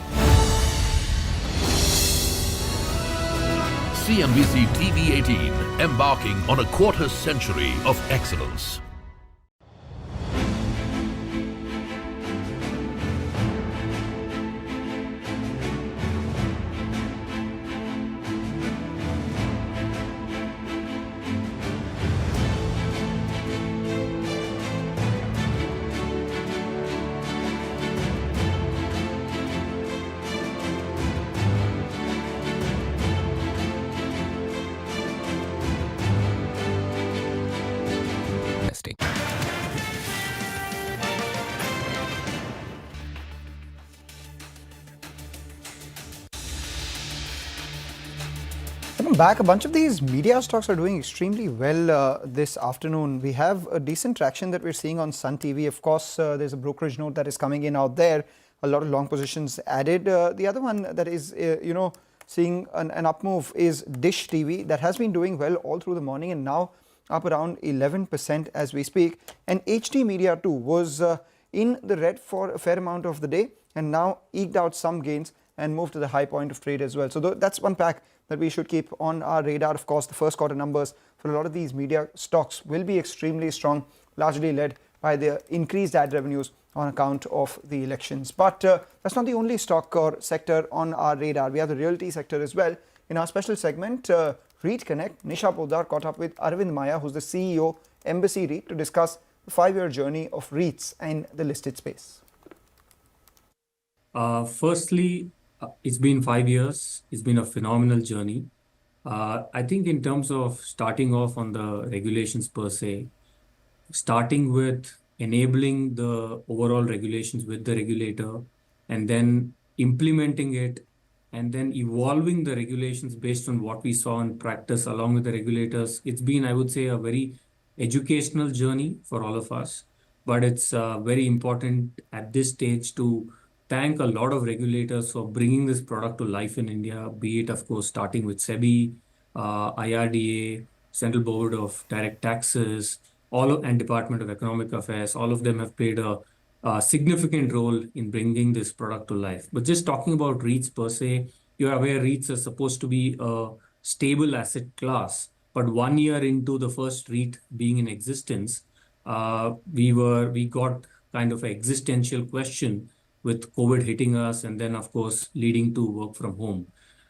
CNBC TV18, embarking on a quarter century of excellence. Coming back, a bunch of these media stocks are doing extremely well this afternoon. We have a decent traction that we're seeing on Sun TV. Of course, there's a brokerage note that is coming in out there. A lot of long positions added. The other one that is, seeing an up move is Dish TV. That has been doing well all through the morning and now up around 11% as we speak. And HT Media too was in the red for a fair amount of the day and now eked out some gains and moved to the high point of trade as well. So that's one pack that we should keep on our radar. Of course, the first quarter numbers for a lot of these media stocks will be extremely strong, largely led by the increased ad revenues on account of the elections. But that's not the only stock or sector on our radar. We have the realty sector as well. In our special segment, REIT Connect, Nisha Poddar caught up with Arvind Maya, who's the CEO, Embassy REIT, to discuss the 5-year journey of REITs and the listed space. Firstly, it's been 5 years. It's been a phenomenal journey. I think in terms of starting off on the regulations per se, starting with enabling the overall regulations with the regulator and then implementing it and then evolving the regulations based on what we saw in practice along with the regulators. It's been, I would say, a very educational journey for all of us, but it's very important at this stage to thank a lot of regulators for bringing this product to life in India, be it, of course, starting with SEBI, IRDA, Central Board of Direct Taxes, and Department of Economic Affairs. All of them have played a significant role in bringing this product to life. But just talking about REITs per se, you're aware REITs are supposed to be a stable asset class. But 1 year into the first REIT being in existence, we got kind of an existential question with COVID hitting us and then, of course, leading to work from home.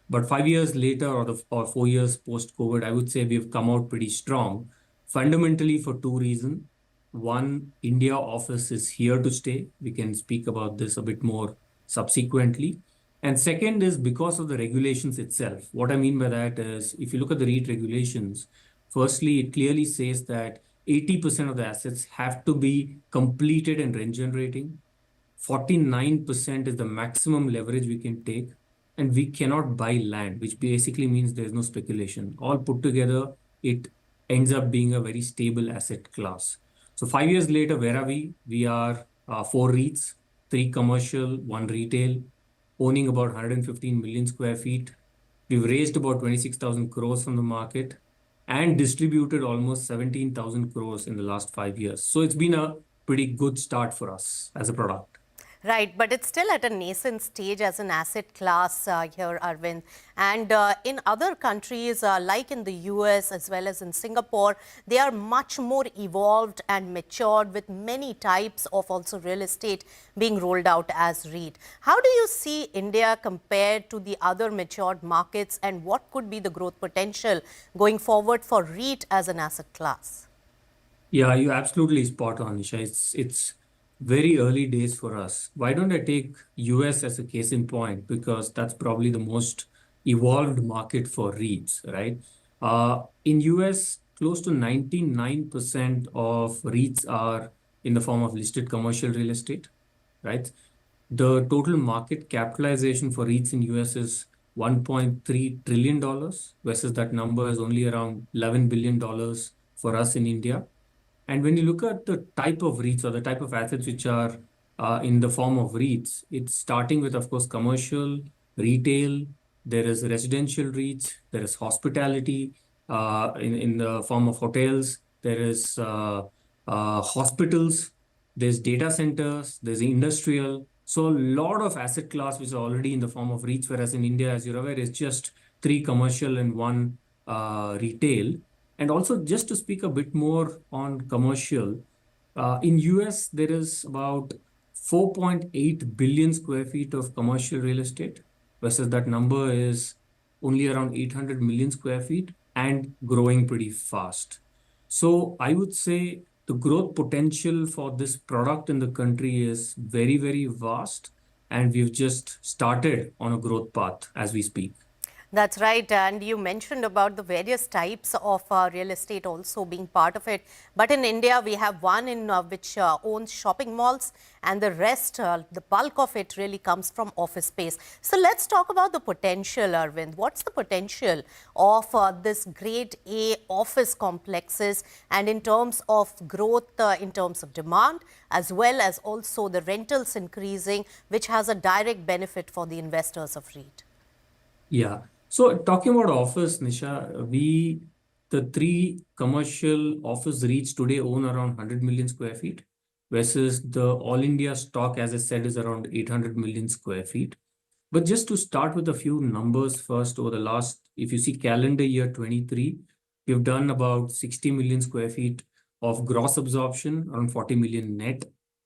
But 5 years later or 4 years post-COVID, I would say we've come out pretty strong, fundamentally for two reasons. One, India office is here to stay. We can speak about this a bit more subsequently. And second is because of the regulations itself. What I mean by that is, if you look at the REIT regulations, firstly, it clearly says that 80% of the assets have to be completed and rent generating. 49% is the maximum leverage we can take, and we cannot buy land, which basically means there's no speculation. All put together, it ends up being a very stable asset class. So 5 years later, where are we? We are 4 REITs, 3 commercial, 1 retail, owning about 115 million square feet, We've raised about 26,000 crores from the market and distributed almost 17,000 crores in the last 5 years. So it's been a pretty good start for us as a product. Right, but it's still at a nascent stage as an asset class here, Arvind. And in other countries, like in the US as well as in Singapore, they are much more evolved and matured with many types of also real estate being rolled out as REIT. How do you see India compared to the other matured markets, and what could be the growth potential going forward for REIT as an asset class? Yeah, you're absolutely spot on, Nisha. It's very early days for us. Why don't I take US as a case in point? Because that's probably the most evolved market for REITs, right? In US, close to 99% of REITs are in the form of listed commercial real estate, right? The total market capitalization for REITs in US is $1.3 trillion versus that number is only around $11 billion for us in India. And when you look at the type of REITs or the type of assets which are in the form of REITs, it's starting with, of course, commercial, retail, there is residential REITs, there is hospitality in the form of hotels, there is hospitals, there's data centers, there's industrial. So a lot of asset class which are already in the form of REITs, whereas in India, as you're aware, is just 3 commercial and 1 retail. And also, just to speak a bit more on commercial, in US, there is about 4.8 billion square feet of commercial real estate, versus that number is only around 800 million square feet and growing pretty fast. So I would say the growth potential for this product in the country is very, very vast, and we've just started on a growth path as we speak. That's right. And you mentioned about the various types of real estate also being part of it. But in India, we have one in which owns shopping malls, and the rest, the bulk of it really comes from office space. So let's talk about the potential, Arvind. What's the potential of this grade A office complexes, and in terms of growth, in terms of demand, as well as also the rentals increasing, which has a direct benefit for the investors of REIT? Yeah. So talking about office, Nisha, the 3 commercial office REITs today own around 100 million square feet, versus the all India stock, as I said, is around 800 million square feet. But just to start with a few numbers first, over the last, if you see calendar year 23, we've done about 60 million square feet of gross absorption, around 40 million net.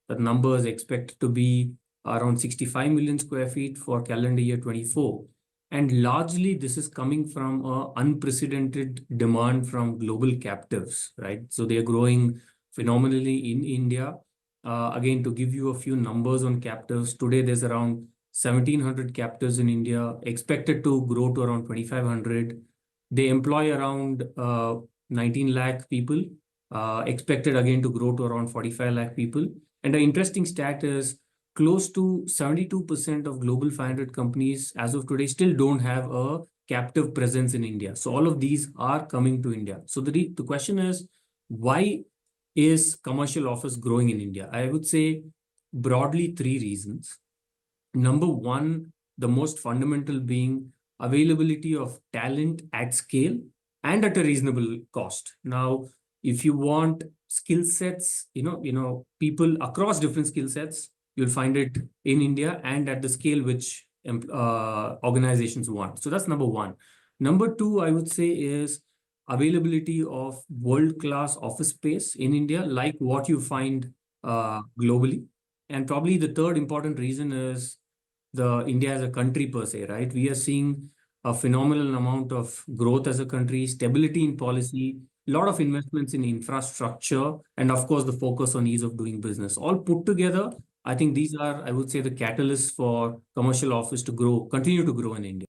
That number is expected to be around 65 million square feet for calendar year 24. And largely, this is coming from an unprecedented demand from global captives, right? So they are growing phenomenally in India. Again, to give you a few numbers on captives, today there's around 1,700 captives in India, expected to grow to around 2,500. They employ around 19 lakh people, expected again to grow to around 45 lakh people. And the interesting stat is, close to 72% of global 500 companies as of today still don't have a captive presence in India. So all of these are coming to India. So the question is, why is commercial office growing in India? I would say broadly 3 reasons. Number 1, the most fundamental being availability of talent at scale and at a reasonable cost. Now, if you want skill sets, people across different skill sets, you'll find it in India and at the scale which organizations want. So that's number 1. Number 2, I would say, is availability of world-class office space in India, like what you find globally. And probably the third important reason is India as a country per se, right? We are seeing a phenomenal amount of growth as a country, stability in policy, a lot of investments in infrastructure, and of course, the focus on ease of doing business. All put together, I think these are, I would say, the catalysts for commercial office to grow, continue to grow in India.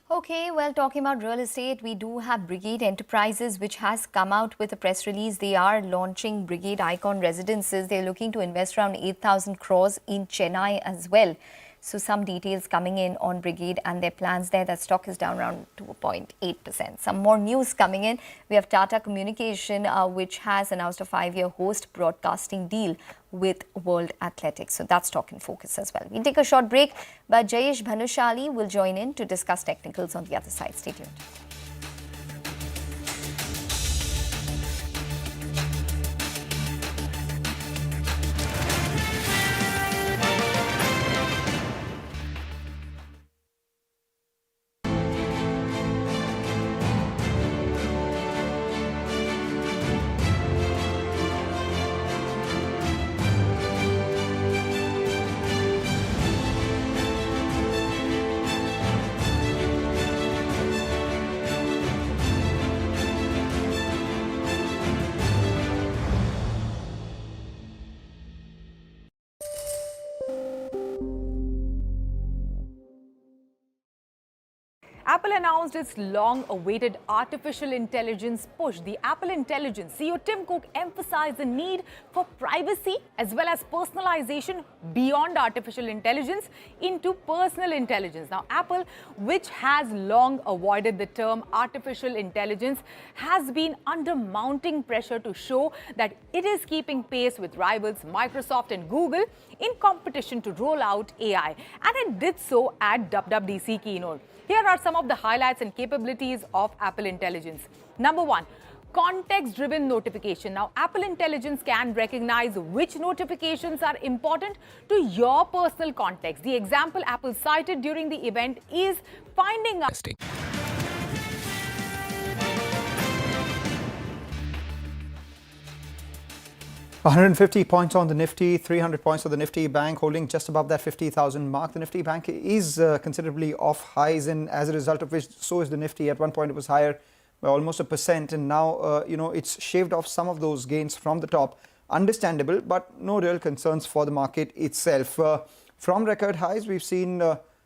Okay, well, talking about real estate, we do have Brigade Enterprises, which has come out with a press release. They are launching Brigade Icon Residences. They're looking to invest around 8,000 crores in Chennai as well. So some details coming in on Brigade and their plans there. That stock is down around 2.8%. Some more news coming in. We have Tata Communication, which has announced a 5-year host broadcasting deal with World Athletics. So that's stock in focus as well. We'll take a short break, but Jayesh Bhanushali will join in to discuss technicals on the other side. Stay tuned. Apple announced its long-awaited artificial intelligence push. The Apple Intelligence CEO Tim Cook emphasized the need for privacy as well as personalization beyond artificial intelligence into personal intelligence. Now, Apple, which has long avoided the term artificial intelligence, has been under mounting pressure to show that it is keeping pace with rivals Microsoft and Google in competition to roll out AI. And it did so at WWDC keynote. Here are some of the highlights and capabilities of Apple Intelligence. Number one, context-driven notification. Now, Apple Intelligence can recognize which notifications are important to your personal context. The example Apple cited during the event is finding out. 150 points on the Nifty, 300 points for the Nifty Bank, holding just above that 50,000 mark. The Nifty Bank is considerably off highs, and as a result of which, so is the Nifty. At one point, it was higher by almost 1%, and now, it's shaved off some of those gains from the top. Understandable, but no real concerns for the market itself. From record highs, we've seen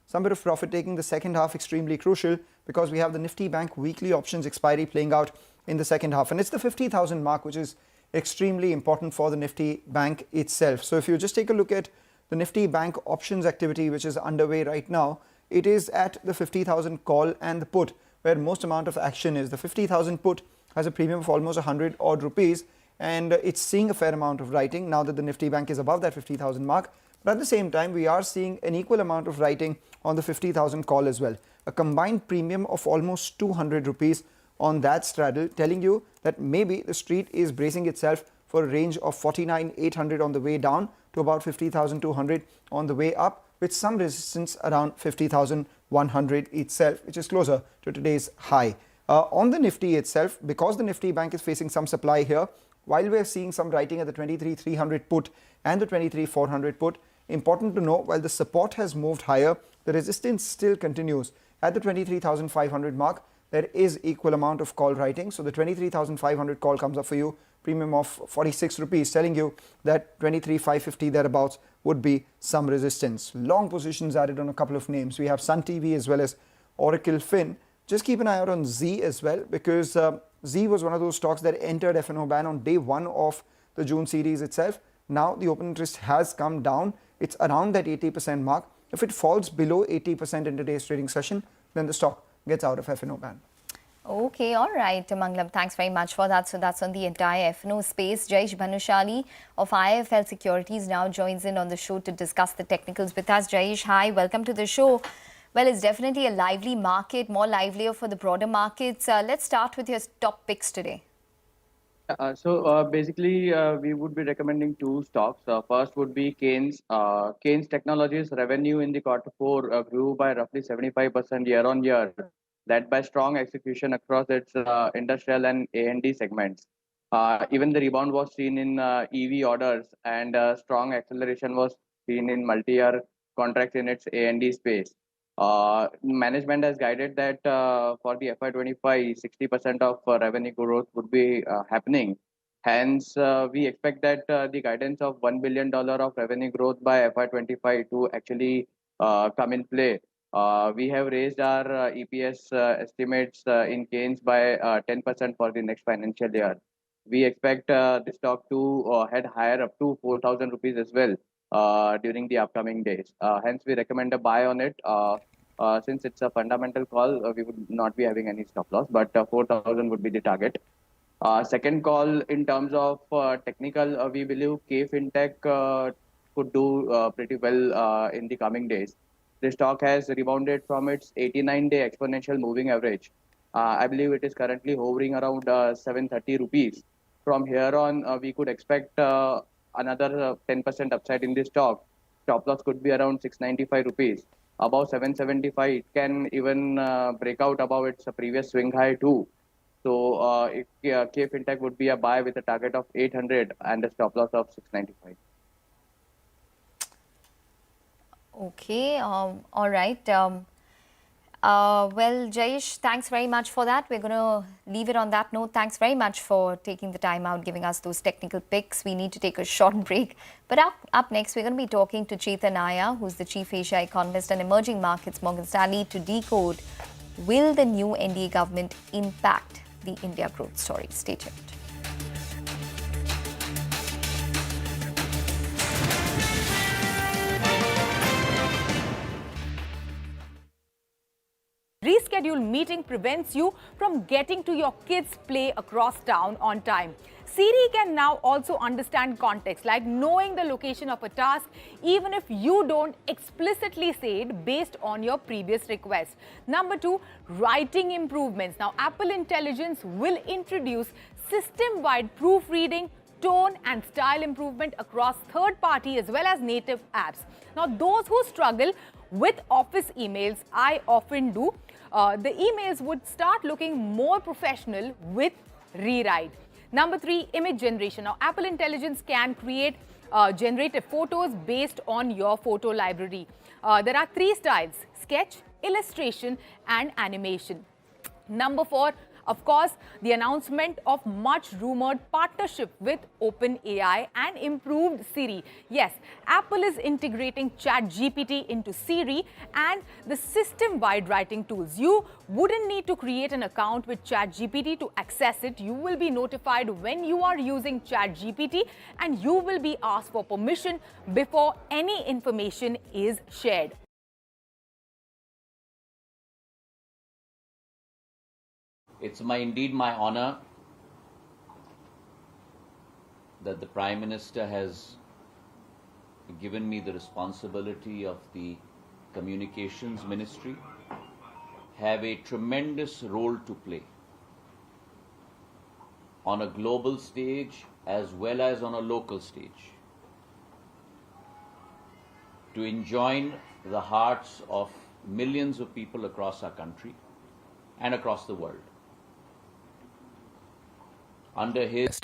some bit of profit taking. The second half extremely crucial because we have the Nifty Bank weekly options expiry playing out in the second half, and it's the 50,000 mark, which is extremely important for the Nifty Bank itself. So if you just take a look at the Nifty Bank options activity, which is underway right now, it is at the 50,000 call and the put, where most amount of action is. The 50,000 put has a premium of almost 100 odd rupees, and it's seeing a fair amount of writing now that the Nifty Bank is above that 50,000 mark. But at the same time, we are seeing an equal amount of writing on the 50,000 call as well. A combined premium of almost 200 rupees on that straddle, telling you that maybe the street is bracing itself for a range of 49,800 on the way down to about 50,200 on the way up, with some resistance around 50,100 itself, which is closer to today's high. On the Nifty itself, because the Nifty Bank is facing some supply here, while we're seeing some writing at the 23,300 put and the 23,400 put, important to know, while the support has moved higher, the resistance still continues at the 23,500 mark. There is equal amount of call writing. So the 23,500 call comes up for you, premium of 46 rupees, telling you that 23,550 thereabouts would be some resistance. Long positions added on a couple of names. We have Sun TV as well as Oracle Fin. Just keep an eye out on Z as well, because Z was one of those stocks that entered F&O ban on day one of the June series itself. Now the open interest has come down. It's around that 80% mark. If it falls below 80% in today's trading session, then the stock gets out of F&O ban. Okay, all right, Mangalam, thanks very much for that. So that's on the entire F&O space. Jayesh Bhanushali of IIFL Securities now joins in on the show to discuss the technicals with us. Jayesh, hi, welcome to the show. Well, it's definitely a lively market, more livelier for the broader markets. Let's start with your top picks today. Basically, we would be recommending two stocks. First would be Keynes. Keynes Technologies revenue in the Q4 grew by roughly 75% year on year, led by strong execution across its industrial and A&D segments. Even the rebound was seen in EV orders, and strong acceleration was seen in multi-year contracts in its A&D space. Management has guided that for the FY25, 60% of revenue growth would be happening. Hence, we expect that the guidance of $1 billion of revenue growth by FY25 to actually come in play. We have raised our EPS estimates in Keynes by 10% for the next financial year. We expect the stock to head higher up to 4,000 rupees as well. during the upcoming days. Hence, we recommend a buy on it. Since it's a fundamental call, we would not be having any stop loss, but 4,000 would be the target. Second call in terms of technical, we believe K Fintech could do pretty well in the coming days. The stock has rebounded from its 89-day exponential moving average. I believe it is currently hovering around 730 rupees. From here on, we could expect another 10% upside in the stock. Stop loss could be around 695 rupees. Above 775, it can even break out above its previous swing high too. So K Fintech would be a buy with a target of 800 and a stop loss of 695. Okay, all right. Well, Jayesh, thanks very much for that. We're going to leave it on that note. Thanks very much for taking the time out, giving us those technical picks. We need to take a short break. But up next, we're going to be talking to Chetan Iyer, who's the Chief Asia Economist and Emerging Markets, Morgan Stanley, to decode, will the new NDA government impact the India growth story? Stay tuned. Rescheduled meeting prevents you from getting to your kids' play across town on time. Siri can now also understand context, like knowing the location of a task, even if you don't explicitly say it based on your previous request. Number 2, writing improvements. Now, Apple Intelligence will introduce system-wide proofreading, tone and style improvement across third-party as well as native apps. Now, those who struggle with office emails, I often do, the emails would start looking more professional with rewrite. Number 3, image generation. Now, Apple Intelligence can create generative photos based on your photo library. There are 3 styles: sketch, illustration, and animation. Number 4, of course, the announcement of much rumored partnership with OpenAI and improved Siri. Yes, Apple is integrating ChatGPT into Siri and the system-wide writing tools. You wouldn't need to create an account with ChatGPT to access it. You will be notified when you are using ChatGPT and you will be asked for permission before any information is shared. It's indeed my honor that the Prime Minister has given me the responsibility of the Communications Ministry, have a tremendous role to play on a global stage as well as on a local stage to enjoin the hearts of millions of people across our country and across the world. Under his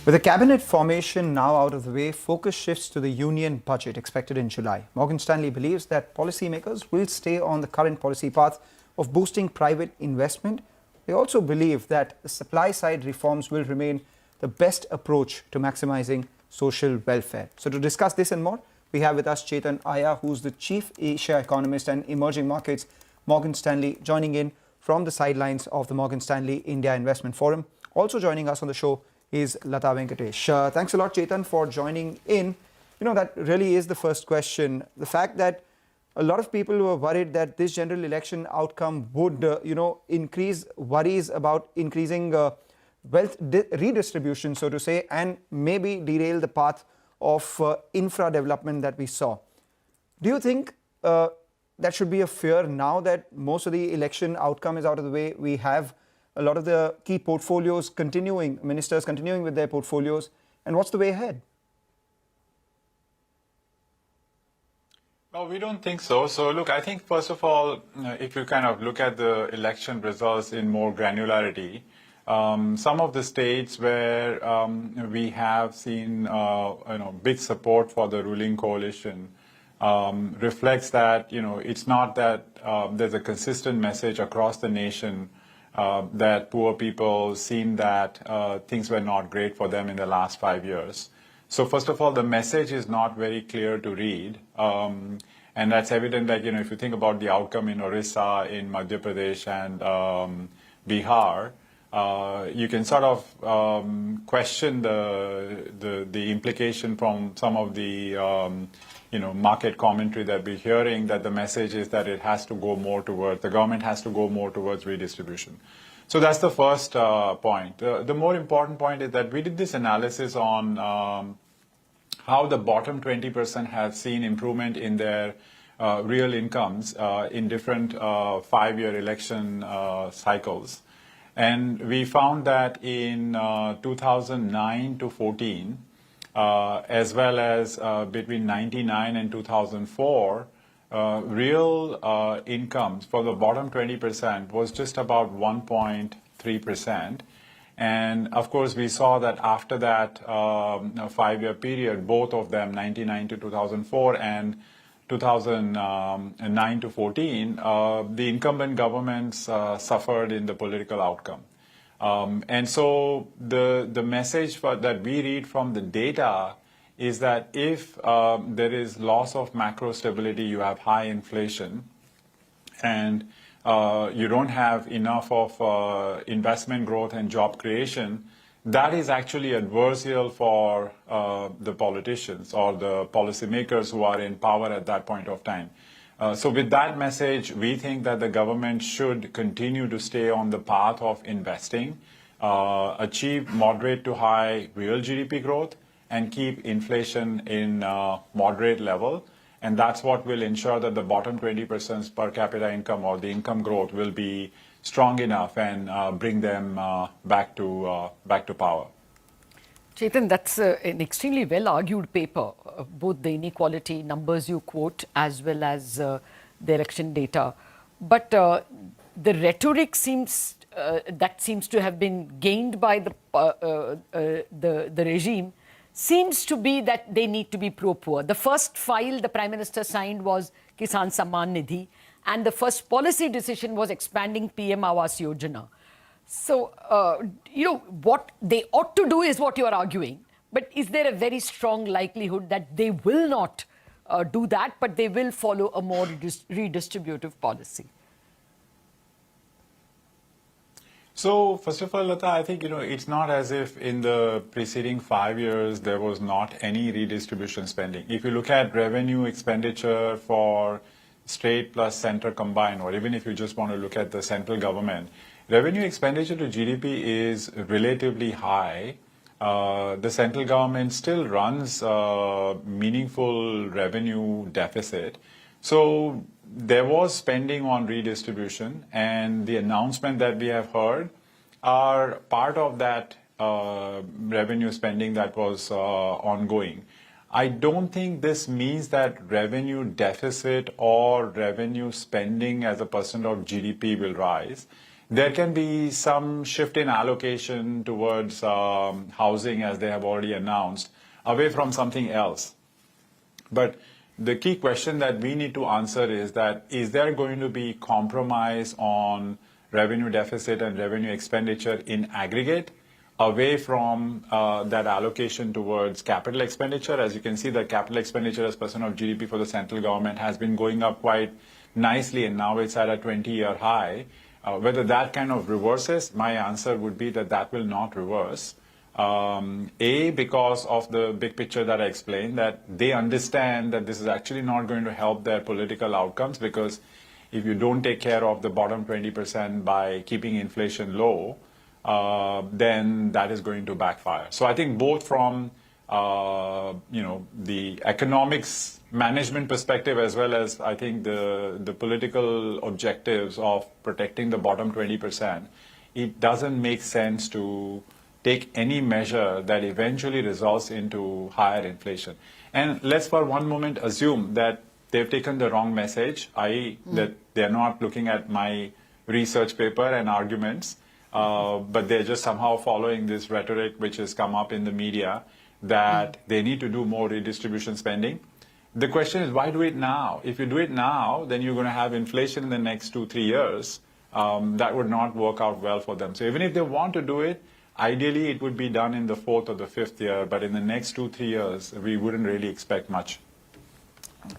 With the cabinet formation now out of the way, focus shifts to the union budget expected in July. Morgan Stanley believes that policymakers will stay on the current policy path of boosting private investment. They also believe that the supply side reforms will remain the best approach to maximizing social welfare. So to discuss this and more, we have with us Chetan Iyer, who's the Chief Asia Economist and Emerging Markets, Morgan Stanley, joining in from the sidelines of the Morgan Stanley India Investment Forum. Also joining us on the show is Lata Venkatesh. Thanks a lot, Chetan, for joining in. You know, that really is the first question. The fact that a lot of people were worried that this general election outcome would, increase worries about increasing wealth redistribution, so to say, and maybe derail the path of infra development that we saw. Do you think that should be a fear now that most of the election outcome is out of the way? We have a lot of the key portfolios continuing, ministers continuing with their portfolios, and what's the way ahead? No, we don't think so. So look, I think first of all, if you kind of look at the election results in more granularity, some of the states where we have seen big support for the ruling coalition reflects that it's not that there's a consistent message across the nation that poor people seem that things were not great for them in the last 5 years. So first of all, the message is not very clear to read. And that's evident, like, if you think about the outcome in Orissa, in Madhya Pradesh and Bihar, you can sort of question the implication from some of the market commentary that we're hearing, that the message is that it has to go more towards, the government has to go more towards redistribution. So that's the first point. The more important point is that we did this analysis on how the bottom 20% have seen improvement in their real incomes in different 5-year election cycles. And we found that in 2009 to 14, as well as between 99 and 2004, real incomes for the bottom 20% was just about 1.3%. And of course, we saw that after that 5-year period, both of them, 99 to 2004 and 2009 to 14, the incumbent governments suffered in the political outcome. And so the message that we read from the data is that if there is loss of macro stability, you have high inflation, and you don't have enough of investment growth and job creation, that is actually adversarial for the politicians or the policymakers who are in power at that point of time. So with that message, we think that the government should continue to stay on the path of investing, achieve moderate to high real GDP growth, and keep inflation in moderate level. And that's what will ensure that the bottom 20% per capita income or the income growth will be strong enough and bring them back to power. Chetan, that's an extremely well-argued paper, both the inequality numbers you quote as well as the election data. But the rhetoric seems to have been gained by the regime seems to be that they need to be pro-poor. The first file the Prime Minister signed was Kisan Samman Nidhi, and the first policy decision was expanding PM Awas Yojana. So, what they ought to do is what you are arguing. But is there a very strong likelihood that they will not do that, but they will follow a more redistributive policy? So, first of all, Lata, I think, it's not as if in the preceding 5 years there was not any redistribution spending. If you look at revenue expenditure for state plus center combined, or even if you just want to look at the central government, revenue expenditure to GDP is relatively high. The central government still runs meaningful revenue deficit. So there was spending on redistribution, and the announcement that we have heard are part of that revenue spending that was ongoing. I don't think this means that revenue deficit or revenue spending as a percent of GDP will rise. There can be some shift in allocation towards housing, as they have already announced, away from something else. But the key question that we need to answer is that, is there going to be compromise on revenue deficit and revenue expenditure in aggregate away from that allocation towards capital expenditure? As you can see, the capital expenditure as percent of GDP for the central government has been going up quite nicely, and now it's at a 20-year high. Whether that kind of reverses, my answer would be that that will not reverse. Because of the big picture that I explained, that they understand that this is actually not going to help their political outcomes, because if you don't take care of the bottom 20% by keeping inflation low, then that is going to backfire. So I think both from the economics management perspective, as well as I think the political objectives of protecting the bottom 20%, it doesn't make sense to take any measure that eventually results into higher inflation. And let's for one moment assume that they've taken the wrong message, i.e. that they're not looking at my research paper and arguments, but they're just somehow following this rhetoric which has come up in the media that they need to do more redistribution spending. The question is, why do it now? If you do it now, then you're going to have inflation in the next 2-3 years. That would not work out well for them. So even if they want to do it, ideally it would be done in the 4th or the 5th year, but in the next 2-3 years, we wouldn't really expect much.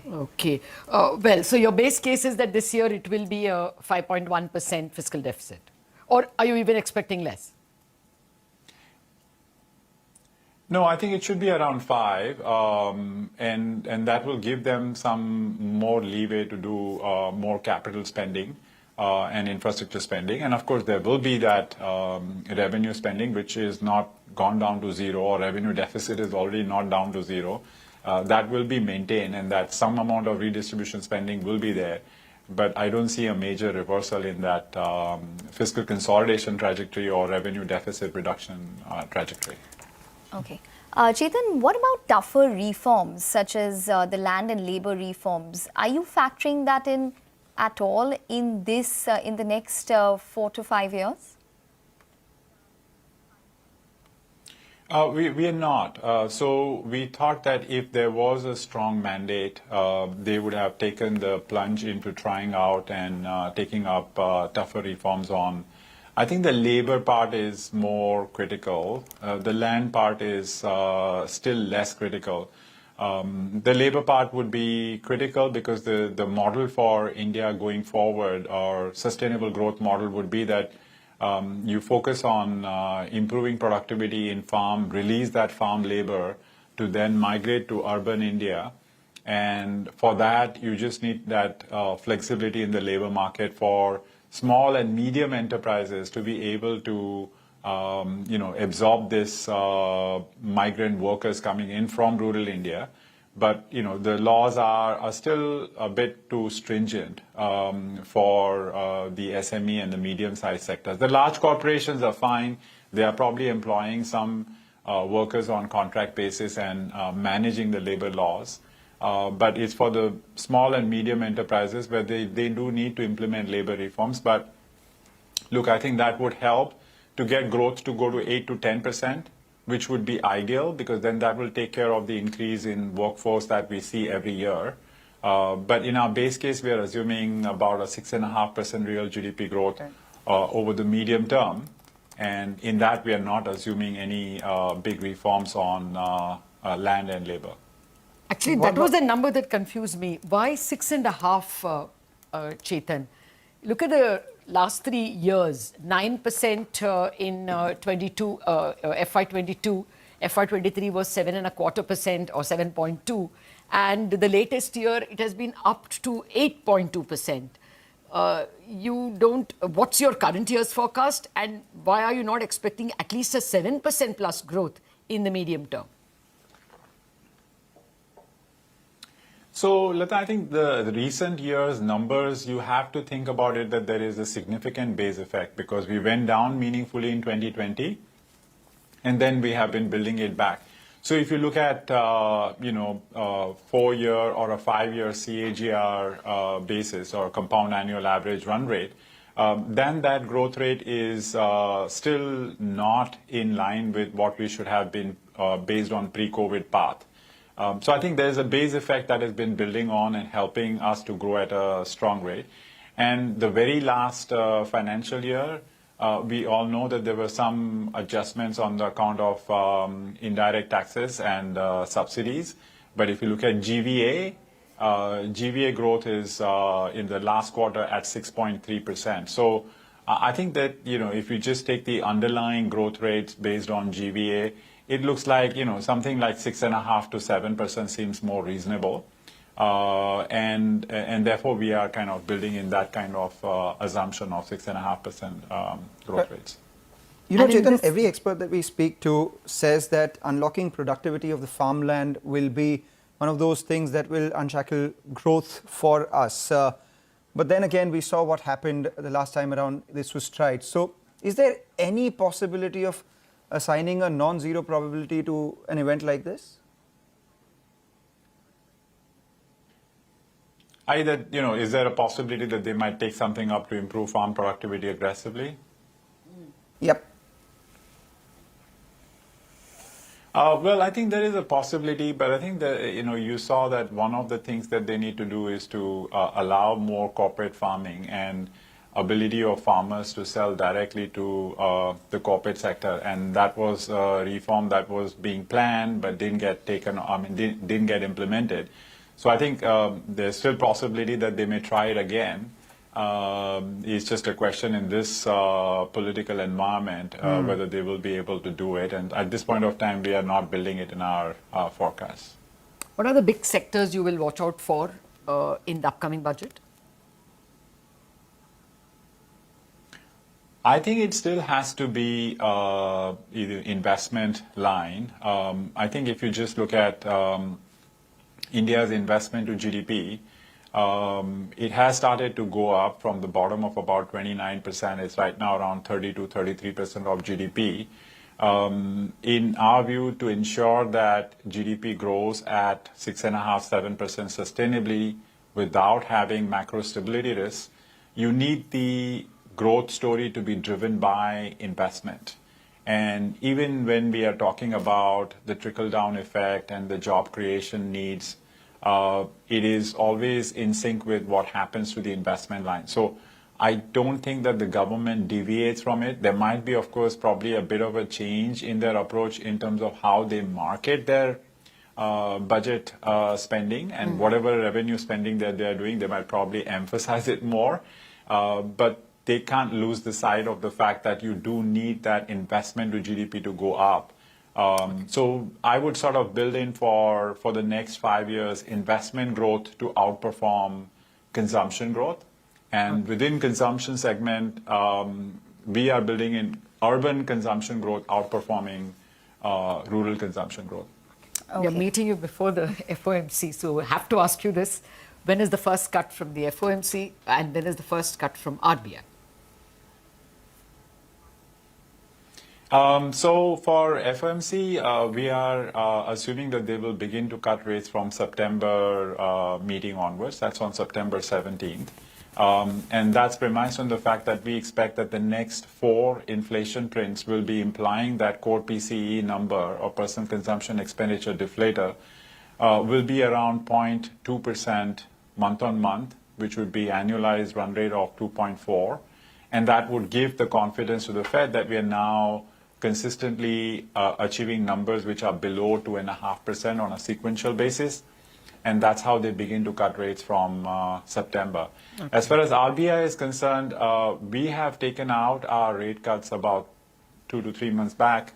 Okay. Well, so your base case is that this year it will be a 5.1% fiscal deficit. Or are you even expecting less? No, I think it should be around 5, and that will give them some more leeway to do more capital spending and infrastructure spending. And of course, there will be that revenue spending, which is not gone down to zero, or revenue deficit is already not down to zero. That will be maintained, and that some amount of redistribution spending will be there. But I don't see a major reversal in that fiscal consolidation trajectory or revenue deficit reduction trajectory. Okay. Chetan, what about tougher reforms such as the land and labor reforms? Are you factoring that in at all in this in the next 4 to 5 years? We are not. So we thought that if there was a strong mandate, they would have taken the plunge into trying out and taking up tougher reforms on. I think the labor part is more critical. The land part is still less critical. The labor part would be critical because the model for India going forward, or sustainable growth model, would be that you focus on improving productivity in farm, release that farm labor to then migrate to urban India. And for that, you just need that flexibility in the labor market for small and medium enterprises to be able to, absorb this migrant workers coming in from rural India. But, the laws are still a bit too stringent for the SME and the medium-sized sectors. The large corporations are fine. They are probably employing some workers on contract basis and managing the labor laws. But it's for the small and medium enterprises where they do need to implement labor reforms. But look, I think that would help to get growth to go to 8 to 10%, which would be ideal, because then that will take care of the increase in workforce that we see every year. But in our base case, we are assuming about a 6.5% real GDP growth over the medium term. And in that, we are not assuming any big reforms on land and labor. Actually, that was the number that confused me. Why 6.5, Chetan? Look at the last 3 years, 9% in FY22, FY23 was 7.25% or 7.2, and the latest year it has been upped to 8.2%. What's your current year's forecast, and why are you not expecting at least a 7% plus growth in the medium term? So, Lata, I think the recent years' numbers, you have to think about it that there is a significant base effect, because we went down meaningfully in 2020, and then we have been building it back. So if you look at, 4-year or a 5-year CAGR basis, or compound annual average run rate, then that growth rate is still not in line with what we should have been based on pre-COVID path. So I think there's a base effect that has been building on and helping us to grow at a strong rate. And the very last financial year, we all know that there were some adjustments on the account of indirect taxes and subsidies. But if you look at GVA, GVA growth is in the last quarter at 6.3%. So I think that, if you just take the underlying growth rates based on GVA, it looks like, something like 6.5 to 7% seems more reasonable. And therefore, we are kind of building in that kind of assumption of 6.5% growth rates. Chetan, every expert that we speak to says that unlocking productivity of the farmland will be one of those things that will unshackle growth for us. But then again, we saw what happened the last time around. This was tried. So is there any possibility of assigning a non-zero probability to an event like this? Is there a possibility that they might take something up to improve farm productivity aggressively? Yep. Well, I think there is a possibility, but I think that, you saw that one of the things that they need to do is to allow more corporate farming and ability of farmers to sell directly to the corporate sector. And that was a reform that was being planned, but didn't get didn't get implemented. So I think there's still possibility that they may try it again. It's just a question in this political environment whether they will be able to do it. And at this point of time, we are not building it in our forecast. What are the big sectors you will watch out for in the upcoming budget? I think it still has to be either investment line. I think if you just look at India's investment to GDP, it has started to go up from the bottom of about 29%. It's right now around 30 to 33% of GDP. In our view, to ensure that GDP grows at 6.5–7% sustainably without having macro stability risks, you need the growth story to be driven by investment. And even when we are talking about the trickle-down effect and the job creation needs, it is always in sync with what happens to the investment line. So I don't think that the government deviates from it. There might be, of course, probably a bit of a change in their approach in terms of how they market their budget spending, and whatever revenue spending that they are doing, they might probably emphasize it more. But they can't lose the sight of the fact that you do need that investment to GDP to go up. So I would sort of build in for the next 5 years investment growth to outperform consumption growth. And within consumption segment, we are building in urban consumption growth outperforming rural consumption growth. We are meeting you before the FOMC, so I have to ask you this. When is the first cut from the FOMC and when is the first cut from RBI? So for FOMC, we are assuming that they will begin to cut rates from September meeting onwards. That's on September 17th. And that's premised on the fact that we expect that the next 4 inflation prints will be implying that core PCE number, or personal consumption expenditure deflator, will be around 0.2% month on month, which would be annualized run rate of 2.4. And that would give the confidence to the Fed that we are now consistently achieving numbers which are below 2.5% on a sequential basis. And that's how they begin to cut rates from September. Okay. As far as RBI is concerned, we have taken out our rate cuts about 2 to 3 months back.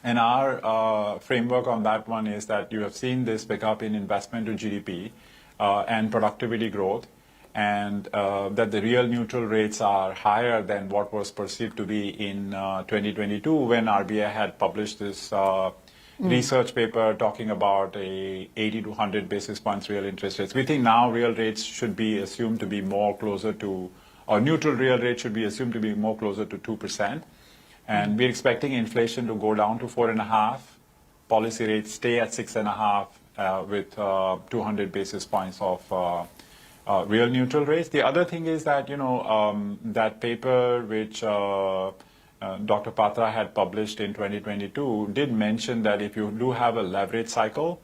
And our framework on that one is that you have seen this pick up in investment to GDP and productivity growth, and that the real neutral rates are higher than what was perceived to be in 2022 when RBI had published this research paper talking about a 80 to 100 basis points real interest rates. We think now real rates should be assumed to be more closer to, or neutral real rate should be assumed to be more closer to 2%. And we're expecting inflation to go down to 4.5%, policy rates stay at 6.5% with 200 basis points of real neutral rates. The other thing is that, that paper which Dr. Patra had published in 2022 did mention that if you do have a leverage cycle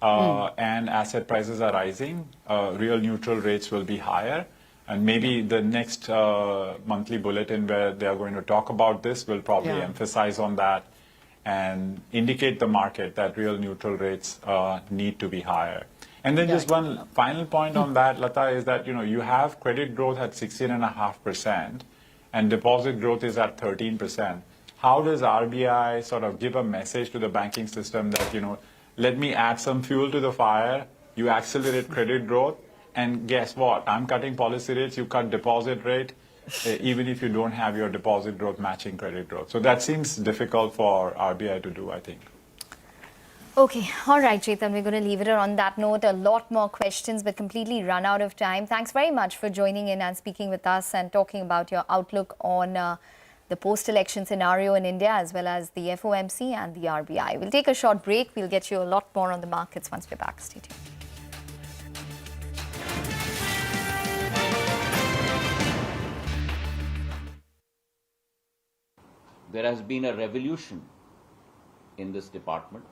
and asset prices are rising, real neutral rates will be higher. And maybe the next monthly bulletin where they are going to talk about this will probably emphasize on that and indicate the market that real neutral rates need to be higher. And then just one final point on that, Lata, is that you have credit growth at 16.5% and deposit growth is at 13%. How does RBI sort of give a message to the banking system that, let me add some fuel to the fire, you accelerate credit growth, and guess what? I'm cutting policy rates, you cut deposit rate, even if you don't have your deposit growth matching credit growth. So that seems difficult for RBI to do, I think. Okay, all right, Chetan, we're going to leave it on that note. A lot more questions, but completely run out of time. Thanks very much for joining in and speaking with us and talking about your outlook on the post-election scenario in India, as well as the FOMC and the RBI. We'll take a short break. We'll get you a lot more on the markets once we're back. Stay tuned. There has been a revolution in this department.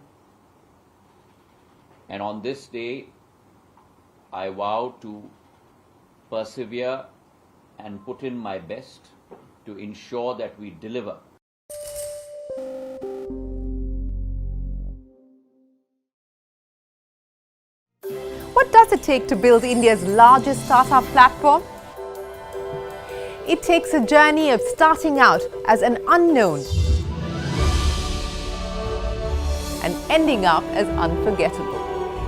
And on this day, I vow to persevere and put in my best to ensure that we deliver. What does it take to build India's largest startup platform? It takes a journey of starting out as an unknown and ending up as unforgettable.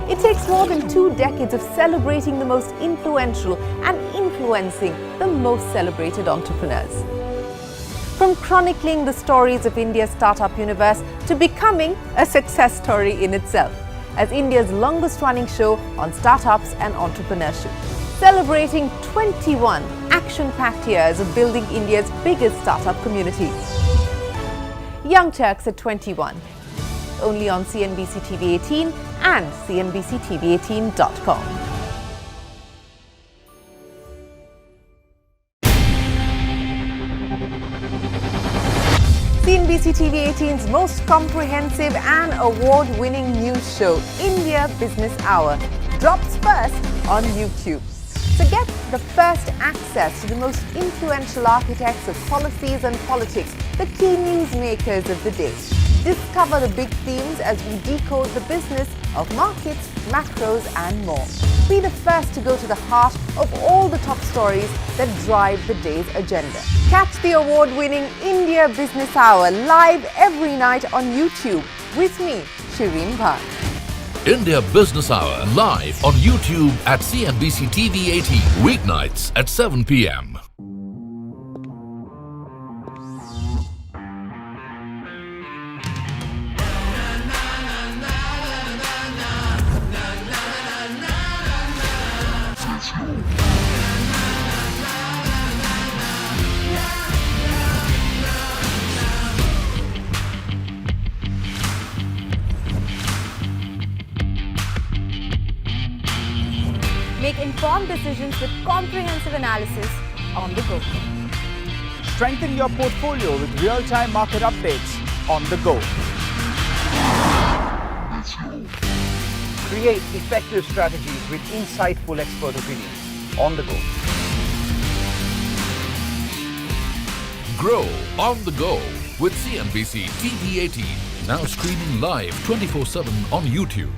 It takes more than 2 decades of celebrating the most influential and influencing the most celebrated entrepreneurs. From chronicling the stories of India's startup universe to becoming a success story in itself as India's longest running show on startups and entrepreneurship, celebrating 21 action-packed years of building India's biggest startup community. Young Turks at 21, only on CNBC-TV18 and CNBCTV18.com. CNBC-TV18's most comprehensive and award-winning news show, India Business Hour, drops first on YouTube. So get the first access to the most influential architects of policies and politics, the key newsmakers of the day. Discover the big themes as we decode the business of markets, macros and more. Be the first to go to the heart of all the top stories that drive the day's agenda. Catch the award-winning India Business Hour live every night on YouTube with me, Shireen Bhat. India Business Hour live on YouTube at CNBC-TV18 weeknights at 7 p.m. Make informed decisions with comprehensive analysis on the go. Strengthen your portfolio with real-time market updates on the go. Create effective strategies with insightful expert opinions on the go. Grow on the go with CNBC-TV18, now streaming live 24/7 on YouTube.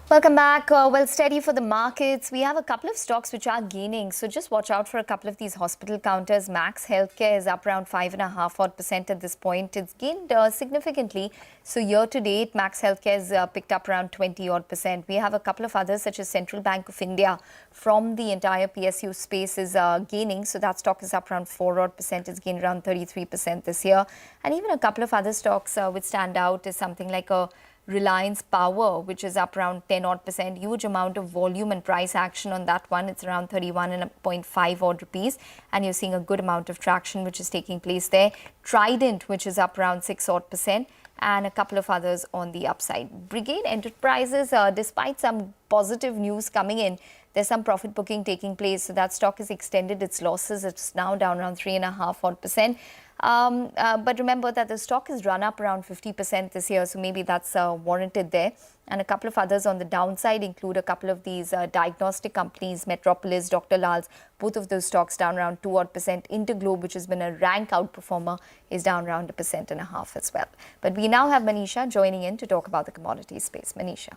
Welcome back. Well, steady for the markets. We have a couple of stocks which are gaining. So just watch out for a couple of these hospital counters. Max Healthcare is up around 5.5% at this point. It's gained significantly. So year to date, Max Healthcare has picked up around 20%. We have a couple of others such as Central Bank of India from the entire PSU space is gaining. So that stock is up around 4%. It's gained around 33% this year. And even a couple of other stocks which stand out is something like a Reliance Power, which is up around 10%. Huge amount of volume and price action on that one. It's around 31.5 odd rupees. And you're seeing a good amount of traction which is taking place there. Trident, which is up around 6 odd%. And a couple of others on the upside. Brigade Enterprises, despite some positive news coming in, there's some profit booking taking place. So that stock has extended its losses. It's now down around 3.5 odd%. But remember that the stock has run up around 50% this year, so maybe that's warranted there. And a couple of others on the downside include a couple of these diagnostic companies, Metropolis, Dr. Lal's, both of those stocks down around 2 odd%. Interglobe, which has been a rank outperformer, is down around 1.5% as well. But we now have Manisha joining in to talk about the commodity space. Manisha.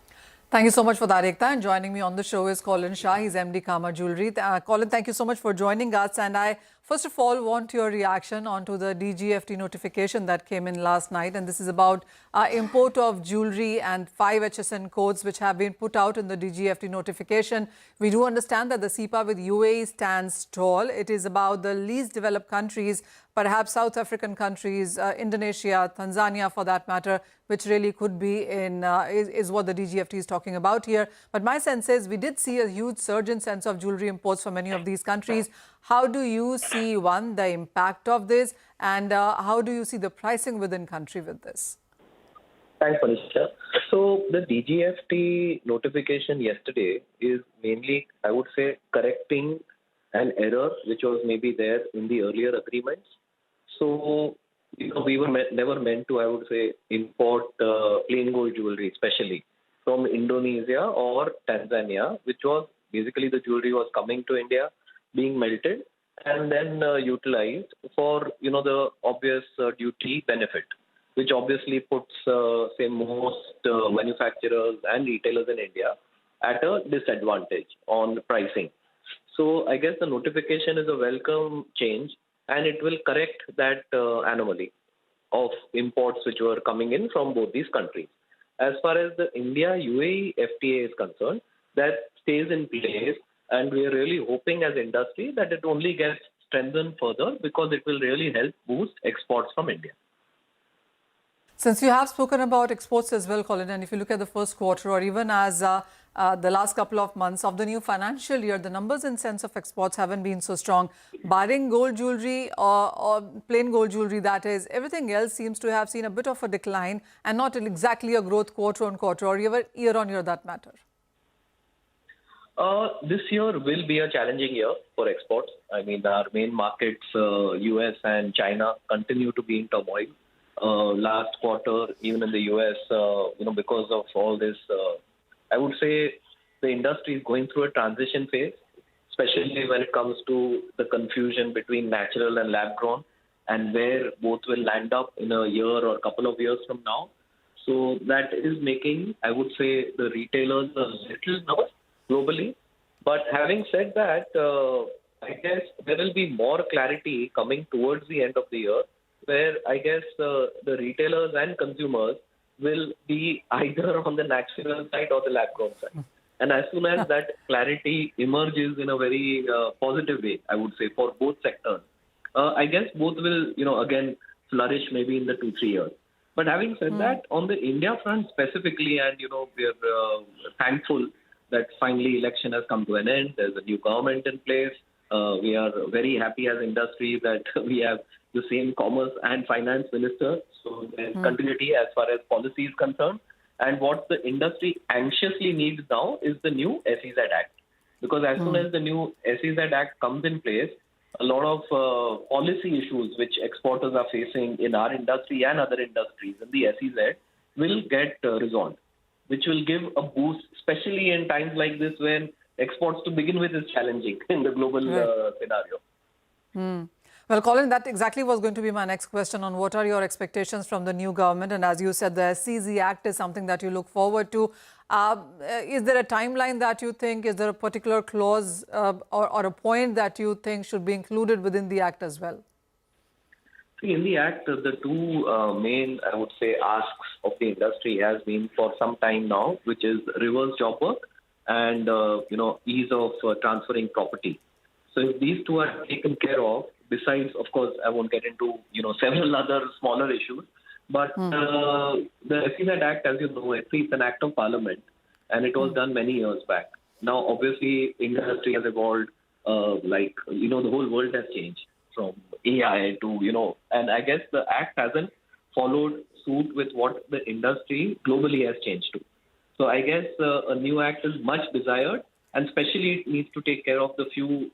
Thank you so much for that, Ekta. And joining me on the show is Colin Shah. He's MD Kama Jewelry. Colin, thank you so much for joining us. And I, first of all, want your reaction onto the DGFT notification that came in last night. And this is about import of jewelry and 5 HSN codes which have been put out in the DGFT notification. We do understand that the CEPA with UAE stands tall. It is about the least developed countries, perhaps South African countries, Indonesia, Tanzania for that matter, which really could be in, is what the DGFT is talking about here. But my sense is we did see a huge surge in sense of jewelry imports from many of these countries. How do you see, one, the impact of this, and how do you see the pricing within country with this? Thanks, Manisha. So the DGFT notification yesterday is mainly, I would say, correcting an error which was maybe there in the earlier agreements. So, we were never meant to, I would say, import plain gold jewelry, especially from Indonesia or Tanzania, which was basically the jewelry was coming to India, being melted, and then utilized for, the obvious duty benefit. which obviously puts, say, most manufacturers and retailers in India at a disadvantage on pricing. So I guess the notification is a welcome change, and it will correct that anomaly of imports which were coming in from both these countries. As far as the India-UAE FTA is concerned, that stays in place, and we are really hoping as industry that it only gets strengthened further because it will really help boost exports from India. Since you have spoken about exports as well, Colin, and if you look at the first quarter or even as the last couple of months of the new financial year, the numbers in sense of exports haven't been so strong. Barring gold jewelry or plain gold jewelry, that is, everything else seems to have seen a bit of a decline and not exactly a growth quarter on quarter or even year on year, that matter. This year will be a challenging year for exports. I mean, our main markets, US and China, continue to be in turmoil. Last quarter, even in the US, because of all this, I would say the industry is going through a transition phase, especially when it comes to the confusion between natural and lab grown and where both will land up in a year or a couple of years from now. So that is making, I would say, the retailers a little nervous globally. But having said that, I guess there will be more clarity coming towards the end of the year, where I guess the retailers and consumers will be either on the natural side or the lab-grown side. And as soon as that clarity emerges in a very positive way, I would say, for both sectors, I guess both will, again, flourish maybe in the 2-3 years. But having said that, on the India front specifically, and, we're thankful that finally election has come to an end. There's a new government in place. We are very happy as industry that we have the same commerce and finance minister. So there's continuity as far as policy is concerned. And what the industry anxiously needs now is the new SEZ Act. Because as soon as the new SEZ Act comes in place, a lot of policy issues which exporters are facing in our industry and other industries in the SEZ will get resolved, which will give a boost, especially in times like this when exports to begin with is challenging in the global scenario. Well, Colin, that exactly was going to be my next question on what are your expectations from the new government. And as you said, the SEZ Act is something that you look forward to. Is there a timeline that you think, is there a particular clause or a point that you think should be included within the Act as well? See, in the Act, the two main, I would say, asks of the industry has been for some time now, which is reverse job work and, ease of transferring property. So if these two are taken care of, besides, of course, I won't get into, several other smaller issues, but the SEZ Act, as you know, it's an act of parliament, and it was done many years back. Now, obviously, industry has evolved, the whole world has changed from AI to, and I guess the act hasn't followed suit with what the industry globally has changed to. So I guess a new act is much desired, and especially it needs to take care of the few,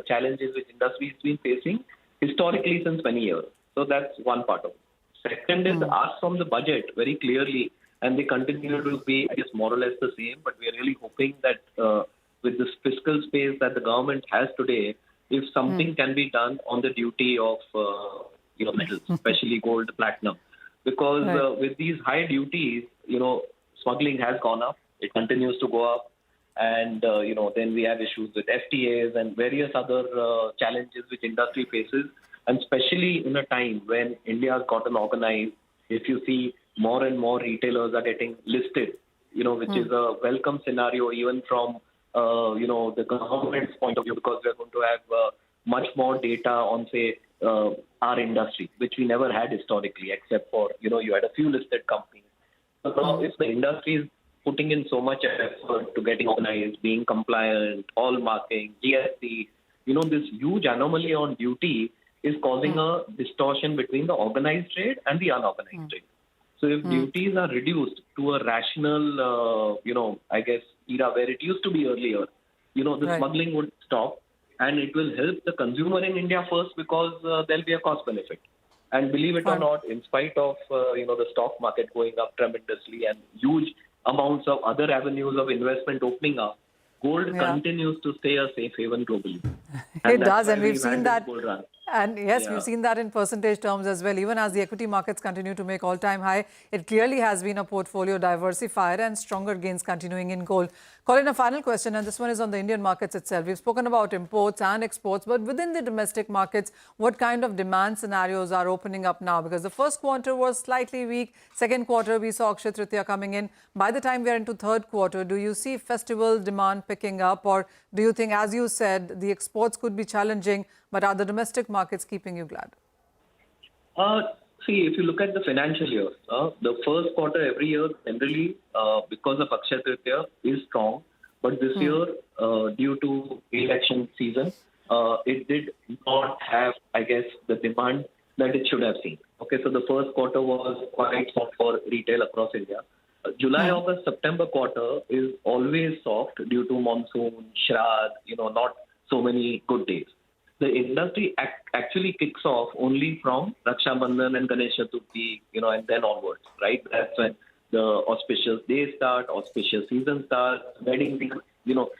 challenges which industry has been facing historically since many years. So that's one part of it. Second is asked from the budget very clearly, and they continue to be, more or less the same, but we are really hoping that with this fiscal space that the government has today, if something can be done on the duty of, metals, especially gold, platinum. Because with these high duties, smuggling has gone up. It continues to go up. And, then we have issues with FTAs and various other challenges which industry faces. And especially in a time when India has gotten organized, if you see more and more retailers are getting listed, which is a welcome scenario even from, the government's point of view, because we're going to have much more data on, say, our industry, which we never had historically, except for, you had a few listed companies. So now if the industry is putting in so much effort to getting organized, being compliant, all marking, GST, this huge anomaly on duty is causing a distortion between the organized trade and the unorganized trade. So if duties are reduced to a rational, era where it used to be earlier, the smuggling would stop, and it will help the consumer in India first because there'll be a cost benefit. And believe it or not, in spite of, the stock market going up tremendously and huge amounts of other avenues of investment opening up, gold continues to stay a safe haven globally. It does, and we've seen that. And yes, we've seen that in percentage terms as well. Even as the equity markets continue to make all-time high, it clearly has been a portfolio diversifier and stronger gains continuing in gold. Colin, a final question, and this one is on the Indian markets itself. We've spoken about imports and exports, but within the domestic markets, what kind of demand scenarios are opening up now? Because the first quarter was slightly weak. Second quarter, we saw Akshaya Tritiya coming in. By the time we are into third quarter, do you see festival demand picking up? Or do you think, as you said, the exports could be challenging, but are the domestic markets keeping you glad? See, if you look at the financial year, the first quarter every year generally, because of Akshaya Tritiya, is strong. But this year, due to election season, it did not have, I guess, the demand that it should have seen. Okay, so the first quarter was quite soft for retail across India. July, August, September quarter is always soft due to monsoon, Shraddh, not so many good days. The industry actually kicks off only from Raksha Bandhan and Ganesh Chaturthi, and then onwards, right? That's when the auspicious days start, auspicious season starts, wedding season,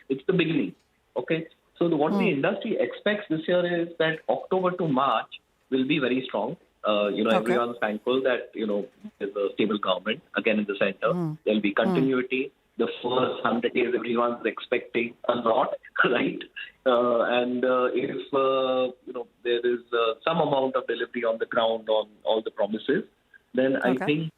it's the beginning, okay? So what the industry expects this year is that October to March will be very strong. Everyone's thankful that, there's a stable government, again in the center. There'll be continuity. The first 100 days, everyone's expecting a lot, right? And if, there is some amount of delivery on the ground on all the promises, then I think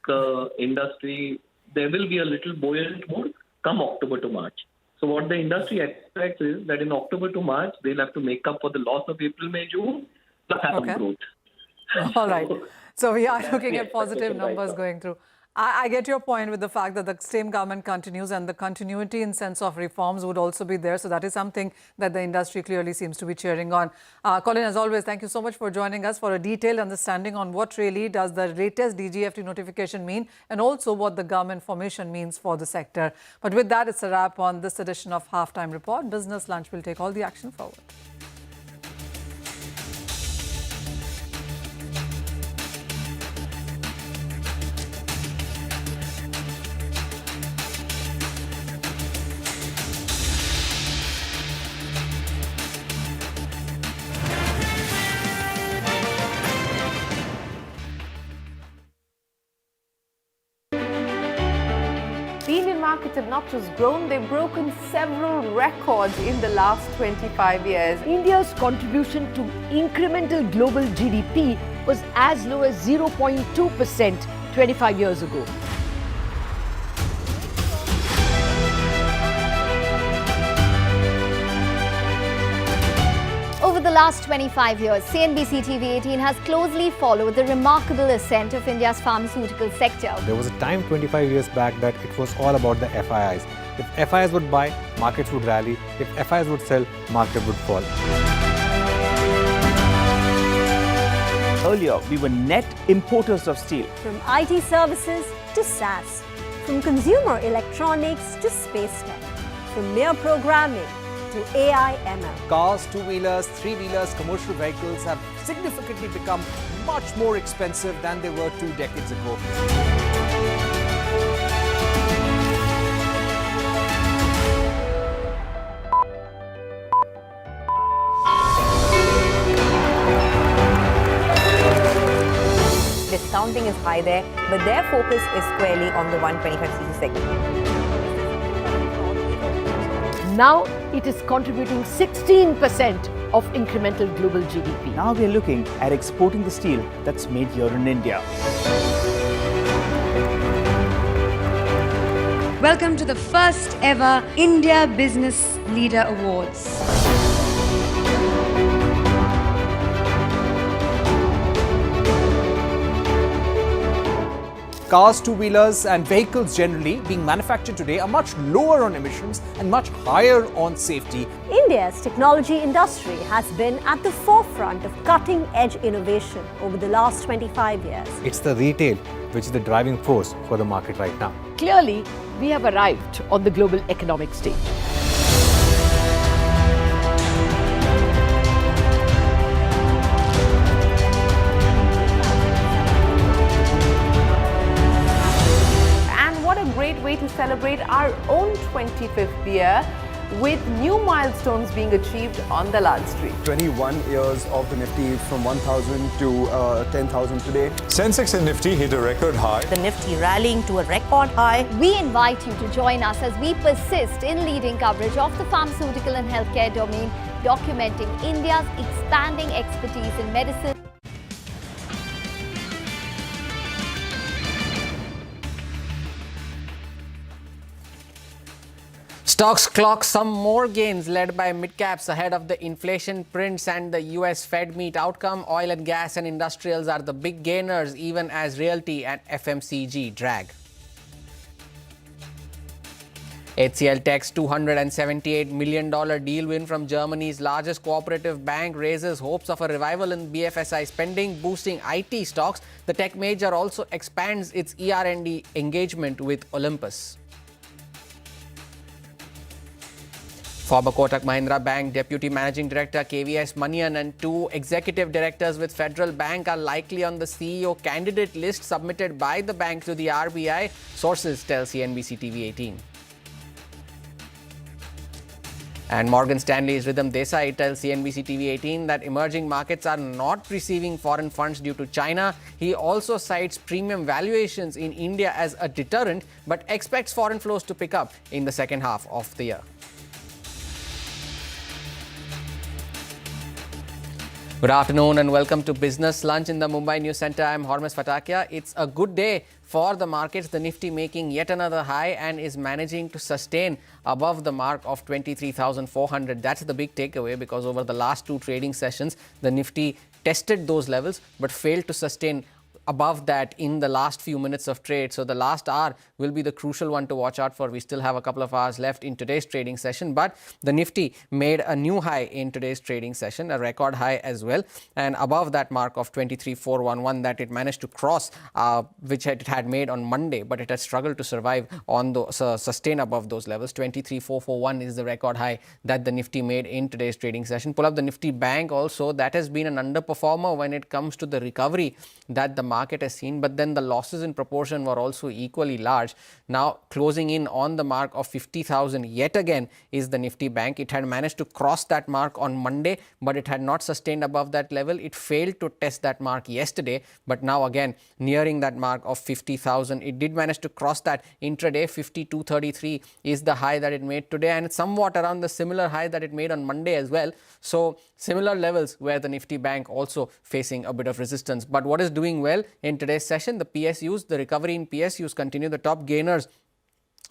industry, there will be a little buoyant mood come October to March. So what the industry expects is that in October to March, they'll have to make up for the loss of April, May, June, plus have growth. All right. So we are looking at positive numbers going through. I get your point with the fact that the same government continues and the continuity in sense of reforms would also be there. So that is something that the industry clearly seems to be cheering on. Colin, as always, thank you so much for joining us for a detailed understanding on what really does the latest DGFT notification mean and also what the government formation means for the sector. But with that, it's a wrap on this edition of Halftime Report. Business Lunch will take all the action forward. Markets have not just grown, they've broken several records in the last 25 years. India's contribution to incremental global GDP was as low as 0.2% 25 years ago. Over the last 25 years, CNBC-TV18 has closely followed the remarkable ascent of India's pharmaceutical sector. There was a time 25 years back that it was all about the FIIs. If FIIs would buy, markets would rally. If FIIs would sell, market would fall. Earlier, we were net importers of steel. From IT services to SaaS, from consumer electronics to space tech, from mere programming to AI ML. Cars, two-wheelers, three-wheelers, commercial vehicles have significantly become much more expensive than they were 2 decades ago. Discounting is high there, but their focus is squarely on the 125cc segment. Now it is contributing 16% of incremental global GDP. Now we are looking at exporting the steel that's made here in India. Welcome to the first ever India Business Leader Awards. Cars, two-wheelers and vehicles generally being manufactured today are much lower on emissions and much higher on safety. India's technology industry has been at the forefront of cutting-edge innovation over the last 25 years. It's the retail which is the driving force for the market right now. Clearly, we have arrived on the global economic stage. Way to celebrate our own 25th year. with new milestones being achieved on the Lal Street. 21 years of the Nifty from 1,000 to 10,000 today. Sensex and Nifty hit a record high. The Nifty rallying to a record high. We invite you to join us as we persist in leading coverage of the pharmaceutical and healthcare domain, documenting India's expanding expertise in medicine. Stocks clock some more gains led by mid-caps ahead of the inflation prints and the US Fed meet outcome. Oil and gas and industrials are the big gainers, even as realty and FMCG drag. HCL Tech's $278 million deal win from Germany's largest cooperative bank raises hopes of a revival in BFSI spending, boosting IT stocks. The tech major also expands its ER&D engagement with Olympus. Former Kotak Mahindra Bank Deputy Managing Director KVS Manian and two executive directors with Federal Bank are likely on the CEO candidate list submitted by the bank to the RBI, sources tell CNBC-TV18. And Morgan Stanley's Rhythm Desai tells CNBC-TV18 that emerging markets are not receiving foreign funds due to China. He also cites premium valuations in India as a deterrent, but expects foreign flows to pick up in the second half of the year. Good afternoon and welcome to Business Lunch in the Mumbai News Centre. I'm Hormuz Fatakia. It's a good day for the markets. The Nifty making yet another high and is managing to sustain above the mark of 23,400. That's the big takeaway, because over the last two trading sessions, the Nifty tested those levels but failed to sustain above that in the last few minutes of trade. So the last hour will be the crucial one to watch out for. We still have a couple of hours left in today's trading session, but the Nifty made a new high in today's trading session, a record high as well, and above that mark of 23,411 that it managed to cross, which it had made on Monday, but it had struggled to survive on those, sustain above those levels. 23,441 is the record high that the Nifty made in today's trading session. Pull up the Nifty Bank also. That has been an underperformer when it comes to the recovery that the market has seen, but then the losses in proportion were also equally large. Now closing in on the mark of 50,000 yet again is the Nifty Bank. It had managed to cross that mark on Monday, but it had not sustained above that level. It failed to test that mark yesterday, but now again nearing that mark of 50,000. It did manage to cross that intraday. 52.33 is the high that it made today, and it's somewhat around the similar high that it made on Monday as well. So similar levels where the Nifty Bank also facing a bit of resistance. But what is doing well in today's session? The PSUs, the recovery in PSUs continue. The top gainers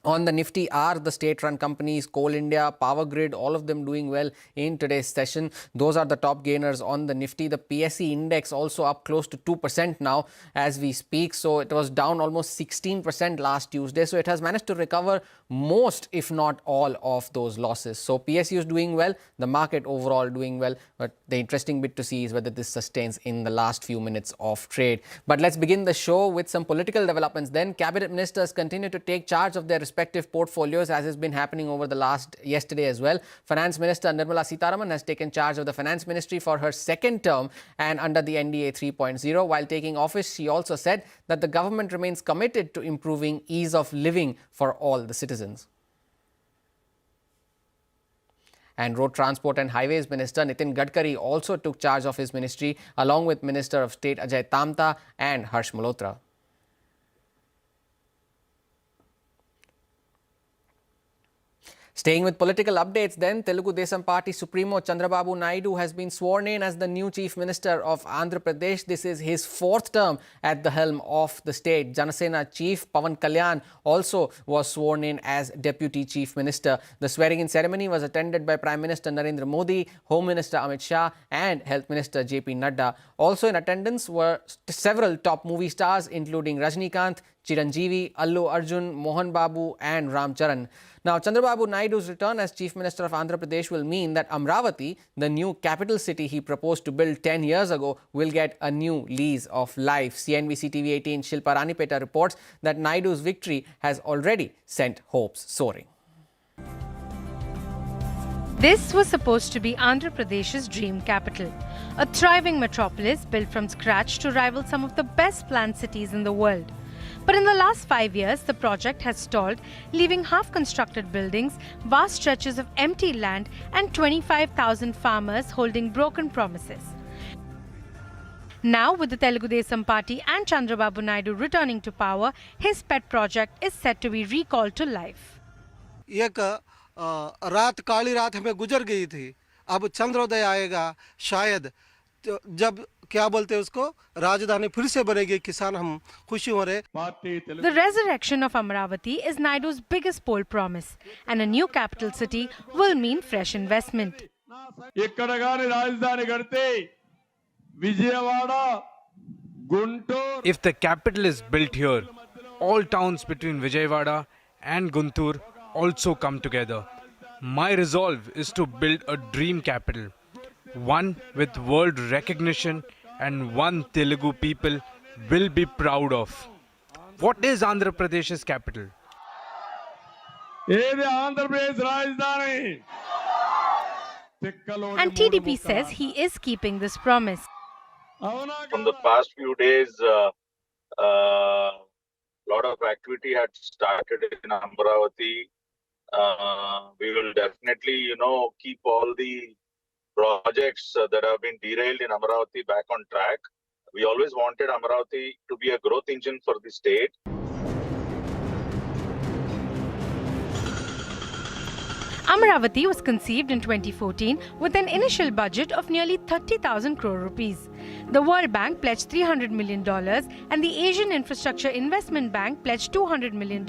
on the Nifty are the state-run companies, Coal India, Power Grid, all of them doing well in today's session. Those are the top gainers on the Nifty. The PSE index also up close to 2% now as we speak. So it was down almost 16% last Tuesday. So it has managed to recover most, if not all, of those losses. So PSU is doing well, the market overall doing well. But the interesting bit to see is whether this sustains in the last few minutes of trade. But let's begin the show with some political developments. Then cabinet ministers continue to take charge of their respective portfolios, as has been happening over the yesterday as well. Finance Minister Nirmala Sitharaman has taken charge of the Finance Ministry for her second term and under the NDA 3.0. While taking office, she also said that the government remains committed to improving ease of living for all the citizens. And Road Transport and Highways Minister Nitin Gadkari also took charge of his ministry, along with Minister of State Ajay Tamta and Harsh Malhotra. Staying with political updates then, Telugu Desam Party Supremo Chandrababu Naidu has been sworn in as the new Chief Minister of Andhra Pradesh. This is his fourth term at the helm of the state. Janasena Chief Pawan Kalyan also was sworn in as Deputy Chief Minister. The swearing-in ceremony was attended by Prime Minister Narendra Modi, Home Minister Amit Shah and Health Minister JP Nadda. Also in attendance were several top movie stars including Rajnikant, Chiranjeevi, Allu Arjun, Mohan Babu and Ram Charan. Now, Chandrababu Naidu's return as Chief Minister of Andhra Pradesh will mean that Amravati, the new capital city he proposed to build 10 years ago, will get a new lease of life. CNBC-TV18 Shilpa Ranipeta reports that Naidu's victory has already sent hopes soaring. This was supposed to be Andhra Pradesh's dream capital, a thriving metropolis built from scratch to rival some of the best planned cities in the world. But in the last 5 years, the project has stalled, leaving half-constructed buildings, vast stretches of empty land and 25,000 farmers holding broken promises. Now, with the Telugu Desam Party and Chandrababu Naidu returning to power, his pet project is set to be recalled to life. एक रात काली रात हमें गुजर गई थी, अब चंद्रोदय आएगा शायद, जब क्या बोलते हैं उसको, राजधानी फिर से बनेगी, किसान हम खुशी हो रहे. The resurrection of Amaravati is Naidu's biggest poll promise, and a new capital city will mean fresh investment. ఇక్కడ గాని రాజధాని కడితే Vijayawada Guntur. If the capital is built here, all towns between Vijayawada and Guntur also come together. My resolve is to build a dream capital, one with world recognition and one Telugu people will be proud of. What is Andhra Pradesh's capital? ఏది ఆంధ్రప్రదేశ్ రాజధాని. And TDP says he is keeping this promise. From the past few days, lot of activity had started in Amaravati. We will definitely, keep all the projects that have been derailed in Amaravati back on track. We always wanted Amaravati to be a growth engine for the state. Amaravati was conceived in 2014 with an initial budget of nearly 30,000 crore rupees. The World Bank pledged $300 million and the Asian Infrastructure Investment Bank pledged $200 million.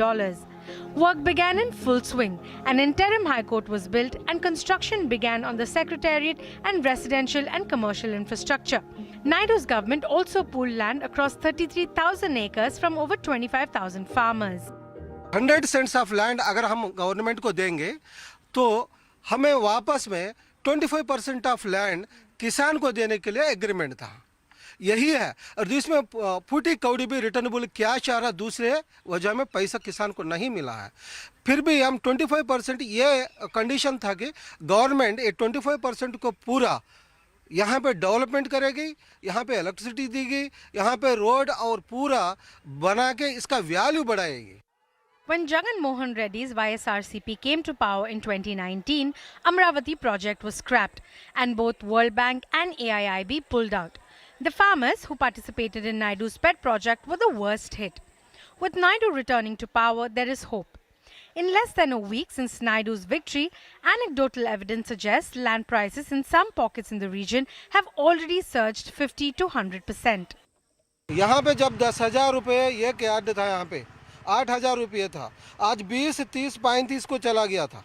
Work began in full swing. An interim high court was built and construction began on the secretariat and residential and commercial infrastructure. Naidu's government also pooled land across 33,000 acres from over 25,000 farmers. 100 cents of land अगर हम government को देंगे तो हमें वापस में 25% of land किसान को देने के लिए एग्रीमेंट था. यही है, और जिसमें फूटी कौड़ी भी रिटर्नेबल क्या चाह रहा, दूसरे वजह में पैसा किसान को नहीं मिला है. फिर भी हम 25% ये कंडीशन था कि गवर्नमेंट ये 25% को पूरा यहाँ पे डेवलपमेंट करेगी, यहाँ पे इलेक्ट्रिसिटी देगी, यहाँ पे रोड और पूरा बना के इसका वैल्यू बढ़ाएगी. When Jagan Mohan Reddy's YSRCP came to power in 2019, Amaravati project was scrapped and both World Bank and AIIB pulled out. The farmers who participated in Naidu's pet project were the worst hit. With Naidu returning to power, there is hope. In less than a week since Naidu's victory, anecdotal evidence suggests land prices in some pockets in the region have already surged 50 to 100%. यहाँ पे जब 10,000 रुपये एक yard था, यहाँ पे 8,000 रुपये था, आज 20, 30, 35 को चला गया था.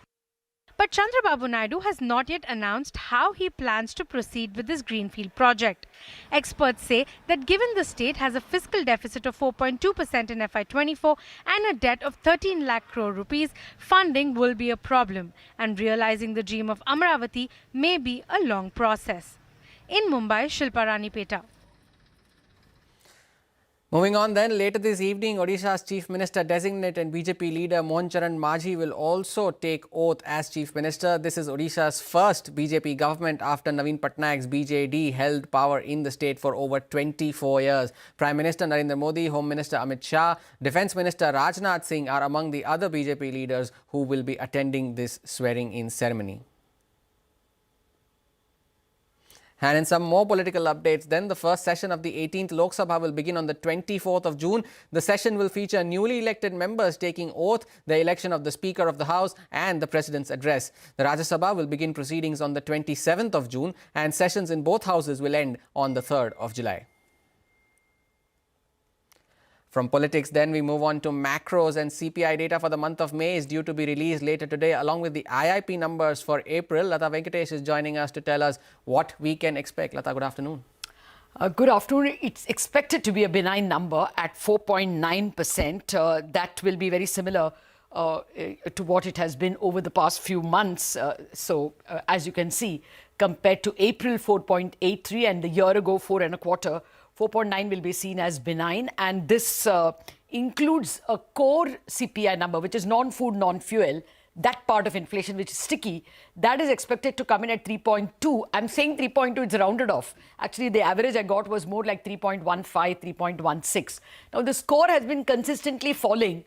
But Chandrababu Naidu has not yet announced how he plans to proceed with this greenfield project. Experts say that given the state has a fiscal deficit of 4.2% in FY24 and a debt of 13 lakh crore rupees, funding will be a problem, and realizing the dream of Amaravati may be a long process. In Mumbai, Shilpa Rani Peta. Moving on then, later this evening, Odisha's Chief Minister designate and BJP leader Mohan Charan Majhi will also take oath as Chief Minister. This is Odisha's first BJP government after Naveen Patnaik's BJD held power in the state for over 24 years. Prime Minister Narendra Modi, Home Minister Amit Shah, Defence Minister Rajnath Singh are among the other BJP leaders who will be attending this swearing-in ceremony. And in some more political updates, then the first session of the 18th Lok Sabha will begin on the 24th of June. The session will feature newly elected members taking oath, the election of the Speaker of the House and the President's address. The Rajya Sabha will begin proceedings on the 27th of June and sessions in both houses will end on the 3rd of July. From politics, then we move on to macros, and CPI data for the month of May is due to be released later today along with the IIP numbers for April. Lata Venkatesh is joining us to tell us what we can expect. Lata, good afternoon. Good afternoon. It's expected to be a benign number at 4.9%. That will be very similar to what it has been over the past few months. As you can see, compared to April 4.83 and the year ago 4.25%, 4.9 will be seen as benign, and this includes a core CPI number, which is non-food, non-fuel, that part of inflation which is sticky, that is expected to come in at 3.2. I'm saying 3.2, it's rounded off. Actually, the average I got was more like 3.15, 3.16. Now, the score has been consistently falling.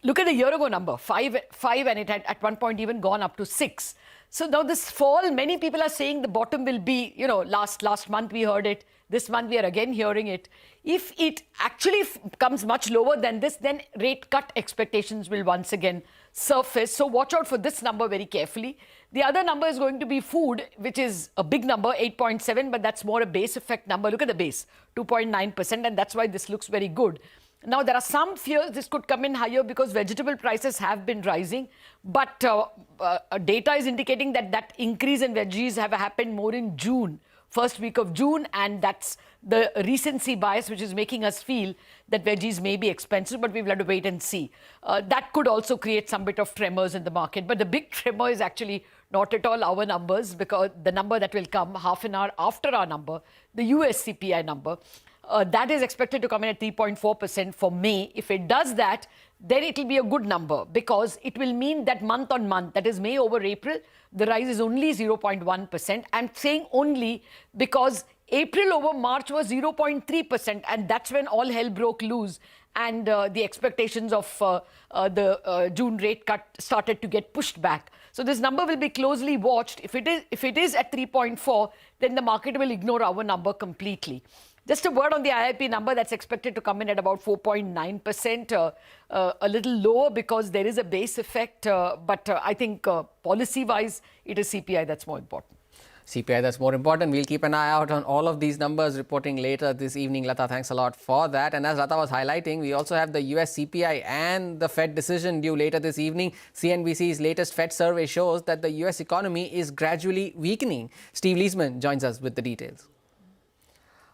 Look at the year ago number, 5, and it had at one point even gone up to 6. So now this fall, many people are saying the bottom will be, last month we heard it. This month we are again hearing it. If it actually comes much lower than this, then rate cut expectations will once again surface. So watch out for this number very carefully. The other number is going to be food, which is a big number, 8.7, but that's more a base effect number. Look at the base, 2.9%, and that's why this looks very good. Now, there are some fears this could come in higher because vegetable prices have been rising. But data is indicating that that increase in veggies have happened more in June, first week of June. And that's the recency bias, which is making us feel that veggies may be expensive, but we'll have to wait and see. That could also create some bit of tremors in the market. But the big tremor is actually not at all our numbers, because the number that will come half an hour after our number, the US CPI number, that is expected to come in at 3.4% for May. If it does that, then it will be a good number, because it will mean that month on month, that is May over April, the rise is only 0.1%. I'm saying only because April over March was 0.3%, and that's when all hell broke loose, and the expectations of the June rate cut started to get pushed back. So this number will be closely watched. If it is at 3.4, then the market will ignore our number completely. Just a word on the IIP number, that's expected to come in at about 4.9%, a little lower because there is a base effect. But I think policy-wise, it is CPI that's more important. CPI, that's more important. We'll keep an eye out on all of these numbers reporting later this evening. Lata, thanks a lot for that. And as Lata was highlighting, we also have the US CPI and the Fed decision due later this evening. CNBC's latest Fed survey shows that the US economy is gradually weakening. Steve Leisman joins us with the details.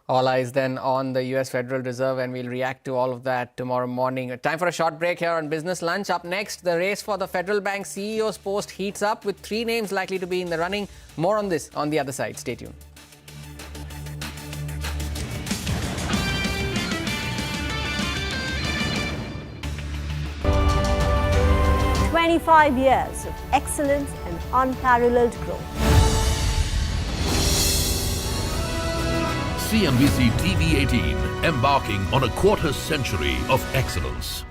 All eyes then on the US Federal Reserve, and we'll react to all of that tomorrow morning. Time for a short break here on Business Lunch. Up next, the race for the Federal Bank CEO's post heats up with 3 names likely to be in the running. More on this on the other side. Stay tuned. "25 years of excellence and unparalleled growth." CNBC-TV18, embarking on a quarter-century of excellence.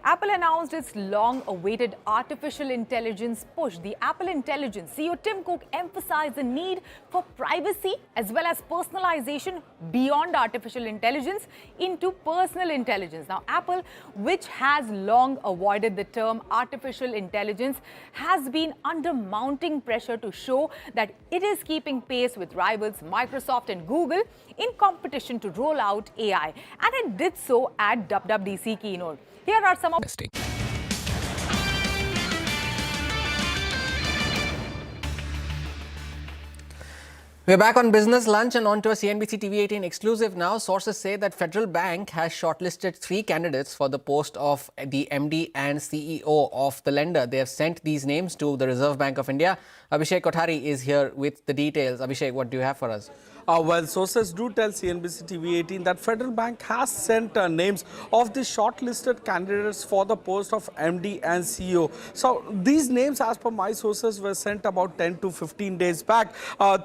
Apple announced its long-awaited artificial intelligence push. The Apple Intelligence CEO Tim Cook emphasized the need for privacy as well as personalization beyond artificial intelligence into personal intelligence. Now, Apple, which has long avoided the term artificial intelligence, has been under mounting pressure to show that it is keeping pace with rivals Microsoft and Google in competition to roll out AI. And it did so at WWDC keynote. Here are some of We're back on Business Lunch and on to a CNBC TV18 exclusive now. Sources say that Federal Bank has shortlisted 3 candidates for the post of the MD and CEO of the lender. They have sent these names to the Reserve Bank of India. Abhishek Kothari is here with the details. Abhishek, what do you have for us? Well, sources do tell CNBC-TV18 that Federal Bank has sent names of the shortlisted candidates for the post of MD and CEO. So these names, as per my sources, were sent about 10 to 15 days back.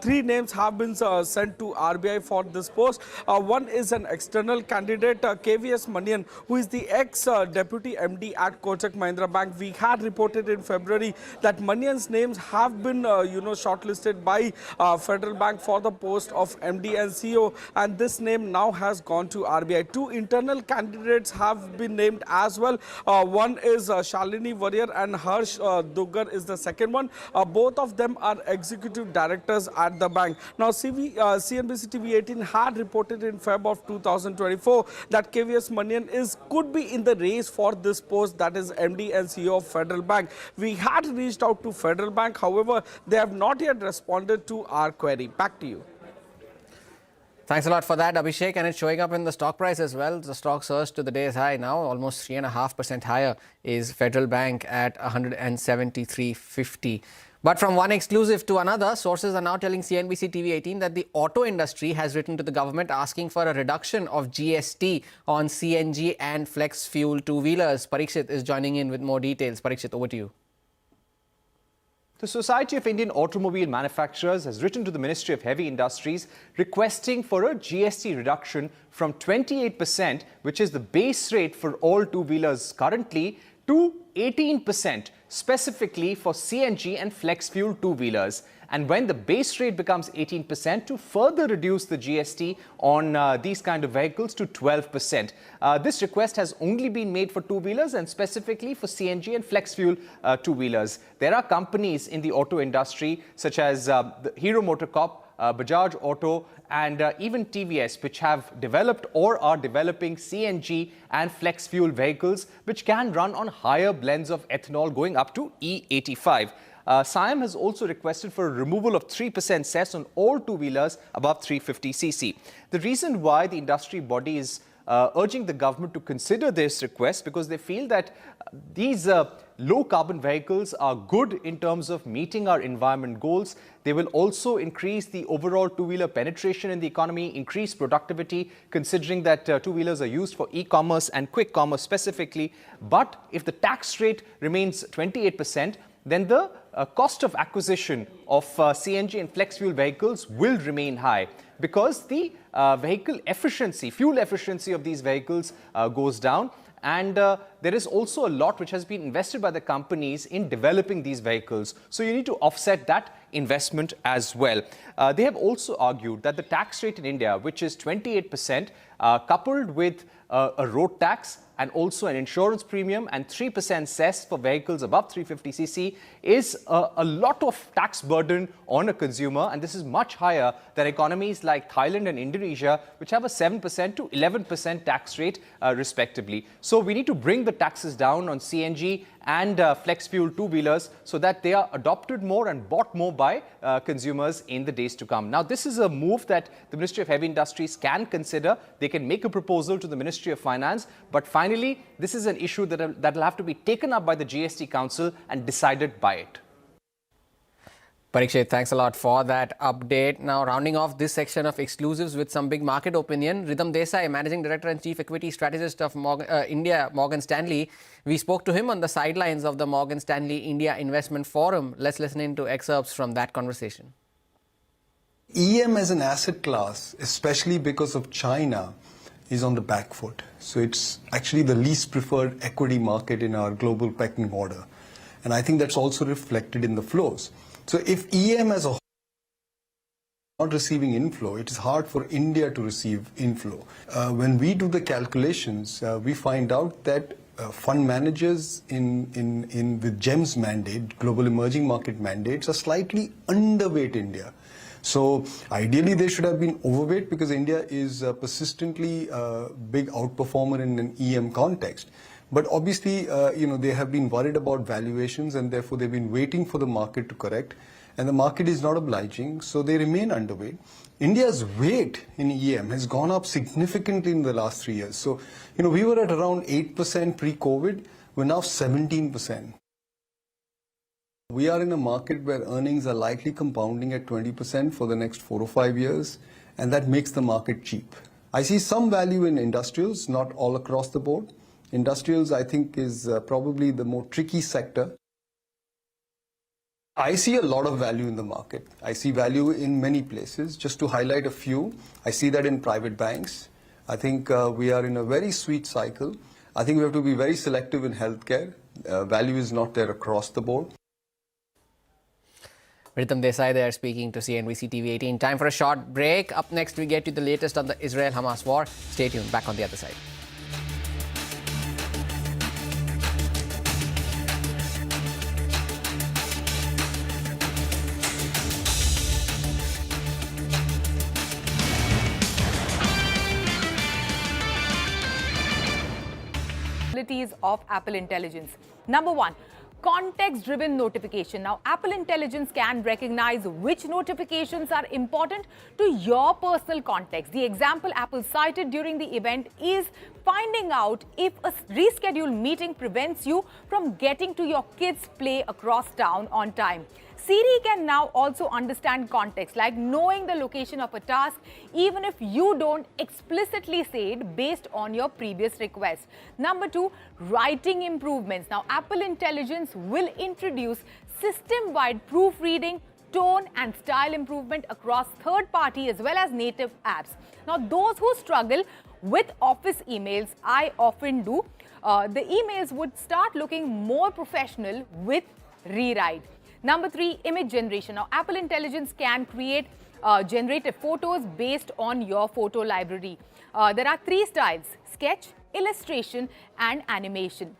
3 names have been sent to RBI for this post. One is an external candidate, KVS Manian, who is the ex-deputy MD at Kotak Mahindra Bank. We had reported in February that Manian's names have been, shortlisted by Federal Bank for the post of MD and CEO, and this name now has gone to RBI. 2 internal candidates have been named as well. One is Shalini Warrior and Harsh Duggar is the second one. Both of them are executive directors at the bank. Now, CNBC-TV18 had reported in Feb of 2024 that KVS Manian could be in the race for this post, that is MD and CEO of Federal Bank. We had reached out to Federal Bank, however, they have not yet responded to our query. Back to you. Thanks a lot for that, Abhishek. And it's showing up in the stock price as well. The stock surged to the day's high now, almost 3.5% higher is Federal Bank at 173.50. But from one exclusive to another, sources are now telling CNBC-TV18 that the auto industry has written to the government asking for a reduction of GST on CNG and flex fuel two-wheelers. Parikshit is joining in with more details. Parikshit, over to you. The Society of Indian Automobile Manufacturers has written to the Ministry of Heavy Industries requesting for a GST reduction from 28%, which is the base rate for all two-wheelers currently, to 18%, specifically for CNG and flex fuel two-wheelers. And when the base rate becomes 18%, to further reduce the GST on these kind of vehicles to 12%. This request has only been made for two-wheelers and specifically for CNG and flex fuel two-wheelers. There are companies in the auto industry such as the Hero MotoCorp, Bajaj Auto and even TVS, which have developed or are developing CNG and flex fuel vehicles which can run on higher blends of ethanol going up to E85. SIAM has also requested for a removal of 3% cess on all two-wheelers above 350cc. The reason why the industry body is urging the government to consider this request because they feel that these low-carbon vehicles are good in terms of meeting our environment goals. They will also increase the overall two-wheeler penetration in the economy, increase productivity, considering that two-wheelers are used for e-commerce and quick commerce specifically. But if the tax rate remains 28%, then the cost of acquisition of CNG and flex fuel vehicles will remain high because the vehicle efficiency, fuel efficiency of these vehicles goes down. And there is also a lot which has been invested by the companies in developing these vehicles. So you need to offset that investment as well. They have also argued that the tax rate in India, which is 28%, coupled with a road tax and also an insurance premium and 3% cess for vehicles above 350cc is a lot of tax burden on a consumer, and this is much higher than economies like Thailand and Indonesia, which have a 7% to 11% tax rate respectively. So we need to bring the taxes down on CNG and flex fuel two-wheelers so that they are adopted more and bought more by consumers in the days to come. Now, this is a move that the Ministry of Heavy Industries can consider. They can make a proposal to the Ministry of Finance, but finally, this is an issue that will have to be taken up by the GST Council and decided by it. Parikshit, thanks a lot for that update. Now, rounding off this section of exclusives with some big market opinion, Ridham Desai, Managing Director and Chief Equity Strategist of Morgan Stanley. We spoke to him on the sidelines of the Morgan Stanley India Investment Forum. Let's listen into excerpts from that conversation. EM as an asset class, especially because of China, is on the back foot. So it's actually the least preferred equity market in our global pecking order. And I think that's also reflected in the flows. So if EM as a whole is not receiving inflow, it is hard for India to receive inflow. When we do the calculations, we find out that fund managers with GEMS mandate, Global Emerging Market mandates, are slightly underweight India. So ideally they should have been overweight because India is persistently a big outperformer in an EM context. But obviously, they have been worried about valuations and therefore they've been waiting for the market to correct. And the market is not obliging, so they remain underweight. India's weight in EM has gone up significantly in the last 3 years. So, we were at around 8% pre-COVID, we're now 17%. We are in a market where earnings are likely compounding at 20% for the next 4 or 5 years. and that makes the market cheap. I see some value in industrials, not all across the board. Industrials, I think, is probably the more tricky sector. I see a lot of value in the market. I see value in many places. Just to highlight a few, I see that in private banks. I think we are in a very sweet cycle. I think we have to be very selective in healthcare. Value is not there across the board. Ritam Desai there speaking to CNBC-TV18. Time for a short break. Up next, we get you the latest on the Israel-Hamas war. Stay tuned. Back on the other side. Of Apple Intelligence. Number one, context-driven notification. Now, Apple Intelligence can recognize which notifications are important to your personal context. The example Apple cited during the event is finding out if a rescheduled meeting prevents you from getting to your kids' play across town on time. Siri can now also understand context, like knowing the location of a task, even if you don't explicitly say it based on your previous request. Number two, writing improvements. Now, Apple Intelligence will introduce system-wide proofreading, tone and style improvement across third-party as well as native apps. Now, those who struggle with Office emails, I often do, the emails would start looking more professional with rewrite. Number three, image generation. Now, Apple Intelligence can create generative photos based on your photo library. There are three styles: sketch, illustration, and animation.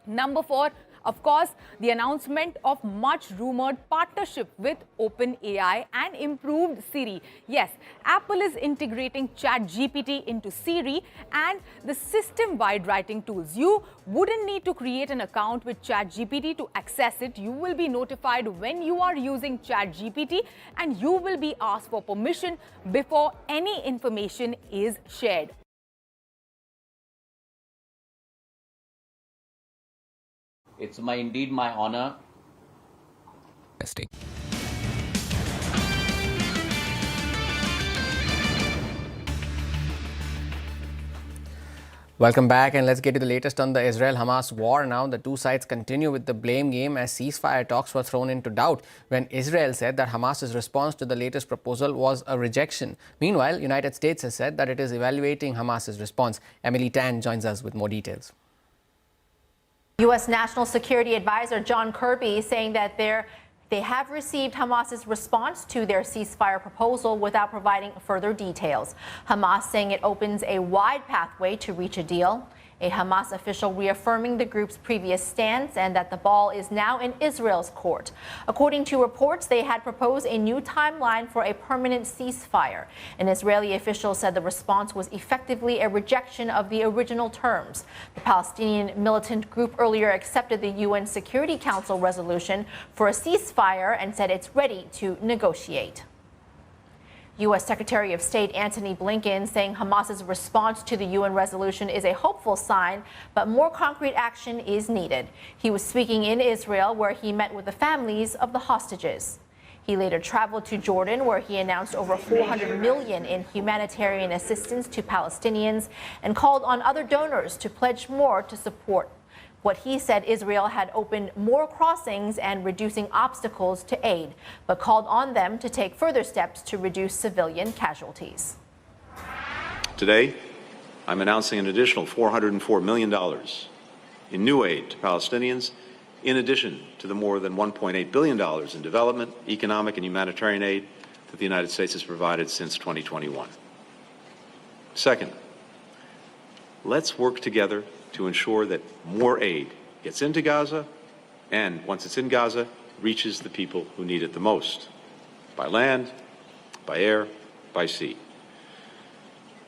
Number four, of course, the announcement of much rumored partnership with OpenAI and improved Siri. Yes, Apple is integrating ChatGPT into Siri and the system-wide writing tools. You wouldn't need to create an account with ChatGPT to access it. You will be notified when you are using ChatGPT and you will be asked for permission before any information is shared. It's indeed my honor. Testing. Welcome back, and let's get to the latest on the Israel-Hamas war now. The two sides continue with the blame game as ceasefire talks were thrown into doubt when Israel said that Hamas's response to the latest proposal was a rejection. Meanwhile, United States has said that it is evaluating Hamas's response. Emily Tan joins us with more details. U.S. National Security Advisor John Kirby saying that they have received Hamas's response to their ceasefire proposal without providing further details. Hamas saying it opens a wide pathway to reach a deal. A Hamas official reaffirming the group's previous stance and that the ball is now in Israel's court. According to reports, they had proposed a new timeline for a permanent ceasefire. An Israeli official said the response was effectively a rejection of the original terms. The Palestinian militant group earlier accepted the UN Security Council resolution for a ceasefire and said it's ready to negotiate. U.S. Secretary of State Antony Blinken saying Hamas's response to the UN resolution is a hopeful sign, but more concrete action is needed. He was speaking in Israel, where he met with the families of the hostages. He later traveled to Jordan, where he announced over $400 million in humanitarian assistance to Palestinians and called on other donors to pledge more to support what he said Israel had opened more crossings and reducing obstacles to aid, but called on them to take further steps to reduce civilian casualties. Today, I'm announcing an additional $404 million in new aid to Palestinians, in addition to the more than $1.8 billion in development, economic, and humanitarian aid that the United States has provided since 2021. Second, let's work together to ensure that more aid gets into Gaza and, once it's in Gaza, reaches the people who need it the most, by land, by air, by sea.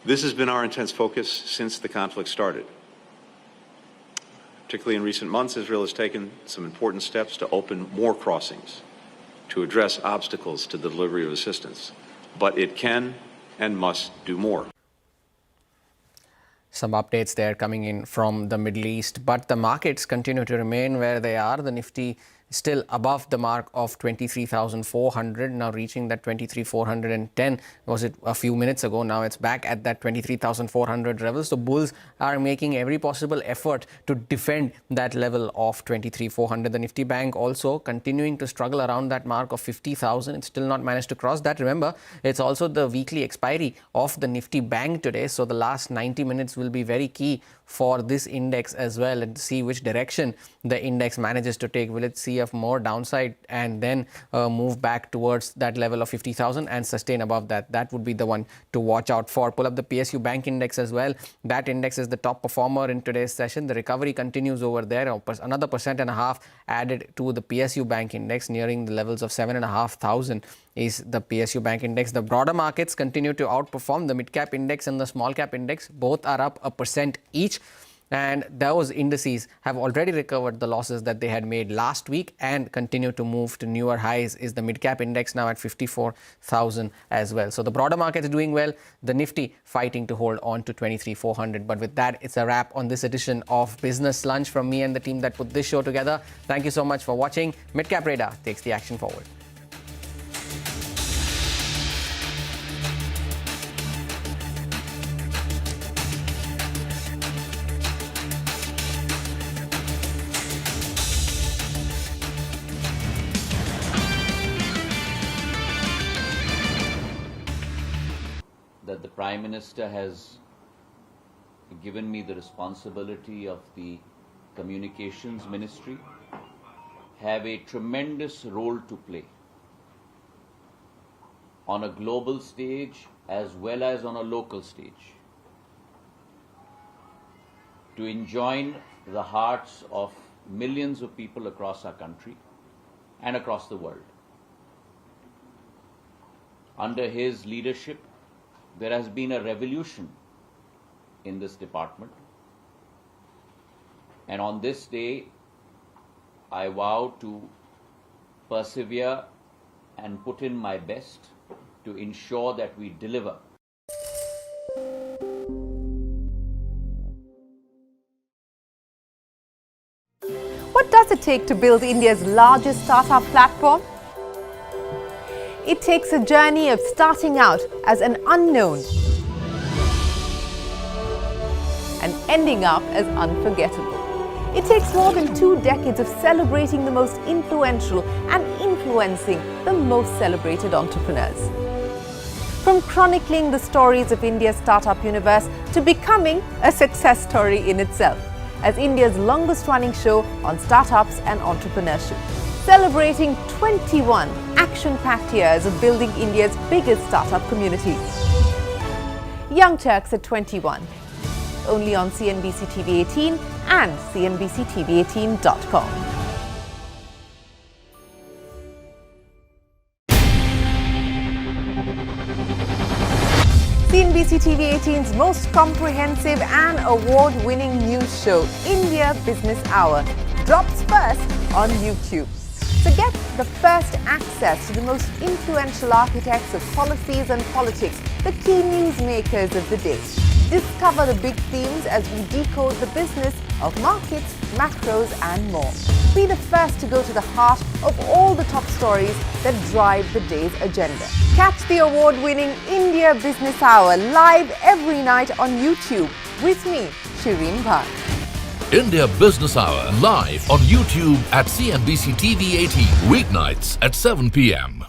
This has been our intense focus since the conflict started. Particularly in recent months, Israel has taken some important steps to open more crossings, to address obstacles to the delivery of assistance. But it can and must do more. Some updates there coming in from the Middle East, but the markets continue to remain where they are. The Nifty still above the mark of 23,400, now reaching that 23,410. Was it a few minutes ago? Now it's back at that 23,400 level. So bulls are making every possible effort to defend that level of 23,400. The Nifty Bank also continuing to struggle around that mark of 50,000. It's still not managed to cross that. Remember, it's also the weekly expiry of the Nifty Bank today. So the last 90 minutes will be very key for this index as well, and see which direction the index manages to take. Will it see a more downside and then move back towards that level of 50,000 and sustain above that? That would be the one to watch out for. Pull up the PSU Bank index as well. That index is the top performer in today's session. The recovery continues over there. Another 1.5% added to the PSU Bank index, nearing the levels of 7,500 is the PSU Bank index. The broader markets continue to outperform. The mid-cap index and the small-cap index both are up 1% each. And those indices have already recovered the losses that they had made last week and continue to move to newer highs. Is the mid-cap index now at 54,000 as well. So the broader market is doing well. The Nifty fighting to hold on to 23,400. But with that, it's a wrap on this edition of Business Lunch from me and the team that put this show together. Thank you so much for watching. Mid-cap Radar takes the action forward. That the Prime Minister has given me the responsibility of the Communications Ministry, have a tremendous role to play on a global stage as well as on a local stage, to enjoin the hearts of millions of people across our country and across the world. Under his leadership, there has been a revolution in this department, and on this day I vow to persevere and put in my best to ensure that we deliver. What does it take to build India's largest startup platform? It takes a journey of starting out as an unknown and ending up as unforgettable. It takes more than 2 decades of celebrating the most influential and influencing the most celebrated entrepreneurs. From chronicling the stories of India's startup universe to becoming a success story in itself, as India's longest running show on startups and entrepreneurship, celebrating 21 action-packed years of building India's biggest startup community. Young Turks at 21, only on CNBC-TV18 and CNBCTV18.com. CNBC-TV18's most comprehensive and award-winning news show, India Business Hour, drops first on YouTube. So get the first access to the most influential architects of policies and politics, the key newsmakers of the day. Discover the big themes as we decode the business of markets, macros and more. Be the first to go to the heart of all the top stories that drive the day's agenda. Catch the award-winning India Business Hour live every night on YouTube with me, Shireen Bhan. India Business Hour live on YouTube at CNBC-TV18 weeknights at 7 p.m.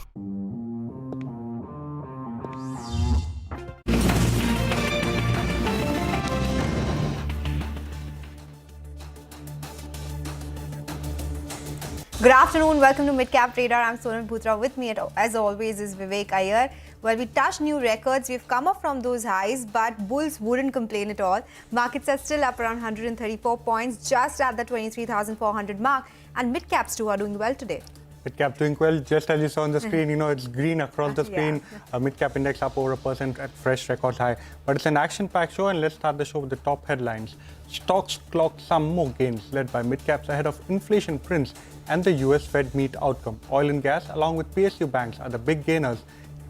Good afternoon, welcome to Midcap Radar. I'm Sonal Bhutra. With me as always is Vivek Iyer. Well, we touched new records. We've come up from those highs, but bulls wouldn't complain at all. Markets are still up around 134 points, just at the 23,400 mark. And mid-caps too are doing well today. Mid-cap doing well, just as you saw on the screen, you know, it's green across the screen. Mid-cap index up over 1% at fresh record high. But it's an action-packed show, and let's start the show with the top headlines. Stocks clocked some more gains, led by mid-caps ahead of inflation prints and the US Fed meet outcome. Oil and gas, along with PSU banks, are the big gainers,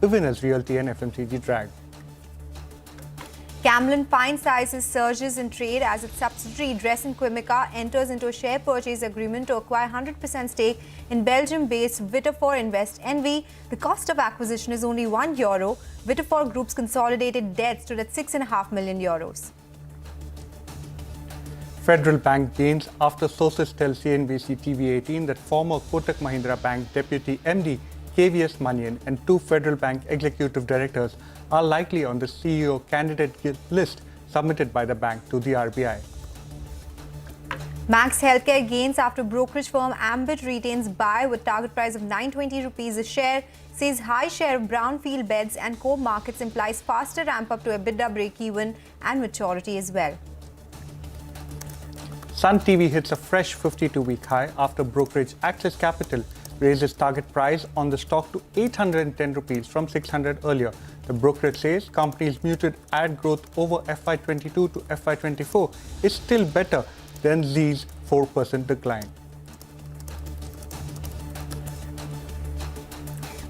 even as realty and FMCG drag. Camlin Fine Sizes surges in trade as its subsidiary Dress & Quimica enters into a share purchase agreement to acquire 100% stake in Belgium-based Vitafor Invest NV. The cost of acquisition is only €1. Vitafor Group's consolidated debt stood at €6.5 million. Federal Bank gains after sources tell CNBC-TV18 that former Kotak Mahindra Bank Deputy MD KVS Manian and 2 Federal Bank executive directors are likely on the CEO candidate list submitted by the bank to the RBI. Max Healthcare gains after brokerage firm Ambit retains buy with target price of ₹920 a share, says high share of brownfield beds and core markets implies faster ramp up to EBITDA break-even and maturity as well. Sun TV hits a fresh 52-week high after brokerage Access Capital raises target price on the stock to ₹810 from ₹600 earlier. The brokerage says company's muted ad growth over FY22 to FY24 is still better than Zee's 4% decline.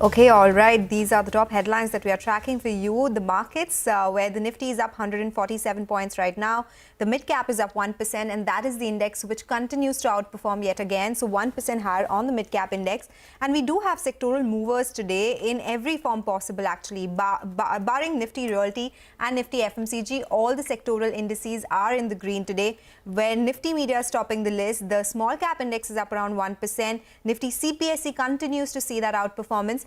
Okay, all right. These are the top headlines that we are tracking for you. The markets, where the Nifty is up 147 points right now. The mid-cap is up 1%, and that is the index which continues to outperform yet again. So 1% higher on the mid-cap index. And we do have sectoral movers today in every form possible, actually. Barring Nifty Realty and Nifty FMCG, all the sectoral indices are in the green today. Where Nifty Media is topping the list, the small-cap index is up around 1%. Nifty CPSE continues to see that outperformance.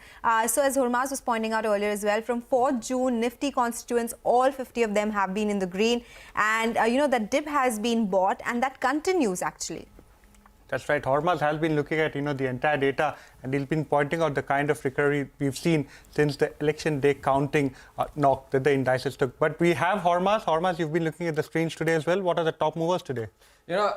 So as Hormaz was pointing out earlier as well, from 4th June, Nifty constituents, all 50 of them have been in the green. And, that dip has been bought and that continues actually. That's right. Hormaz has been looking at, the entire data, and he's been pointing out the kind of recovery we've seen since the election day counting knock that the indices took. But we have Hormaz. Hormaz, you've been looking at the screens today as well. What are the top movers today?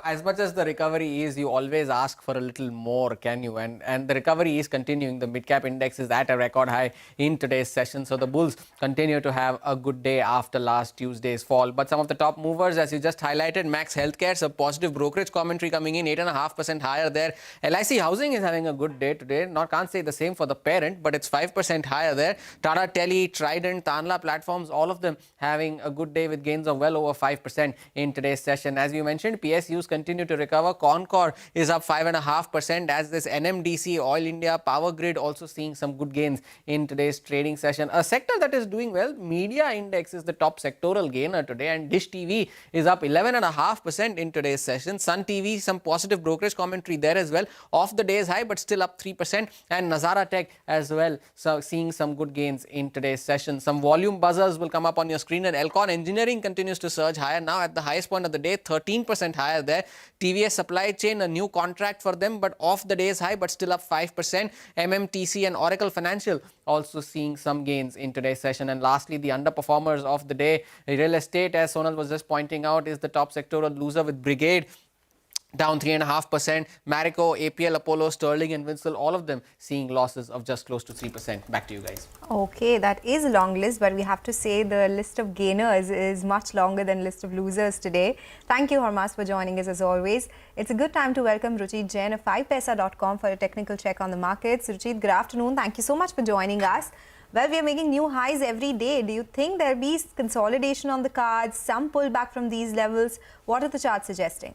As much as the recovery is, you always ask for a little more, can you? And the recovery is continuing. The mid-cap index is at a record high in today's session. So the bulls continue to have a good day after last Tuesday's fall. But some of the top movers, as you just highlighted, Max Healthcare, so positive brokerage commentary coming in, 8.5% higher there. LIC Housing is having a good day today. Can't say the same for the parent, but it's 5% higher there. Tata Tele, Trident, Tanla Platforms, all of them having a good day with gains of well over 5% in today's session. As you mentioned, PSUs continue to recover. Concor is up 5.5% as this NMDC, Oil India, Power Grid also seeing some good gains in today's trading session. A sector that is doing well, Media Index is the top sectoral gainer today, and Dish TV is up 11.5% in today's session. Sun TV, some positive brokerage commentary there as well, off the day's high but still up 3%, and Nazara Tech as well, so seeing some good gains in today's session. Some volume buzzers will come up on your screen, and Elcon Engineering continues to surge higher, now at the highest point of the day, 13% higher there. TVS Supply Chain, a new contract for them, but off the day's high, but still up 5%. MMTC and Oracle Financial also seeing some gains in today's session. And lastly, the underperformers of the day, real estate, as Sonal was just pointing out, is the top sectoral loser with Brigade down 3.5%. Marico, APL, Apollo, Sterling and Winsell, all of them seeing losses of just close to 3%. Back to you guys. Okay, that is a long list, but we have to say the list of gainers is much longer than list of losers today. Thank you, Hormaz, for joining us as always. It's a good time to welcome Ruchit Jain of 5paisa.com for a technical check on the markets. Ruchit, good afternoon. Thank you so much for joining us. Well, we are making new highs every day. Do you think there will be consolidation on the cards, some pullback from these levels? What are the charts suggesting?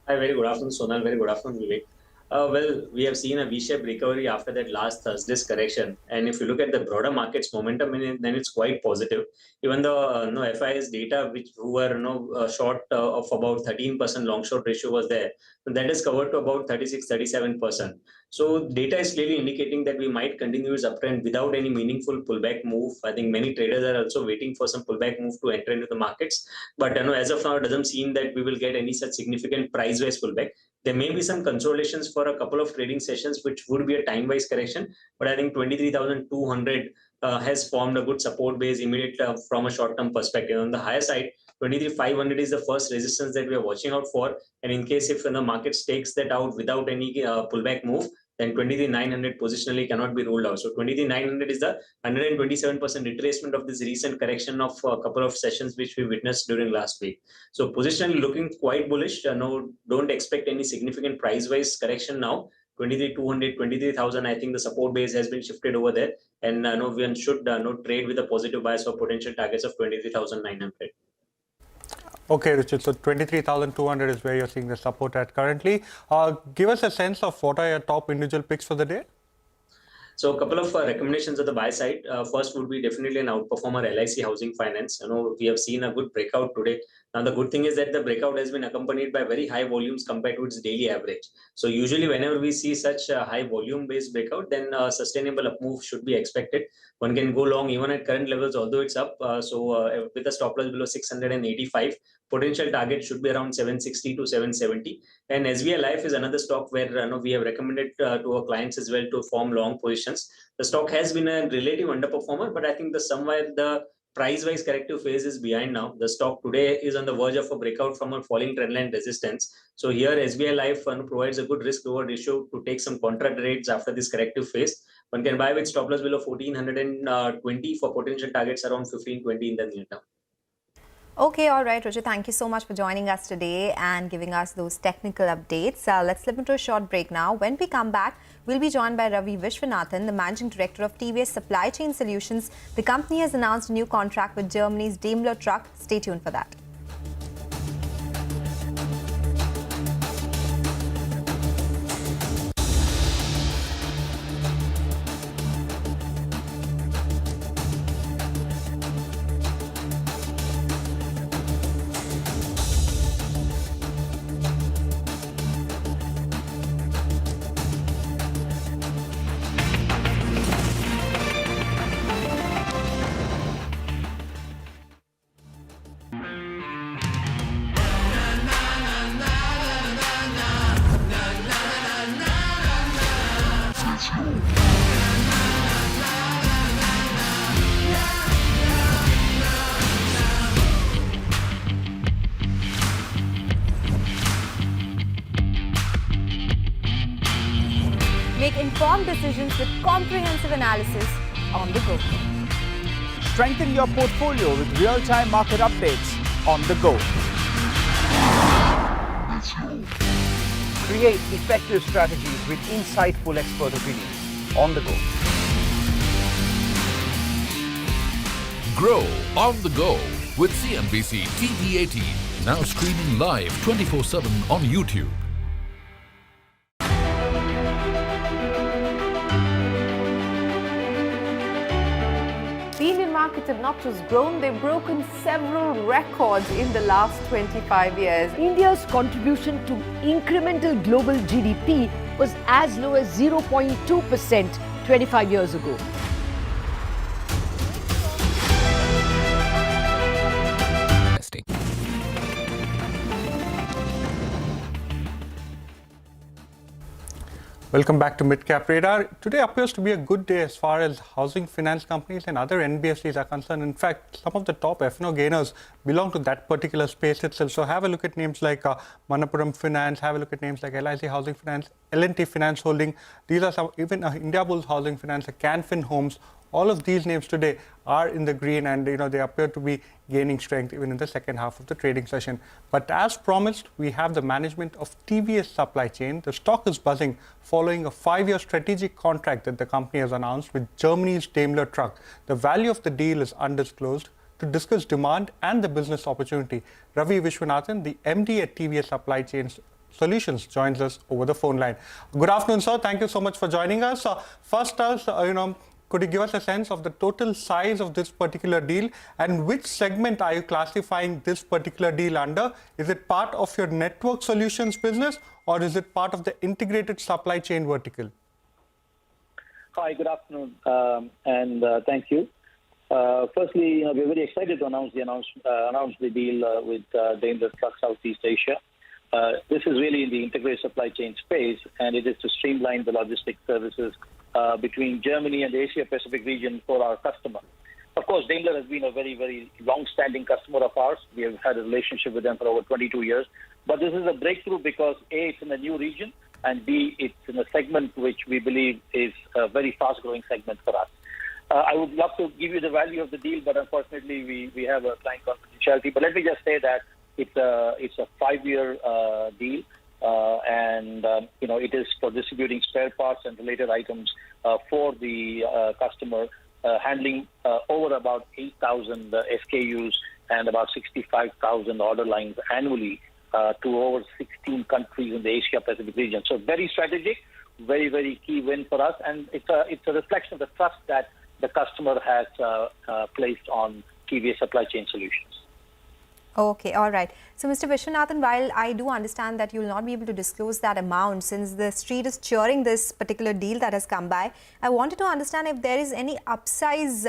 Hi, very good afternoon, Sonal. Very good afternoon, Vivek. Well, we have seen a V-shaped recovery after that last Thursday's correction. And if you look at the broader market's momentum, then it's quite positive. Even the FIS data, who were short of about 13% long short ratio was there, that is covered to about 36-37%. So data is clearly indicating that we might continue this uptrend without any meaningful pullback move. I think many traders are also waiting for some pullback move to enter into the markets. But as of now, it doesn't seem that we will get any such significant price-wise pullback. There may be some consolidations for a couple of trading sessions, which would be a time-wise correction. But I think 23,200 has formed a good support base immediately from a short-term perspective. On the higher side, 23,500 is the first resistance that we are watching out for. And in case if the market takes that out without any pullback move, then 23,900 positionally cannot be ruled out. So 23,900 is the 127% retracement of this recent correction of a couple of sessions which we witnessed during last week. So positionally looking quite bullish. No, don't expect any significant price-wise correction now. 23,200, 23,000. I think the support base has been shifted over there, and we should trade with a positive bias for potential targets of 23,900. Okay, Richard, so 23,200 is where you're seeing the support at currently. Give us a sense of what are your top individual picks for the day? So a couple of recommendations at the buy side. First would be definitely an outperformer, LIC Housing Finance. We have seen a good breakout today. Now the good thing is that the breakout has been accompanied by very high volumes compared to its daily average. So usually whenever we see such a high volume based breakout, then a sustainable up move should be expected. One can go long even at current levels, although it's up. With a stop loss below 685, potential target should be around 760 to 770. And SBI Life is another stock where we have recommended to our clients as well to form long positions. The stock has been a relative underperformer, but I think the price-wise corrective phase is behind now. The stock today is on the verge of a breakout from a falling trendline resistance. So here SBI Life provides a good risk-reward ratio to take some contra trades after this corrective phase. One can buy with stop loss below 1420 for potential targets around 1520 in the near term. Okay, all right, Roger, thank you so much for joining us today and giving us those technical updates. Let's slip into a short break now. When we come back, we'll be joined by Ravi Vishwanathan, the Managing Director of TVS Supply Chain Solutions. The company has announced a new contract with Germany's Daimler Truck. Stay tuned for that. Make informed decisions with comprehensive analysis on the go. Strengthen your portfolio with real-time market updates on the go. Create effective strategies with insightful expert opinions on the go. Grow on the go with CNBC TV18, now streaming live 24/7 on YouTube. The Indian markets have not just grown, they've broken several records in the last 25 years. India's contribution to incremental global GDP was as low as 0.2% 25 years ago. Welcome back to Midcap Radar. Today appears to be a good day as far as housing finance companies and other NBFCs are concerned. In fact, some of the top F&O gainers belong to that particular space itself. So have a look at names like Manappuram Finance, have a look at names like LIC Housing Finance, L&T Finance Holding. These are some, even Indiabulls Housing Finance, Canfin Homes. All of these names today are in the green, and they appear to be gaining strength even in the second half of the trading session. But as promised, we have the management of TVS Supply Chain. The stock is buzzing following a 5-year strategic contract that the company has announced with Germany's Daimler Truck. The value of the deal is undisclosed. To discuss demand and the business opportunity, Ravi Vishwanathan, the MD at TVS Supply Chain Solutions, joins us over the phone line. Good afternoon, sir. Thank you so much for joining us. First, could you give us a sense of the total size of this particular deal, and which segment are you classifying this particular deal under? Is it part of your network solutions business, or is it part of the integrated supply chain vertical? Hi, good afternoon, and thank you. Firstly, we're very excited to announce the deal with Daimler Truck Southeast Asia. This is really in the integrated supply chain space, and it is to streamline the logistic services between Germany and the Asia-Pacific region for our customer. Of course, Daimler has been a very, very long-standing customer of ours. We have had a relationship with them for over 22 years. But this is a breakthrough because A, it's in a new region, and B, it's in a segment which we believe is a very fast-growing segment for us. I would love to give you the value of the deal, but unfortunately, we have a client confidentiality. But let me just say that it's a 5-year deal. It is for distributing spare parts and related items for the customer, handling over about 8,000 SKUs and about 65,000 order lines annually to over 16 countries in the Asia Pacific region. So very strategic, very, very key win for us, and it's a reflection of the trust that the customer has placed on TVS Supply Chain Solutions. Okay, all right. So, Mr. Vishwanathan, while I do understand that you will not be able to disclose that amount since the street is cheering this particular deal that has come by, I wanted to understand if there is any upsize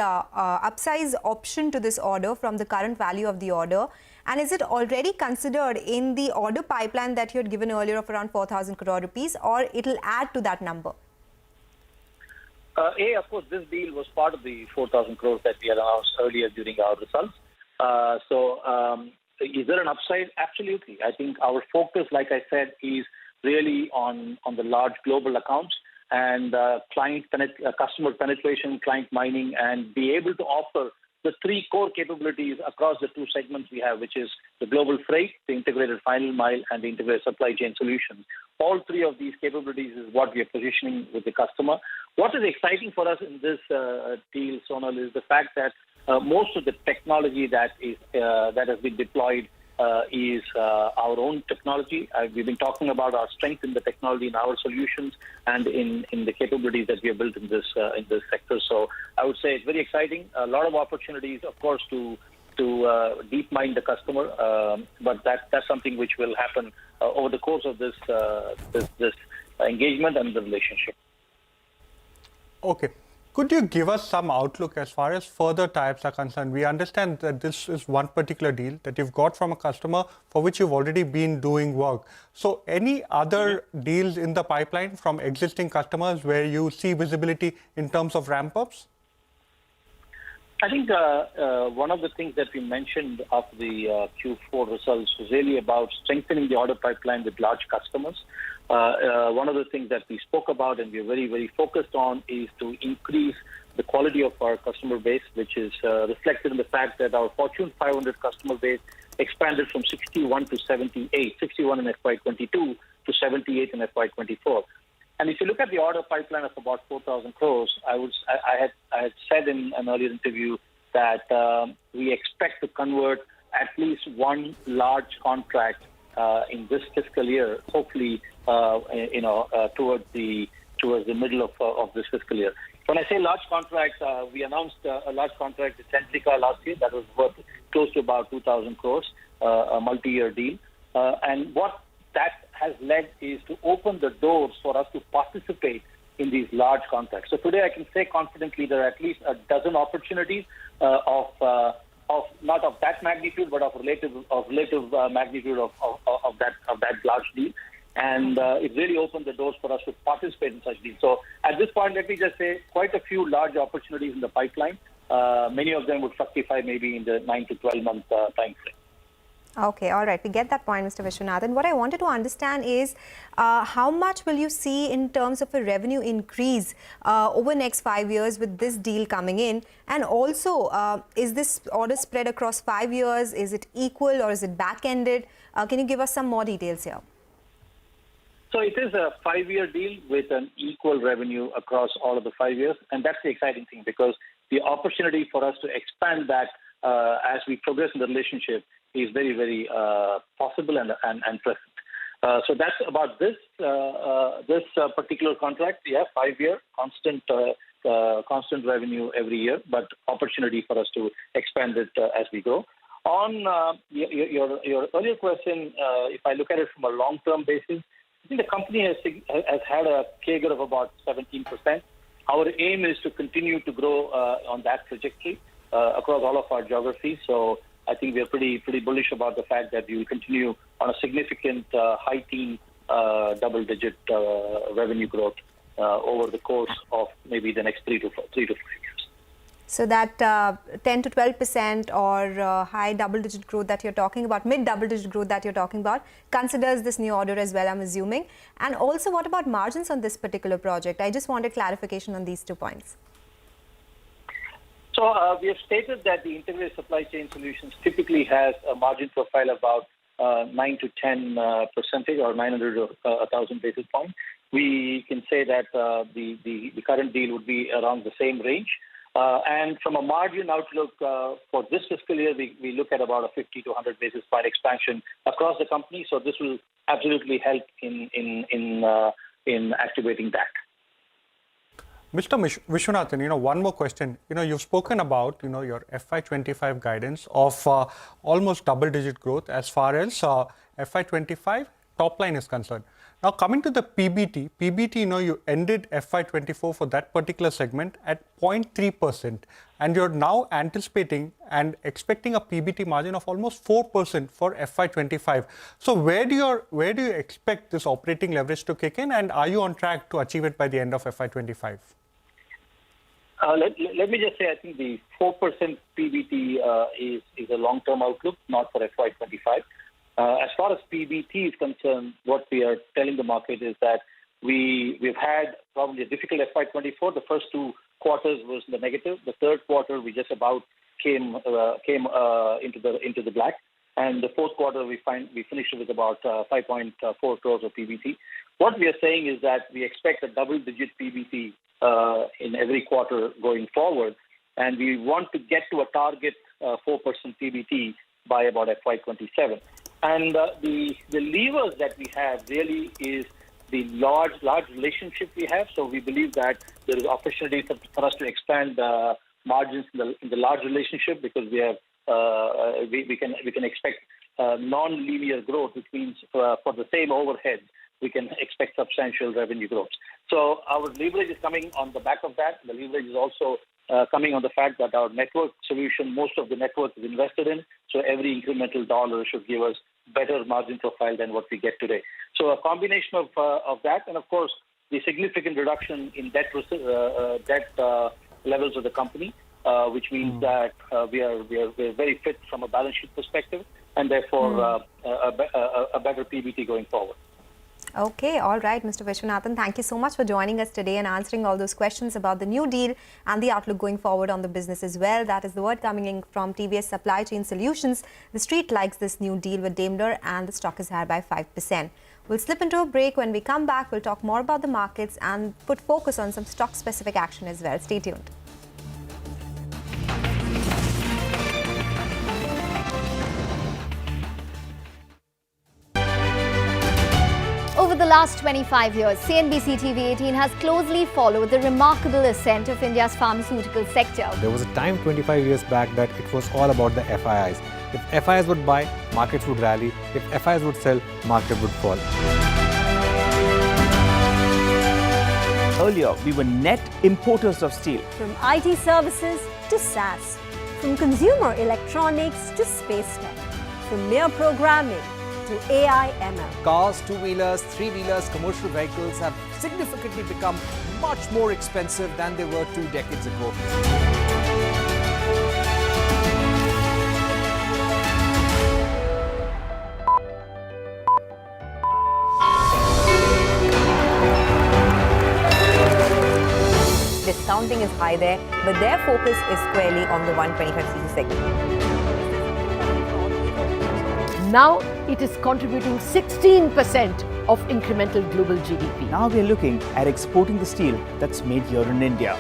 option to this order from the current value of the order, and is it already considered in the order pipeline that you had given earlier of around 4,000 crore rupees, or it will add to that number? Of course, this deal was part of the 4,000 crores that we had announced earlier during our results. Is there an upside? Absolutely. I think our focus, like I said, is really on the large global accounts and customer penetration, client mining, and be able to offer the three core capabilities across the two segments we have, which is the global freight, the integrated final mile, and the integrated supply chain solutions. All three of these capabilities is what we are positioning with the customer. What is exciting for us in this deal, Sonal, is the fact that most of the technology that has been deployed is our own technology. We've been talking about our strength in the technology in our solutions and in the capabilities that we have built in this sector. So I would say it's very exciting. A lot of opportunities, of course, to deep mine the customer, but that's something which will happen over the course of this engagement and the relationship. Okay. Could you give us some outlook as far as further tie-ups are concerned? We understand that this is one particular deal that you've got from a customer for which you've already been doing work. So any other deals in the pipeline from existing customers where you see visibility in terms of ramp-ups? I think one of the things that we mentioned after the Q4 results was really about strengthening the order pipeline with large customers. One of the things that we spoke about and we're very, very focused on is to increase the quality of our customer base, which is reflected in the fact that our Fortune 500 customer base expanded from 61 to 78, 61 in FY22 to 78 in FY24. And if you look at the order pipeline of about 4,000 crores, I had said in an earlier interview that we expect to convert at least one large contract in this fiscal year, hopefully, towards the middle of this fiscal year. When I say large contract, we announced a large contract with Centrica last year that was worth close to about 2,000 crores, a multi-year deal. And what that has led is to open the doors for us to participate in these large contracts. So today I can say confidently there are at least a dozen opportunities of not of that magnitude, but of relative magnitude of that large deal. And it really opened the doors for us to participate in such deals. So at this point, let me just say quite a few large opportunities in the pipeline. Many of them would fructify maybe in the 9 to 12 month time frame. Okay, all right. We get that point, Mr. Vishwanathan. What I wanted to understand is how much will you see in terms of a revenue increase over the next 5 years with this deal coming in? And also, is this order spread across 5 years? Is it equal or is it back-ended? Can you give us some more details here? So it is a 5-year deal with an equal revenue across all of the 5 years. And that's the exciting thing because the opportunity for us to expand that as we progress in the relationship is very, very possible and present. So that's about this particular contract. Yeah, 5-year, constant revenue every year, but opportunity for us to expand it as we go. On your earlier question, if I look at it from a long-term basis, I think the company has had a CAGR of about 17%. Our aim is to continue to grow on that trajectory across all of our geographies. So I think we are pretty bullish about the fact that we will continue on a significant high teen double-digit revenue growth over the course of maybe the next 3 to 5 years. So that 10 to 12% or high double-digit growth that you're talking about, mid double-digit growth that you're talking about, considers this new order as well, I'm assuming. And also, what about margins on this particular project? I just wanted clarification on these 2 points. So we have stated that the integrated supply chain solutions typically has a margin profile about 9 to 10 percentage or 900 or 1,000 basis points. We can say that the current deal would be around the same range. And from a margin outlook for this fiscal year, we look at about a 50 to 100 basis point expansion across the company. So this will absolutely help in activating that. Mr. Vishwanathan, one more question. You've spoken about, your FY25 guidance of almost double-digit growth as far as FY25 top line is concerned. Now, coming to the PBT, you ended FY24 for that particular segment at 0.3%, and you're now anticipating and expecting a PBT margin of almost 4% for FY25. So, where do you expect this operating leverage to kick in, and are you on track to achieve it by the end of FY25? Let me just say, I think the 4% PBT is a long-term outlook, not for FY25. As far as PBT is concerned, what we are telling the market is that we've had probably a difficult FY24. The first 2 quarters was the negative. The third quarter, we just about came into the black. And the fourth quarter, we finished with about 5.4 crores of PBT. What we are saying is that we expect a double-digit PBT in every quarter going forward, and we want to get to a target 4% PBT by about FY27. And the levers that we have really is the large relationship we have. So we believe that there is opportunity for us to expand margins in the large relationship, because we have we can expect non-linear growth, which means for the same overhead, we can expect substantial revenue growth. So our leverage is coming on the back of that. The leverage is also coming on the fact that our network solution, most of the network is invested in, so every incremental dollar should give us better margin profile than what we get today. So a combination of that, and of course the significant reduction in debt levels of the company, which means that we are very fit from a balance sheet perspective, and therefore a better PBT going forward. Okay, all right, Mr. Vishwanathan, thank you so much for joining us today and answering all those questions about the new deal and the outlook going forward on the business as well. That is the word coming in from TVS Supply Chain Solutions. The street likes this new deal with Daimler, and the stock is higher by 5%. We'll slip into a break. When we come back, we'll talk more about the markets and put focus on some stock-specific action as well. Stay tuned. Over the last 25 years, CNBC-TV18 has closely followed the remarkable ascent of India's pharmaceutical sector. There was a time 25 years back that it was all about the FIIs. If FIIs would buy, markets would rally. If FIIs would sell, market would fall. Earlier, we were net importers of steel. From IT services to SaaS, from consumer electronics to space tech, from mere programming to AI ML. Cars, two-wheelers, three-wheelers, commercial vehicles have significantly become much more expensive than they were 2 decades ago. Discounting is high there, but their focus is squarely on the 125cc segment. Now it is contributing 16% of incremental global GDP. Now we are looking at exporting the steel that's made here in India.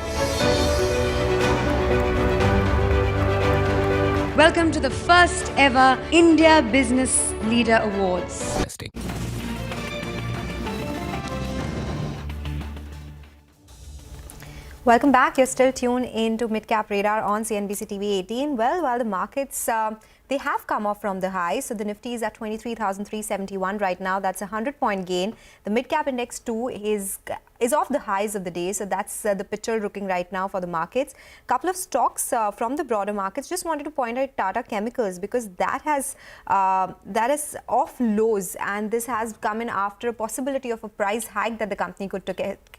Welcome to the first ever India Business Leader Awards. Welcome back. You're still tuned into Midcap Radar on CNBC-TV18. Well, while the markets, they have come off from the high. So the Nifty is at 23,371 right now. That's a 100-point gain. The Midcap Index 2 is off the highs of the day. So that's the picture looking right now for the markets. Couple of stocks from the broader markets. Just wanted to point out Tata Chemicals, because that is off lows, and this has come in after a possibility of a price hike that the company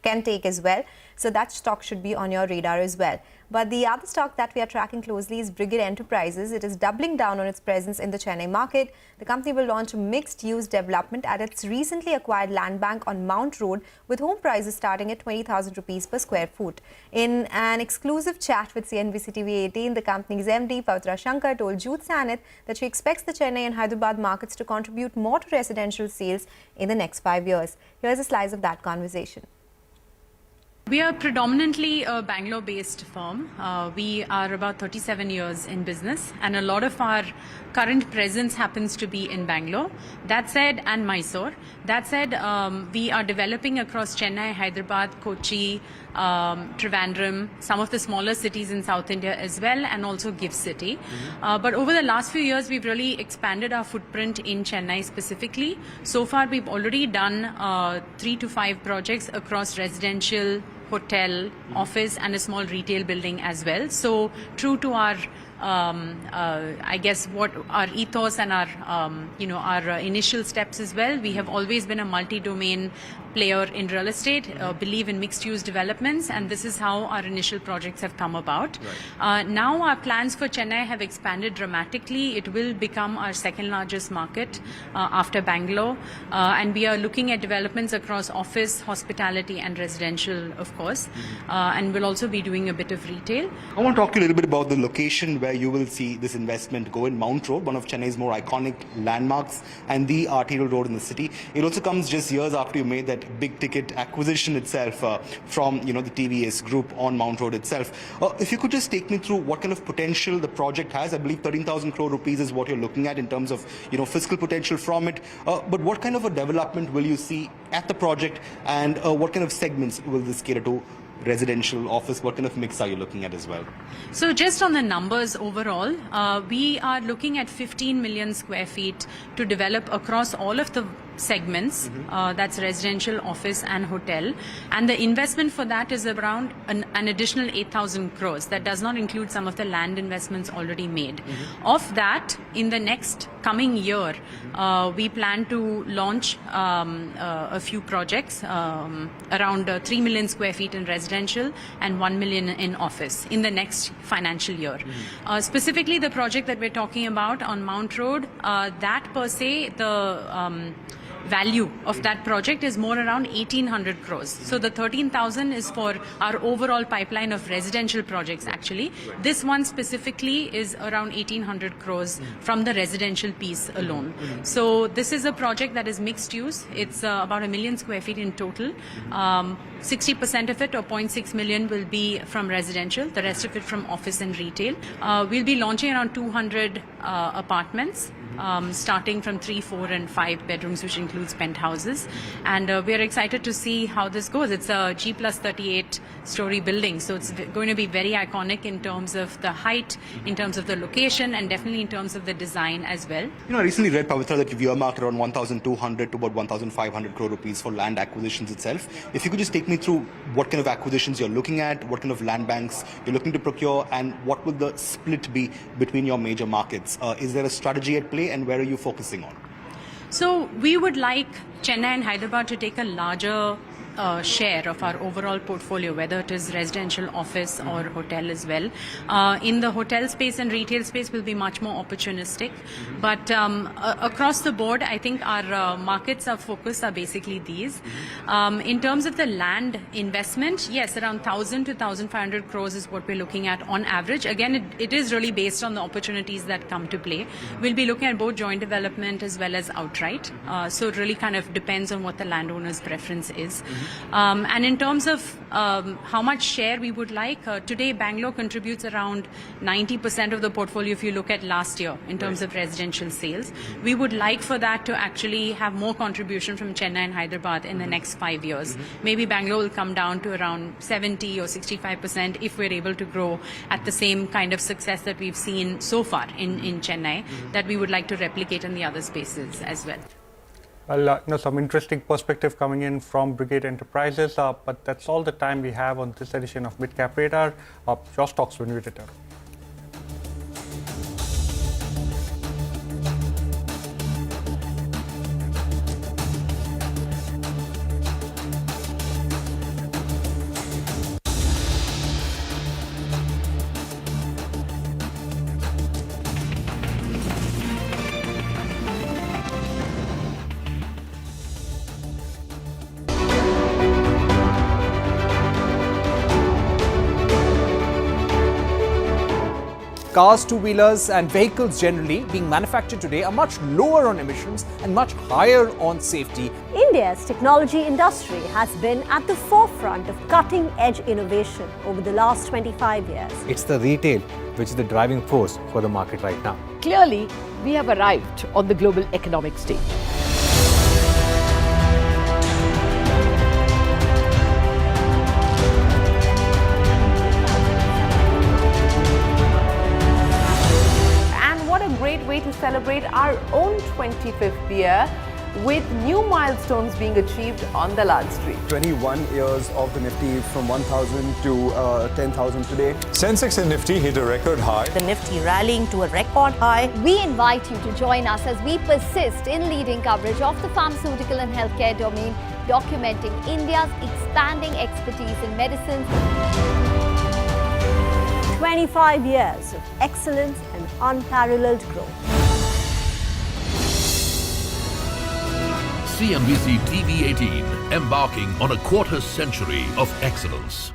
can take as well. So that stock should be on your radar as well. But the other stock that we are tracking closely is Brigade Enterprises. It is doubling down on its presence in the Chennai market. The company will launch a mixed-use development at its recently acquired land bank on Mount Road, with home prices is starting at 20,000 rupees per square foot. In an exclusive chat with CNBC-TV18, the company's MD, Pavitra Shankar, told Jyoth Sanith that she expects the Chennai and Hyderabad markets to contribute more to residential sales in the next 5 years. Here's a slice of that conversation. We are predominantly a Bangalore-based firm. We are about 37 years in business, and a lot of our current presence happens to be in Bangalore. That said, and Mysore. That said, we are developing across Chennai, Hyderabad, Kochi, Trivandrum, some of the smaller cities in South India as well, and also GIFT City. But over the last few years, we've really expanded our footprint in Chennai specifically. So far, we've already done 3 to 5 projects across residential, hotel, office, and a small retail building as well. So true to our I guess what our ethos and our our initial steps as well. We have always been a multi-domain player in real estate, believe in mixed-use developments, and this is how our initial projects have come about. Right. Now our plans for Chennai have expanded dramatically. It will become our second largest market after Bangalore, and we are looking at developments across office, hospitality, and residential, of course, and we'll also be doing a bit of retail. I want to talk to you a little bit about the location where you will see this investment go in Mount Road, one of Chennai's more iconic landmarks and the arterial road in the city. It also comes just years after you made that big ticket acquisition itself from the TVS group on Mount Road itself. If you could just take me through what kind of potential the project has. I believe 13,000 crore rupees is what you're looking at in terms of fiscal potential from it. But what kind of a development will you see at the project, and what kind of segments will this cater to? Residential, office, what kind of mix are you looking at as well? So just on the numbers overall, we are looking at 15 million square feet to develop across all of the segments, that's residential, office and hotel, and the investment for that is around an additional 8,000 crores. That does not include some of the land investments already made. Of that, in the next coming year, we plan to launch a few projects, around 3 million square feet in residential and 1 million in office in the next financial year. Specifically, the project that we're talking about on Mount Road, that per se, the value of that project is more around 1,800 crores. So the 13,000 is for our overall pipeline of residential projects actually. This one specifically is around 1,800 crores from the residential piece alone. So this is a project that is mixed use. It's about 1 million square feet in total. 60% of it, or 0.6 million, will be from residential, the rest of it from office and retail. We'll be launching around 200 apartments. Starting from 3, 4 and 5 bedrooms, which includes penthouses. And we're excited to see how this goes. It's a G+38 story building, so it's going to be very iconic in terms of the height, in terms of the location, and definitely in terms of the design as well. I recently read, Pavitra, that you've earmarked around 1,200 to about 1,500 crore rupees for land acquisitions itself. If you could just take me through what kind of acquisitions you're looking at, what kind of land banks you're looking to procure, and what will the split be between your major markets? Is there a strategy at play, and where are you focusing on? So we would like Chennai and Hyderabad to take a larger share of our overall portfolio, whether it is residential, office or hotel as well. In the hotel space and retail space will be much more opportunistic. But across the board, I think our markets of focus are basically these. In terms of the land investment, yes, around 1,000 to 1,500 crores is what we're looking at on average. Again, it is really based on the opportunities that come to play. We'll be looking at both joint development as well as outright. So it really kind of depends on what the landowner's preference is. And in terms of how much share we would like, today Bangalore contributes around 90% of the portfolio if you look at last year in terms of residential sales. We would like for that to actually have more contribution from Chennai and Hyderabad in the next 5 years. Maybe Bangalore will come down to around 70 or 65% if we're able to grow at the same kind of success that we've seen so far in Chennai, that we would like to replicate in the other spaces as well. Well, some interesting perspective coming in from Brigade Enterprises, but that's all the time we have on this edition of Midcap Radar. Your stocks when we return. cars, two-wheelers and vehicles generally being manufactured today are much lower on emissions and much higher on safety. India's technology industry has been at the forefront of cutting-edge innovation over the last 25 years. It's the retail which is the driving force for the market right now. Clearly, we have arrived on the global economic stage. Great way to celebrate our own 25th year with new milestones being achieved on the Lal Street. 21 years of the Nifty from 1,000 to 10,000 today. Sensex and Nifty hit a record high. The Nifty rallying to a record high. We invite you to join us as we persist in leading coverage of the pharmaceutical and healthcare domain, documenting India's expanding expertise in medicines. 25 years of excellence and unparalleled growth. CNBC TV18, embarking on a quarter century of excellence.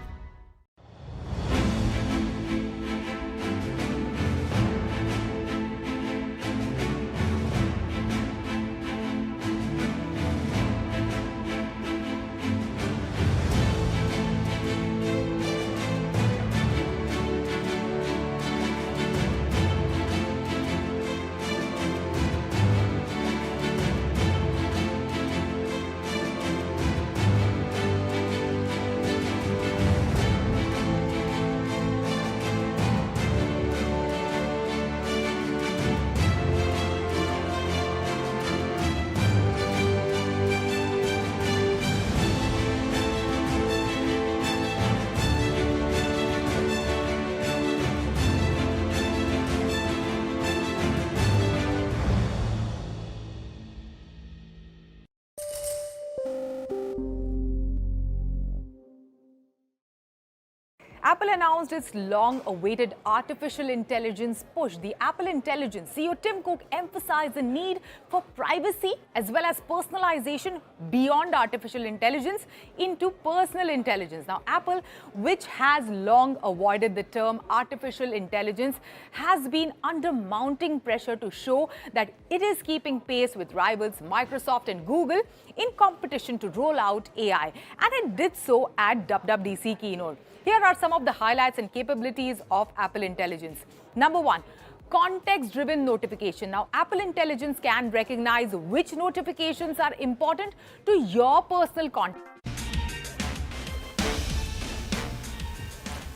Apple announced its long-awaited artificial intelligence push. The Apple Intelligence CEO Tim Cook emphasized the need for privacy as well as personalization beyond artificial intelligence into personal intelligence. Now, Apple, which has long avoided the term artificial intelligence, has been under mounting pressure to show that it is keeping pace with rivals Microsoft and Google in competition to roll out AI. And it did so at WWDC keynote. Here are some of the highlights and capabilities of Apple Intelligence. Number one, context-driven notification. Now, Apple Intelligence can recognize which notifications are important to your personal context.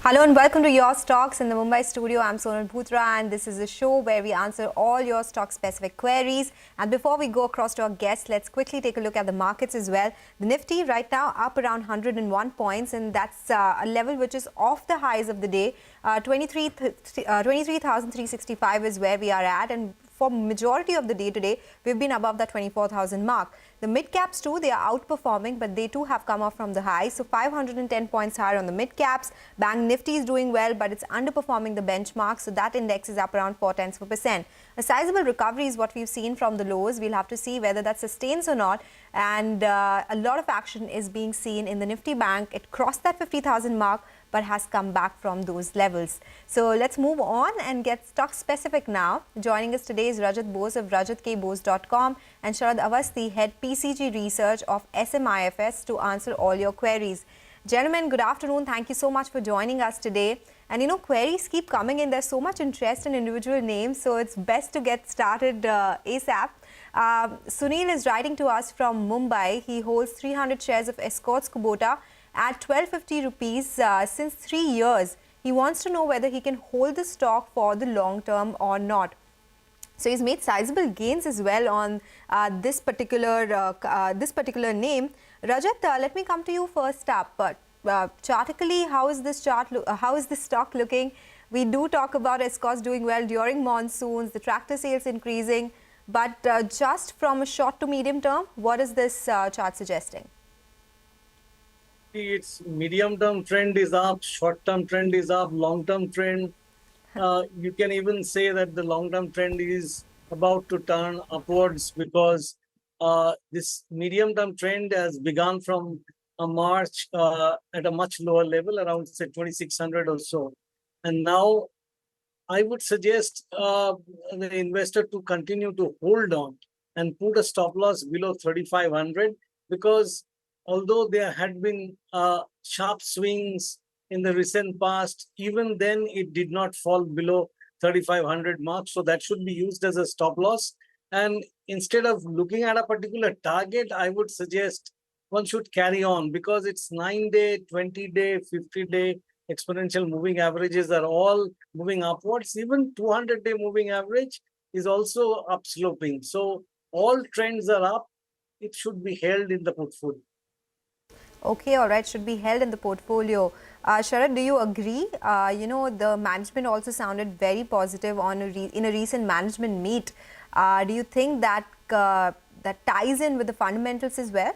Hello and welcome to Your Stocks in the Mumbai studio. I'm Sonal Bhutra and this is a show where we answer all your stock-specific queries. And before we go across to our guests, let's quickly take a look at the markets as well. The Nifty right now up around 101 points, and that's a level which is off the highs of the day. 23,365 is where we are at, and for majority of the day today, we've been above the 24,000 mark. The mid-caps too, they are outperforming, but they too have come off from the high. So 510 points higher on the mid-caps. Bank Nifty is doing well, but it's underperforming the benchmark. So that index is up around 0.4%. A sizable recovery is what we've seen from the lows. We'll have to see whether that sustains or not. And a lot of action is being seen in the Nifty Bank. It crossed that 50,000 mark, but has come back from those levels. So let's move on and get stock specific now. Joining us today is Rajat Bose of rajatkbose.com and Sharad Avasthi, Head PCG Research of SMIFS, to answer all your queries. Gentlemen, good afternoon. Thank you so much for joining us today. And you know, queries keep coming in. There's so much interest in individual names, so it's best to get started ASAP. Sunil is writing to us from Mumbai. He holds 300 shares of Escorts Kubota at 1250 rupees since 3 years. He wants to know whether he can hold the stock for the long term or not. So he's made sizable gains as well on this particular name. Rajat, let me come to you first up. But chartically, how is this stock looking? We do talk about Escorts doing well during monsoons, the tractor sales increasing, but just from a short to medium term, what is this chart suggesting? Its medium-term trend is up, short-term trend is up, long-term trend. You can even say that the long-term trend is about to turn upwards because this medium-term trend has begun from March at a much lower level, around say 2600 or so. And now I would suggest the investor to continue to hold on and put a stop loss below 3,500, because although there had been sharp swings in the recent past, even then it did not fall below 3,500 mark. So that should be used as a stop loss. And instead of looking at a particular target, I would suggest one should carry on, because it's 9-day, 20-day, 50-day exponential moving averages are all moving upwards. Even 200-day moving average is also upsloping. So all trends are up. It should be held in the portfolio. Okay, all right, should be held in the portfolio. Sharad, do you agree? The management also sounded very positive on in a recent management meet. Do you think that that ties in with the fundamentals as well?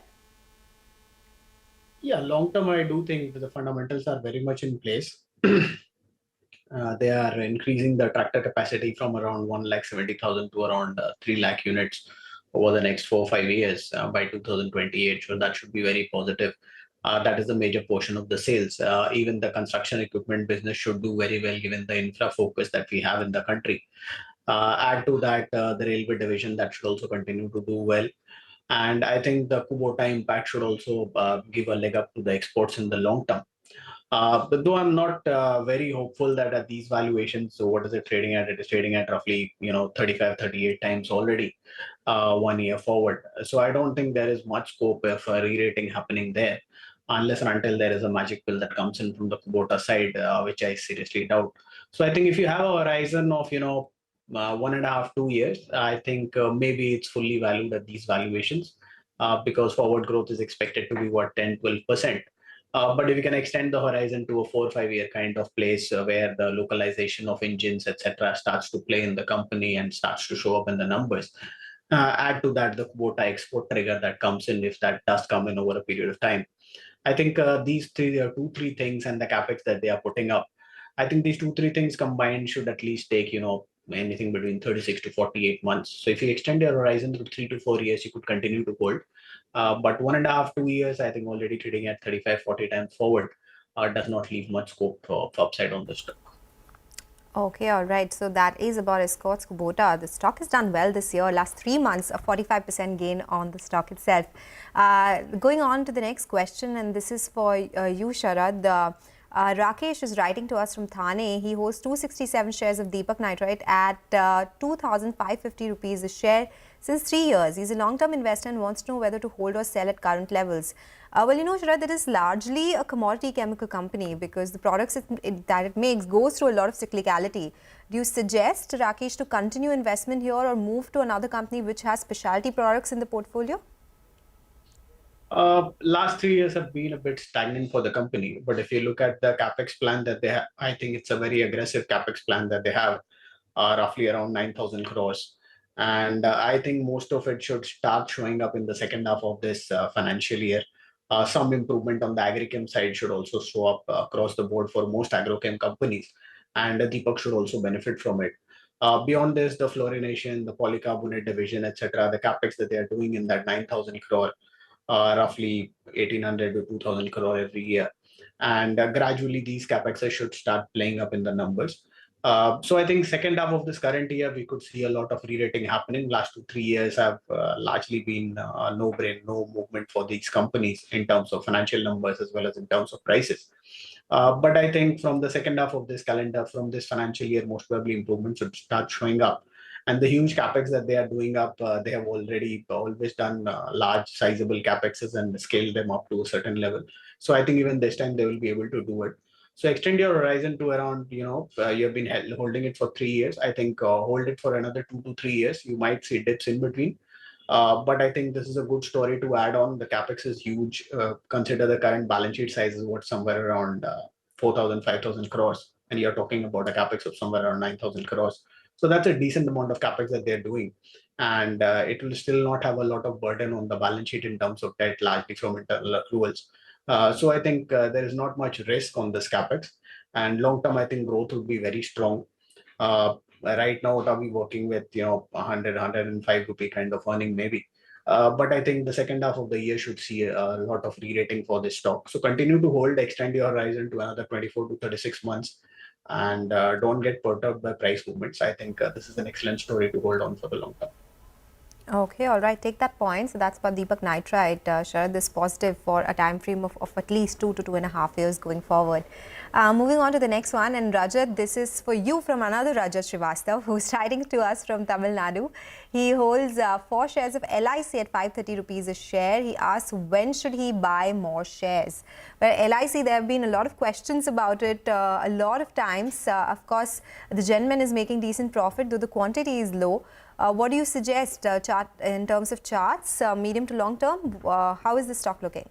Yeah, long term, I do think that the fundamentals are very much in place. They are increasing the tractor capacity from around 1,70,000 to around 3 lakh units over the next 4 or 5 years by 2028. So that should be very positive. That is a major portion of the sales. Even the construction equipment business should do very well given the infra focus that we have in the country. Add to that the railway division, that should also continue to do well. And I think the Kubota impact should also give a leg up to the exports in the long term. But though I'm not very hopeful that at these valuations, so what is it trading at? It is trading at roughly 35, 38 times already 1 year forward. So I don't think there is much scope of re-rating happening there, unless and until there is a magic pill that comes in from the Kubota side, which I seriously doubt. So I think if you have a horizon of 1.5, 2 years, I think maybe it's fully valued at these valuations because forward growth is expected to be 10, 12%. But if you can extend the horizon to a 4 or 5 year kind of place where the localization of engines, etc., starts to play in the company and starts to show up in the numbers, add to that the Kubota export trigger that comes in if that does come in over a period of time. I think these two, three things and the capex that they are putting up, I think these 2, 3 things combined should at least take anything between 36 to 48 months. So if you extend your horizon to 3 to 4 years, you could continue to hold. But 1.5, 2 years, I think already trading at 35, 40 times forward does not leave much scope for upside on the stock. Okay, all right. So that is about Escorts Kubota. The stock has done well this year. Last 3 months, a 45% gain on the stock itself. Going on to the next question, and this is for you, Sharad. Rakesh is writing to us from Thane. He holds 267 shares of Deepak Nitrite at 2,550 rupees a share since 3 years. He's a long-term investor and wants to know whether to hold or sell at current levels. Sharad, that is largely a commodity chemical company because the products that it makes goes through a lot of cyclicality. Do you suggest, Rakesh, to continue investment here or move to another company which has specialty products in the portfolio? Last 3 years have been a bit stagnant for the company. But if you look at the capex plan that they have, I think it's a very aggressive capex plan that they have, roughly around 9,000 crores. And I think most of it should start showing up in the second half of this financial year. Some improvement on the agrochem side should also show up across the board for most agrochem companies. And Deepak should also benefit from it. Beyond this, the fluorination, the polycarbonate division, etc., the capex that they are doing in that 9,000 crore, roughly 1,800 to 2,000 crore every year. And gradually these capexes should start playing up in the numbers. So I think second half of this current year, we could see a lot of re-rating happening. Last 2, 3 years have largely been no movement for these companies in terms of financial numbers as well as in terms of prices. But I think from the second half of this calendar, from this financial year, most probably improvements should start showing up. And the huge capex that they are doing up, they have always done large sizable capexes and scaled them up to a certain level. So I think even this time they will be able to do it. So extend your horizon to around, you have been holding it for 3 years. I think hold it for another 2 to 3 years. You might see dips in between. But I think this is a good story to add on. The capex is huge. Consider the current balance sheet size is somewhere around 4,000, 5,000 crores. And you're talking about a capex of somewhere around 9,000 crores. So that's a decent amount of capex that they're doing. And it will still not have a lot of burden on the balance sheet in terms of debt, largely from internal accruals. So I think there is not much risk on this capex. And long term, I think growth will be very strong. Right now, what are we working with? 100, 105 rupee kind of earning maybe. But I think the second half of the year should see a lot of re-rating for this stock. So continue to hold, extend your horizon to another 24 to 36 months. and don't get perturbed by price movements. I think this is an excellent story to hold on for the long term. Okay, all right, take that point. So that's for Deepak Nitrite. Sharad, this positive for a time frame of at least 2 to 2.5 years going forward. Moving on to the next one, and Rajat, this is for you from another Rajat Srivastav, who's writing to us from Tamil Nadu. He holds 4 shares of LIC at 530 rupees a share. He asks when should he buy more shares. Well, LIC, there have been a lot of questions about it a lot of times. Of course, the gentleman is making decent profit, though the quantity is low. What do you suggest chart in terms of charts, medium to long term? How is the stock looking?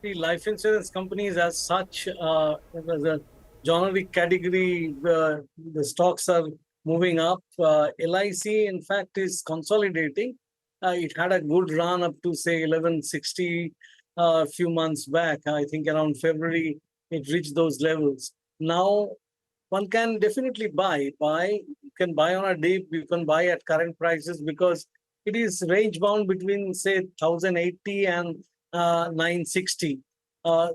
The life insurance companies as such, as a generic category, the stocks are moving up. LIC, in fact, is consolidating. It had a good run up to, say, 1160 a few months back. I think around February, it reached those levels. Now, one can definitely buy. You can buy on a dip, you can buy at current prices because it is range bound between, say, 1080 and 960.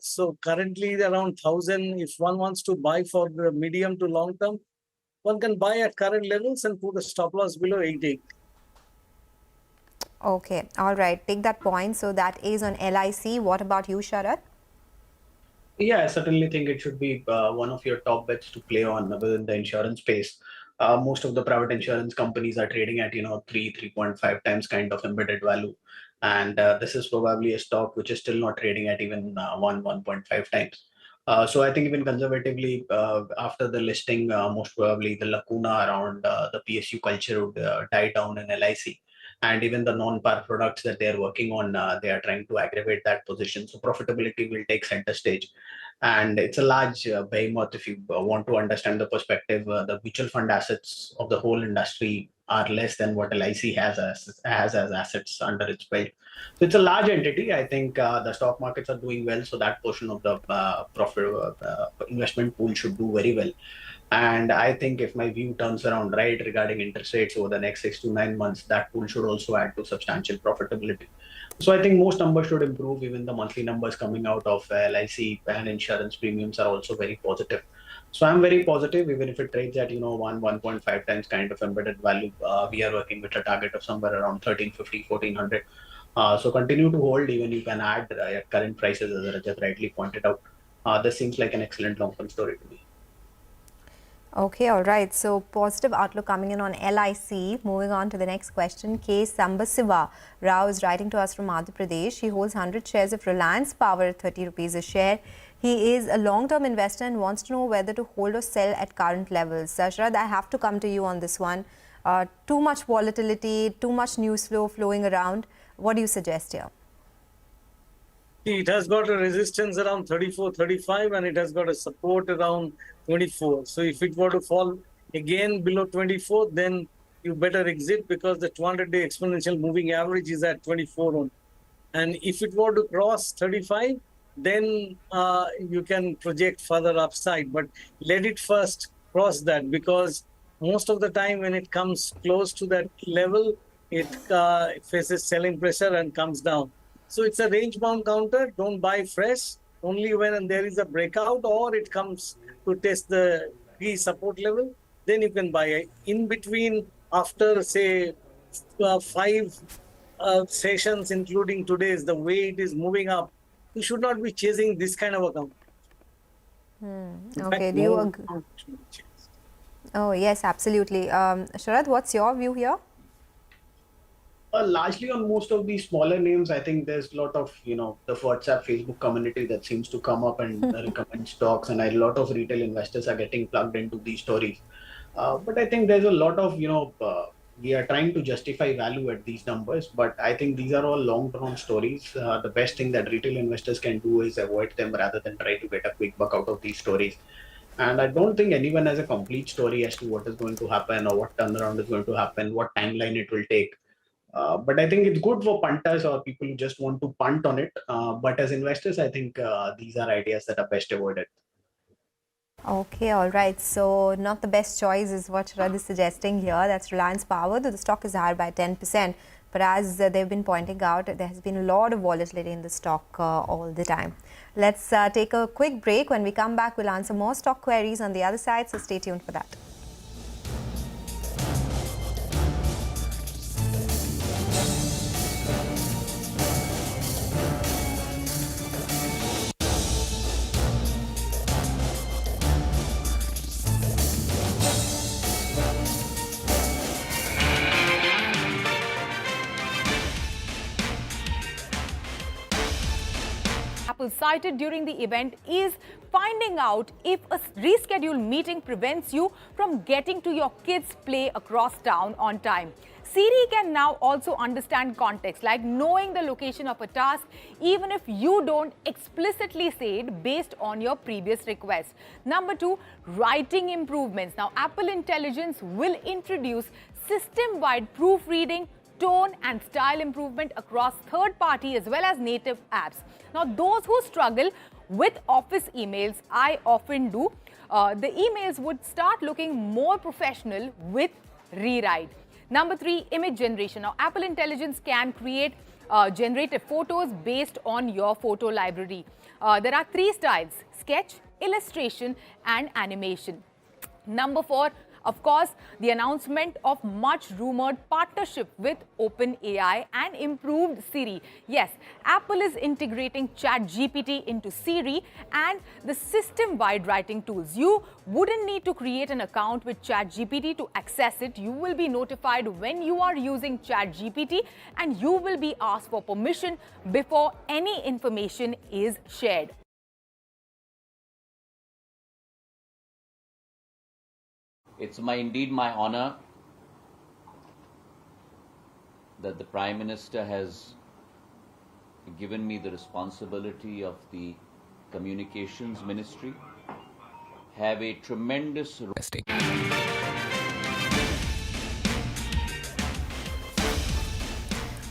So currently around 1000, if one wants to buy for the medium to long term, one can buy at current levels and put a stop loss below 88. Okay, all right, take that point. So that is on LIC. What about you, Sharad? Yeah, I certainly think it should be one of your top bets to play on within the insurance space. Most of the private insurance companies are trading at 3.5 times kind of embedded value, and this is probably a stock which is still not trading at even 1.5 times. So I think even conservatively, after the listing, most probably the lacuna around the PSU culture would die down in LIC. And even the non-par products that they're working on, they are trying to aggravate that position. So profitability will take center stage. And it's a large behemoth. If you want to understand the perspective, the mutual fund assets of the whole industry are less than what LIC has as assets under its belt. So it's a large entity. I think the stock markets are doing well. So that portion of the investment pool should do very well. And I think if my view turns around right regarding interest rates over the next 6 to 9 months, that pool should also add to substantial profitability. So I think most numbers should improve. Even the monthly numbers coming out of LIC and insurance premiums are also very positive. So I'm very positive, even if it trades at 1.5 times kind of embedded value. We are working with a target of somewhere around 1350, 1400. So continue to hold. Even you can add at current prices, as Rajat rightly pointed out. This seems like an excellent long-term story to me. Okay, all right. So positive outlook coming in on LIC. Moving on to the next question. K. Sambasiva Rao is writing to us from Madhya Pradesh. He holds 100 shares of Reliance Power at 30 rupees a share. He is a long-term investor and wants to know whether to hold or sell at current levels. Sharad, I have to come to you on this one. Too much volatility, too much news flow flowing around. What do you suggest here? It has got a resistance around 34, 35, and it has got a support around 24. So if it were to fall again below 24, then you better exit because the 200-day exponential moving average is at 24 on. And if it were to cross 35, then you can project further upside. But let it first cross that, because most of the time when it comes close to that level, it faces selling pressure and comes down. So it's a range-bound counter. Don't buy fresh. Only when there is a breakout or it comes to test the key support level, then you can buy. In between, after say 5 sessions, including today's, the way it is moving up, you should not be chasing this kind of account. Okay, do you agree? Oh yes, absolutely. Sharad, what's your view here? Largely on most of these smaller names, I think there's a lot of, the WhatsApp, Facebook community that seems to come up and recommend stocks, and a lot of retail investors are getting plugged into these stories. But I think there's a lot of, we are trying to justify value at these numbers, but I think these are all long-term stories. The best thing that retail investors can do is avoid them rather than try to get a quick buck out of these stories. And I don't think anyone has a complete story as to what is going to happen or what turnaround is going to happen, what timeline it will take. But I think it's good for punters or people who just want to punt on it. But as investors, I think these are ideas that are best avoided. Okay, all right. So not the best choice is what Sharad is suggesting here. That's Reliance Power, though the stock is higher by 10%. But as they've been pointing out, there has been a lot of volatility in the stock all the time. Let's take a quick break. When we come back, we'll answer more stock queries on the other side, so stay tuned for that. Cited during the event is finding out if a rescheduled meeting prevents you from getting to your kids' play across town on time. Siri can now also understand context, like knowing the location of a task, even if you don't explicitly say it based on your previous request. Number 2, writing improvements. Now, Apple Intelligence will introduce system-wide proofreading, tone and style improvement across third-party as well as native apps. Now, those who struggle with office emails, I often do, the emails would start looking more professional with rewrite. Number 3, image generation. Now, Apple Intelligence can create generative photos based on your photo library. There are 3 styles: sketch, illustration, and animation. Number 4, of course, the announcement of much rumored partnership with OpenAI and improved Siri. Yes, Apple is integrating ChatGPT into Siri and the system-wide writing tools. You wouldn't need to create an account with ChatGPT to access it. You will be notified when you are using ChatGPT and you will be asked for permission before any information is shared. It's indeed my honor that the Prime Minister has given me the responsibility of the Communications Ministry. Have a tremendous resting.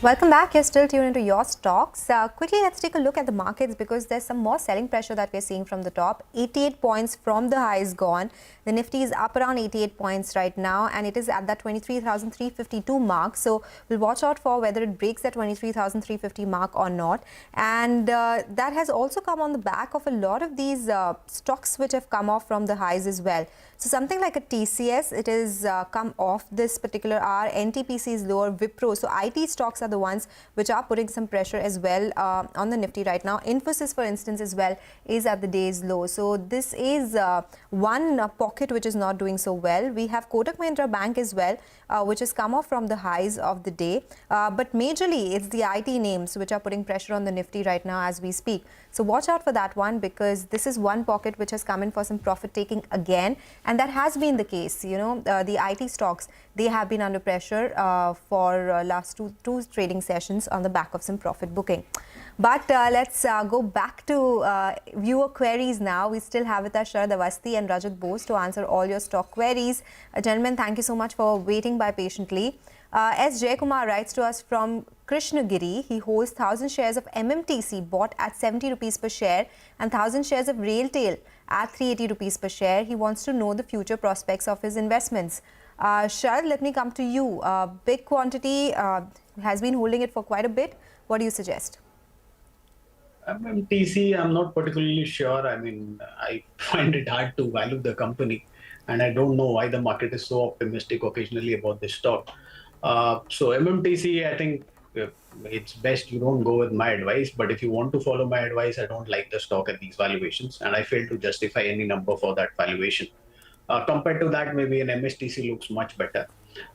Welcome back. You're still tuned into your stocks. Quickly, let's take a look at the markets because there's some more selling pressure that we're seeing from the top. 88 points from the highs gone. The Nifty is up around 88 points right now and it is at that 23,352 mark. So we'll watch out for whether it breaks that 23,350 mark or not. And that has also come on the back of a lot of these stocks which have come off from the highs as well. So something like a TCS, it is come off this particular hour. NTPC is lower, Wipro. So IT stocks are the ones which are putting some pressure as well on the Nifty right now. Infosys, for instance, as well is at the day's low. So this is one pocket which is not doing so well. We have Kotak Mahindra Bank as well, which has come off from the highs of the day. But majorly, it's the IT names which are putting pressure on the Nifty right now as we speak. So watch out for that one because this is one pocket which has come in for some profit taking again. And that has been the case. You know, the IT stocks, they have been under pressure for last two trading sessions on the back of some profit booking. But let's go back to viewer queries now. We still have with us Sharad Awasthi and Rajat Bose to answer all your stock queries. Gentlemen, thank you so much for waiting by patiently. S. Jaykumar writes to us from Krishnagiri. He holds 1,000 shares of MMTC bought at 70 rupees per share and 1,000 shares of Railtail at 380 rupees per share. He wants to know the future prospects of his investments. Sharad, let me come to you. Big quantity, has been holding it for quite a bit. What do you suggest? MMTC, I'm not particularly sure. I mean, I find it hard to value the company and I don't know why the market is so optimistic occasionally about this stock. So MMTC, I think it's best you don't go with my advice, but if you want to follow my advice, I don't like the stock at these valuations and I fail to justify any number for that valuation. Compared to that, maybe an MSTC looks much better,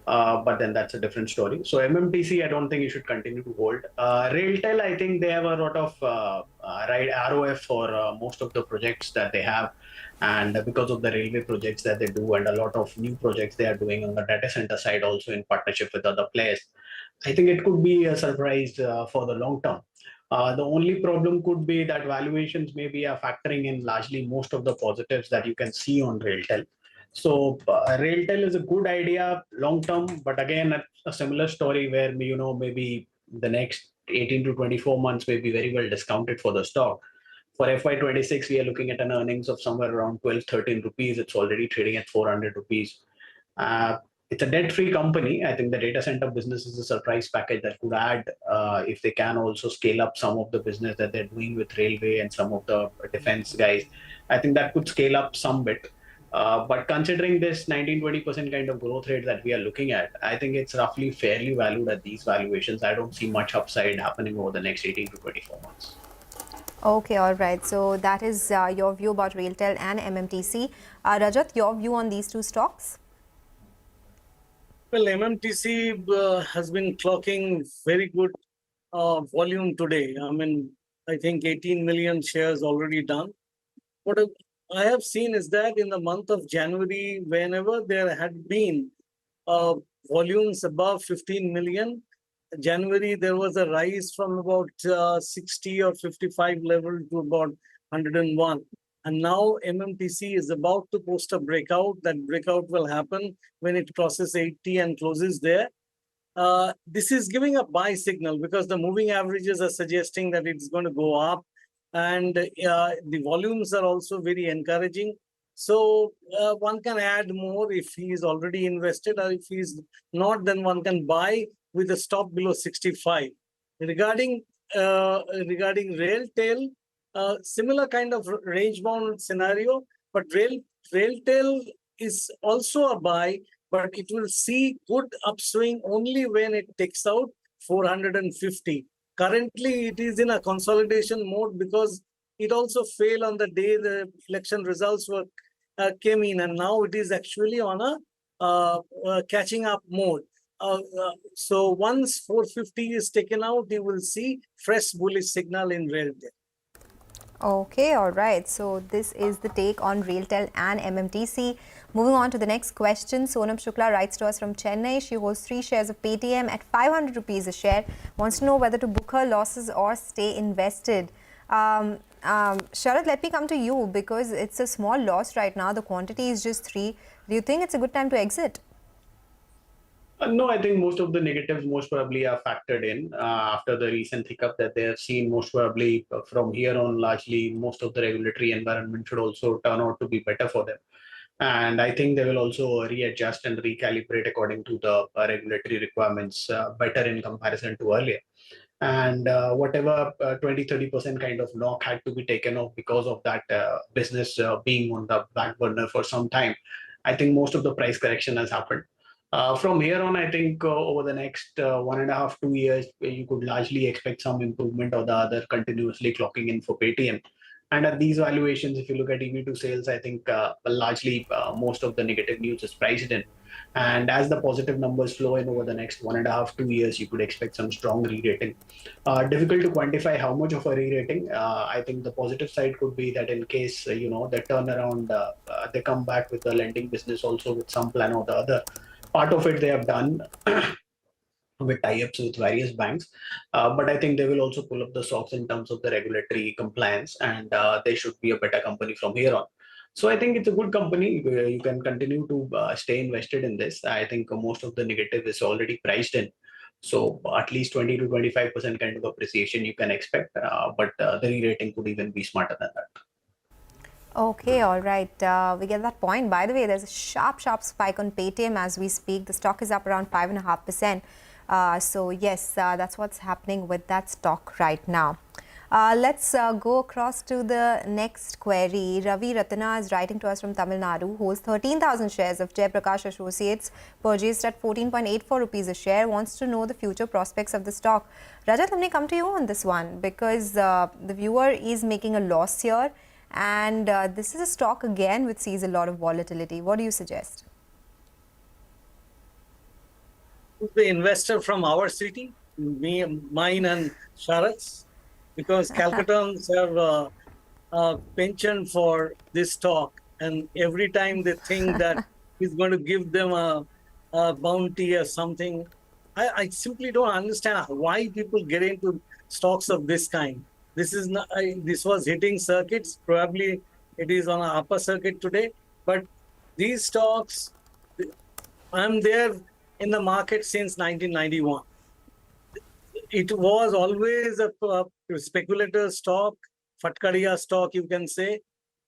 but then that's a different story. So MMTC, I don't think you should continue to hold. Railtel, I think they have a lot of ROF for most of the projects that they have, and because of the railway projects that they do and a lot of new projects they are doing on the data center side also in partnership with other players, I think it could be a surprise for the long term. The only problem could be that valuations maybe are factoring in largely most of the positives that you can see on Railtel. So Railtel is a good idea long term, but again, a similar story where, you know, maybe the next 18 to 24 months may be very well discounted for the stock. For FY26, we are looking at an earnings of somewhere around 12-13 rupees. It's already trading at 400 rupees. it's a debt-free company. I think the data center business is a surprise package that could add if they can also scale up some of the business that they're doing with railway and some of the defense guys. I think that could scale up some bit. But considering this 19-20% kind of growth rate that we are looking at, I think it's roughly fairly valued at these valuations. I don't see much upside happening over the next 18 to 24 months. Okay, all right. So that is your view about RailTel and MMTC. Rajat, your view on these two stocks? Well, MMTC has been clocking very good volume today. I mean, I think 18 million shares already done. What I have seen is that in the month of January, whenever there had been volumes above 15 million, January there was a rise from about 60 or 55 level to about 101. And now MMTC is about to post a breakout. That breakout will happen when it crosses 80 and closes there. This is giving a buy signal because the moving averages are suggesting that it's going to go up. And the volumes are also very encouraging. So one can add more if he is already invested, or if he's not, then one can buy with a stop below 65. Regarding RailTel, similar kind of range-bound scenario, but RailTel is also a buy, but it will see good upswing only when it takes out 450. Currently, it is in a consolidation mode because it also failed on the day the election results came in, and now it is actually on a catching up mode. So once 450 is taken out, you will see fresh bullish signal in RailTel. Okay, all right. So this is the take on RailTel and MMTC. Moving on to the next question. Sonam Shukla writes to us from Chennai. She holds 3 shares of Paytm at 500 rupees a share. Wants to know whether to book her losses or stay invested. Sharath, let me come to you because it's a small loss right now. The quantity is just 3. Do you think it's a good time to exit? No, I think most of the negatives most probably are factored in after the recent hiccup that they have seen. Most probably from here on, largely most of the regulatory environment should also turn out to be better for them. And I think they will also readjust and recalibrate according to the regulatory requirements better in comparison to earlier. And whatever 20-30% kind of knock had to be taken off because of that business being on the back burner for some time, I think most of the price correction has happened. From here on, I think over the next 1.5 to 2 years, you could largely expect some improvement or the other continuously clocking in for Paytm. And at these valuations, if you look at EV to sales, I think largely most of the negative news is priced in. And as the positive numbers flow in over the next 1.5 to 2 years, you could expect some strong re-rating. Difficult to quantify how much of a re-rating. I think the positive side could be that in case, they turn around, they come back with the lending business also with some plan or the other. Part of it they have done with tie-ups with various banks, but I think they will also pull up the socks in terms of the regulatory compliance, and they should be a better company from here on. So I think it's a good company. You can continue to stay invested in this. I think most of the negative is already priced in. So at least 20 to 25% kind of appreciation you can expect, but the re-rating could even be smarter than that. Okay, all right. We get that point. By the way, there's a sharp spike on Paytm as we speak. The stock is up around 5.5%. So yes, that's what's happening with that stock right now. Let's go across to the next query. Ravi Ratana is writing to us from Tamil Nadu, holds 13,000 shares of Jayaprakash Associates, purchased at 14.84 rupees a share, wants to know the future prospects of the stock. Rajat, let me come to you on this one because the viewer is making a loss here. And this is a stock again which sees a lot of volatility. What do you suggest? The investor from our city, mine and Sharath's, because Calcuttans have a penchant for this stock, and every time they think that he's going to give them a bounty or something, I simply don't understand why people get into stocks of this kind. This is not. This was hitting circuits. Probably it is on an upper circuit today. But these stocks, I'm there in the market since 1991. It was always a speculator stock, Fatkadiya stock, you can say,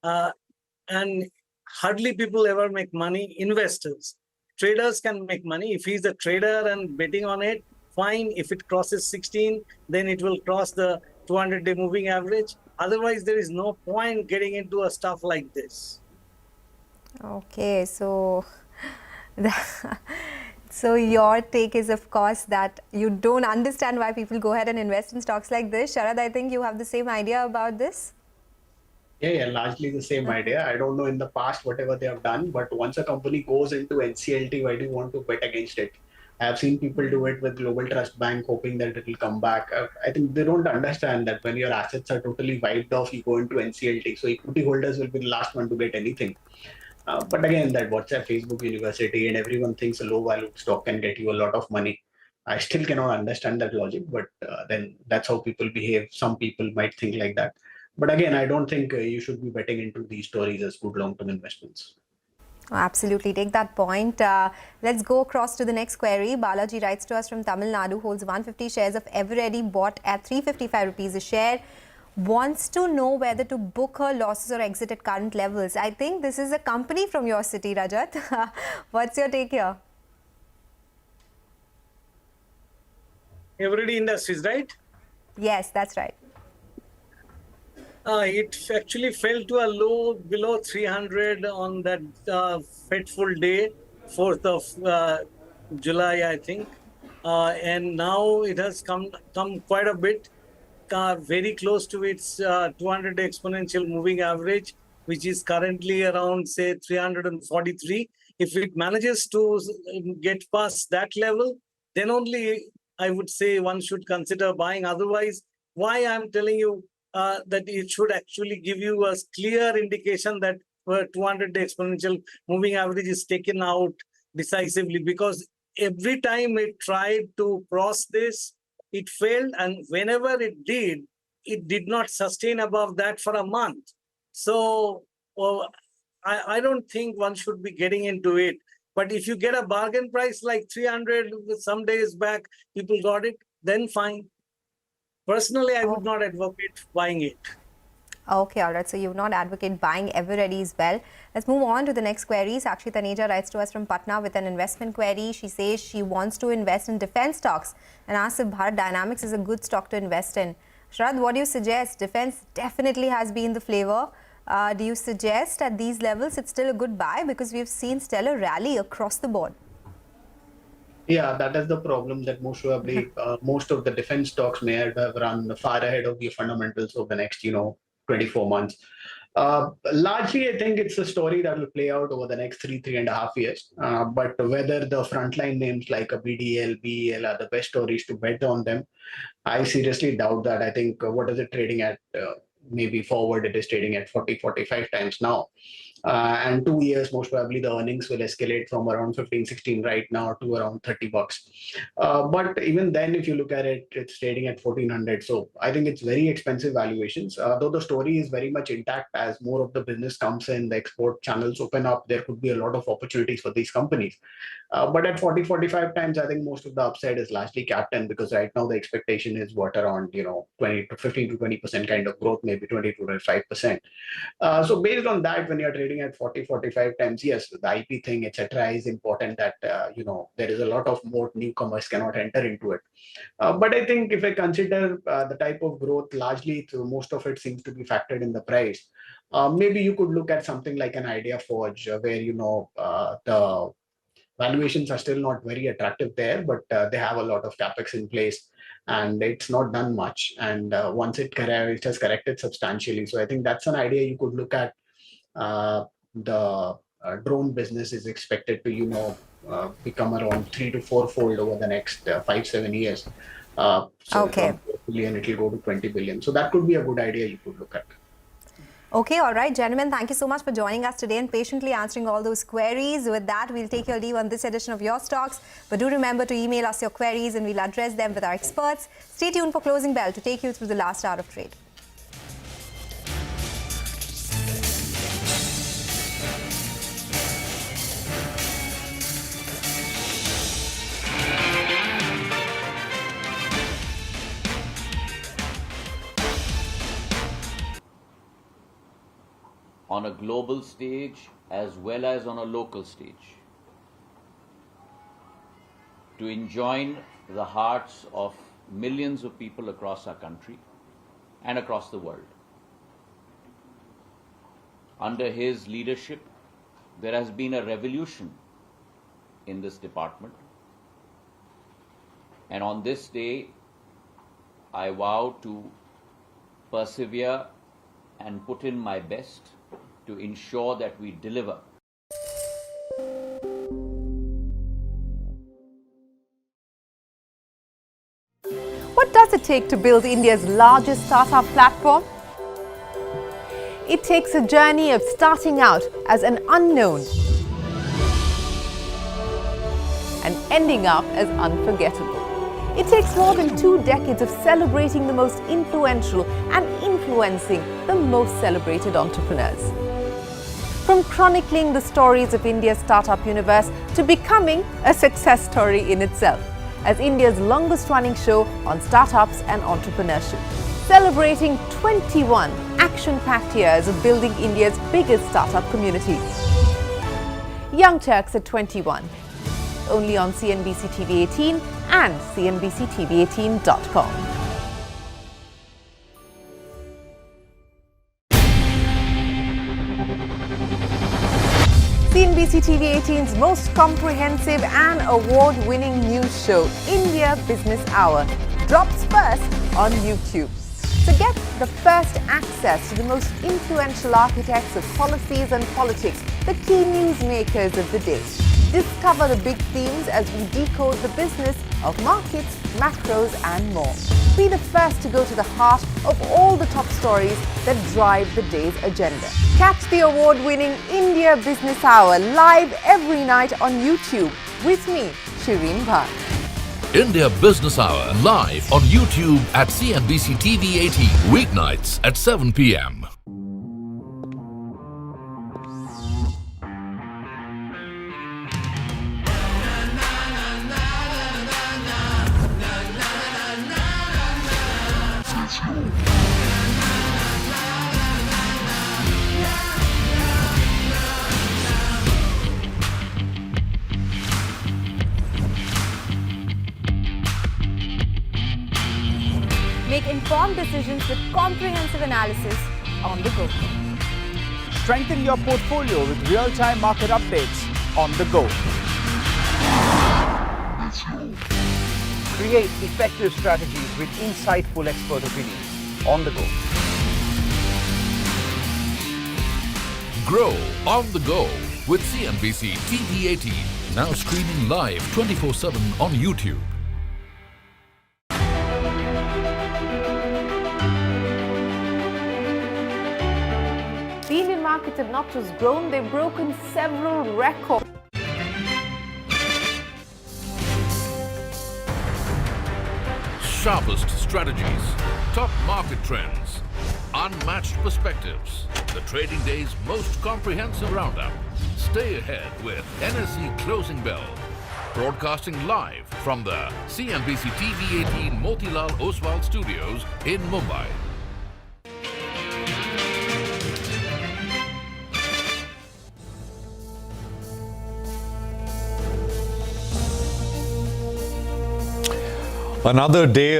and hardly people ever make money. Investors. traders can make money. If he's a trader and betting on it, fine. If it crosses 16, then it will cross the 200-day moving average. Otherwise, there is no point getting into a stuff like this. Okay, so so your take is, of course, that you don't understand why people go ahead and invest in stocks like this. Sharad, I think you have the same idea about this. Yeah, largely the same idea. I don't know in the past whatever they have done, but once a company goes into NCLT, why do you want to bet against it? I have seen people do it with Global Trust Bank, hoping that it will come back. I think they don't understand that when your assets are totally wiped off, you go into NCLT. So equity holders will be the last one to get anything. But again, that WhatsApp, Facebook University, and everyone thinks a low-value stock can get you a lot of money. I still cannot understand that logic, but then that's how people behave. Some people might think like that. But again, I don't think you should be betting into these stories as good long-term investments. Absolutely, take that point. Let's go across to the next query. Balaji writes to us from Tamil Nadu, holds 150 shares of Everready, bought at 355 rupees a share. Wants to know whether to book her losses or exit at current levels. I think this is a company from your city, Rajat. What's your take here? Everready Industries, right? Yes, that's right. It actually fell to a low below 300 on that fateful day, 4th of July, I think. And now it has come quite a bit, very close to its 200-day exponential moving average, which is currently around, say, 343. If it manages to get past that level, then only I would say one should consider buying. Otherwise, why I'm telling you that it should actually give you a clear indication that 200-day exponential moving average is taken out decisively, because every time it tried to cross this, it failed, and whenever it did not sustain above that for a month. So I don't think one should be getting into it. But if you get a bargain price like 300 some days back, people got it, then fine. Personally, I would not advocate buying it. Okay, all right. So you would not advocate buying Everready as well. Let's move on to the next query. Sakshi Taneja writes to us from Patna with an investment query. She says she wants to invest in defense stocks and asks if Bharat Dynamics is a good stock to invest in. Sharad, what do you suggest? Defense definitely has been the flavor. Do you suggest at these levels it's still a good buy, because we've seen stellar rally across the board? Yeah, that is the problem, that most probably most of the defense stocks may have run far ahead of the fundamentals over the next, 24 months. Largely, I think it's a story that will play out over the next 3.5 years. But whether the frontline names like a BDL, BEL are the best stories to bet on them, I seriously doubt that. I think what is it trading at? Maybe forward it is trading at 40-45 times now. And 2 years, most probably the earnings will escalate from around 15-16 right now to around $30. But even then, if you look at it, it's trading at 1400. So I think it's very expensive valuations. Though the story is very much intact, as more of the business comes in, the export channels open up, there could be a lot of opportunities for these companies. But at 40-45 times, I think most of the upside is largely capped in, because right now the expectation is around 15-20% kind of growth, maybe 20-25%. So based on that, when you're trading at 40-45 times, yes, the IP thing, etc., is important, that there is a lot of more newcomers cannot enter into it. But I think if I consider the type of growth, largely most of it seems to be factored in the price. Maybe you could look at something like an Idea Forge, where the valuations are still not very attractive there, but they have a lot of capex in place, and it's not done much. And once it has corrected substantially, so I think that's an idea you could look at. The drone business is expected to become around 3 to 4 fold over the next 5-7 years. So okay, from 4 billion it will go to 20 billion. So that could be a good idea you could look at. Okay, all right, gentlemen, thank you so much for joining us today and patiently answering all those queries. With that, we'll take your leave on this edition of Your Stocks. But do remember to email us your queries and we'll address them with our experts. Stay tuned for Closing Bell to take you through the last hour of trade. On a global stage as well as on a local stage, to enjoin the hearts of millions of people across our country and across the world. Under his leadership, there has been a revolution in this department. And on this day, I vow to persevere and put in my best to ensure that we deliver. What does it take to build India's largest startup platform? It takes a journey of starting out as an unknown and ending up as unforgettable. It takes more than 2 decades of celebrating the most influential and influencing the most celebrated entrepreneurs. From chronicling the stories of India's startup universe to becoming a success story in itself, as India's longest running show on startups and entrepreneurship, celebrating 21 action-packed years of building India's biggest startup community. Young Turks at 21, only on CNBC-TV18 and CNBCTV18.com. CNBC-TV18's most comprehensive and award-winning news show, India Business Hour, drops first on YouTube. So get the first access to the most influential architects of policies and politics, the key newsmakers of the day. Discover the big themes as we decode the business of markets, macros and more. Be the first to go to the heart of all the top stories that drive the day's agenda. Catch the award-winning India Business Hour live every night on YouTube with me, Shireen Bhatt. India Business Hour live on YouTube at CNBC-TV18 weeknights at 7 p.m. Make informed decisions with comprehensive analysis on the go. Strengthen your portfolio with real-time market updates on the go. Create effective strategies with insightful expert opinions on the go. Grow on the go with CNBC TV18. Now streaming live 24/7 on YouTube. The Indian markets have not just grown, they've broken several records. Sharpest strategies, top market trends, unmatched perspectives. The trading day's most comprehensive roundup. Stay ahead with NSE Closing Bell. Broadcasting live from the CNBC TV18 Motilal Oswal Studios in Mumbai. Another day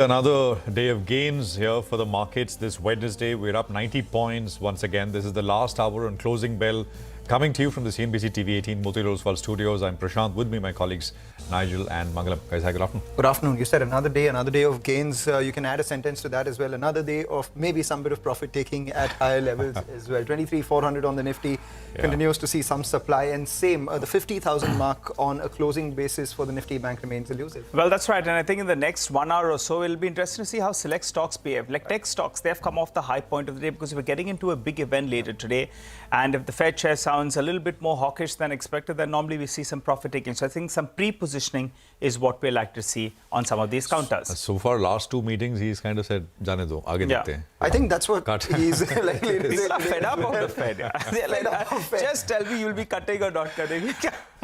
of gains here for the markets this Wednesday. We're up 90 points once again. This is the last hour on Closing Bell. Coming to you from the CNBC TV18 Motilal Oswal Studios. I'm Prashant, with me my colleagues Nigel and Mangalam. Guys, hi, good afternoon. Good afternoon. You said another day of gains. You can add a sentence to that as well. Another day of maybe some bit of profit taking at higher levels as well. 23,400 on the Nifty continues to see some supply, and same the 50,000 mark on a closing basis for the Nifty Bank remains elusive. Well, that's right. And I think in the next 1 hour or so, it'll be interesting to see how select stocks behave. Like tech stocks, they've come off the high point of the day because we're getting into a big event later today. And if the Fed chair sounds a little bit more hawkish than expected, then normally we see some profit taking. So I think some pre-positioning is what we like to see on some of these counters. So far, last two meetings, he's kind of said, "Jane do, aage dekhte hain." I think that's what he's likely to say. People are fed up of the Fed. They're like, just tell me you'll be cutting or not cutting.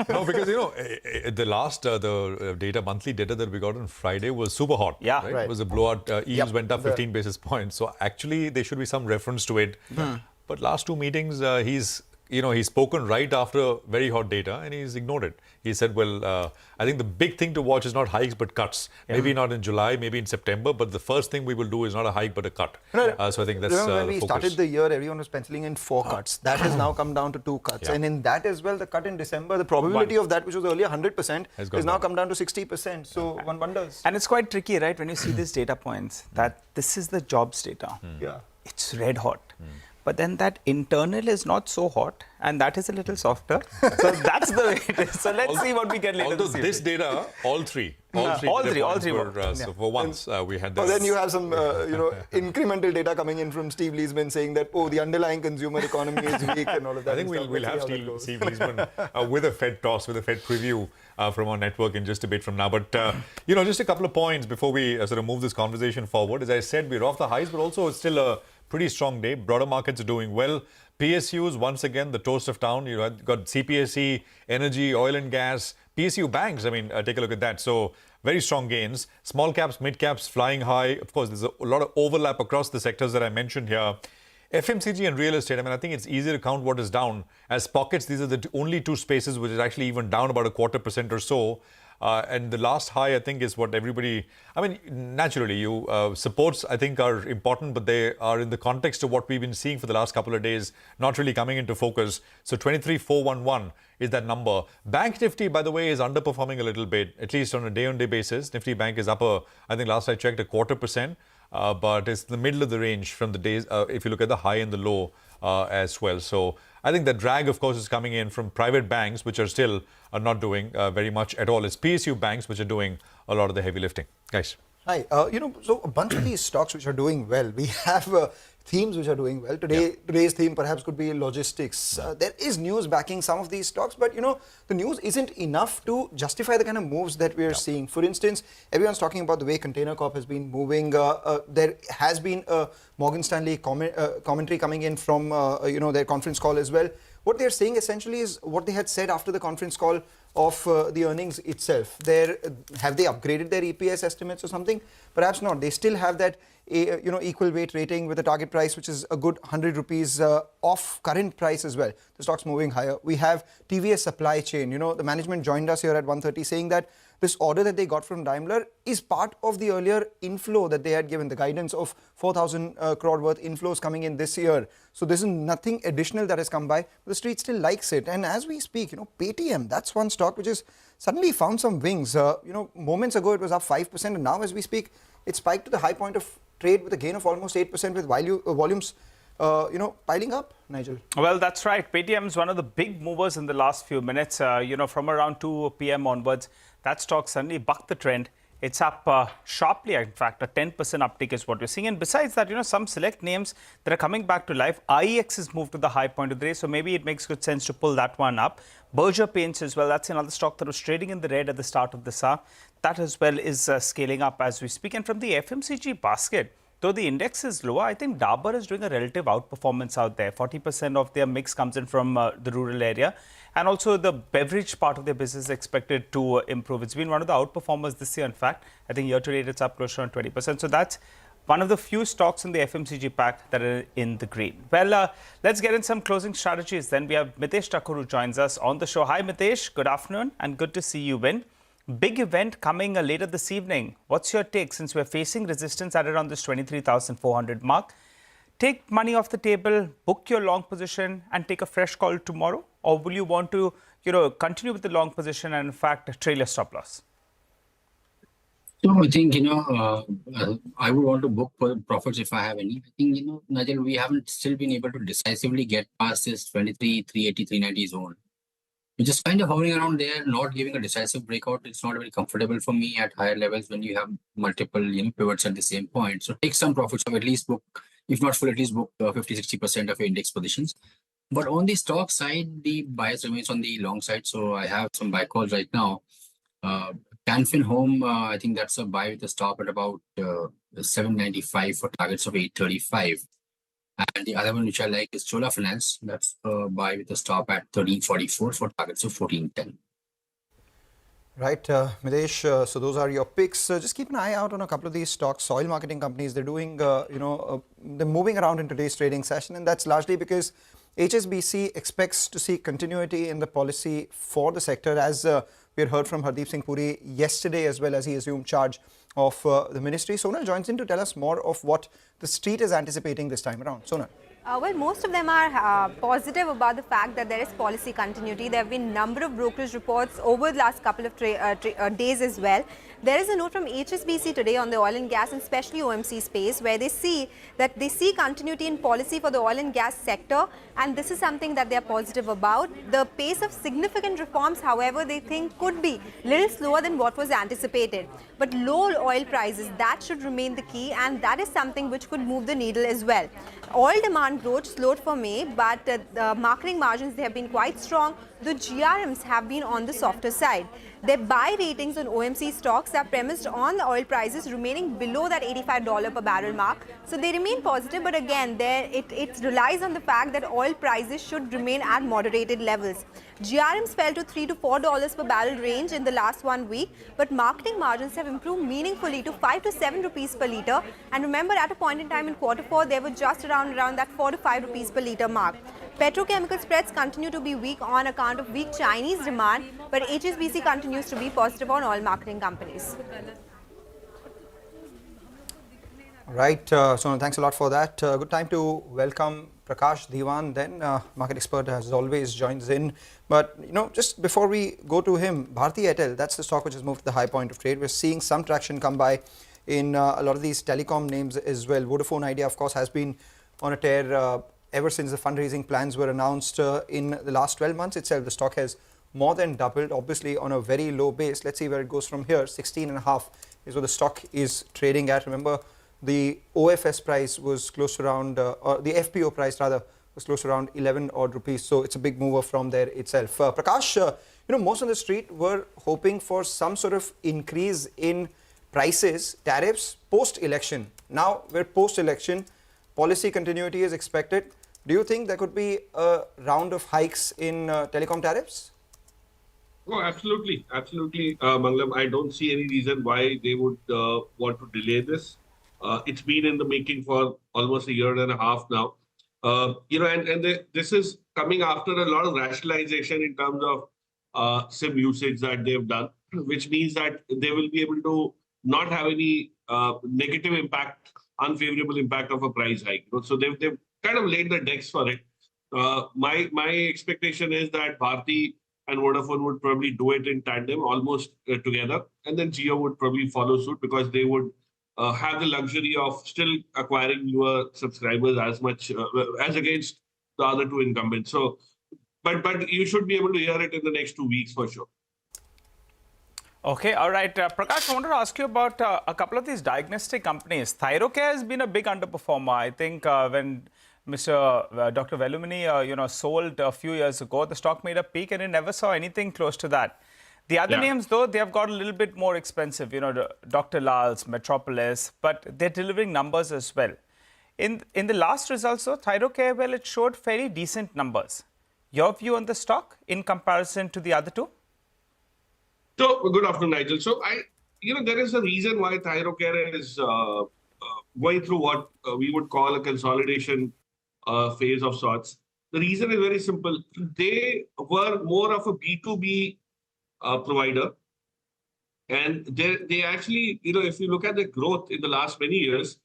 No, because the last the data, monthly data that we got on Friday was super hot. Yeah, right. It was a blowout. Yields went up 15 basis points. So actually, there should be some reference to it. But last two meetings, he's he's spoken right after very hot data and he's ignored it. He said, well, I think the big thing to watch is not hikes but cuts. Maybe not in July, maybe in September, but the first thing we will do is not a hike but a cut. So I think that's remember when we focus. started the year, everyone was penciling in 4 cuts. That has now come down to 2 cuts. And in that as well, the cut in December, the probability of that, which was earlier 100%, has now come down to 60%. So one wonders. And it's quite tricky, right, when you see these data points, that this is the jobs data. Yeah. It's red hot. But then that internal is not so hot, and that is a little softer. So that's the way it is. So let's see what we get later. Although this data, all three were. So for once, we had that. Then you have some, incremental data coming in from Steve Leisman saying that, the underlying consumer economy is weak and all of that. I think we'll have Steve Leisman with a Fed toss, with a Fed preview from our network in just a bit from now. But, just a couple of points before we sort of move this conversation forward. As I said, we're off the highs, but also it's still a pretty strong day. Broader markets are doing well. PSUs, once again, the toast of town. You got CPSE, energy, oil and gas, PSU banks. I mean, take a look at that. So very strong gains. Small caps, mid caps flying high. Of course, there's a lot of overlap across the sectors that I mentioned here. FMCG and real estate, I think it's easy to count what is down. As pockets, these are the only 2 spaces which is actually even down about 0.25% or so. And the last high, I think, is what everybody... naturally, supports, I think, are important, but they are in the context of what we've been seeing for the last couple of days, not really coming into focus. So 23,411 is that number. Bank Nifty, by the way, is underperforming a little bit, at least on a day-on-day basis. Nifty Bank is up, I think last I checked, 0.25%. But it's the middle of the range from the days, if you look at the high and the low as well. So I think the drag, of course, is coming in from private banks, which are still not doing very much at all. It's PSU banks which are doing a lot of the heavy lifting. Guys. Hi. So a bunch of these stocks which are doing well. We have themes which are doing well. Today's theme perhaps could be logistics. There is news backing some of these stocks, but the news isn't enough to justify the kind of moves that we are seeing. For instance, everyone's talking about the way Container Corp has been moving. There has been a Morgan Stanley commentary coming in from their conference call as well. What they're saying essentially is what they had said after the conference call of the earnings itself. Have they upgraded their EPS estimates or something? Perhaps not. They still have that equal weight rating with a target price which is a good 100 rupees off current price as well. The stock's moving higher. We have TVS Supply Chain. The management joined us here at 1:30 saying that this order that they got from Daimler is part of the earlier inflow that they had given, the guidance of 4,000 crore worth inflows coming in this year. So this is nothing additional that has come by. The street still likes it. And as we speak, Paytm, that's one stock which has suddenly found some wings. Moments ago it was up 5%, and now as we speak, it spiked to the high point of trade with a gain of almost 8% with volumes piling up, Nigel. Well, that's right. Paytm is one of the big movers in the last few minutes. From around 2 p.m. onwards, that stock suddenly bucked the trend. It's up sharply, in fact, a 10% uptick is what we're seeing. And besides that, some select names that are coming back to life. IEX has moved to the high point of the day, so maybe it makes good sense to pull that one up. Berger Paints as well, that's another stock that was trading in the red at the start of this hour. That as well is scaling up as we speak. And from the FMCG basket, though the index is lower, I think Dabur is doing a relative outperformance out there. 40% of their mix comes in from the rural area. And also the beverage part of their business is expected to improve. It's been one of the outperformers this year, in fact. I think year to date it's up close to around 20%. So that's one of the few stocks in the FMCG pack that are in the green. Well, let's get in some closing strategies. Then we have Mitesh Thakur who joins us on the show. Hi, Mitesh. Good afternoon and good to see you win. Big event coming later this evening. What's your take since we're facing resistance at around this 23,400 mark? Take money off the table, book your long position and take a fresh call tomorrow? Or will you want to, continue with the long position and in fact trail your stop loss? So I think, I would want to book for profits if I have any. I think, Nigel, we haven't still been able to decisively get past this 23, 380, 390 zone. We're just kind of hovering around there, not giving a decisive breakout. It's not very comfortable for me at higher levels when you have multiple pivots at the same point. So take some profits, or at least book, if not full, at least book 50-60% of your index positions. But on the stock side, the bias remains on the long side. So I have some buy calls right now. Canfin Home, I think that's a buy with a stop at about 795 for targets of 835. And the other one which I like is Chola Finance. That's a buy with a stop at 1344 for targets of 1410. Right, Mitesh, so those are your picks. Just keep an eye out on a couple of these stocks. Soil marketing companies, they're doing, they're moving around in today's trading session, and that's largely because HSBC expects to see continuity in the policy for the sector, as we had heard from Hardeep Singh Puri yesterday as well, as he assumed charge of the ministry. Sonal joins in to tell us more of what the street is anticipating this time around. Sonal. Well, most of them are positive about the fact that there is policy continuity. There have been a number of brokerage reports over the last couple of days as well. There is a note from HSBC today on the oil and gas and especially OMC space, where they see continuity in policy for the oil and gas sector, and this is something that they are positive about. The pace of significant reforms, however, they think could be a little slower than what was anticipated. But low oil prices, that should remain the key, and that is something which could move the needle as well. Oil demand growth slowed for May, but the marketing margins, they have been quite strong. The GRMs have been on the softer side. Their buy ratings on OMC stocks are premised on the oil prices remaining below that $85 per barrel mark. So they remain positive, but again, it relies on the fact that oil prices should remain at moderated levels. GRMs fell to $3 to $4 per barrel range in the last 1 week, but marketing margins have improved meaningfully to 5 to 7 rupees per litre. And remember, at a point in time in Q4, they were just around that 4 to 5 rupees per litre mark. Petrochemical spreads continue to be weak on account of weak Chinese demand, but HSBC continues to be positive on oil marketing companies. Right, Sonal, thanks a lot for that. Good time to welcome Prakash Diwan, then market expert, as always, joins in. But, just before we go to him, Bharti Airtel, that's the stock which has moved to the high point of trade. We're seeing some traction come by in a lot of these telecom names as well. Vodafone Idea, of course, has been on a tear ever since the fundraising plans were announced in the last 12 months itself. The stock has more than doubled, obviously on a very low base. Let's see where it goes from here. 16.5 is what the stock is trading at. Remember, the OFS price was close to around, or the FPO price rather, was close to around 11 odd rupees. So it's a big mover from there itself. Prakash, most on the street were hoping for some sort of increase in prices, tariffs post-election. Now we're post-election, policy continuity is expected. Do you think there could be a round of hikes in telecom tariffs? Oh, absolutely. Absolutely, Mangalam. I don't see any reason why they would want to delay this. It's been in the making for almost a year and a half now. This is coming after a lot of rationalization in terms of SIM usage that they've done, which means that they will be able to not have any negative impact, unfavorable impact of a price hike. So they've kind of laid the decks for it. My expectation is that Bharti and Vodafone would probably do it in tandem, almost together, and then Jio would probably follow suit because they would have the luxury of still acquiring newer subscribers as much as against the other two incumbents. So, but you should be able to hear it in the next 2 weeks for sure. Okay, all right. Prakash, I wanted to ask you about a couple of these diagnostic companies. Thyrocare has been a big underperformer. I think when Dr. Velumini, sold a few years ago, the stock made a peak and it never saw anything close to that. The other names, though, they have got a little bit more expensive, Dr. Lal's, Metropolis, but they're delivering numbers as well. In the last results, though, Thyrocare, well, it showed fairly decent numbers. Your view on the stock in comparison to the other two? So, good afternoon, Nigel. So, there is a reason why Thyrocare is going through what we would call a consolidation phase of sorts. The reason is very simple. They were more of a B2B provider. And they actually, if you look at the growth in the last many years,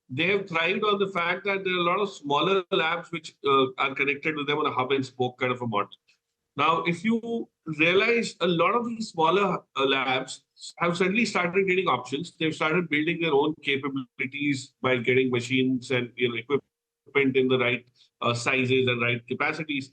they have thrived on the fact that there are a lot of smaller labs which are connected with them on a hub and spoke kind of a model. Now, if you realize a lot of these smaller labs have suddenly started getting options, they've started building their own capabilities by getting machines and equipment in the right sizes and right capacities,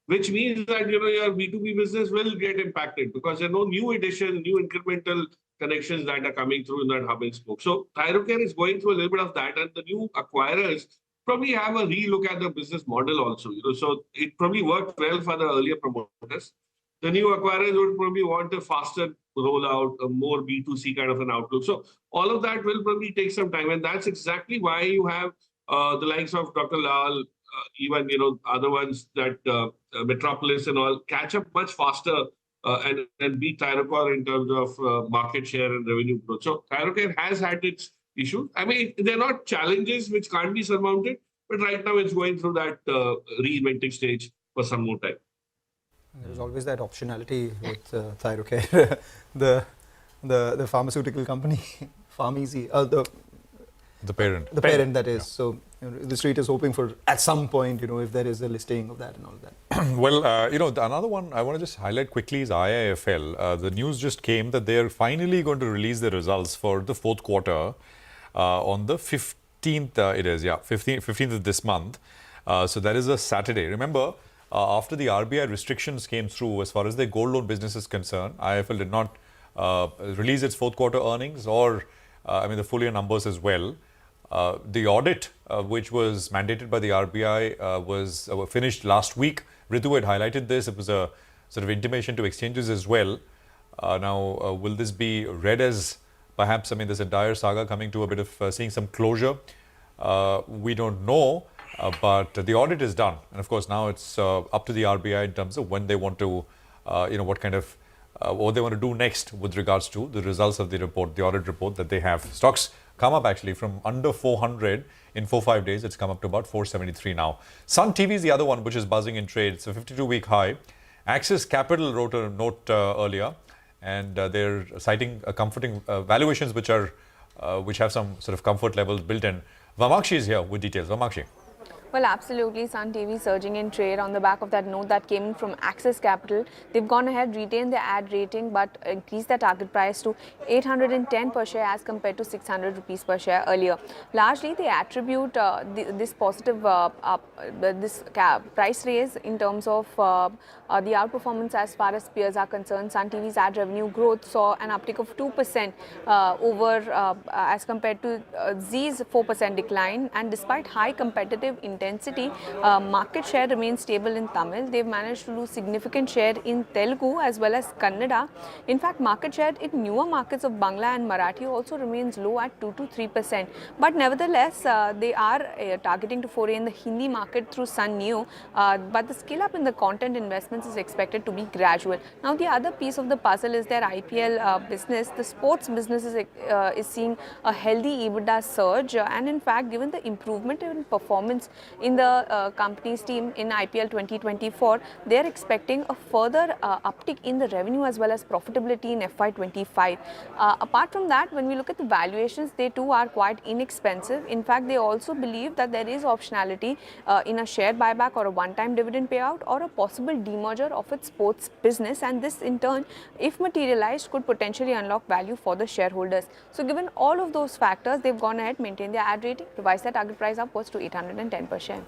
which means that your B2B business will get impacted because there are no new additions, new incremental connections that are coming through in that hub and spoke. So Thyrocare is going through a little bit of that, and the new acquirers probably have a relook at the business model also. So it probably worked well for the earlier promoters. The new acquirers would probably want a faster rollout, a more B2C kind of an outlook. So all of that will probably take some time, and that's exactly why you have the likes of Dr. Lal, even other ones that Metropolis and all catch up much faster and beat Thyrocare in terms of market share and revenue growth. So Thyrocare has had its issues. I mean, they're not challenges which can't be surmounted, But right now it's going through that reinventing stage for some more time. There's always that optionality with Thyrocare, the pharmaceutical company, Pharmeasy, the parent. The parent, that is. So the street is hoping for, at some point, if there is a listing of that and all that. Well, another one I want to just highlight quickly is IIFL. The news just came that they're finally going to release the results for the fourth quarter on the 15th, 15th of this month. So that is a Saturday. Remember, after the RBI restrictions came through as far as the gold loan business is concerned, IIFL did not release its fourth quarter earnings or, the full year numbers as well. The audit, which was mandated by the RBI, was finished last week. Ritu had highlighted this. It was a sort of intimation to exchanges as well. Now, will this be read as perhaps, this entire saga coming to a bit of seeing some closure? We don't know, but the audit is done. And of course, now it's up to the RBI in terms of when they want to, what kind of, what they want to do next with regards to the results of the report, the audit report that they have. Stocks come up actually from under 400 in 4-5 days. It's come up to about 473 now. Sun TV is the other one which is buzzing in trade. It's a 52-week high. Axis Capital wrote a note earlier, and they're citing comforting valuations which have some sort of comfort levels built in. Vamakshi is here with details. Vamakshi. Well, absolutely. Sun TV surging in trade on the back of that note that came from Axis Capital. They've gone ahead, retained their ad rating, but increased their target price to 810 per share as compared to 600 rupees per share earlier. Largely, they attribute this positive price raise in terms of the outperformance as far as peers are concerned. Sun TV's ad revenue growth saw an uptick of 2% as compared to Zee's 4% decline, and despite high competitive intensity, market share remains stable in Tamil. They've managed to lose significant share in Telugu as well as Kannada. In fact, market share in newer markets of Bangla and Marathi also remains low at 2 to 3%. But nevertheless, they are targeting to foray in the Hindi market through Sun Neo. But the scale up in the content investments is expected to be gradual. Now, the other piece of the puzzle is their IPL business. The sports business is seeing a healthy EBITDA surge. And in fact, given the improvement in performance in the company's team in IPL 2024, they are expecting a further uptick in the revenue as well as profitability in FY25. Apart from that, when we look at the valuations, they too are quite inexpensive. In fact, they also believe that there is optionality in a share buyback or a one-time dividend payout or a possible demerger of its sports business, and this in turn, if materialized, could potentially unlock value for the shareholders. So given all of those factors, they've gone ahead, maintained their ad rating, revised their target price upwards to 810 per share.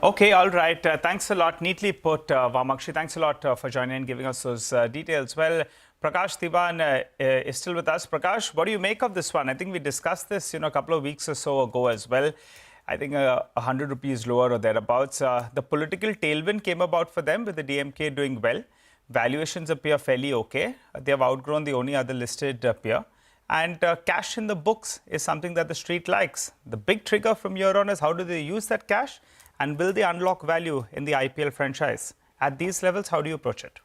Okay, all right. Thanks a lot. Neatly put, Vamakshi. Thanks a lot for joining and giving us those details. Well, Prakash Diwan is still with us. Prakash, what do you make of this one? I think we discussed this, a couple of weeks or so ago as well. I think 100 rupees lower or thereabouts. The political tailwind came about for them with the DMK doing well. Valuations appear fairly okay. They have outgrown the only other listed peer. And cash in the books is something that the street likes. The big trigger from here on is how do they use that cash, and will they unlock value in the IPL franchise? At these levels, how do you approach it?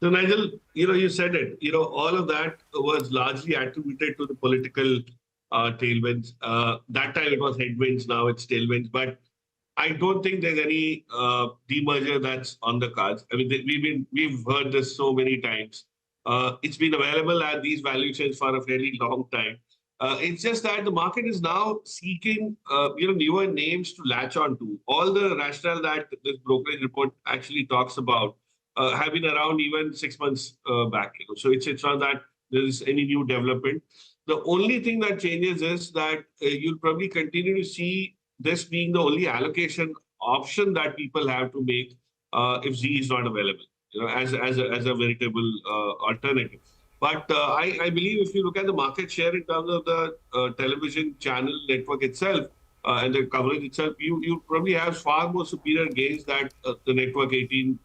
So Nigel, you said it, all of that was largely attributed to the political tailwinds. That time it was headwinds, now it's tailwinds. But I don't think there's any demerger that's on the cards. I mean, we've heard this so many times. It's been available at these valuations for a fairly long time. It's just that the market is now seeking, newer names to latch on to. All the rationale that this brokerage report actually talks about have been around even 6 months back. So it's not that there is any new development. The only thing that changes is that you'll probably continue to see this being the only allocation option that people have to make if Z is not available, as a veritable alternative. But I believe if you look at the market share in terms of the television channel network itself and the coverage itself, you probably have far more superior gains that the Network 18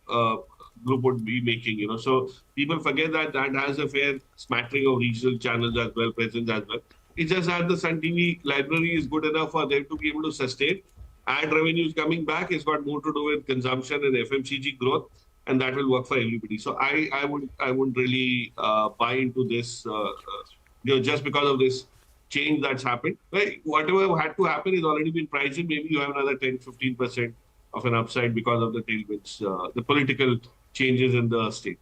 group would be making. So people forget that has a fair smattering of regional channels as well, presence as well. It's just that the Sun TV library is good enough for them to be able to sustain. Ad revenues coming back has got more to do with consumption and FMCG growth, and that will work for everybody. So I wouldn't really buy into this, just because of this change that's happened. Right? Whatever had to happen is already been priced in. Maybe you have another 10-15% of an upside because of the tailwinds, the political changes in the state.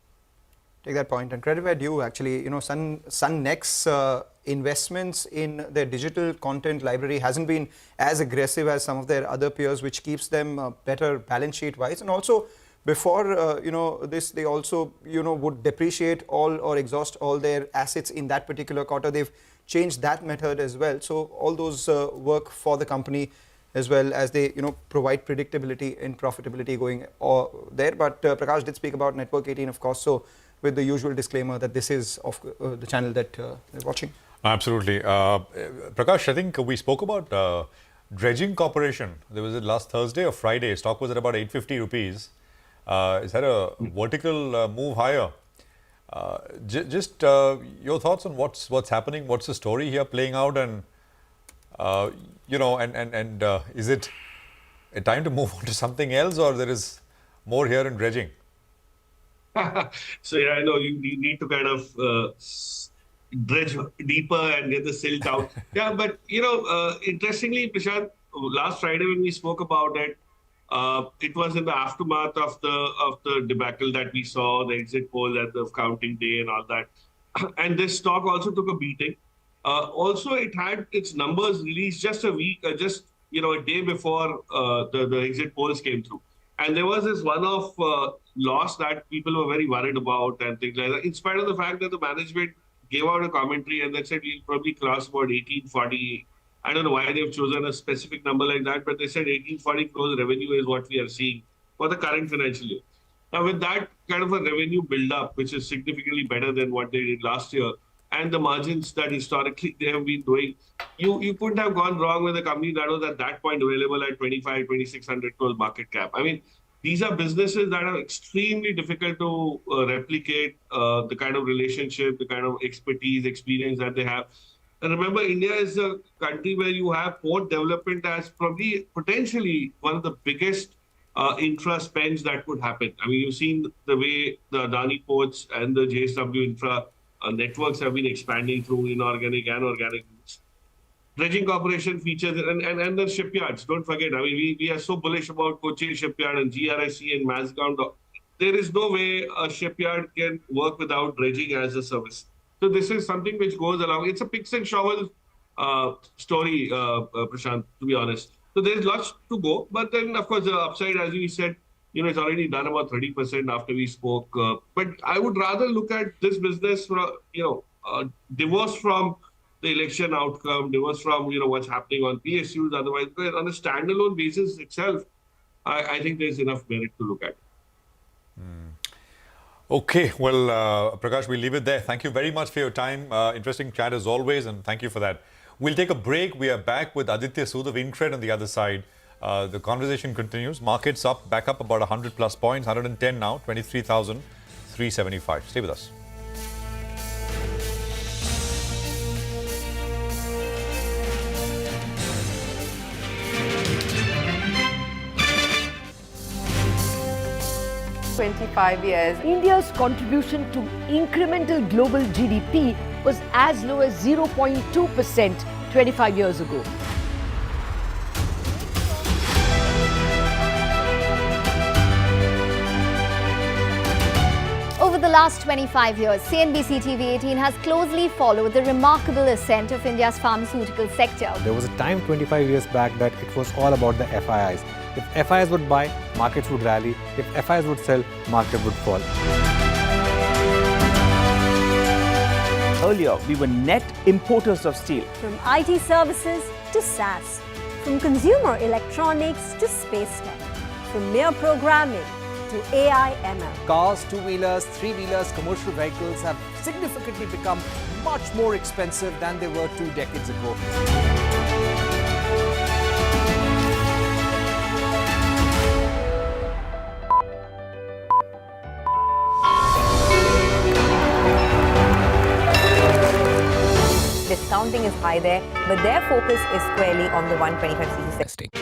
Take that point, and credit where due, actually, Sun Next investments in their digital content library hasn't been as aggressive as some of their other peers, which keeps them better balance sheet wise. And also before this, they also would depreciate all or exhaust all their assets in that particular quarter. They've changed that method as well. So all those work for the company, as well as they provide predictability in profitability going there. But Prakash did speak about Network 18, of course, so with the usual disclaimer that this is of the channel that they're watching. Absolutely. Prakash, I think we spoke about Dredging Corporation. There was it last Thursday or Friday. Stock was at about 850 rupees. It's had a vertical move higher. Just your thoughts on what's happening, what's the story here playing out, and is it a time to move on to something else, or there is more here in dredging? So yeah, I know you need to kind of dredge deeper and get the silt out. Yeah, but interestingly, Prashant, last Friday when we spoke about it, it was in the aftermath of the debacle that we saw, the exit poll at the counting day and all that, and this stock also took a beating. Also, it had its numbers released just a week, a day before the exit polls came through. And there was this one-off loss that people were very worried about and things like that, in spite of the fact that the management gave out a commentary and they said we'll probably cross about 1840. I don't know why they've chosen a specific number like that, but they said 1840 crores revenue is what we are seeing for the current financial year. Now, with that kind of a revenue build-up, which is significantly better than what they did last year, and the margins that historically they have been doing, you couldn't have gone wrong with a company that was at that point available at 2,600 crores market cap. I mean, these are businesses that are extremely difficult to replicate, the kind of relationship, the kind of expertise, experience that they have. And remember, India is a country where you have port development as probably potentially one of the biggest infra spends that could happen. I mean, you've seen the way the Adani ports and the JSW infra networks have been expanding through inorganic and organic routes. Dredging Corporation features and the shipyards. Don't forget, I mean, we are so bullish about Kochi shipyard and GRSC and Mazgaon. There is no way a shipyard can work without dredging as a service. So this is something which goes along. It's a picks and shovels story, Prashant, to be honest. So there's lots to go. But then, of course, the upside, as you said, it's already done about 30% after we spoke. But I would rather look at this business, divorced from the election outcome, divorced from, what's happening on PSUs. Otherwise, on a standalone basis itself, I think there's enough merit to look at. Okay, well, Prakash, we'll leave it there. Thank you very much for your time. Interesting chat as always, and thank you for that. We'll take a break. We are back with Aditya Sood of Incred on the other side. The conversation continues. Markets back up about 100 plus points, 110 now, 23,375. Stay with us. Years, India's contribution to incremental global GDP was as low as 0.2% 25 years ago. Over the last 25 years, CNBC-TV18 has closely followed the remarkable ascent of India's pharmaceutical sector. There was a time 25 years back that it was all about the FIIs. If FIIs would buy, markets would rally. If FIIs would sell, market would fall. Earlier, we were net importers of steel. From IT services to SaaS, from consumer electronics to space tech, from mere programming to AI ML. Cars, two-wheelers, three-wheelers, commercial vehicles have significantly become much more expensive than they were 2 decades ago. Discounting is high there, but their focus is squarely on the 125cc segment.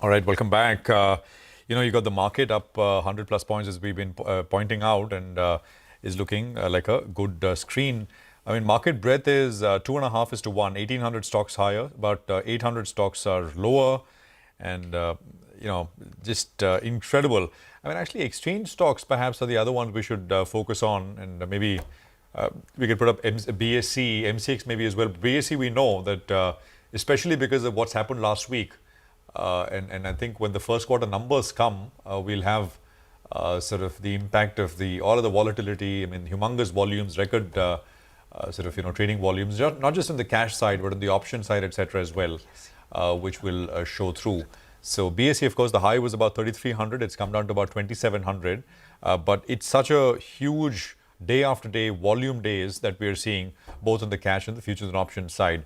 All right, welcome back. You got the market up 100 plus points as we've been pointing out, and is looking like a good screen. I mean, market breadth is 2.5 to 1, 1,800 stocks higher, but 800 stocks are lower, and just incredible. I mean, actually, exchange stocks perhaps are the other ones we should focus on, and maybe we could put up BSE, MCX maybe as well. BSE, we know that especially because of what's happened last week, and I think when the first quarter numbers come, we'll have sort of the impact of all of the volatility. I mean, humongous volumes, record trading volumes, not just on the cash side, but on the option side, etc. as well, which will show through. So BSE, of course, the high was about 3,300. It's come down to about 2,700. But it's such a huge day after day volume days that we are seeing both on the cash and the futures and options side.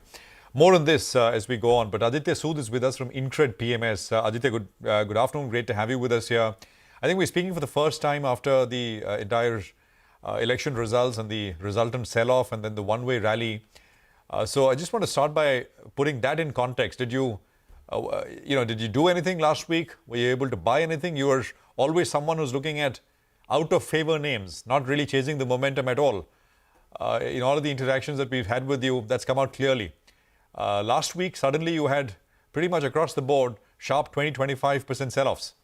More on this as we go on. But Aditya Sood is with us from Incred PMS. Aditya, good afternoon. Great to have you with us here. I think we're speaking for the first time after the entire election results and the resultant sell-off and then the one-way rally. So I just want to start by putting that in context. Did you do anything last week? Were you able to buy anything? You were always someone who's looking at out-of-favor names, not really chasing the momentum at all. In all of the interactions that we've had with you, that's come out clearly. Last week, suddenly you had pretty much across the board sharp 20-25% sell-offs.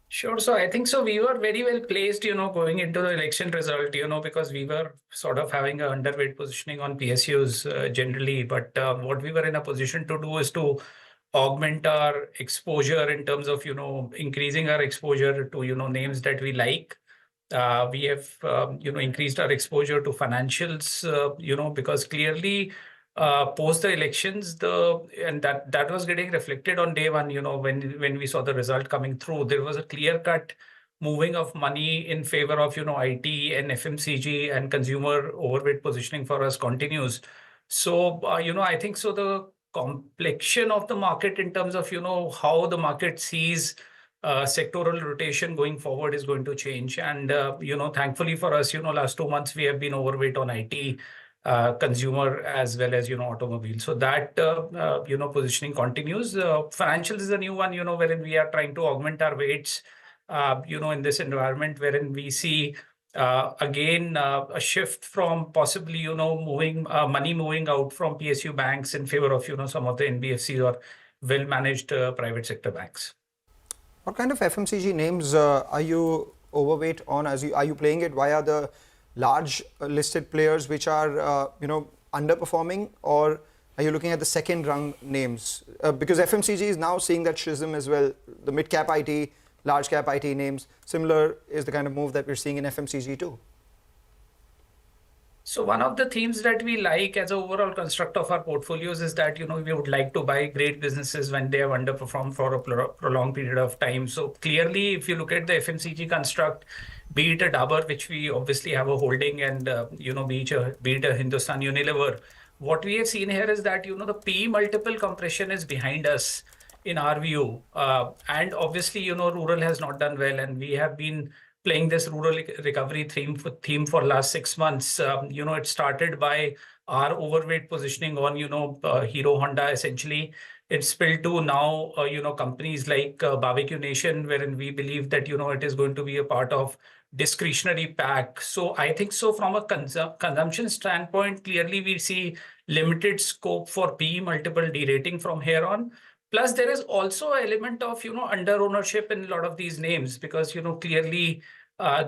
Sure. So I think so we were very well placed, going into the election result, because we were sort of having an underweight positioning on PSUs generally. But what we were in a position to do is to augment our exposure in terms of, increasing our exposure to, names that we like. We have, increased our exposure to financials, because clearly post the elections, and that was getting reflected on day one, when we saw the result coming through, there was a clear-cut moving of money in favor of, IT and FMCG, and consumer overweight positioning for us continues. So, I think so the complexion of the market in terms of, how the market sees sectoral rotation going forward is going to change. And, thankfully for us, last 2 months, we have been overweight on IT, consumer as well as, automobile. So that, positioning continues. Financials is a new one, wherein we are trying to augment our weights, in this environment wherein we see, again, a shift from possibly, money moving out from PSU banks in favor of, some of the NBFCs or well-managed private sector banks. What kind of FMCG names are you overweight on? Are you playing it via the large listed players which are, underperforming, or are you looking at the second rung names? Because FMCG is now seeing that schism as well. The mid-cap IT, large-cap IT names, similar is the kind of move that we're seeing in FMCG too. So one of the themes that we like as an overall construct of our portfolios is that, we would like to buy great businesses when they have underperformed for a prolonged period of time. So clearly, if you look at the FMCG construct, be it a Dabur, which we obviously have a holding, and, be it a Hindustan Unilever, what we have seen here is that, the PE multiple compression is behind us in our view. And obviously, rural has not done well, and we have been playing this rural recovery theme for last 6 months. It started by our overweight positioning on, Hero Honda essentially. It spilled to now, companies like Barbecue Nation, wherein we believe that, it is going to be a part of discretionary pack. So I think so from a consumption standpoint, clearly we see limited scope for PE multiple derating from here on. Plus, there is also an element of, under ownership in a lot of these names because, clearly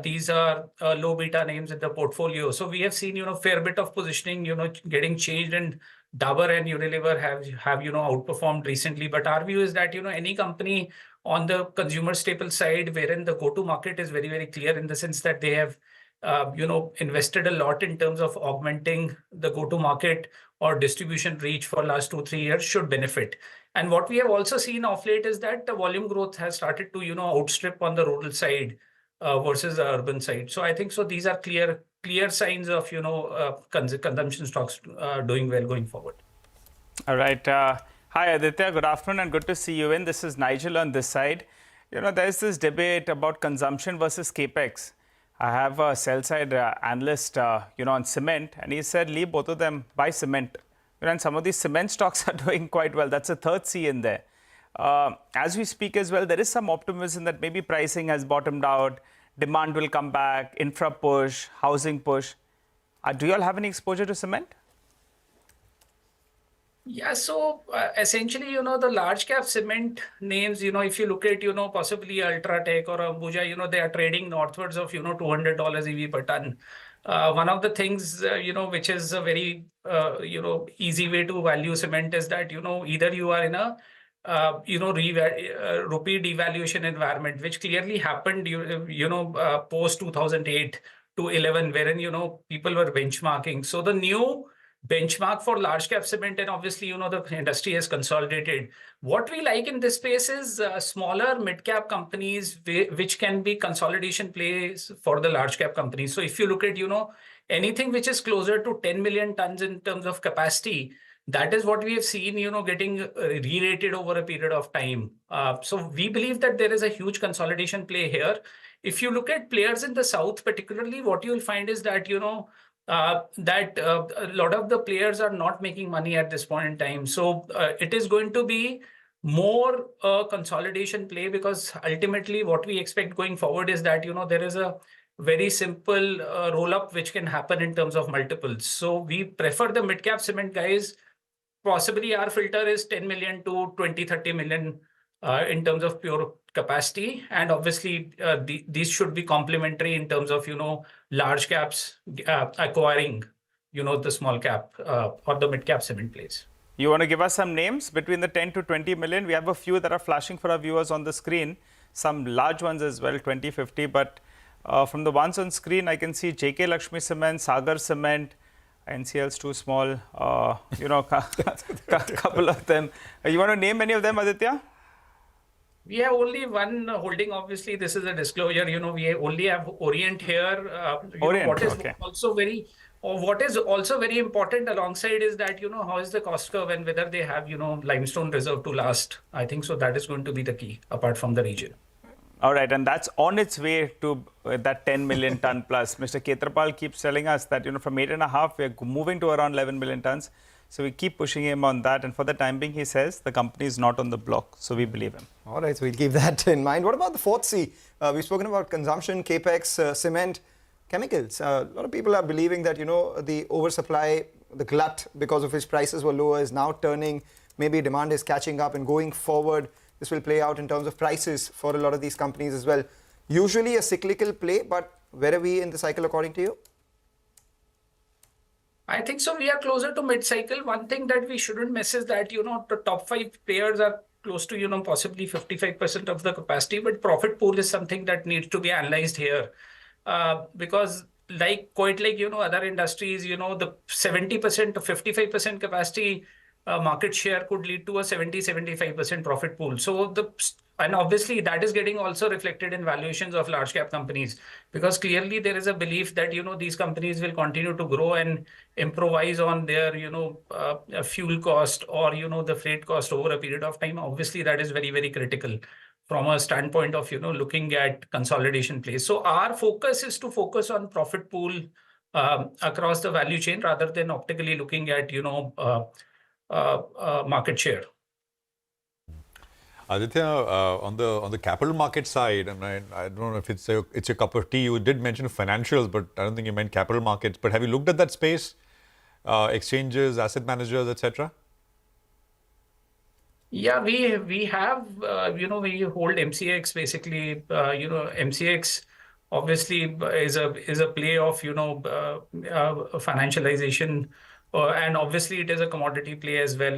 these are low beta names in the portfolio. So we have seen, fair bit of positioning, getting changed, and Dabur and Unilever have outperformed recently. But our view is that, any company on the consumer staple side wherein the go-to market is very, very clear in the sense that they have, invested a lot in terms of augmenting the go-to market or distribution reach for last 2-3 years should benefit. And what we have also seen of late is that the volume growth has started to, outstrip on the rural side versus the urban side. So I think so these are clear signs of, consumption stocks doing well going forward. All right. Hi, Aditya. Good afternoon and good to see you in. This is Nigel on this side. There's this debate about consumption versus capex. I have a sell-side analyst, on cement, and he said, leave both of them, buy cement. And some of these cement stocks are doing quite well. That's a third C in there. As we speak as well, there is some optimism that maybe pricing has bottomed out. demand will come back, infra push, housing push. Do you all have any exposure to cement? Yeah, so essentially, the large cap cement names, if you look at, possibly Ultratech or Ambuja, they are trading northwards of, $200 EV per ton. One of the things, which is a very, easy way to value cement is that, either you are in a, rupee devaluation environment, which clearly happened, post 2008 to 11, wherein, people were benchmarking. So the new benchmark for large cap cement, and obviously, the industry has consolidated. What we like in this space is smaller mid cap companies, which can be consolidation plays for the large cap companies. So if you look at, anything which is closer to 10 million tons in terms of capacity, that is what we have seen, getting re-rated over a period of time. So we believe that there is a huge consolidation play here. If you look at players in the South, particularly, what you will find is that, a lot of the players are not making money at this point in time. So it is going to be more a consolidation play, because ultimately what we expect going forward is that, there is a very simple roll-up which can happen in terms of multiples. So we prefer the mid-cap cement guys. Possibly our filter is 10 million to 20, 30 million in terms of pure capacity. And obviously, these should be complementary in terms of, large caps acquiring, the small cap or the mid cap cement plays. You want to give us some names between the 10 to 20 million? We have a few that are flashing for our viewers on the screen, some large ones as well, 20, 50. But from the ones on screen, I can see JK Lakshmi Cement, Sagar Cement, NCL's too small, couple of them. You want to name any of them, Aditya? We have only one holding. Obviously, this is a disclosure. We only have Orient here. Orient, what is okay. what is also very important alongside is that, how is the cost curve and whether they have, limestone reserve to last. I think so that is going to be the key, apart from the region. All right, and that's on its way to that 10 million ton plus. Mr. Ketrapal keeps telling us that, from 8.5, we're moving to around 11 million tons. So we keep pushing him on that. And for the time being, he says the company is not on the block. So we believe him. All right, so we'll keep that in mind. What about the fourth C? We've spoken about consumption, capex, cement, chemicals. A lot of people are believing that, the oversupply, the glut, because of which prices were lower, is now turning. Maybe demand is catching up, and going forward, this will play out in terms of prices for a lot of these companies as well. Usually a cyclical play, but where are we in the cycle according to you? I think so. We are closer to mid-cycle. One thing that we shouldn't miss is that, the top 5 players are close to, possibly 55% of the capacity, but profit pool is something that needs to be analyzed here. Because quite like, other industries, the 70% to 55% capacity market share could lead to a 70-75% profit pool. So and obviously that is getting also reflected in valuations of large cap companies, because clearly there is a belief that, these companies will continue to grow and improvise on their, fuel cost or, the freight cost over a period of time. Obviously that is very, very critical from a standpoint of, looking at consolidation plays. So our focus is to focus on profit pool across the value chain rather than optically looking at, market share. Aditya, on the capital market side, and I don't know if it's your cup of tea. You did mention financials, but I don't think you meant capital markets. But have you looked at that space? Exchanges, asset managers, etc. Yeah, we have, we hold MCX basically. MCX obviously is a play of, financialization. And obviously it is a commodity play as well,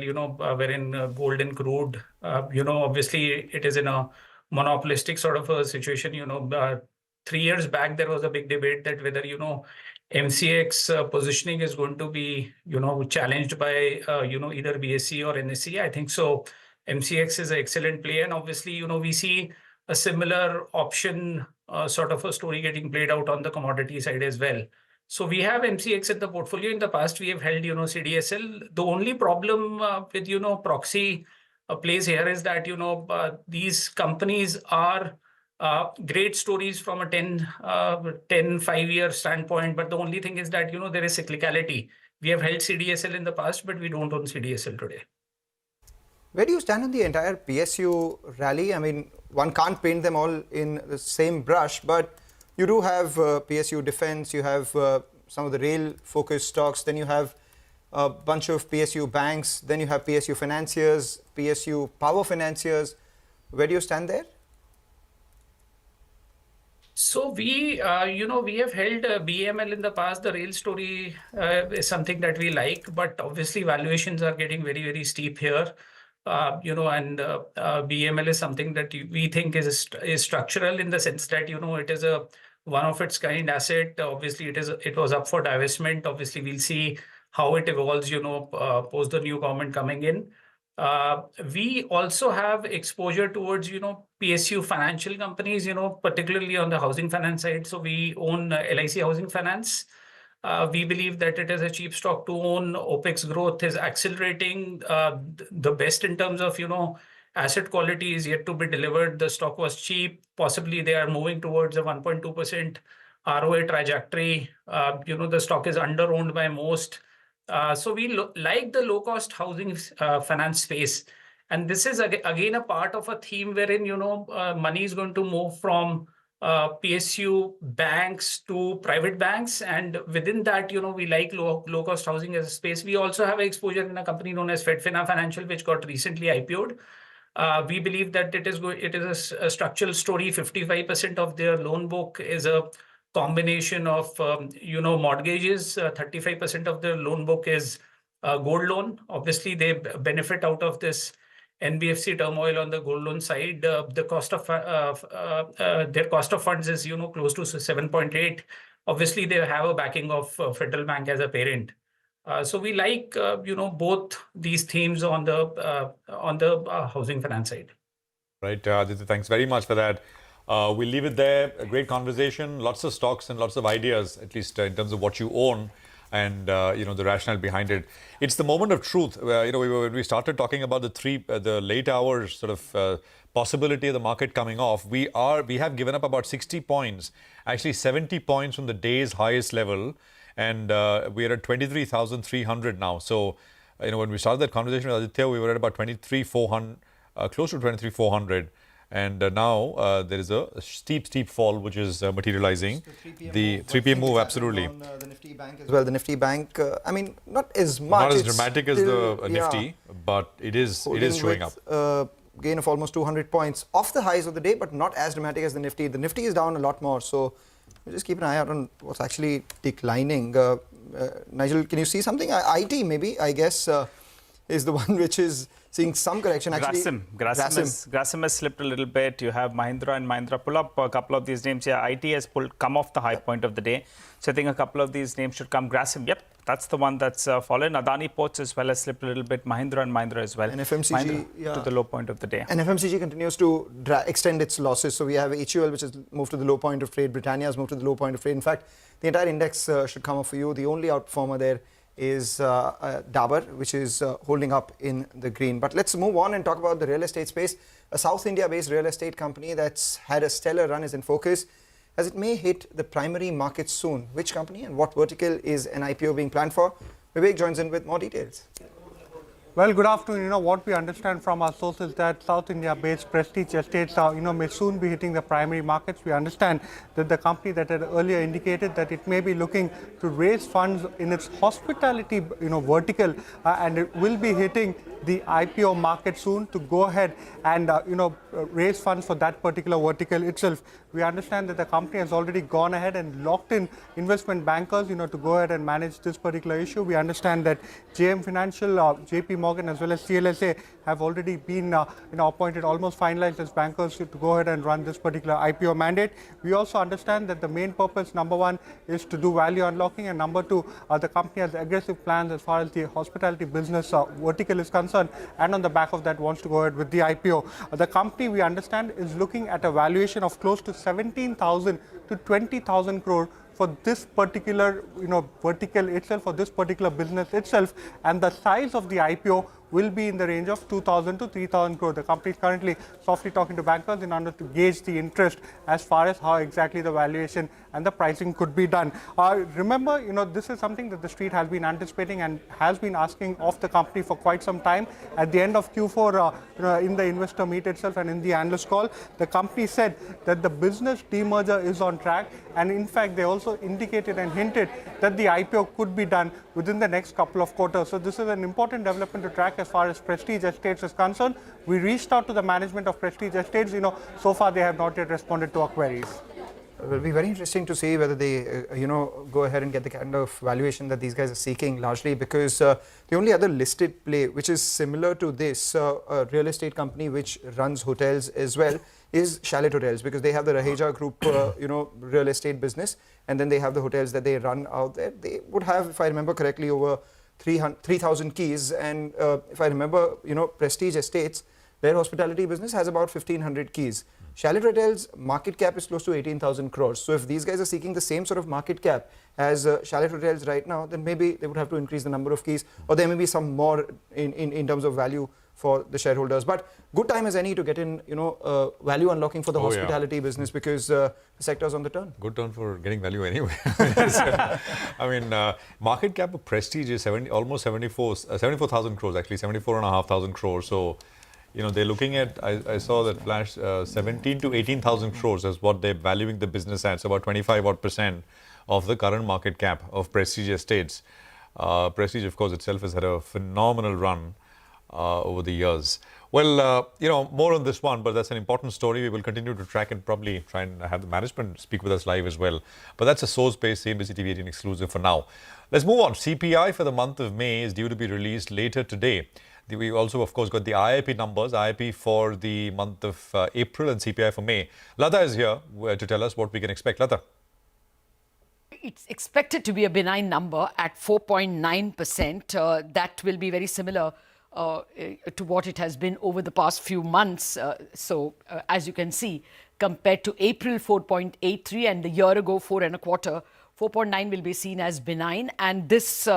wherein gold and crude, obviously it is in a monopolistic sort of a situation. 3 years back, there was a big debate that whether, MCX positioning is going to be, challenged by, either BSE or NSE. I think so. MCX is an excellent play. And obviously, we see a similar option sort of a story getting played out on the commodity side as well. So we have MCX in the portfolio. In the past, we have held, CDSL. The only problem with, proxy plays here is that, these companies are great stories from a 5-year standpoint. But the only thing is that, there is cyclicality. We have held CDSL in the past, but we don't own CDSL today. Where do you stand on the entire PSU rally? I mean, one can't paint them all in the same brush, but You do have PSU Defence, you have some of the rail-focused stocks, then you have a bunch of PSU banks, then you have PSU financiers, PSU power financiers. Where do you stand there? So we have held BML in the past. The rail story is something that we like, but obviously valuations are getting very, very steep here. And BML is something that we think is structural in the sense that, it is a one of its kind asset. Obviously, it was up for divestment. Obviously, we'll see how it evolves, post the new government coming in. We also have exposure towards, PSU financial companies, particularly on the housing finance side. So we own LIC Housing Finance. We believe that it is a cheap stock to own. OPEX growth is accelerating. The best in terms of, asset quality is yet to be delivered. The stock was cheap. Possibly they are moving towards a 1.2% ROA trajectory. The stock is under-owned by most. So we like the low-cost housing finance space. And this is, again, a part of a theme wherein, money is going to move from PSU banks to private banks. And within that, we like low-cost housing as a space. We also have exposure in a company known as FedFina Financial, which got recently IPO'd. We believe that it is a structural story. 55% of their loan book is a combination of, mortgages. 35% of their loan book is gold loan. Obviously, they benefit out of this NBFC turmoil on the gold loan side. The cost of their cost of funds is, close to 7.8. Obviously, they have a backing of Federal Bank as a parent. So we like, both these themes on the housing finance side. Right, Aditya, thanks very much for that. We'll leave it there. A great conversation, lots of stocks and lots of ideas, at least in terms of what you own and, the rationale behind it. It's the moment of truth. When we started talking about the late hours sort of possibility of the market coming off, we have given up about 60 points, actually 70 points from the day's highest level. And we're at 23,300 now. So, when we started that conversation with Aditya, we were at about 23,400, close to 23,400. And now there is a steep fall which is materializing. The 3 p.m. move, absolutely. The Nifty Bank as well. The Nifty Bank, not as much. Not as dramatic as the Nifty, but it is showing up. Gain of almost 200 points off the highs of the day, but not as dramatic as the Nifty. The Nifty is down a lot more. So we'll just keep an eye out on what's actually declining. Nigel, can you see something? IT maybe, I guess, is the one which is seeing some correction. Actually, Grasim has slipped a little bit. You have Mahindra and Mahindra pull up a couple of these names. Yeah, IT has come off the high point of the day. So I think a couple of these names should come. Grasim, yep, that's the one that's fallen. Adani Ports as well has slipped a little bit. Mahindra and Mahindra as well. And FMCG to the low point of the day. And FMCG continues to extend its losses. So we have HUL, which has moved to the low point of trade. Britannia has moved to the low point of trade. In fact, the entire index should come up for you. The only outperformer there is Dabur, which is holding up in the green. But let's move on and talk about the real estate space. A South India-based real estate company that's had a stellar run is in focus, as it may hit the primary market soon. Which company and what vertical is an IPO being planned for? Vivek joins in with more details. Well, good afternoon. What we understand from our sources that South India-based Prestige Estates, may soon be hitting the primary markets. We understand that the company that had earlier indicated that it may be looking to raise funds in its hospitality, vertical, and it will be hitting the IPO market soon to go ahead and, raise funds for that particular vertical itself. We understand that the company has already gone ahead and locked in investment bankers, to go ahead and manage this particular issue. We understand that JM Financial, JP Morgan, as well as CLSA have already been, appointed, almost finalized as bankers to go ahead and run this particular IPO mandate. We also understand that the main purpose, number one, is to do value unlocking, and number two, the company has aggressive plans as far as the hospitality business vertical is concerned, and on the back of that wants to go ahead with the IPO. The company, we understand, is looking at a valuation of close to 17,000 to 20,000 crore for this particular vertical itself, for this particular business itself, and the size of the IPO will be in the range of 2,000 to 3,000 crore. The company is currently softly talking to bankers in order to gauge the interest as far as how exactly the valuation and the pricing could be done. Remember, this is something that the street has been anticipating and has been asking of the company for quite some time. At the end of Q4, in the investor meet itself and in the analyst call, the company said that the business demerger is on track, and in fact they also indicated and hinted that the IPO could be done within the next couple of quarters. So this is an important development to track as far as Prestige Estates is concerned. We reached out to the management of Prestige Estates. So far they have not yet responded to our queries. It will be very interesting to see whether they, go ahead and get the kind of valuation that these guys are seeking, largely because the only other listed play which is similar to this, a real estate company which runs hotels as well, is Chalet Hotels, because they have the Raheja Group, real estate business, and then they have the hotels that they run out there. They would have, if I remember correctly, over 3,000 keys, and if I remember, Prestige Estates, their hospitality business has about 1,500 keys. Chalet Hotels' market cap is close to 18,000 crores. So if these guys are seeking the same sort of market cap as Chalet Hotels right now, then maybe they would have to increase the number of keys, or there may be some more in terms of value for the shareholders. But good time as any to get in, value unlocking for the hospitality business, because the sector is on the turn. Good turn for getting value anyway. Market cap of Prestige is almost 74,000 crores, actually 74,500 crores. So, they're looking at, I saw that flash, 17 to 18,000 crores is what they're valuing the business at. So about 25% of the current market cap of Prestige Estates. Prestige, of course, itself has had a phenomenal run over the years. Well, more on this one, but that's an important story. We will continue to track and probably try and have the management speak with us live as well. But that's a source-based CNBC-TV18 exclusive for now. Let's move on. CPI for the month of May is due to be released later today. We also, of course, got the IIP numbers, IIP for the month of April and CPI for May. Lata is here to tell us what we can expect. Lata. It's expected to be a benign number at 4.9%. That will be very similar to what it has been over the past few months. As you can see, compared to April 4.83 and the year ago 4.25, 4.9 will be seen as benign, and this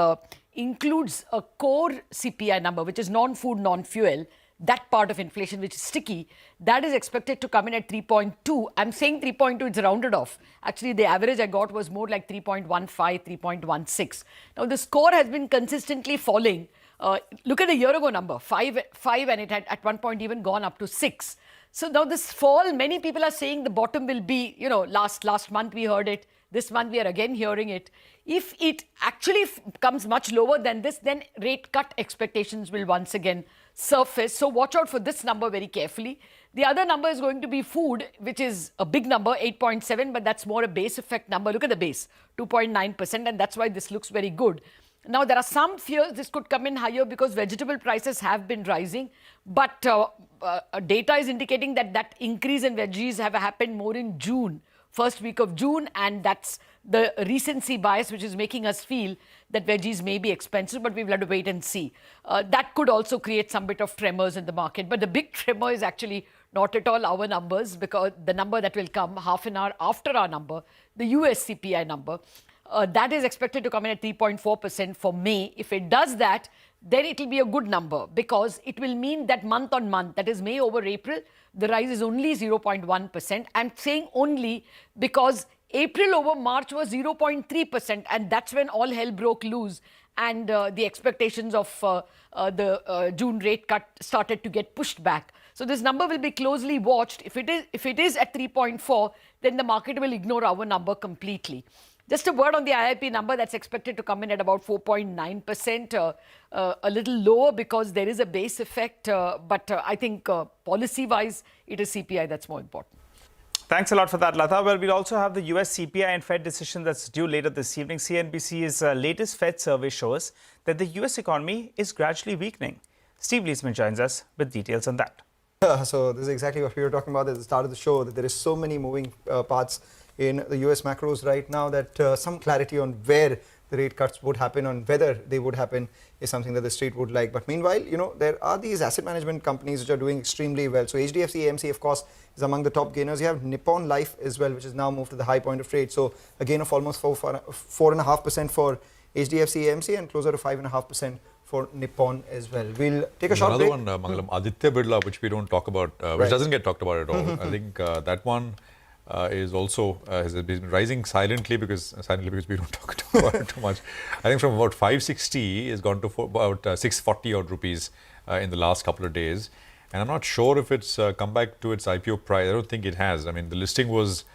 includes a core CPI number, which is non-food, non-fuel, that part of inflation which is sticky. That is expected to come in at 3.2. I'm saying 3.2, it's rounded off. Actually, the average I got was more like 3.15, 3.16. Now, the score has been consistently falling. Look at the year ago number, 5, and it had at one point even gone up to 6. So now this fall, many people are saying the bottom will be, last month we heard it. This month we are again hearing it. If it actually comes much lower than this, then rate cut expectations will once again surface. So watch out for this number very carefully. The other number is going to be food, which is a big number, 8.7, but that's more a base effect number. Look at the base, 2.9%, and that's why this looks very good. Now, there are some fears this could come in higher because vegetable prices have been rising, but data is indicating that increase in veggies have happened more in June. First week of June, and that's the recency bias which is making us feel that veggies may be expensive, but we'll have to wait and see. That could also create some bit of tremors in the market, but the big tremor is actually not at all our numbers, because the number that will come half an hour after our number, the US CPI number, that is expected to come in at 3.4% for May. If it does that, then it will be a good number, because it will mean that month on month, that is May over April, the rise is only 0.1%. I'm saying only because April over March was 0.3%, and that's when all hell broke loose, and the expectations of the June rate cut started to get pushed back. So this number will be closely watched. If it is at 3.4, then the market will ignore our number completely. Just a word on the IIP number, that's expected to come in at about 4.9%, a little lower because there is a base effect. But I think policy-wise, it is CPI that's more important. Thanks a lot for that, Lata. Well, we'll also have the US CPI and Fed decision that's due later this evening. CNBC's latest Fed survey shows that the US economy is gradually weakening. Steve Leesman joins us with details on that. So this is exactly what we were talking about at the start of the show, that there is so many moving parts in the US macros right now that some clarity on where the rate cuts would happen, on whether they would happen, is something that the street would like. But meanwhile, there are these asset management companies which are doing extremely well. So HDFC AMC, of course, is among the top gainers. You have Nippon Life as well, which has now moved to the high point of trade. So a gain of almost 4.5% for HDFC AMC and closer to 5.5% for Nippon as well. We'll take a short break. Another one, Mangalam, Aditya Birla, which we don't talk about, which doesn't get talked about at all. I think that one is also has been rising silently because we don't talk about it too much. I think from about 560 has gone to about 640 odd rupees in the last couple of days. And I'm not sure if it's come back to its IPO price. I don't think it has. I mean, the listing was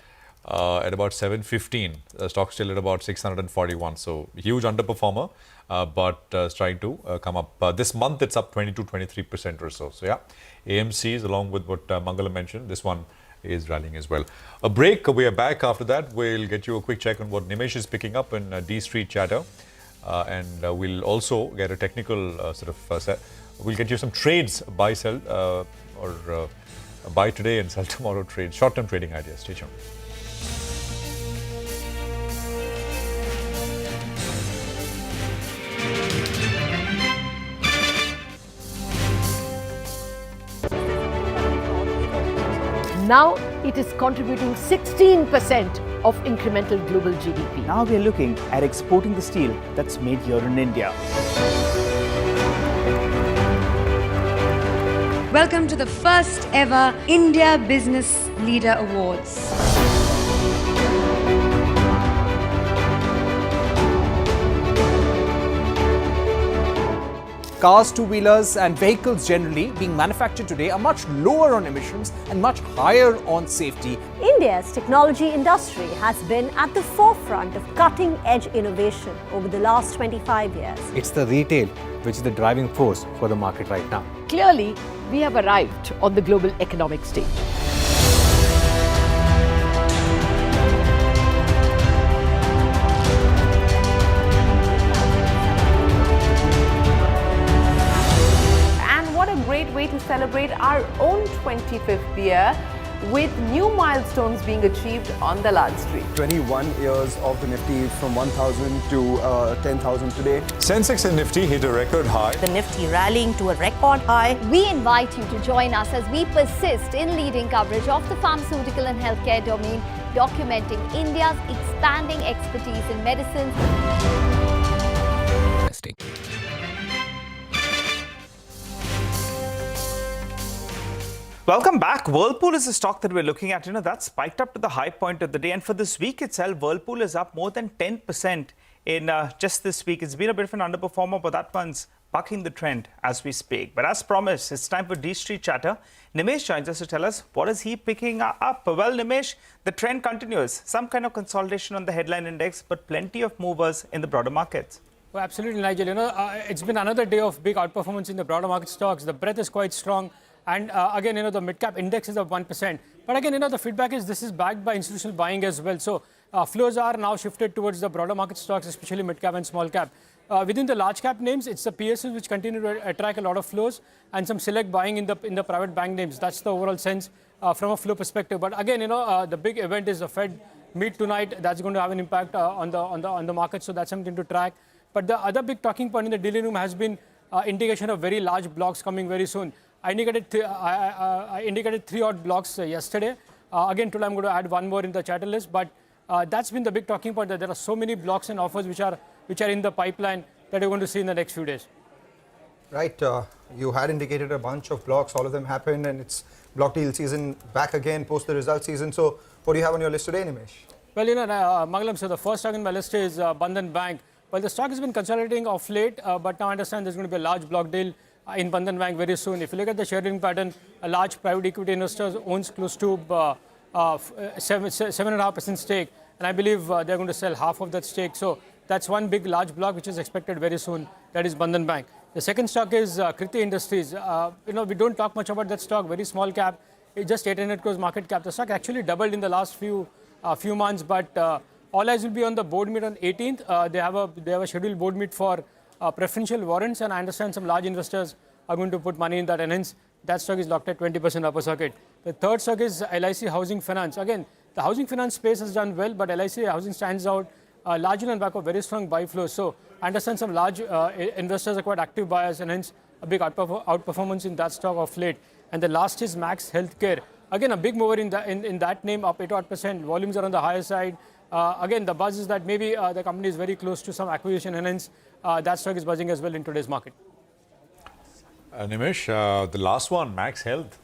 at about 715. The stock still at about 641. So huge underperformer, but it's trying to come up. This month it's up 22-23% or so. So yeah, AMCs along with what Mangalam mentioned, this one is rallying as well. A break. We are back after that. We'll get you a quick check on what Nimesh is picking up in D Street Chatter, and we'll also get a technical we'll get you some trades, buy, sell, or buy today and sell tomorrow trades, short-term trading ideas. Stay tuned. Now it is contributing 16% of incremental global GDP. Now we are looking at exporting the steel that's made here in India. Welcome to the first ever India Business Leader Awards. Cars, two-wheelers and vehicles generally being manufactured today are much lower on emissions and much higher on safety. India's technology industry has been at the forefront of cutting-edge innovation over the last 25 years. It's the retail which is the driving force for the market right now. Clearly, we have arrived on the global economic stage. Great way to celebrate our own 25th year with new milestones being achieved on the Lal Street. 21 years of the Nifty from 1,000 to 10,000 today. Sensex and Nifty hit a record high. The Nifty rallying to a record high. We invite you to join us as we persist in leading coverage of the pharmaceutical and healthcare domain, documenting India's expanding expertise in medicines. Welcome back. Whirlpool is the stock that we're looking at. That spiked up to the high point of the day. And for this week itself, Whirlpool is up more than 10% in just this week. It's been a bit of an underperformer, but that one's bucking the trend as we speak. But as promised, it's time for D Street Chatter. Nimesh joins us to tell us what is he picking up. Well, Nimesh, the trend continues. Some kind of consolidation on the headline index, but plenty of movers in the broader markets. Well, absolutely, Nigel. It's been another day of big outperformance in the broader market stocks. The breadth is quite strong. And again, the mid-cap index is up 1%. But again, the feedback is this is backed by institutional buying as well. So flows are now shifted towards the broader market stocks, especially mid-cap and small-cap. Within the large-cap names, it's the PSUs which continue to attract a lot of flows and some select buying in the private bank names. That's the overall sense from a flow perspective. But again, the big event is the Fed meet tonight. That's going to have an impact on the market. So that's something to track. But the other big talking point in the dealing room has been indication of very large blocks coming very soon. I indicated 3 odd blocks yesterday. Again, today I'm going to add one more in the chatter list. But that's been the big talking point, that there are so many blocks and offers which are in the pipeline that you're going to see in the next few days. Right. You had indicated a bunch of blocks. All of them happened, and it's block deal season back again post the result season. So what do you have on your list today, Nimesh? Well, Mangalam, so the first stock in my list is Bandhan Bank. Well, the stock has been consolidating of late, but now I understand there's going to be a large block deal in Bandhan Bank very soon. If you look at the sharing pattern, a large private equity investor owns close to 7.5% stake, and I believe they're going to sell half of that stake. So that's one big large block which is expected very soon. That is Bandhan Bank. The second stock is Kriti Industries. We don't talk much about that stock. Very small cap. It's just 800 crores market cap. The stock actually doubled in the last few months, but all eyes will be on the board meet on 18th. They have a scheduled board meet for preferential warrants, and I understand some large investors are going to put money in that, and hence that stock is locked at 20% upper circuit. The third stock is LIC Housing Finance. Again, the housing finance space has done well, but LIC Housing stands out largely on back of very strong buy flows. So I understand some large investors are quite active buyers, and hence a big outperformance in that stock of late. And the last is Max Healthcare. Again, a big mover in that name, up 8%. Volumes are on the higher side. Again, the buzz is that maybe the company is very close to some acquisition, and hence that stock is buzzing as well in today's market. Nimish, the last one, Max Health.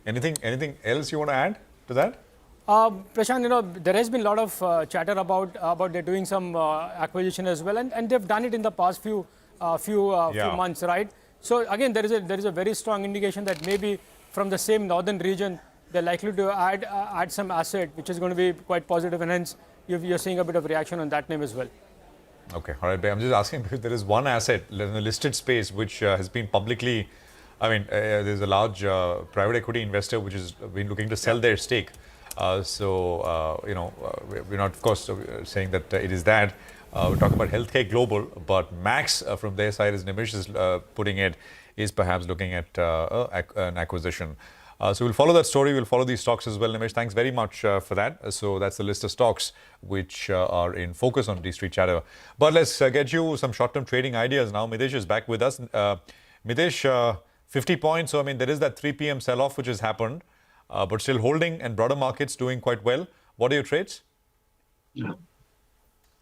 Anything else you want to add to that? Prashant, there has been a lot of chatter about they're doing some acquisition as well, and they've done it in the past few months, right? So again, there is a very strong indication that maybe from the same northern region, they're likely to add some asset, which is going to be quite positive, and hence you're seeing a bit of reaction on that name as well. Okay, all right. I'm just asking because there is one asset in the listed space which has been publicly, there's a large private equity investor which has been looking to sell their stake. We're not, of course, saying that it is that. We're talking about Healthcare Global, but Max from their side, as Nimish is putting it, is perhaps looking at an acquisition. So we'll follow that story. We'll follow these stocks as well. Nimish, thanks very much for that. So that's the list of stocks which are in focus on D-Street Chatter. But let's get you some short-term trading ideas now. Mitesh is back with us. Mitesh, 50 points. So, there is that 3 p.m. sell-off which has happened, but still holding, and broader markets doing quite well. What are your trades? Yeah.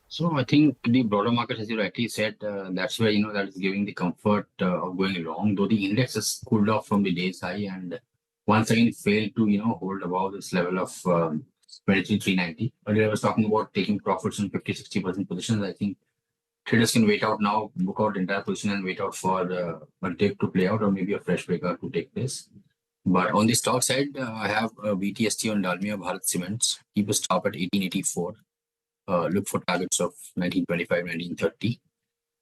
So I think the broader market, as you rightly said, that's where, that is giving the comfort of going long, though the index has cooled off from the day's high and once again failed to, hold above this level of 23,390. Earlier I was talking about taking profits in 50-60% positions. I think traders can wait out now, book out the entire position and wait out for a dip to play out or maybe a fresh breakout to take place. But on the stock side, I have a VTST on Dalmia Bharat Cements. Keep a stop at 1884. Look for targets of 1925, 1930.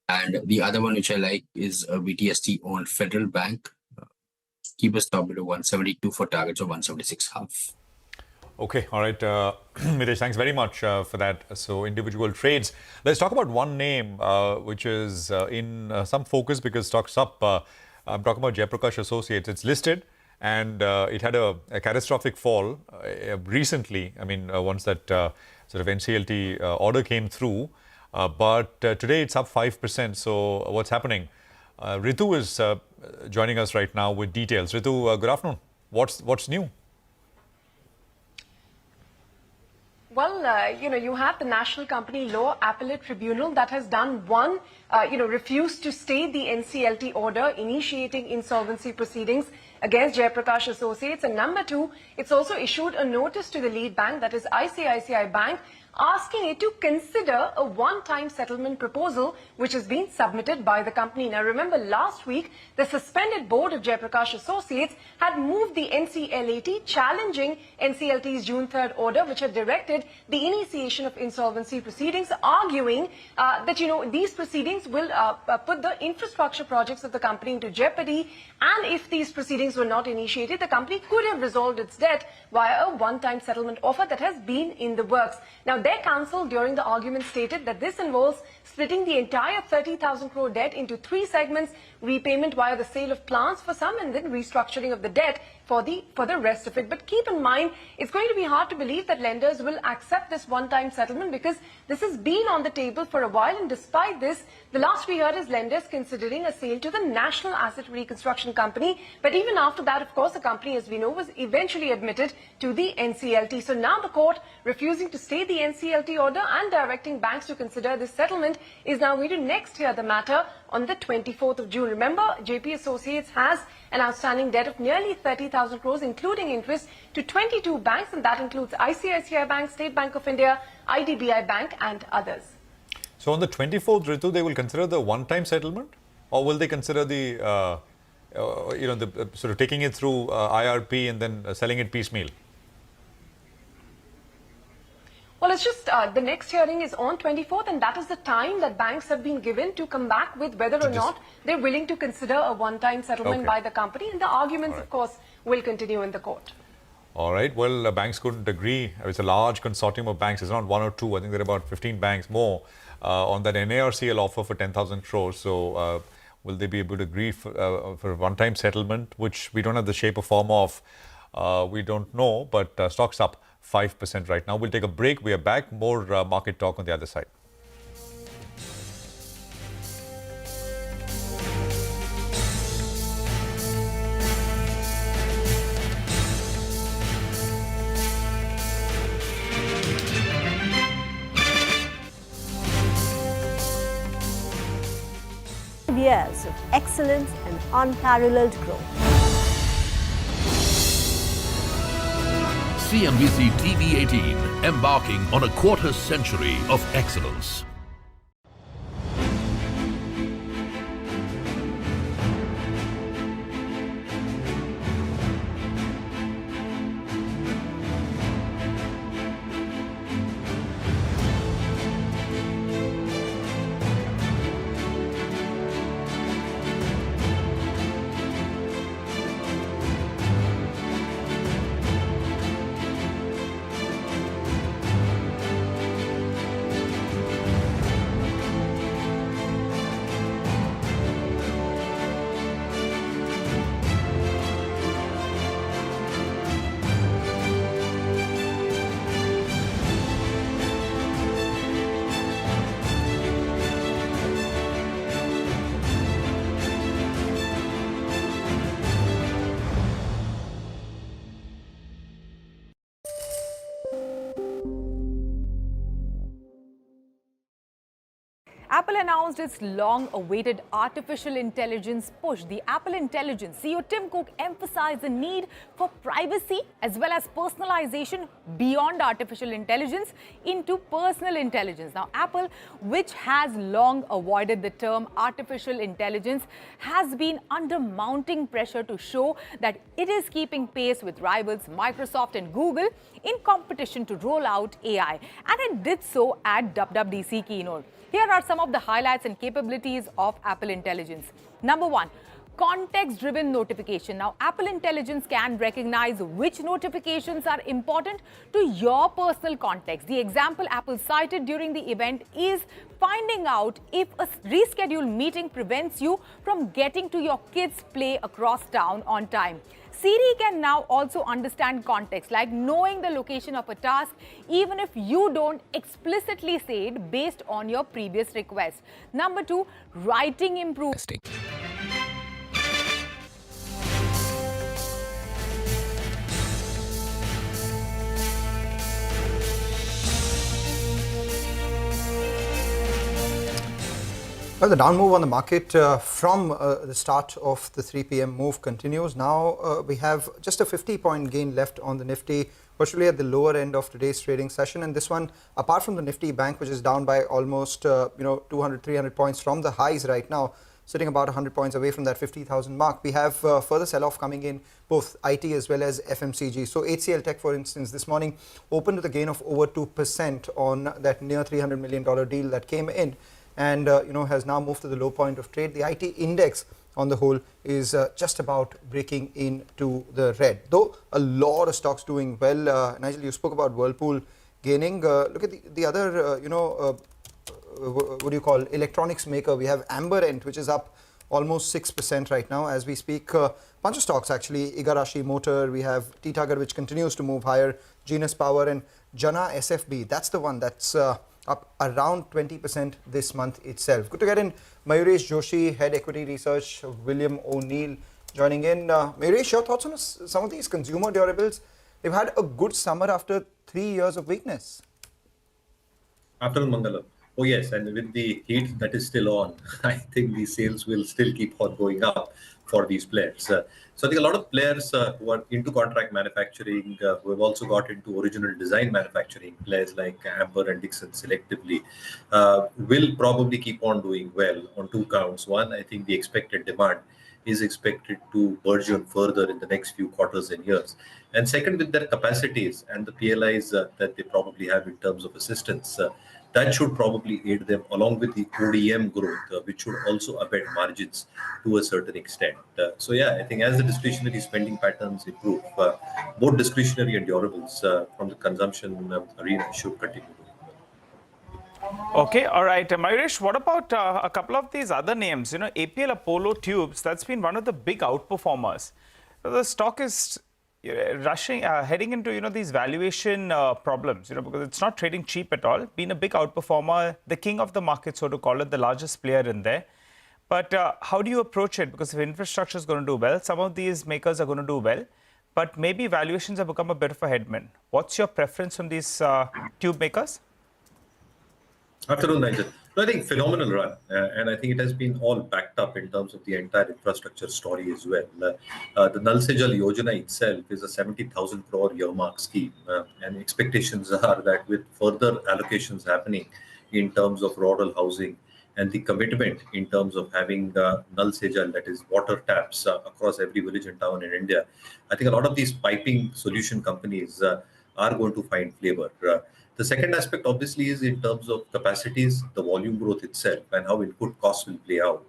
And the other one which I like is a VTST on Federal Bank. Keep a stop below 172 for targets of 176.5. Okay, all right. Mitesh, thanks very much for that. So individual trades. Let's talk about one name which is in some focus because stock's up. I'm talking about Jaiprakash Associates. It's listed and it had a catastrophic fall recently. Once that sort of NCLT order came through. But today it's up 5%. So what's happening? Ritu is joining us right now with details. Ritu, good afternoon. What's new? Well, you have the National Company Law Appellate Tribunal that has done one, refused to stay the NCLT order initiating insolvency proceedings against Jaiprakash Associates. And number two, it's also issued a notice to the lead bank, that is ICICI Bank, asking it to consider a one-time settlement proposal which has been submitted by the company. Now remember, last week the suspended board of Jaiprakash Associates had moved the NCLAT challenging NCLT's June 3rd order which had directed the initiation of insolvency proceedings, arguing that these proceedings will put the infrastructure projects of the company into jeopardy, and if these proceedings were not initiated, the company could have resolved its debt via a one-time settlement offer that has been in the works. Now their counsel during the argument stated that this involves splitting the entire 30,000 crore debt into 3 segments, repayment via the sale of plants for some and then restructuring of the debt for the rest of it. But keep in mind, it's going to be hard to believe that lenders will accept this one-time settlement because this has been on the table for a while, and despite this, the last we heard is lenders considering a sale to the National Asset Reconstruction Company. But even after that, of course, the company, as we know, was eventually admitted to the NCLT. So now the court, refusing to stay the NCLT order and directing banks to consider this settlement, is now going to next hear the matter on the 24th of June. Remember, JP Associates has an outstanding debt of nearly 30,000 crores, including interest, to 22 banks, and that includes ICICI Bank, State Bank of India, IDBI Bank, and others. So on the 24th, Ritu, they will consider the one-time settlement, or will they consider the, sort of taking it through IRP and then selling it piecemeal? Well, it's just the next hearing is on 24th, and that is the time that banks have been given to come back with whether or not they're willing to consider a one-time settlement by the company. And the arguments, of course, will continue in the court. All right. Well, banks couldn't agree. It's a large consortium of banks. It's not 1 or 2. I think there are about 15 banks more on that NARCL offer for 10,000 crores. So will they be able to agree for a one-time settlement, which we don't have the shape or form of? We don't know, but stock's up 5% right now. We'll take a break. We are back. More market talk on the other side. years of excellence and unparalleled growth. CNBC TV18, embarking on a quarter century of excellence. Apple announced its long-awaited artificial intelligence push. The Apple Intelligence CEO Tim Cook emphasized the need for privacy as well as personalization beyond artificial intelligence into personal intelligence. Now, Apple, which has long avoided the term artificial intelligence, has been under mounting pressure to show that it is keeping pace with rivals Microsoft and Google in competition to roll out AI. And it did so at WWDC keynote. Here are some of the highlights and capabilities of Apple Intelligence. Number one, context-driven notification. Now, Apple Intelligence can recognize which notifications are important to your personal context. The example Apple cited during the event is finding out if a rescheduled meeting prevents you from getting to your kids' play across town on time. Siri can now also understand context, like knowing the location of a task, even if you don't explicitly say it based on your previous request. Number two, writing improvement. Well, the down move on the market from the start of the 3 p.m. move continues. Now we have just a 50-point gain left on the Nifty, virtually at the lower end of today's trading session. And this one, apart from the Nifty Bank, which is down by almost 200, 300 points from the highs right now, sitting about 100 points away from that 50,000 mark. We have further sell-off coming in, both IT as well as FMCG. So HCL Tech, for instance, this morning opened with a gain of over 2% on that near $300 million deal that came in, and has now moved to the low point of trade. The IT index on the whole is just about breaking into the red, though a lot of stocks doing well. Nigel, you spoke about Whirlpool gaining. Look at the other what do you call, electronics maker. We have Amberent, which is up almost 6% right now as we speak. Bunch of stocks actually. Igarashi Motor, we have Titagar, which continues to move higher, Genus Power, and Jana SFB. That's the one that's up around 20% this month itself. Good to get in Mayuresh Joshi, Head Equity Research, William O'Neill joining in. Mayuresh, your thoughts on some of these consumer durables? They've had a good summer after 3 years of weakness. Afternoon, Mangala. Oh yes, and with the heat that is still on, I think the sales will still keep on going up for these players. So I think a lot of players who are into contract manufacturing, who have also got into original design manufacturing, players like Amber and Dixon selectively, will probably keep on doing well on two counts. One, I think the expected demand is expected to burgeon further in the next few quarters and years. And second, with their capacities and the PLIs that they probably have in terms of assistance, that should probably aid them along with the ODM growth, which should also abet margins to a certain extent. So yeah, I think as the discretionary spending patterns improve, both discretionary and durables from the consumption arena should continue. Okay, all right. Mayuresh, what about a couple of these other names? APL Apollo Tubes, that's been one of the big outperformers. The stock is rushing, heading into, these valuation problems, because it's not trading cheap at all. Been a big outperformer, the king of the market, so to call it, the largest player in there. But how do you approach it? Because if infrastructure is going to do well, some of these makers are going to do well, but maybe valuations have become a bit of a headwind. What's your preference on these tube makers? Afternoon, Nigel. No, I think phenomenal run, and I think it has been all backed up in terms of the entire infrastructure story as well. The Nal Se Jal Yojana itself is a 70,000 crore earmark scheme, and expectations are that with further allocations happening in terms of rural housing and the commitment in terms of having Nal Se Jal, that is water taps across every village and town in India, I think a lot of these piping solution companies are going to find flavor. The second aspect, obviously, is in terms of capacities, the volume growth itself, and how input costs will play out.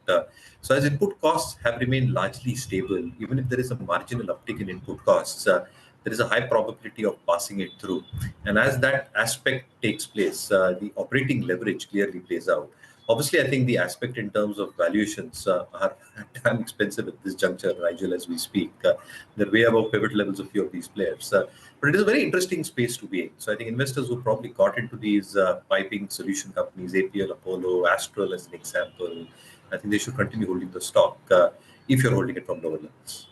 So as input costs have remained largely stable, even if there is a marginal uptick in input costs, there is a high probability of passing it through. And as that aspect takes place, the operating leverage clearly plays out. Obviously, I think the aspect in terms of valuations are damn expensive at this juncture, Nigel, as we speak. They're way above pivot levels of few of these players. But it is a very interesting space to be in. So I think investors who probably got into these piping solution companies, APL, Apollo, Astral as an example, I think they should continue holding the stock if you're holding it from lower levels.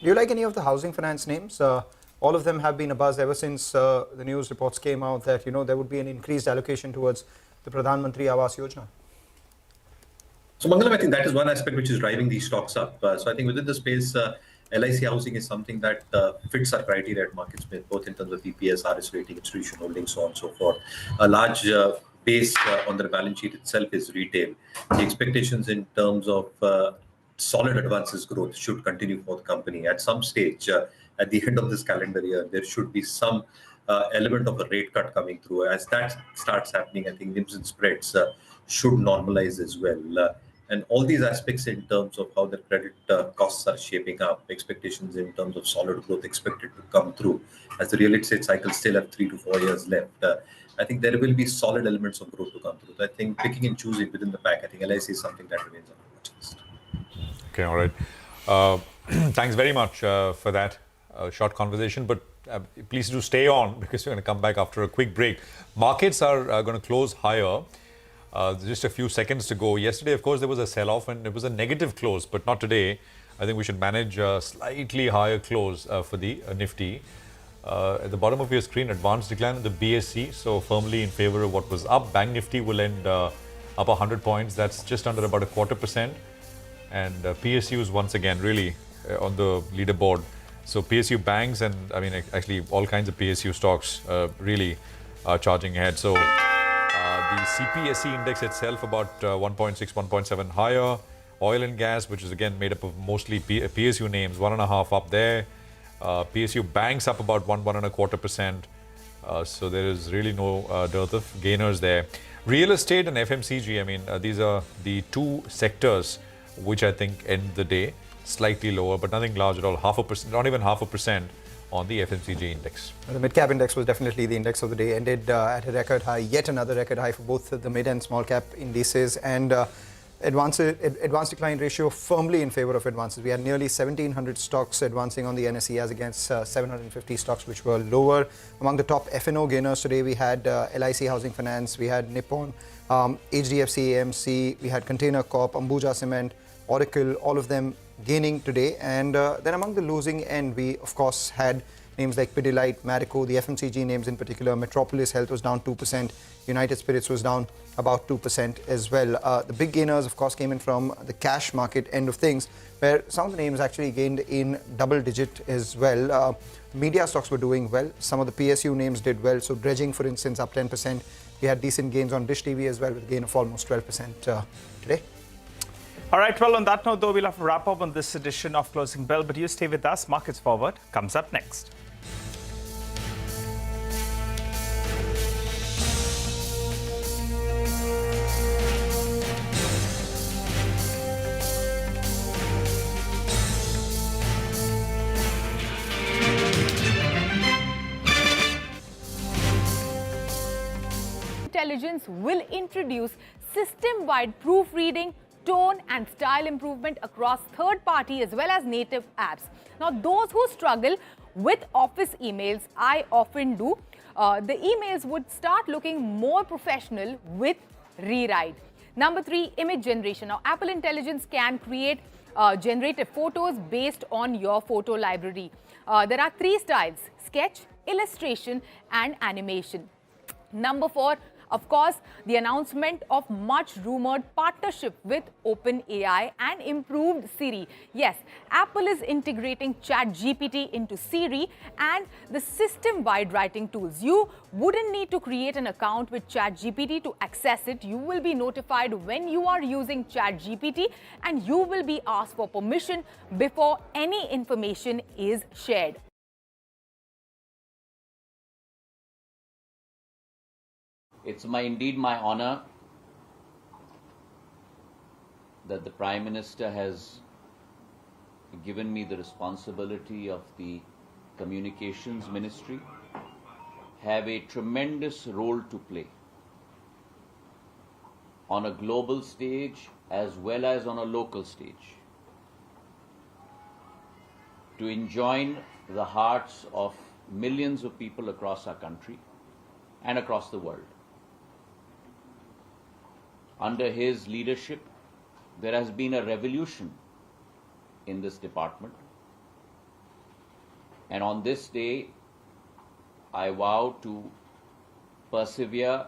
Do you like any of the housing finance names? All of them have been abuzz ever since the news reports came out that there would be an increased allocation towards the Pradhan Mantri Awas Yojana. So Mangalam, I think that is one aspect which is driving these stocks up. So I think within the space, LIC housing is something that fits our criteria at MarketSmith, both in terms of EPS, RS rating, institution holding, so on and so forth. A large base on their balance sheet itself is retail. The expectations in terms of solid advances growth should continue for the company. At some stage, at the end of this calendar year, there should be some element of a rate cut coming through. As that starts happening, I think NIMs and spreads should normalize as well. And all these aspects in terms of how the credit costs are shaping up, expectations in terms of solid growth expected to come through, as the real estate cycle still have 3 to 4 years left. I think there will be solid elements of growth to come through. So I think picking and choosing within the pack, I think LIC is something that remains on the watch list. Okay, all right. Thanks very much for that short conversation, but please do stay on because we're going to come back after a quick break. Markets are going to close higher. Just a few seconds to go. Yesterday, of course, there was a sell-off and it was a negative close, but not today. I think we should manage a slightly higher close for the Nifty. At the bottom of your screen, advanced decline in the BSE, so firmly in favor of what was up. Bank Nifty will end up 100 points. That's just under about 0.25%. And PSU is once again really on the leaderboard. So PSU banks and I mean actually all kinds of PSU stocks really are charging ahead. So the CPSE index itself about 1.6, 1.7 higher. Oil and gas, which is again made up of mostly PSU names, 1.5 up there. PSU banks up about 1.25%. So there is really no dearth of gainers there. Real estate and FMCG, I mean, these are the two sectors which I think end the day slightly lower, but nothing large at all. 0.5%, not even 0.5% on the FMCG index. The mid-cap index was definitely the index of the day, ended at a record high, yet another record high for both the mid and small cap indices, and advanced decline ratio firmly in favor of advances. We had nearly 1,700 stocks advancing on the NSE as against 750 stocks which were lower. Among the top F&O gainers today, we had LIC Housing Finance, we had Nippon, HDFC AMC, we had Container Corp, Ambuja Cement, Oracle, all of them gaining today. And then among the losing end, we of course had names like Pidilite, Marico, the FMCG names in particular. Metropolis Health was down 2%. United Spirits was down about 2% as well. The big gainers, of course, came in from the cash market end of things, where some of the names actually gained in double digit as well. Media stocks were doing well. Some of the PSU names did well. So Dredging, for instance, up 10%. We had decent gains on Dish TV as well, with a gain of almost 12% today. All right, well, on that note, though, we'll have to wrap up on this edition of Closing Bell, but you stay with us. Markets Forward comes up next. Intelligence will introduce system-wide proofreading, tone and style improvement across third-party as well as native apps. Now, those who struggle with office emails, I often do, the emails would start looking more professional with rewrite. Number 3, image generation. Now, Apple Intelligence can create generative photos based on your photo library. There are 3 styles: sketch, illustration and animation. Number 4, Of course, the announcement of much rumored partnership with OpenAI and improved Siri. Yes, Apple is integrating ChatGPT into Siri and the system-wide writing tools. You wouldn't need to create an account with ChatGPT to access it. You will be notified when you are using ChatGPT and you will be asked for permission before any information is shared. It's indeed my honor that the Prime Minister has given me the responsibility of the Communications Ministry, have a tremendous role to play on a global stage as well as on a local stage to enjoin the hearts of millions of people across our country and across the world. Under his leadership, there has been a revolution in this department. And on this day, I vow to persevere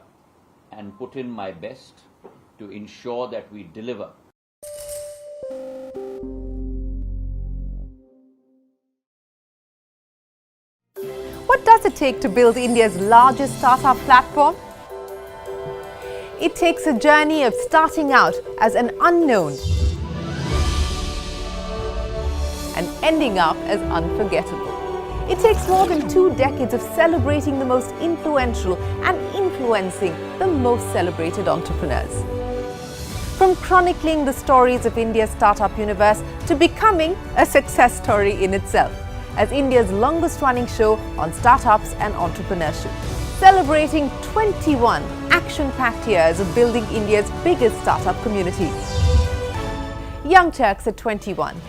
and put in my best to ensure that we deliver. What does it take to build India's largest startup platform? It takes a journey of starting out as an unknown and ending up as unforgettable. It takes more than 2 decades of celebrating the most influential and influencing the most celebrated entrepreneurs. From chronicling the stories of India's startup universe to becoming a success story in itself, as India's longest running show on startups and entrepreneurship, celebrating 21 action-packed years of building India's biggest startup community. Young Turks at 21,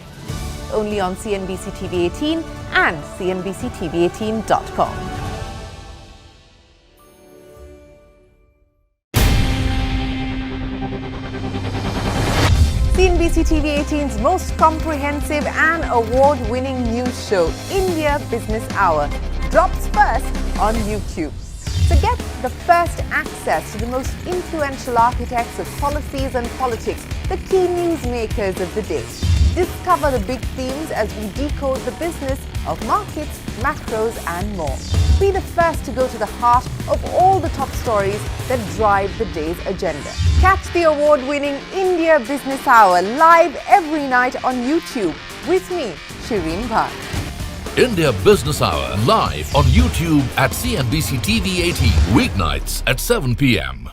only on CNBC-TV18 and CNBCTV18.com. CNBC-TV18's most comprehensive and award-winning news show, India Business Hour, drops first on YouTube. So get the first access to the most influential architects of policies and politics, the key newsmakers of the day. Discover the big themes as we decode the business of markets, macros and more. Be the first to go to the heart of all the top stories that drive the day's agenda. Catch the award-winning India Business Hour live every night on YouTube with me, Shireen Bhan. India Business Hour live on YouTube at CNBC-TV18 weeknights at 7 p.m.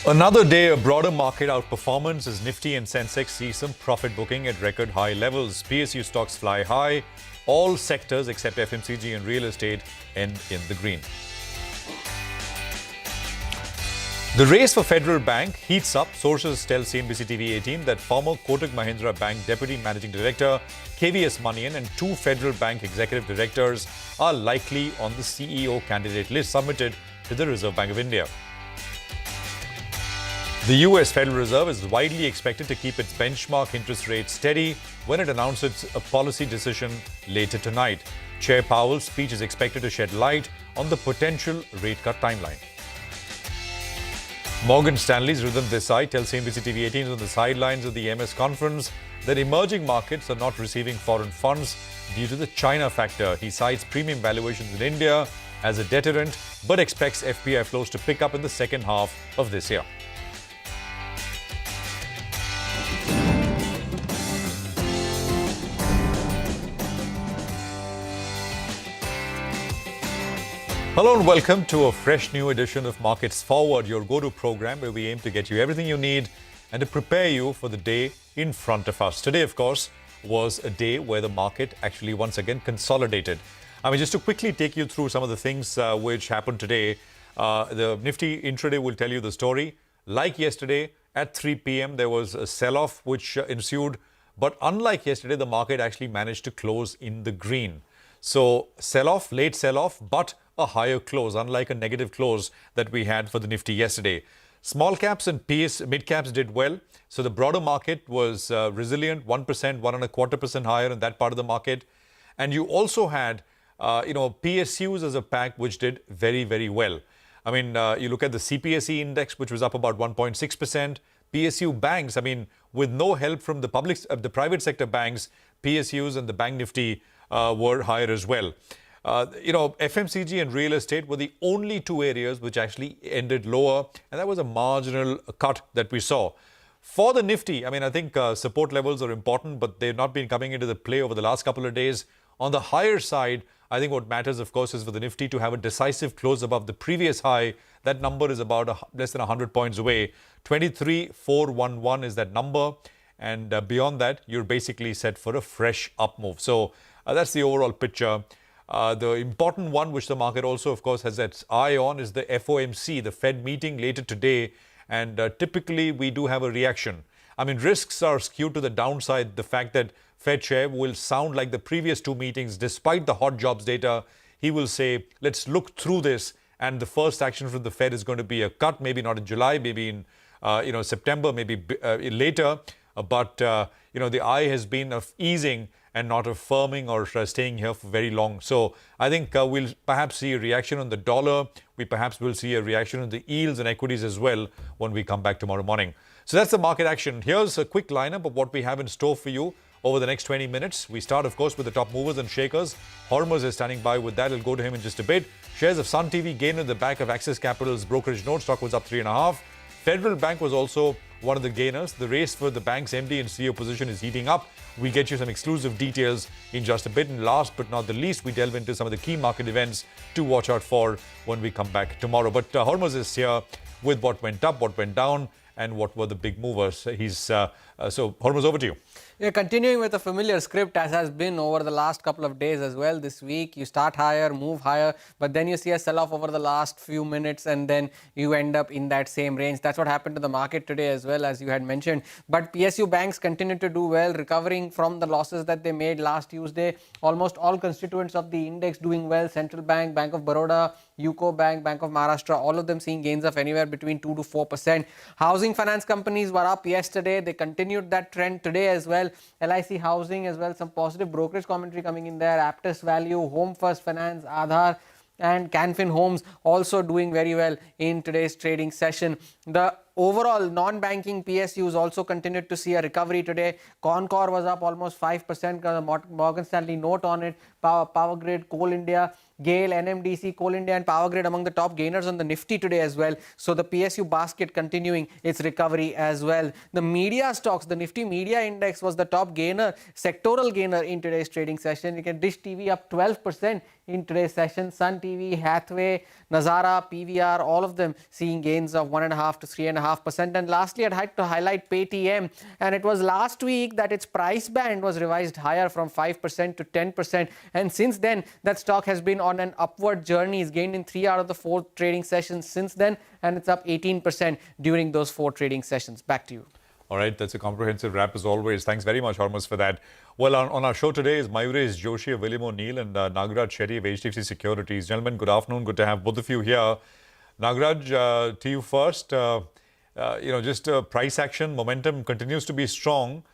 Another day of broader market outperformance as Nifty and Sensex see some profit booking at record high levels. PSU stocks fly high. All sectors except FMCG and real estate end in the green. The race for Federal Bank heats up. Sources tell CNBC-TV18 that former Kotak Mahindra Bank Deputy Managing Director KVS Manian and 2 Federal Bank Executive Directors are likely on the CEO candidate list submitted to the Reserve Bank of India. The US Federal Reserve is widely expected to keep its benchmark interest rate steady when it announces a policy decision later tonight. Chair Powell's speech is expected to shed light on the potential rate cut timeline. Morgan Stanley's Rhythm Desai tells CNBC-TV18 is on the sidelines of the MS conference that emerging markets are not receiving foreign funds due to the China factor. He cites premium valuations in India as a deterrent, but expects FPI flows to pick up in the second half of this year. Hello and welcome to a fresh new edition of Markets Forward, your go-to program where we aim to get you everything you need and to prepare you for the day in front of us. Today, of course, was a day where the market actually once again consolidated. I mean, just to quickly take you through some of the things which happened today, the Nifty intraday will tell you the story. Like yesterday, at 3 p.m., there was a sell-off which ensued. But unlike yesterday, the market actually managed to close in the green. So sell-off, late sell-off, but a higher close, unlike a negative close that we had for the Nifty yesterday. Small caps and mid caps did well. So the broader market was resilient, 1%, 1.25% higher in that part of the market. And you also had PSUs as a pack which did very, very well. I mean, you look at the CPSE index, which was up about 1.6%. PSU banks, I mean, with no help from the private sector banks, PSUs and the Bank Nifty were higher as well. FMCG and real estate were the only two areas which actually ended lower, and that was a marginal cut that we saw. For the Nifty, I mean, I think support levels are important, but they've not been coming into the play over the last couple of days. On the higher side, I think what matters, of course, is for the Nifty to have a decisive close above the previous high. That number is about less than 100 points away. 23,411 is that number. And beyond that, you're basically set for a fresh up move. So that's the overall picture. The important one, which the market also, of course, has its eye on, is the FOMC, the Fed meeting later today. And typically, we do have a reaction. I mean, risks are skewed to the downside. The fact that Fed chair will sound like the previous two meetings, despite the hot jobs data. He will say, let's look through this. And the first action from the Fed is going to be a cut, maybe not in July, maybe in September, maybe later. But the eye has been of easing and not of firming or staying here for very long. So I think we'll perhaps see a reaction on the dollar. We perhaps will see a reaction on the yields and equities as well when we come back tomorrow morning. So that's the market action. Here's a quick lineup of what we have in store for you over the next 20 minutes. We start, of course, with the top movers and shakers. Hormuz is standing by with that. I'll go to him in just a bit. Shares of Sun TV gained on the back of Axis Capital's brokerage note. Stock was up 3.5%. Federal Bank was also one of the gainers. The race for the bank's MD and CEO position is heating up. We'll get you some exclusive details in just a bit. And last but not the least, we delve into some of the key market events to watch out for when we come back tomorrow. But Hormuz is here with what went up, what went down, and what were the big movers. So Hormuz, over to you. Yeah, continuing with a familiar script as has been over the last couple of days as well. This week, you start higher, move higher, but then you see a sell-off over the last few minutes and then you end up in that same range. That's what happened to the market today as well, as you had mentioned. But PSU banks continue to do well, recovering from the losses that they made last Tuesday. Almost all constituents of the index doing well. Central Bank, Bank of Baroda, UCO Bank, Bank of Maharashtra, all of them seeing gains of anywhere between 2 to 4%. Housing finance companies were up yesterday. They continued that trend today as well. LIC Housing as well, some positive brokerage commentary coming in there. Aptus Value, Home First Finance, Aadhar and Canfin Homes also doing very well in today's trading session. The overall non-banking PSUs also continued to see a recovery today. Concor was up almost 5%, got a Morgan Stanley note on it. Power Grid, Coal India, GAIL, NMDC, Coal India and Power Grid among the top gainers on the Nifty today as well. So the PSU basket continuing its recovery as well. The media stocks, the Nifty Media Index was the top gainer, sectoral gainer in today's trading session. You can Dish TV up 12% in today's session. Sun TV, Hathway, Nazara, PVR, all of them seeing gains of 1.5 to 3.5%. And lastly, I'd like to highlight Paytm. And it was last week that its price band was revised higher from 5% to 10%. And since then, that stock has been on an upward journey. It's gained in 3 out of the 4 trading sessions since then. And it's up 18% during those 4 trading sessions. Back to you. All right, that's a comprehensive wrap as always. Thanks very much, Hormuz, for that. Well, on our show today is Mayuresh Joshi of William O'Neill and Nagaraj Shetty of HDFC Securities. Gentlemen, good afternoon. Good to have both of you here. Nagaraj, to you first. Just price action, momentum continues to be strong.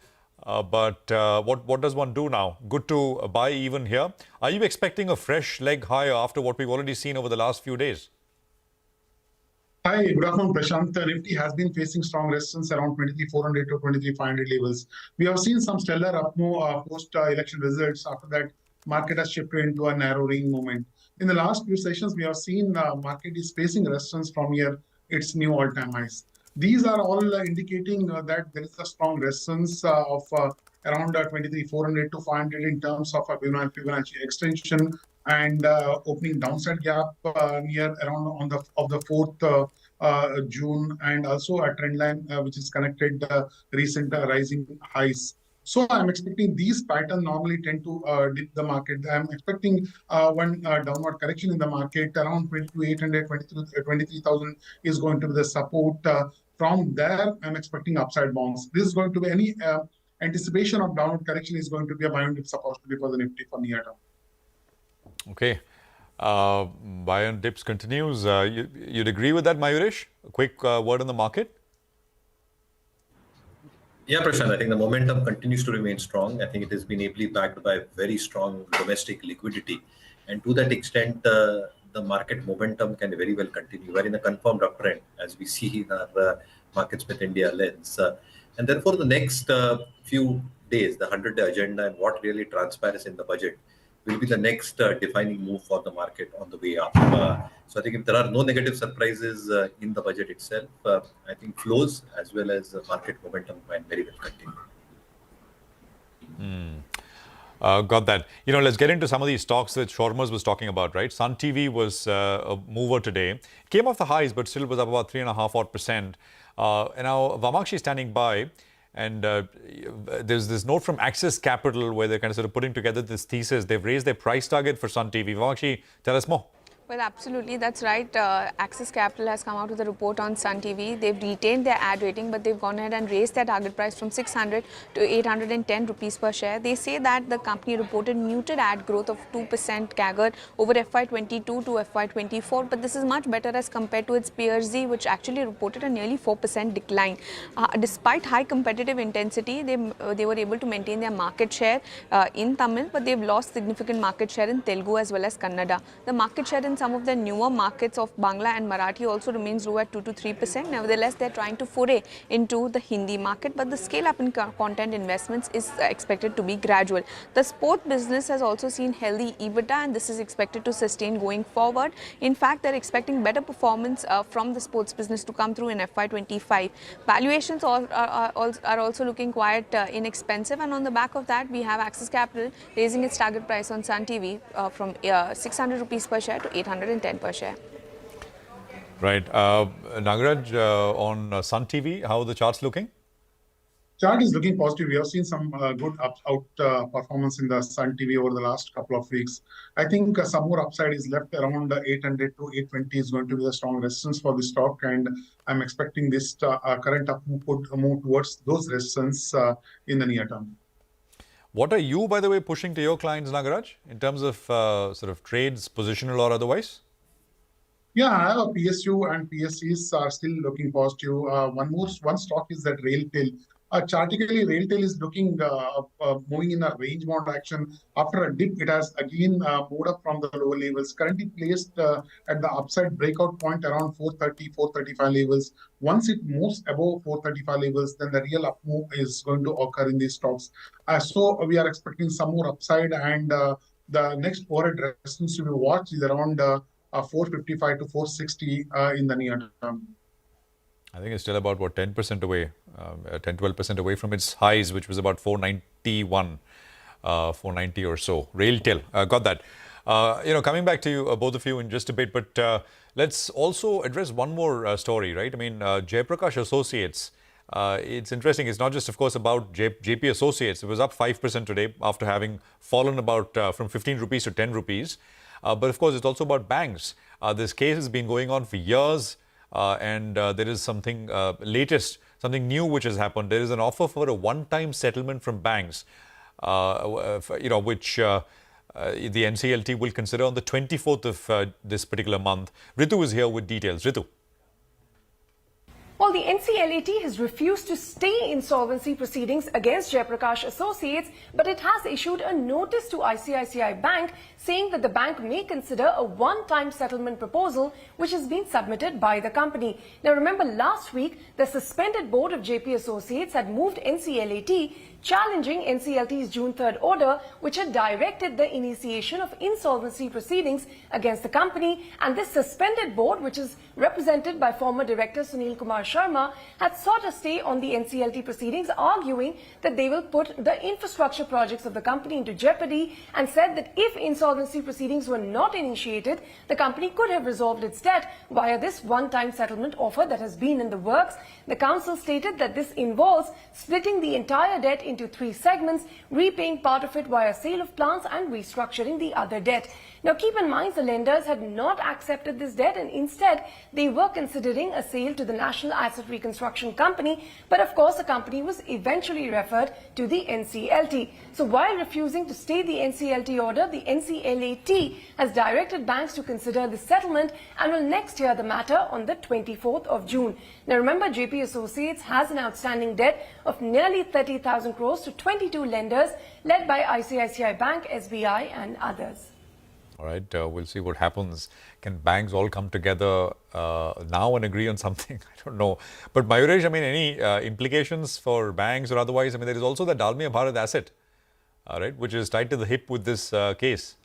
But what does one do now? Good to buy even here. Are you expecting a fresh leg higher after what we've already seen over the last few days? Hi, good afternoon, Prashant. Nifty has been facing strong resistance around 23,400 to 23,500 levels. We have seen some stellar up move post-election results. After that, market has shifted into a narrowing movement. In the last few sessions, we have seen market is facing resistance from here, its new all-time highs. These are all indicating that there is a strong resistance of around 23,400 to 500 in terms of a Fibonacci extension and opening downside gap near around on the 4th June, and also a trend line which is connected recent rising highs. So I'm expecting these patterns normally tend to dip the market. I'm expecting one downward correction in the market around 22,800, 23,000 is going to be the support. From there, I'm expecting upside bounce. This is going to be any anticipation of downward correction is going to be a buy and dip supposed to be for the Nifty for near term. Okay. Buy and dips continues. You'd agree with that, Mayuresh? A quick word on the market? Yeah, Prashant, I think the momentum continues to remain strong. I think it has been ably backed by very strong domestic liquidity. And to that extent, the market momentum can very well continue. We're in a confirmed uptrend, as we see in our Markets with India lens. And therefore, the next few days, the 100-day agenda and what really transpires in the budget will be the next defining move for the market on the way up. So I think if there are no negative surprises in the budget itself, I think flows as well as market momentum can very well continue. Got that. Let's get into some of these stocks that Shormas was talking about, right? Sun TV was a mover today. Came off the highs, but still was up about 3.5%. And now Vamakshi standing by. And there's this note from Axis Capital where they're kind of sort of putting together this thesis. They've raised their price target for Sun TV. Vamakshi, tell us more. Well, absolutely, that's right. Axis Capital has come out with a report on Sun TV. They've retained their ad rating, but they've gone ahead and raised their target price from 600 to 810 rupees per share. They say that the company reported muted ad growth of 2% CAGR over FY22 to FY24, but this is much better as compared to its peers, which actually reported a nearly 4% decline. Despite high competitive intensity, they were able to maintain their market share in Tamil, but they've lost significant market share in Telugu as well as Kannada. The market share in some of the newer markets of Bangla and Marathi also remains low at 2 to 3%. Nevertheless, they're trying to foray into the Hindi market, but the scale up in content investments is expected to be gradual. The sport business has also seen healthy EBITDA, and this is expected to sustain going forward. In fact, they're expecting better performance from the sports business to come through in FY25. Valuations are also looking quite inexpensive, and on the back of that, we have Axis Capital raising its target price on Sun TV from 600 rupees per share to 810 per share. Right. Nagaraj, on Sun TV, how are the charts looking? Chart is looking positive. We have seen some good performance in the Sun TV over the last couple of weeks. I think some more upside is left around 800 to 820 is going to be the strong resistance for the stock, and I'm expecting this current up move could move towards those resistance in the near term. What are you, by the way, pushing to your clients, Nagaraj, in terms of sort of trades, positional or otherwise? Yeah, I have a PSU and PSCs are still looking positive. One stock is that RailTel. Chartically, RailTel is looking moving in a range bound action. After a dip, it has again moved up from the lower levels. Currently placed at the upside breakout point around 430, 435 levels. Once it moves above 435 levels, then the real up move is going to occur in these stocks. So we are expecting some more upside, and the next forward resistance to be watched is around 455 to 460 in the near term. I think it's still about, 10% away, 10-12% away from its highs, which was about 491, 490 or so. RailTel, got that. Coming back to you, both of you in just a bit, but let's also address one more story, right? I mean, Jaiprakash Associates, it's interesting. It's not just, of course, about JP Associates. It was up 5% today after having fallen about from 15 rupees to 10 rupees. But of course, it's also about banks. This case has been going on for years. And there is something latest, something new which has happened. There is an offer for a one-time settlement from banks, which the NCLT will consider on the 24th of this particular month. Ritu is here with details. Ritu. Well, the NCLAT has refused to stay insolvency proceedings against Jaiprakash Associates, but it has issued a notice to ICICI Bank saying that the bank may consider a one-time settlement proposal which has been submitted by the company. Now, remember last week, the suspended board of JP Associates had moved NCLAT challenging NCLT's June 3rd order, which had directed the initiation of insolvency proceedings against the company. And this suspended board, which is represented by former director Sunil Kumar Sharma, had sought a stay on the NCLT proceedings, arguing that they will put the infrastructure projects of the company into jeopardy, and said that if insolvency proceedings were not initiated, the company could have resolved its debt via this one-time settlement offer that has been in the works. The council stated that this involves splitting the entire debt into 3 segments, repaying part of it via sale of plants and restructuring the other debt. Now, keep in mind, the lenders had not accepted this debt, and instead they were considering a sale to the National Asset Reconstruction Company. But of course, the company was eventually referred to the NCLT. So while refusing to stay the NCLT order, the NCLAT has directed banks to consider the settlement and will next hear the matter on the 24th of June. Now, remember, JP Associates has an outstanding debt of nearly 30,000 crores to 22 lenders led by ICICI Bank, SBI and others. All right, we'll see what happens. Can banks all come together now and agree on something? I don't know. But Mayuresh, I mean, any implications for banks or otherwise? I mean, there is also the Dalmia Bharat asset, right, which is tied to the hip with this case.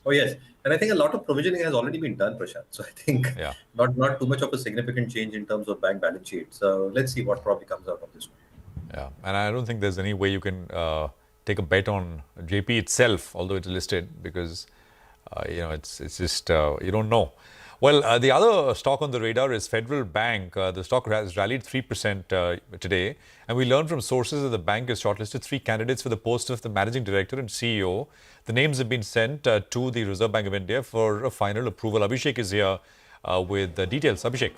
Oh, yes. And I think a lot of provisioning has already been done, Prashant. So I think not too much of a significant change in terms of bank balance sheet. So let's see what probably comes out of this one. Yeah, and I don't think there's any way you can take a bet on JP itself, although it's listed, because you know, it's just you don't know. Well, the other stock on the radar is Federal Bank. The stock has rallied 3% today, and we learned from sources that the bank has shortlisted 3 candidates for the post of the managing director and CEO. The names have been sent to the Reserve Bank of India for a final approval. Abhishek is here with the details. Abhishek.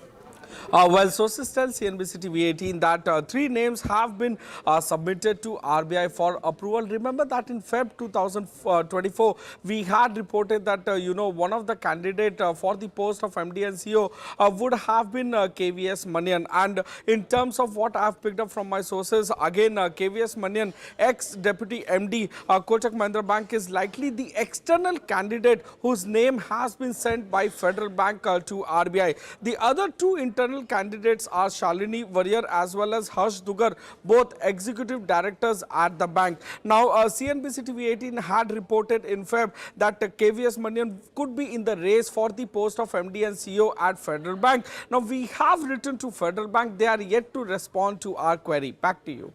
Well, sources tell CNBC-TV18 that 3 names have been submitted to RBI for approval. Remember that in Feb 2024, we had reported that, one of the candidates for the post of MD and CEO would have been KVS Manian. And in terms of what I have picked up from my sources, again, KVS Manian, ex-deputy MD, Kotak Mahindra Bank, is likely the external candidate whose name has been sent by Federal Bank to RBI. The other 2 internal candidates are Shalini Warrior as well as Harsh Dugar, both executive directors at the bank. Now, CNBC-TV18 had reported in Feb that KVS Manian could be in the race for the post of MD and CEO at Federal Bank. Now, we have written to Federal Bank. They are yet to respond to our query. Back to you.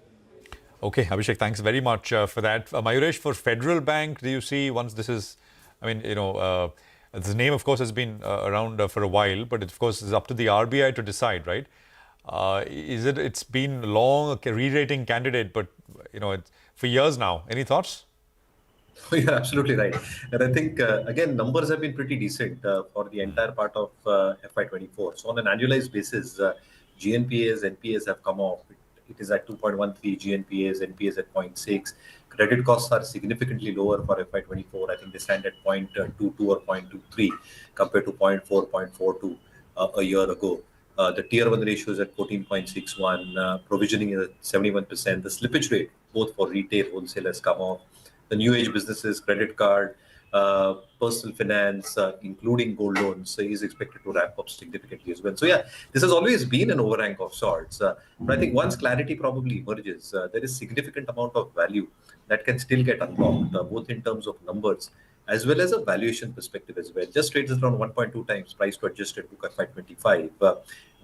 Okay, Abhishek, thanks very much for that. Mayuresh, for Federal Bank, do you see once this is, I mean, the name, of course, has been around for a while, but it, of course, is up to the RBI to decide, right? It's been long, a re-rating candidate, but, it's for years now. Any thoughts? Oh, you're absolutely right. And I think, again, numbers have been pretty decent for the entire part of FY24. So on an annualized basis, GNPAs, NPAs have come off. It is at 2.13 GNPAs, NPAs at 0.6. Credit costs are significantly lower for FY24. I think they stand at 0.22 or 0.23 compared to 0.4, 0.42 a year ago. The Tier 1 ratio is at 14.61. Provisioning is at 71%. The slippage rate, both for retail, wholesale, has come off. The new age businesses, credit card, personal finance, including gold loans, is expected to ramp up significantly as well. So yeah, this has always been an overhang of sorts. But I think once clarity probably emerges, there is significant amount of value that can still get unlocked, both in terms of numbers as well as a valuation perspective as well. Just trades around 1.2 times price to adjusted book FY25.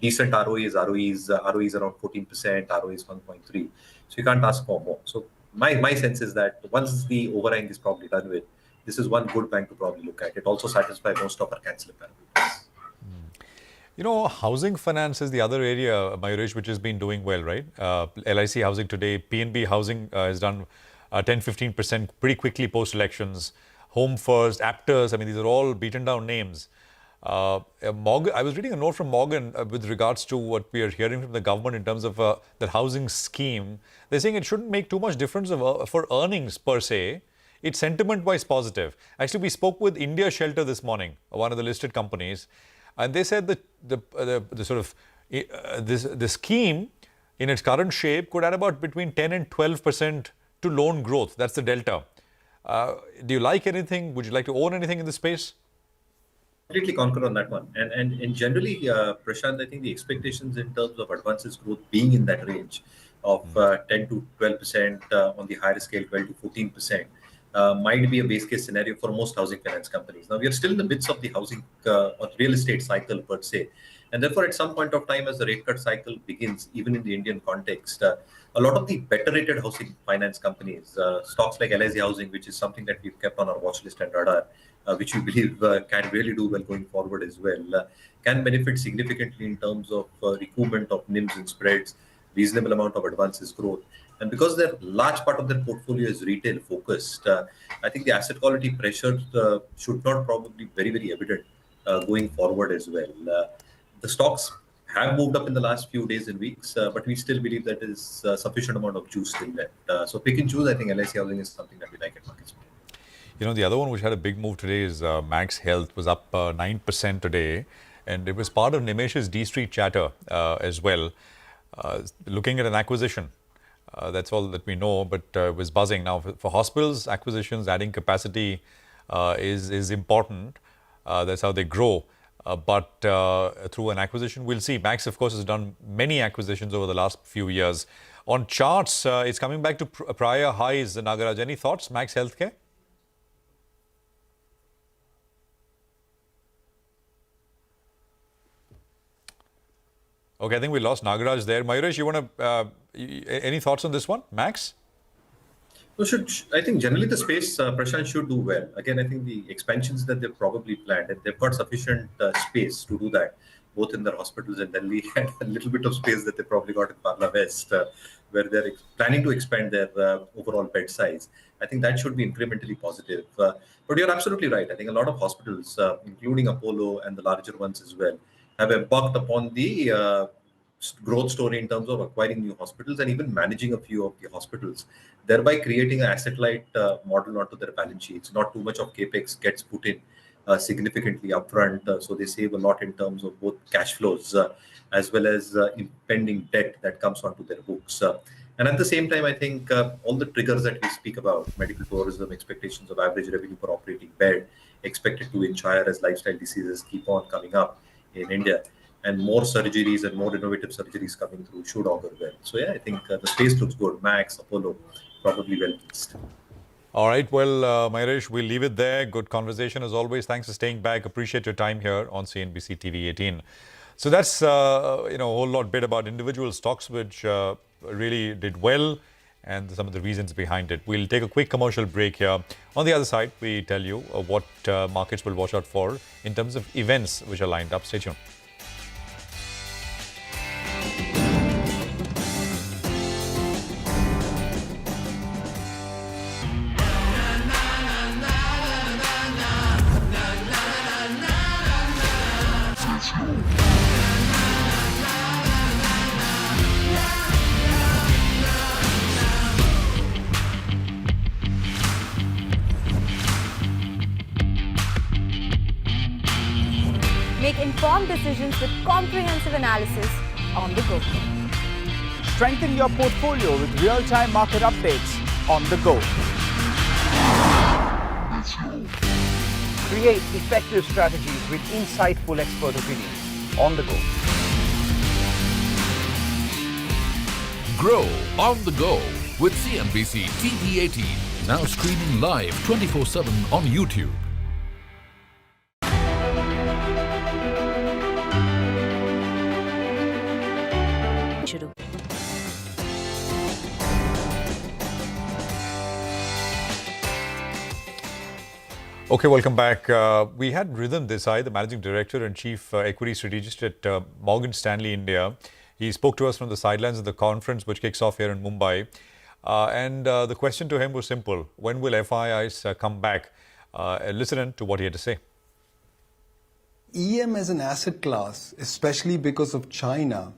Decent ROEs around 14%, ROEs 1.3. So you can't ask for more. So my sense is that once the overhang is probably done with, this is one good bank to probably look at. It also satisfies most of our cancel parameters. Housing finance is the other area, Mayuresh, which has been doing well, right? LIC Housing today, PNB Housing has done 10-15% pretty quickly post-elections. Home First, Aptors, I mean, these are all beaten down names. Morgan, I was reading a note from Morgan with regards to what we are hearing from the government in terms of the housing scheme. They're saying it shouldn't make too much difference for earnings per se. It's sentiment-wise positive. Actually, we spoke with India Shelter this morning, one of the listed companies, and they said that the scheme in its current shape could add about between 10 and 12% to loan growth. That's the delta. Do you like anything? Would you like to own anything in this space? Completely concur on that one. And generally, Prashant, I think the expectations in terms of advances growth being in that range of 10 to 12%, on the higher scale, 12 to 14%, might be a base case scenario for most housing finance companies. Now, we are still in the midst of the housing or real estate cycle per se. And therefore, at some point of time, as the rate cut cycle begins, even in the Indian context, a lot of the better rated housing finance companies, stocks like LIC Housing, which is something that we've kept on our watch list and radar, which we believe can really do well going forward as well, can benefit significantly in terms of recoupment of NIMs and spreads, reasonable amount of advances growth. And because their large part of their portfolio is retail focused, I think the asset quality pressure should not probably be very, very evident going forward as well. The stocks have moved up in the last few days and weeks, but we still believe that is sufficient amount of juice still left. So pick and choose. I think LIC Housing is something that we like at markets. The other one which had a big move today is Max Health, was up 9% today, and it was part of Nimesh's D Street chatter as well, looking at an acquisition. That's all that we know, but it was buzzing. Now, for hospitals, acquisitions, adding capacity, is important. That's how they grow. But through an acquisition, we'll see. Max, of course, has done many acquisitions over the last few years. On charts, it's coming back to prior highs. Nagaraj, any thoughts? Max Healthcare? Okay, I think we lost Nagaraj there. Mayuresh, you want to any thoughts on this one, Max? No, I think generally the space, Prashant, should do well. Again, I think the expansions that they've probably planned, and they've got sufficient space to do that, both in their hospitals in Delhi and a little bit of space that they probably got in Parla West, where they're planning to expand their overall bed size. I think that should be incrementally positive. But you're absolutely right. I think a lot of hospitals, including Apollo and the larger ones as well, have embarked upon the growth story in terms of acquiring new hospitals and even managing a few of the hospitals, thereby creating an asset-light model onto their balance sheets. Not too much of capex gets put in significantly upfront, so they save a lot in terms of both cash flows as well as impending debt that comes onto their books. And at the same time, I think all the triggers that we speak about, medical tourism, expectations of average revenue per operating bed, expected to inch higher as lifestyle diseases keep on coming up in India, and more surgeries and more innovative surgeries coming through should augur well. So yeah, I think the space looks good. Max, Apollo, probably well placed. All right. Well, Mayuresh, we'll leave it there. Good conversation as always. Thanks for staying back. Appreciate your time here on CNBC TV18. So that's a whole lot bit about individual stocks which really did well and some of the reasons behind it. We'll take a quick commercial break here. On the other side, we tell you what markets will watch out for in terms of events which are lined up. Stay tuned. Make informed decisions with comprehensive analysis on the go. Strengthen your portfolio with real-time market updates on the go. Create effective strategies with insightful expert opinions on the go. Grow on the go with CNBC TV18. Now streaming live 24/7 on YouTube. Okay, welcome back. We had Ridhan Desai, the Managing Director and Chief Equity Strategist at Morgan Stanley India. He spoke to us from the sidelines of the conference which kicks off here in Mumbai. And the question to him was simple. When will FIIs come back? Listen to what he had to say. EM as an asset class, especially because of China,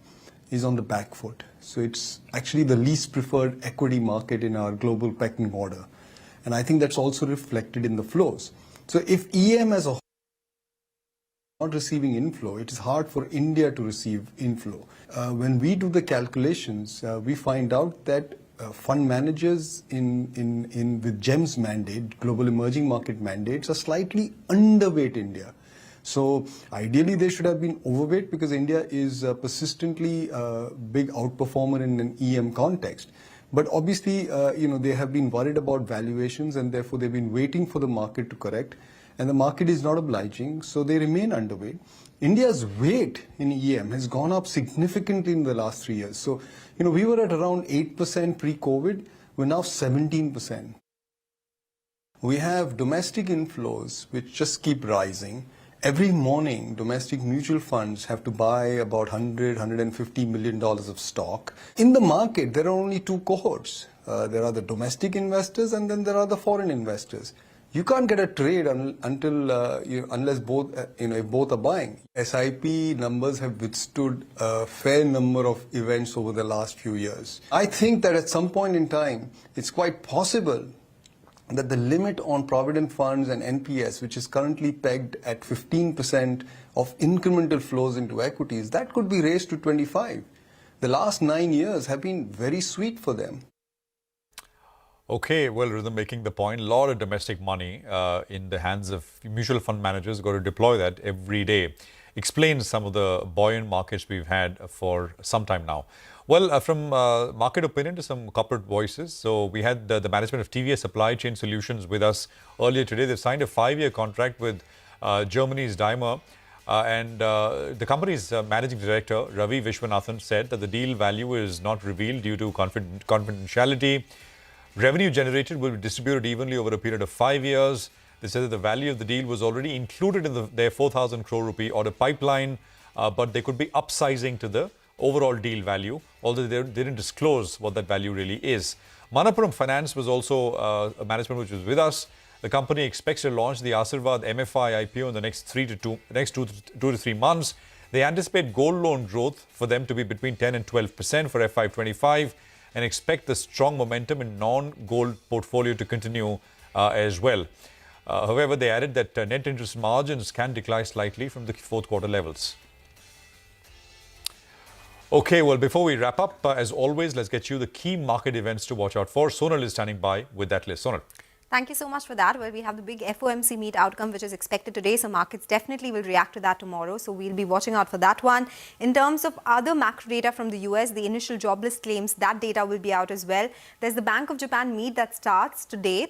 is on the back foot. So it's actually the least preferred equity market in our global pecking order. And I think that's also reflected in the flows. So if EM as a whole is not receiving inflow, it is hard for India to receive inflow. When we do the calculations, we find out that fund managers with GEMS mandate, global emerging market mandates, are slightly underweight India. So ideally they should have been overweight because India is persistently a big outperformer in an EM context. But obviously, they have been worried about valuations and therefore they've been waiting for the market to correct. And the market is not obliging, so they remain underweight. India's weight in EM has gone up significantly in the last 3 years. So, we were at around 8% pre-COVID. We're now 17%. We have domestic inflows which just keep rising. Every morning, domestic mutual funds have to buy about $100, $150 million of stock. In the market, there are only two cohorts. There are the domestic investors and then there are the foreign investors. You can't get a trade unless both, if both are buying. SIP numbers have withstood a fair number of events over the last few years. I think that at some point in time, it's quite possible that the limit on provident funds and NPS, which is currently pegged at 15% of incremental flows into equities, that could be raised to 25. The last 9 years have been very sweet for them. Okay, well, Rhythm making the point, a lot of domestic money in the hands of mutual fund managers, got to deploy that every day. Explains some of the buoyant markets we've had for some time now. Well, from market opinion to some corporate voices. So we had the management of TVS Supply Chain Solutions with us earlier today. They've signed a 5-year contract with Germany's Daimler. And the company's managing director, Ravi Vishwanathan, said that the deal value is not revealed due to confidentiality. Revenue generated will be distributed evenly over a period of 5 years. They said that the value of the deal was already included in their 4,000 crore rupee order pipeline, but they could be upsizing to the overall deal value, although they didn't disclose what that value really is. Manappuram Finance was also a management which was with us. The company expects to launch the Asirvad MFI IPO in the next 2 to 3 months. They anticipate gold loan growth for them to be between 10 and 12% for FY25 and expect the strong momentum in non-gold portfolio to continue as well. However, they added that net interest margins can decline slightly from the fourth quarter levels. Okay, well, before we wrap up, as always, let's get you the key market events to watch out for. Sonal is standing by with that list. Sonal. Thank you so much for that. Well, we have the big FOMC meet outcome which is expected today. So markets definitely will react to that tomorrow. So we'll be watching out for that one. In terms of other macro data from the US, the initial jobless claims, that data will be out as well. There's the Bank of Japan meet that starts today,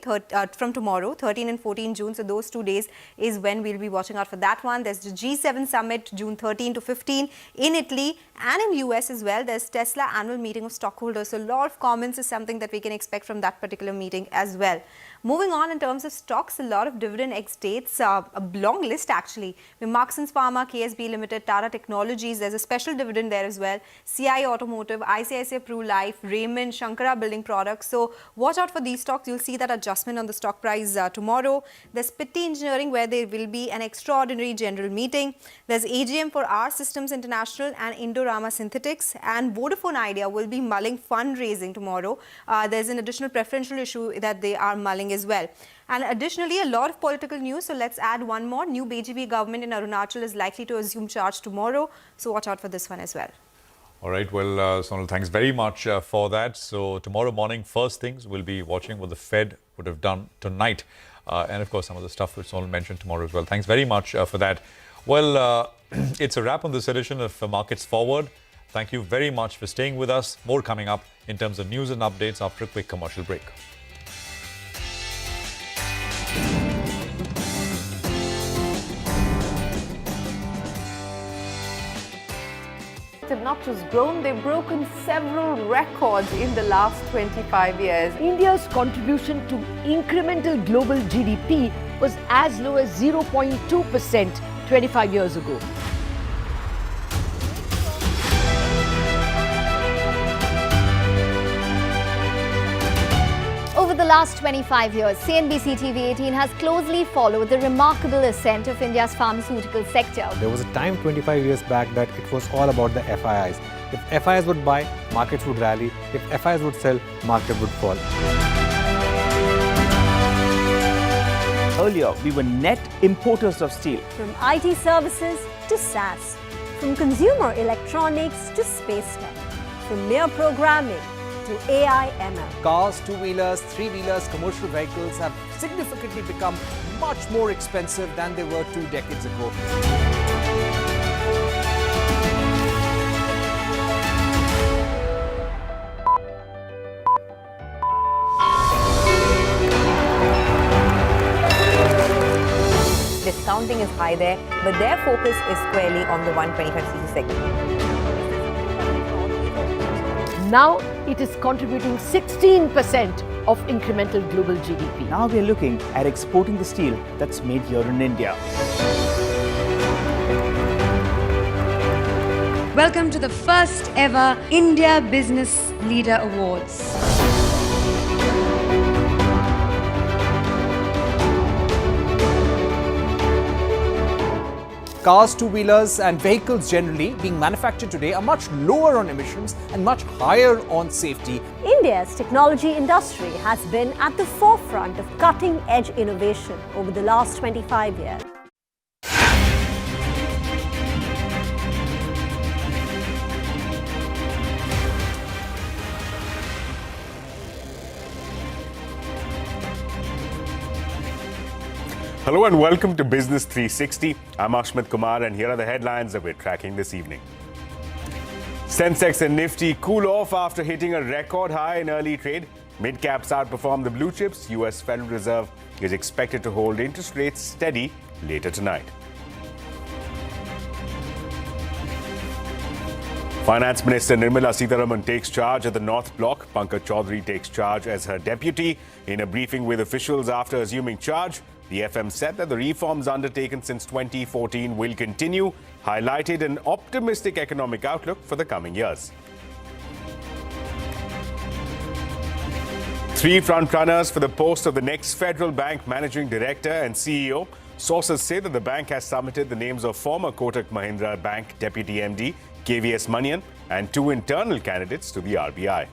from tomorrow, 13 and 14 June. So those 2 days is when we'll be watching out for that one. There's the G7 summit, June 13 to 15 in Italy and in US as well. There's Tesla annual meeting of stockholders. So a lot of comments is something that we can expect from that particular meeting as well. Moving on in terms of stocks, a lot of dividend ex-dates, a long list actually. With Marksans Pharma, KSB Limited, Tata Technologies, there's a special dividend there as well. CI Automotive, ICICI Pru Life, Raymond, Shankara Building Products. So watch out for these stocks. You'll see that adjustment on the stock price tomorrow. There's Pitti Engineering where there will be an extraordinary general meeting. There's AGM for R Systems International and Indorama Synthetics. And Vodafone Idea will be mulling fundraising tomorrow. There's an additional preferential issue that they are mulling as well. And additionally, a lot of political news. So let's add one more. New BJP government in Arunachal is likely to assume charge tomorrow. So watch out for this one as well. All right. Well, Sonal, thanks very much for that. So tomorrow morning, first things, we'll be watching what the Fed would have done tonight. And of course, some of the stuff which Sonal mentioned tomorrow as well. Thanks very much for that. Well, it's a wrap on this edition of Markets Forward. Thank you very much for staying with us. More coming up in terms of news and updates after a quick commercial break. Have not just grown, they've broken several records in the last 25 years. India's contribution to incremental global GDP was as low as 0.2% 25 years ago. Over the last 25 years, CNBC-TV18 has closely followed the remarkable ascent of India's pharmaceutical sector. There was a time 25 years back that it was all about the FIIs. If FIIs would buy, markets would rally. If FIIs would sell, market would fall. Earlier, we were net importers of steel. From IT services to SaaS, from consumer electronics to space tech, from mere programming to AI ML. Cars, two-wheelers, three-wheelers, commercial vehicles have significantly become much more expensive than they were 2 decades ago. Discounting is high there, but their focus is squarely on the 125cc segment. Now it is contributing 16% of incremental global GDP. Now we are looking at exporting the steel that's made here in India. Welcome to the first ever India Business Leader Awards. Cars, two-wheelers and vehicles generally being manufactured today are much lower on emissions and much higher on safety. India's technology industry has been at the forefront of cutting-edge innovation over the last 25 years. Hello and welcome to Business 360. I'm Ashmit Kumar and here are the headlines that we're tracking this evening. Sensex and Nifty cool off after hitting a record high in early trade. Mid-caps outperform the blue chips. US Federal Reserve is expected to hold interest rates steady later tonight. Finance Minister Nirmala Sitharaman takes charge at the North Block. Pankaj Chaudhary takes charge as her deputy. In a briefing with officials after assuming charge, the FM said that the reforms undertaken since 2014 will continue, highlighted an optimistic economic outlook for the coming years. 3 front-runners for the post of the next Federal Bank Managing Director and CEO. Sources say that the bank has submitted the names of former Kotak Mahindra Bank Deputy MD KVS Manian and 2 internal candidates to the RBI.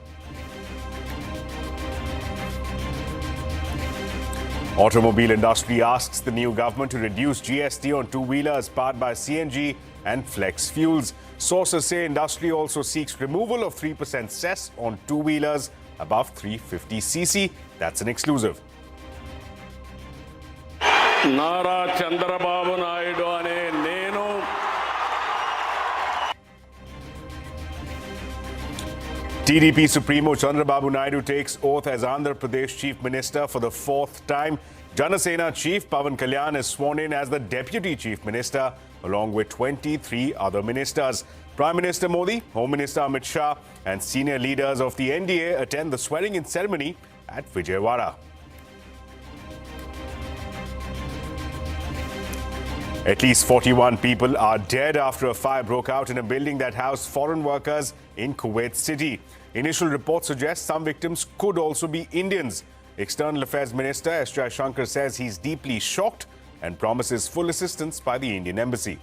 Automobile industry asks the new government to reduce GST on two-wheelers powered by CNG and flex fuels. Sources say industry also seeks removal of 3% cess on two-wheelers above 350cc. That's an exclusive. Nara Chandrababu Naidu ane nenu TDP Supremo Chandrababu Naidu takes oath as Andhra Pradesh Chief Minister for the 4th time. Janasena Chief Pawan Kalyan is sworn in as the Deputy Chief Minister along with 23 other ministers. Prime Minister Modi, Home Minister Amit Shah and senior leaders of the NDA attend the swearing-in ceremony at Vijayawada. At least 41 people are dead after a fire broke out in a building that housed foreign workers in Kuwait City. Initial reports suggest some victims could also be Indians. External Affairs Minister S. Jaishankar says he's deeply shocked and promises full assistance by the Indian Embassy.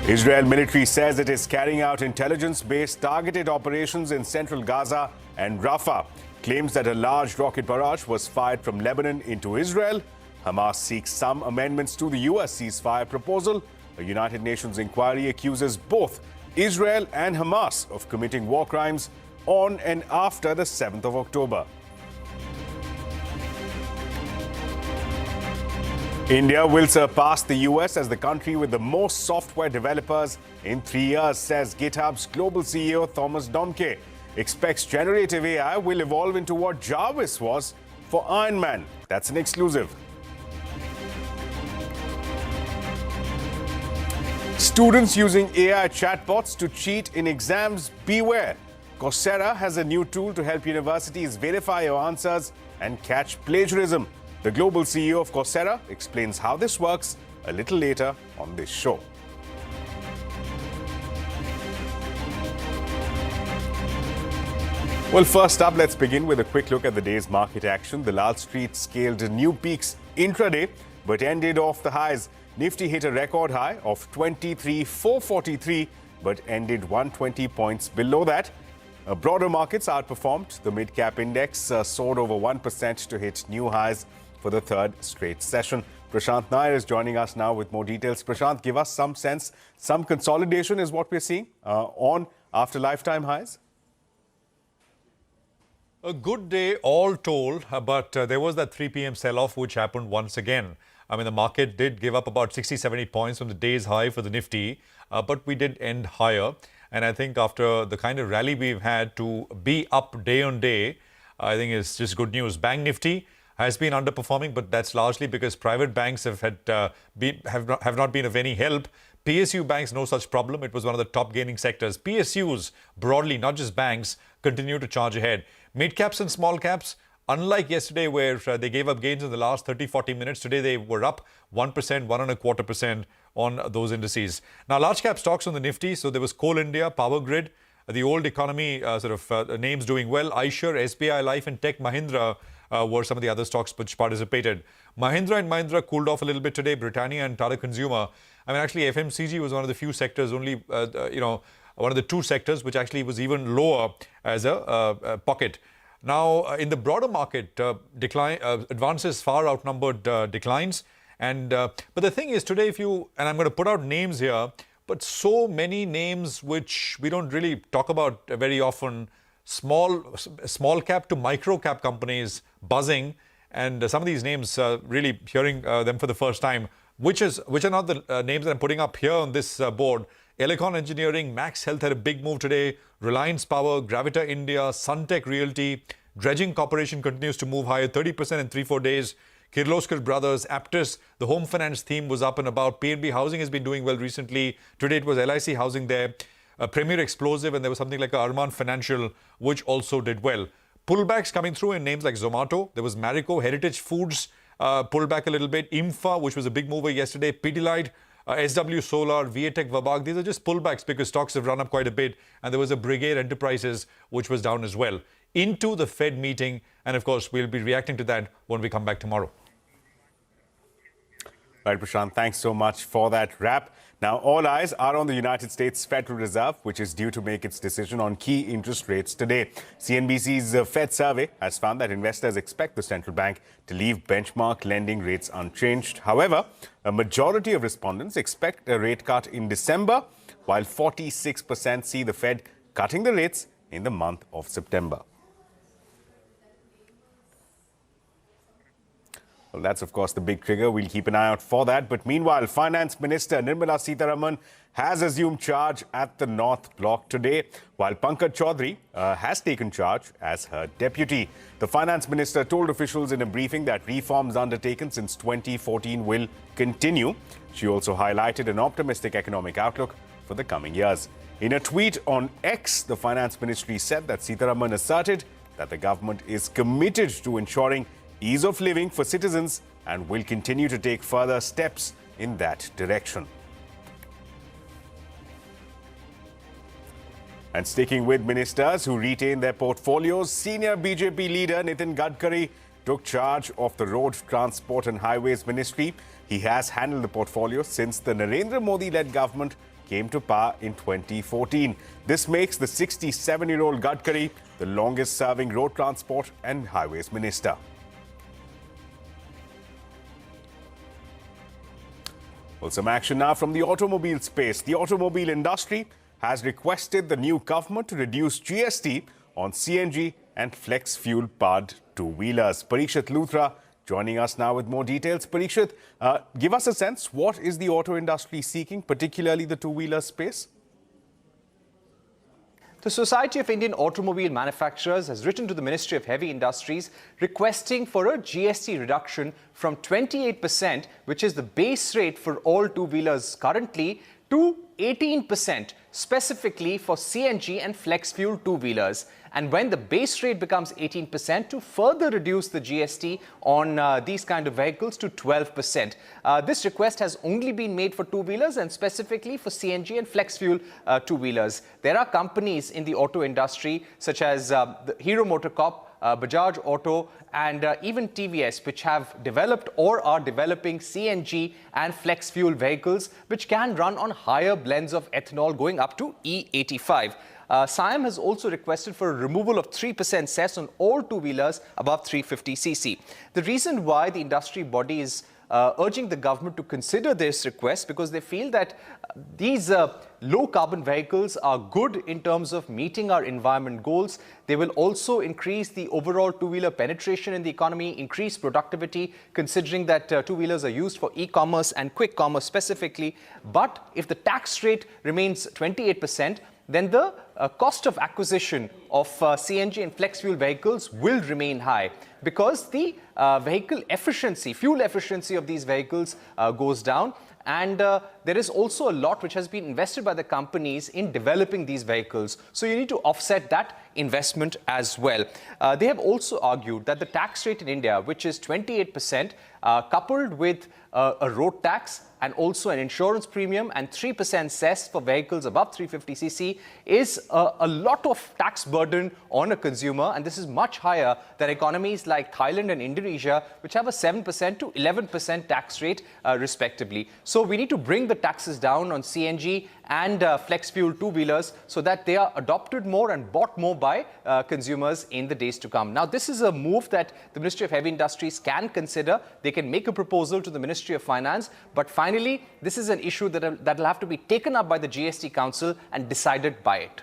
Israel military says it is carrying out intelligence-based targeted operations in central Gaza and Rafah. Claims that a large rocket barrage was fired from Lebanon into Israel. Hamas seeks some amendments to the US ceasefire proposal. A United Nations inquiry accuses both Israel and Hamas of committing war crimes on and after the 7th of October. India will surpass the US as the country with the most software developers in 3 years, says GitHub's global CEO Thomas Domke. Expects generative AI will evolve into what Jarvis was for Iron Man. That's an exclusive. Students using AI chatbots to cheat in exams, beware. Coursera has a new tool to help universities verify your answers and catch plagiarism. The global CEO of Coursera explains how this works a little later on this show. Well, first up, let's begin with a quick look at the day's market action. The Lal Street scaled new peaks intraday, but ended off the highs. Nifty hit a record high of 23,443, but ended 120 points below that. Broader markets outperformed. The mid-cap index soared over 1% to hit new highs for the 3rd straight session. Prashant Nair is joining us now with more details. Prashant, give us some sense. Some consolidation is what we're seeing on after lifetime highs? A good day all told, but there was that 3 p.m. sell-off which happened once again. I mean, the market did give up about 60-70 points from the day's high for the Nifty, but we did end higher. And I think after the kind of rally we've had, to be up day on day, I think is just good news. Bank Nifty has been underperforming, but that's largely because private banks have not been of any help. PSU banks, no such problem. It was one of the top gaining sectors. PSUs, broadly, not just banks, continue to charge ahead. Mid-caps and small caps, unlike yesterday where they gave up gains in the last 30-40 minutes, today they were up 1%, 1.25% on those indices. Now, large cap stocks on the Nifty. So there was Coal India, Power Grid, the old economy names doing well. iShares, SBI Life and Tech Mahindra were some of the other stocks which participated. Mahindra and Mahindra cooled off a little bit today. Britannia and Tata Consumer. I mean, actually, FMCG was one of the few sectors, only, one of the 2 sectors which actually was even lower as a pocket. Now, in the broader market, advances far outnumbered declines. But the thing is, today, and I'm going to put out names here, but so many names which we don't really talk about very often, small cap to micro cap companies buzzing, and some of these names really hearing them for the first time, which are not the names that I'm putting up here on this board. Elecon Engineering, Max Health had a big move today. Reliance Power, Gravita India, Suntech Realty, Dredging Corporation continues to move higher, 30% in 3-4 days. Kirloskar Brothers, Aptus, the home finance theme was up and about. PNB Housing has been doing well recently. Today it was LIC Housing there. Premier Explosive, and there was something like Arman Financial, which also did well. Pullbacks coming through in names like Zomato. There was Marico, Heritage Foods pulled back a little bit. Imfa, which was a big mover yesterday. Pidilite, SW Solar, Viatech, Vabag. These are just pullbacks because stocks have run up quite a bit. And there was a Brigade Enterprises, which was down as well. Into the Fed meeting. And of course, we'll be reacting to that when we come back tomorrow. Right, Prashant, thanks so much for that wrap. Now, all eyes are on the United States Federal Reserve, which is due to make its decision on key interest rates today. CNBC's Fed survey has found that investors expect the central bank to leave benchmark lending rates unchanged. However, a majority of respondents expect a rate cut in December, while 46% see the Fed cutting the rates in the month of September. Well, that's, of course, the big trigger. We'll keep an eye out for that. But meanwhile, Finance Minister Nirmala Sitharaman has assumed charge at the North Block today, while Pankaj Chaudhary has taken charge as her deputy. The Finance Minister told officials in a briefing that reforms undertaken since 2014 will continue. She also highlighted an optimistic economic outlook for the coming years. In a tweet on X, the Finance Ministry said that Sitharaman asserted that the government is committed to ensuring ease of living for citizens and will continue to take further steps in that direction. And sticking with ministers who retain their portfolios, senior BJP leader Nitin Gadkari took charge of the Road Transport and Highways Ministry. He has handled the portfolio since the Narendra Modi-led government came to power in 2014. This makes the 67-year-old Gadkari the longest-serving road transport and highways minister. Well, some action now from the automobile space. The automobile industry has requested the new government to reduce GST on CNG and flex fuel powered two-wheelers. Parikshit Luthra joining us now with more details. Parikshit, give us a sense, what is the auto industry seeking, particularly the two-wheeler space? The Society of Indian Automobile Manufacturers has written to the Ministry of Heavy Industries requesting for a GST reduction from 28%, which is the base rate for all two-wheelers currently, to 18%, specifically for CNG and flex fuel two-wheelers. And when the base rate becomes 18%, to further reduce the GST on these kind of vehicles to 12%. This request has only been made for two-wheelers and specifically for CNG and flex fuel two-wheelers. There are companies in the auto industry such as the Hero MotoCorp, Bajaj Auto and even TVS, which have developed or are developing CNG and flex fuel vehicles which can run on higher blends of ethanol going up to E85. SIAM has also requested for a removal of 3% cess on all two-wheelers above 350cc. The reason why the industry body is urging the government to consider this request because they feel that these low-carbon vehicles are good in terms of meeting our environment goals. They will also increase the overall two-wheeler penetration in the economy, increase productivity, considering that two-wheelers are used for e-commerce and quick commerce specifically. But if the tax rate remains 28%, then the cost of acquisition of CNG and flex fuel vehicles will remain high because the vehicle efficiency, fuel efficiency of these vehicles goes down. And there is also a lot which has been invested by the companies in developing these vehicles. So you need to offset that investment as well. They have also argued that the tax rate in India, which is 28%, coupled with a road tax and also an insurance premium and 3% cess for vehicles above 350cc is a lot of tax burden on a consumer, and this is much higher than economies like Thailand and Indonesia, which have a 7% to 11% tax rate respectively. So we need to bring the taxes down on CNG and flex fuel two-wheelers so that they are adopted more and bought more by consumers in the days to come. Now, this is a move that the Ministry of Heavy Industries can consider. They can make a proposal to the Ministry of Finance, but finally, this is an issue that will have to be taken up by the GST Council and decided by it.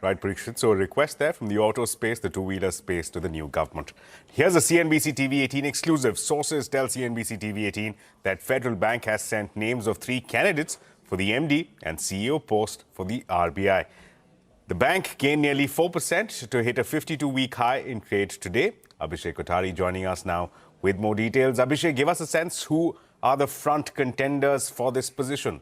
Right, Parikshit. So a request there from the auto space, the two-wheeler space to the new government. Here's a CNBC TV18 exclusive. Sources tell CNBC TV18 that Federal Bank has sent names of 3 candidates for the MD and CEO post for the RBI. The bank gained nearly 4% to hit a 52-week high in trade today. Abhishek Kothari joining us now with more details. Abhishek, give us a sense who are the front contenders for this position.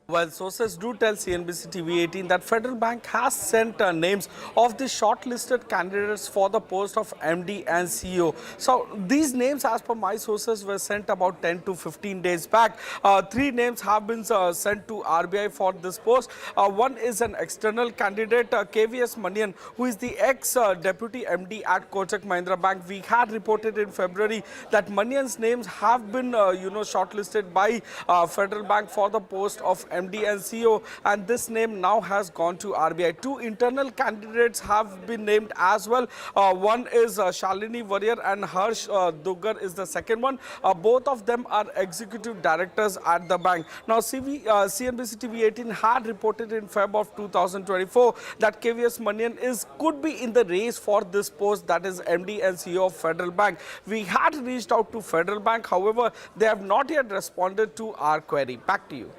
Well, sources do tell CNBC TV18 that Federal Bank has sent names of the shortlisted candidates for the post of MD and CEO. So these names, as per my sources, were sent about 10 to 15 days back. 3 names have been sent to RBI for this post. One is an external candidate, KVS Manian, who is the ex-deputy MD at Kotak Mahindra Bank. We had reported in February that Manian's names have been, shortlisted by Federal Bank for the post of MD and CEO, and this name now has gone to RBI. 2 internal candidates have been named as well. One is Shalini Warrior and Harsh Duggar is the second one. Both of them are executive directors at the bank. Now, CNBC TV18 had reported in Feb of 2024 that KVS Manian could be in the race for this post, that is MD and CEO of Federal Bank. We had reached out to Federal Bank, however, they have not yet responded to our query. Back to you.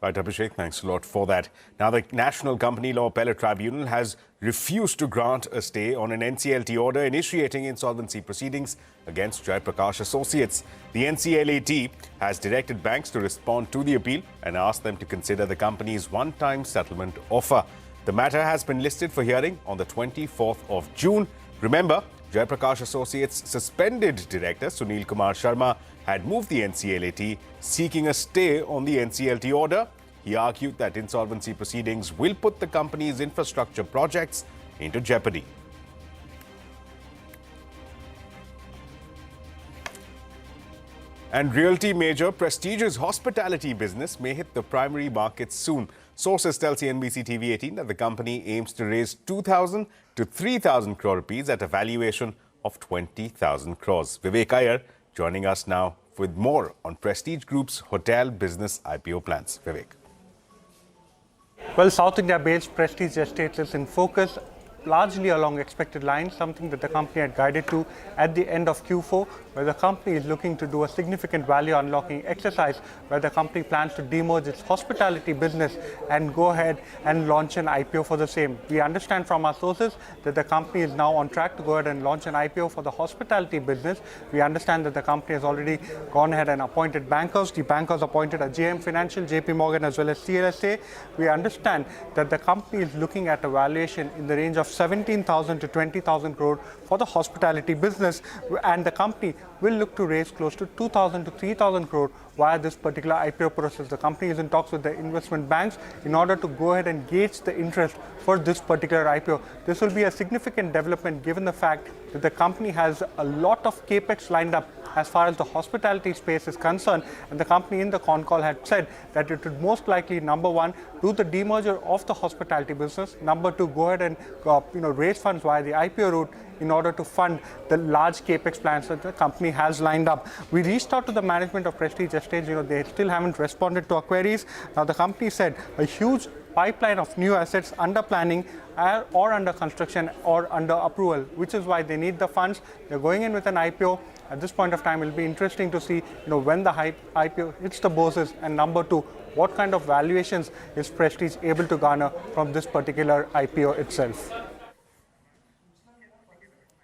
Right, Abhishek, thanks a lot for that. Now, the National Company Law Appellate Tribunal has refused to grant a stay on an NCLT order initiating insolvency proceedings against Jaiprakash Associates. The NCLAT has directed banks to respond to the appeal and asked them to consider the company's one-time settlement offer. The matter has been listed for hearing on the 24th of June. Remember, Jaiprakash Associates' suspended director Sunil Kumar Sharma had moved the NCLAT seeking a stay on the NCLT order. He argued that insolvency proceedings will put the company's infrastructure projects into jeopardy. And realty major Prestige's hospitality business may hit the primary markets soon. Sources tell CNBC TV18 that the company aims to raise 2,000 to 3,000 crore rupees at a valuation of 20,000 crores. Vivek Iyer joining us now with more on Prestige Group's hotel business IPO plans. Vivek. Well, South India-based Prestige Estates is in focus, largely along expected lines, something that the company had guided to at the end of Q4, where the company is looking to do a significant value unlocking exercise, where the company plans to demerge its hospitality business and go ahead and launch an IPO for the same. We understand from our sources that the company is now on track to go ahead and launch an IPO for the hospitality business. We understand that the company has already gone ahead and appointed bankers. The bankers appointed a JM Financial, JP Morgan, as well as CLSA. We understand that the company is looking at a valuation in the range of 17,000 to 20,000 crore for the hospitality business, and the company will look to raise close to 2,000 to 3,000 crore via this particular IPO process. The company is in talks with the investment banks in order to go ahead and gauge the interest for this particular IPO. This will be a significant development given the fact that the company has a lot of capex lined up as far as the hospitality space is concerned, and the company in the con call had said that it would most likely, number one, do the demerger of the hospitality business, number two, go ahead and raise funds via the IPO route in order to fund the large capex plans that the company has lined up. We reached out to the management of Prestige Estates. They still haven't responded to our queries. Now, the company said a huge pipeline of new assets under planning or under construction or under approval, which is why they need the funds. They're going in with an IPO. At this point of time, it will be interesting to see when the IPO hits the bourses, and number two, what kind of valuations is Prestige able to garner from this particular IPO itself.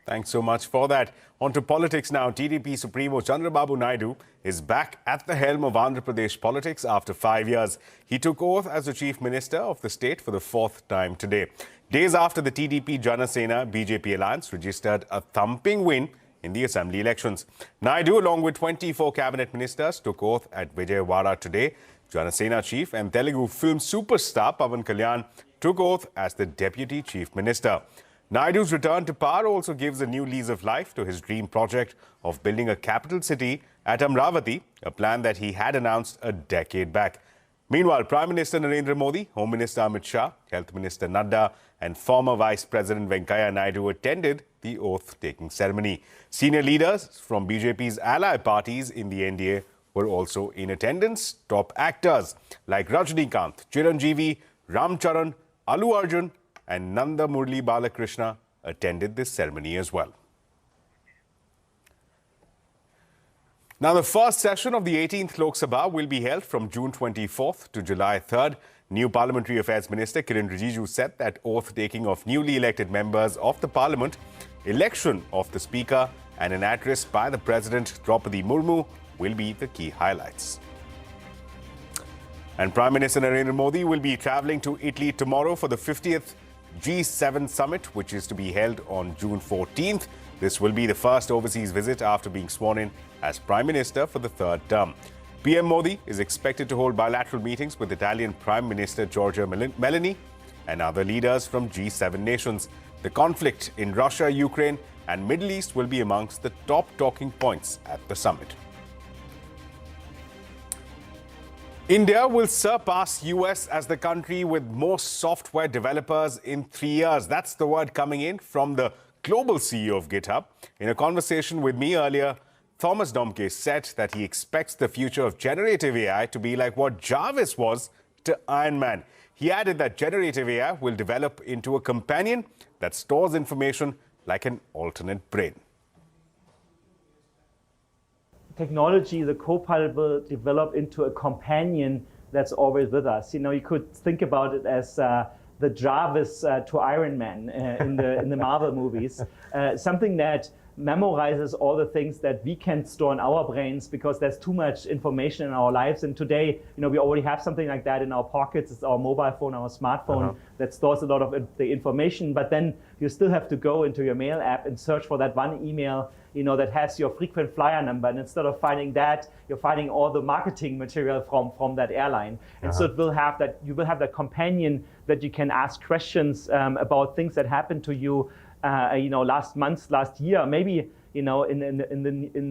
Thanks so much for that. On to politics now. TDP Supremo Chandrababu Naidu is back at the helm of Andhra Pradesh politics after 5 years. He took oath as the Chief Minister of the state for the 4th time today. Days after the TDP Janasena BJP alliance registered a thumping win in the assembly elections. Naidu, along with 24 cabinet ministers, took oath at Vijayawada today. Janasena chief and Telugu film superstar Pawan Kalyan took oath as the deputy chief minister. Naidu's return to power also gives a new lease of life to his dream project of building a capital city at Amravati, a plan that he had announced a decade back. Meanwhile, Prime Minister Narendra Modi, Home Minister Amit Shah, Health Minister Nadda and former Vice President Venkaiah Naidu attended the oath-taking ceremony. Senior leaders from BJP's ally parties in the NDA were also in attendance. Top actors like Rajinikanth, Chiranjeevi, Ramcharan, Allu Arjun and Nanda Murli Balakrishna attended this ceremony as well. Now, the first session of the 18th Lok Sabha will be held from June 24th to July 3rd. New Parliamentary Affairs Minister Kiren Rijiju said that oath-taking of newly elected members of the Parliament, election of the Speaker and an address by the President Draupadi Murmu will be the key highlights. And Prime Minister Narendra Modi will be travelling to Italy tomorrow for the 50th G7 summit, which is to be held on June 14th. This will be the first overseas visit after being sworn in as Prime Minister for the third term. PM Modi is expected to hold bilateral meetings with Italian Prime Minister Giorgia Meloni and other leaders from G7 nations. The conflict in Russia, Ukraine and Middle East will be amongst the top talking points at the summit. India will surpass US as the country with most software developers in 3 years. That's the word coming in from the global CEO of GitHub. In a conversation with me earlier, Thomas Domke said that he expects the future of generative AI to be like what Jarvis was to Iron Man. He added that generative AI will develop into a companion that stores information like an alternate brain. Technology, the co-pilot will develop into a companion that's always with us. You know, you could think about it as the Jarvis to Iron Man in the Marvel movies, something that memorizes all the things that we can store in our brains because there's too much information in our lives. And today, you know, we already have something like that in our pockets. It's our mobile phone, our smartphone that stores a lot of the information. But then you still have to go into your mail app and search for that one email, you know, that has your frequent flyer number. And instead of finding that, you're finding all the marketing material from that airline. And so it will have that, you will have that companion that you can ask questions about things that happened to you, you know, last month, last year, maybe, you know, in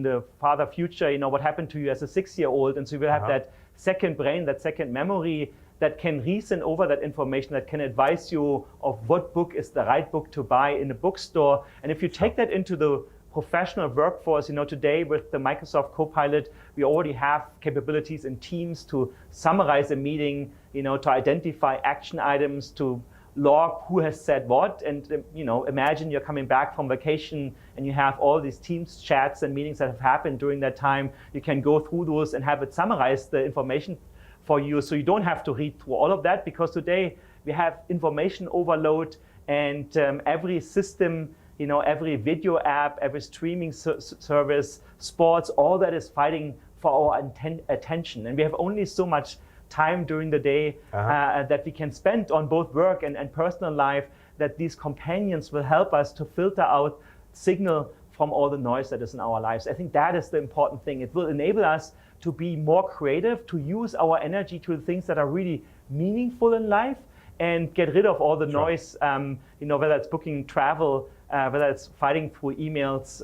the farther future, you know, what happened to you as a 6-year-old. And so you will have that second brain, that second memory that can reason over that information, that can advise you of what book is the right book to buy in a bookstore. And if you take that into the professional workforce, you know, today with the Microsoft Copilot, we already have capabilities in Teams to summarize a meeting, you know, to identify action items, to log who has said what. And, you know, imagine you're coming back from vacation and you have all these Teams chats and meetings that have happened during that time. You can go through those and have it summarize the information for you, so you don't have to read through all of that, because today we have information overload, and every system, you know, every video app, every streaming service, sports, all that is fighting for our attention. And we have only so much time during the day that we can spend on both work and personal life, that these companions will help us to filter out signal from all the noise that is in our lives. I think that is the important thing. It will enable us to be more creative, to use our energy to the things that are really meaningful in life, and get rid of all the noise, you know, whether it's booking travel, whether it's fighting through emails,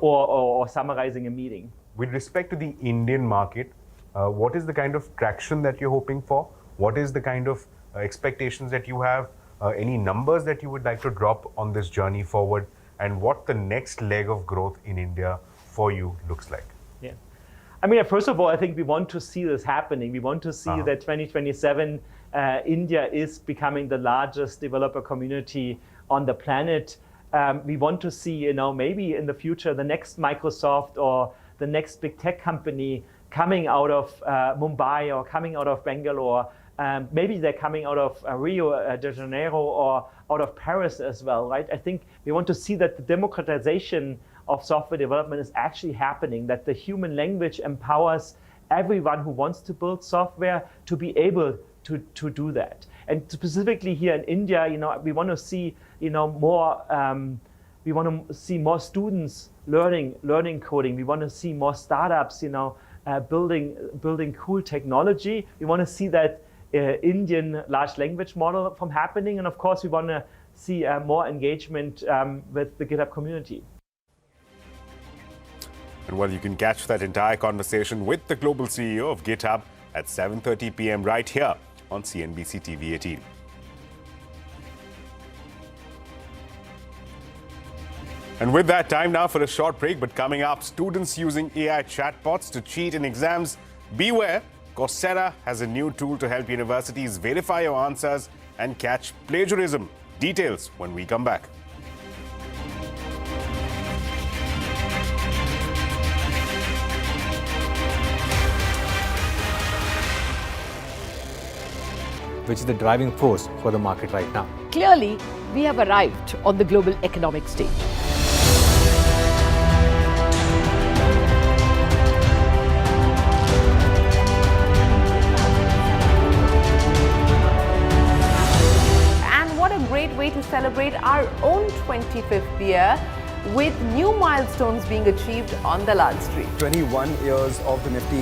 or summarizing a meeting. With respect to the Indian market, what is the kind of traction that you're hoping for? What is the kind of expectations that you have? Any numbers that you would like to drop on this journey forward? And what the next leg of growth in India for you looks like? Yeah. I mean, first of all, I think we want to see this happening. We want to see that 2027, India is becoming the largest developer community on the planet. We want to see, you know, maybe in the future, the next Microsoft or the next big tech company coming out of Mumbai or coming out of Bangalore. Maybe they're coming out of Rio de Janeiro or out of Paris as well, right? I think we want to see that the democratization of software development is actually happening, that the human language empowers everyone who wants to build software to be able to do that. And specifically here in India, you know, we want to see, you know, more, we want to see more students learning coding. We want to see more startups, you know, building cool technology. We want to see that Indian large language model from happening. And of course, we want to see more engagement with the GitHub community. And well, you can catch that entire conversation with the global CEO of GitHub at 7:30 p.m. right here on CNBC TV18. And with that, time now for a short break. But coming up, students using AI chatbots to cheat in exams. Beware, Coursera has a new tool to help universities verify your answers and catch plagiarism. Details when we come back. Which is the driving force for the market right now. Clearly, we have arrived on the global economic stage. And what a great way to celebrate our own 25th year, with new milestones being achieved on the Lal Street. 21 years of the Nifty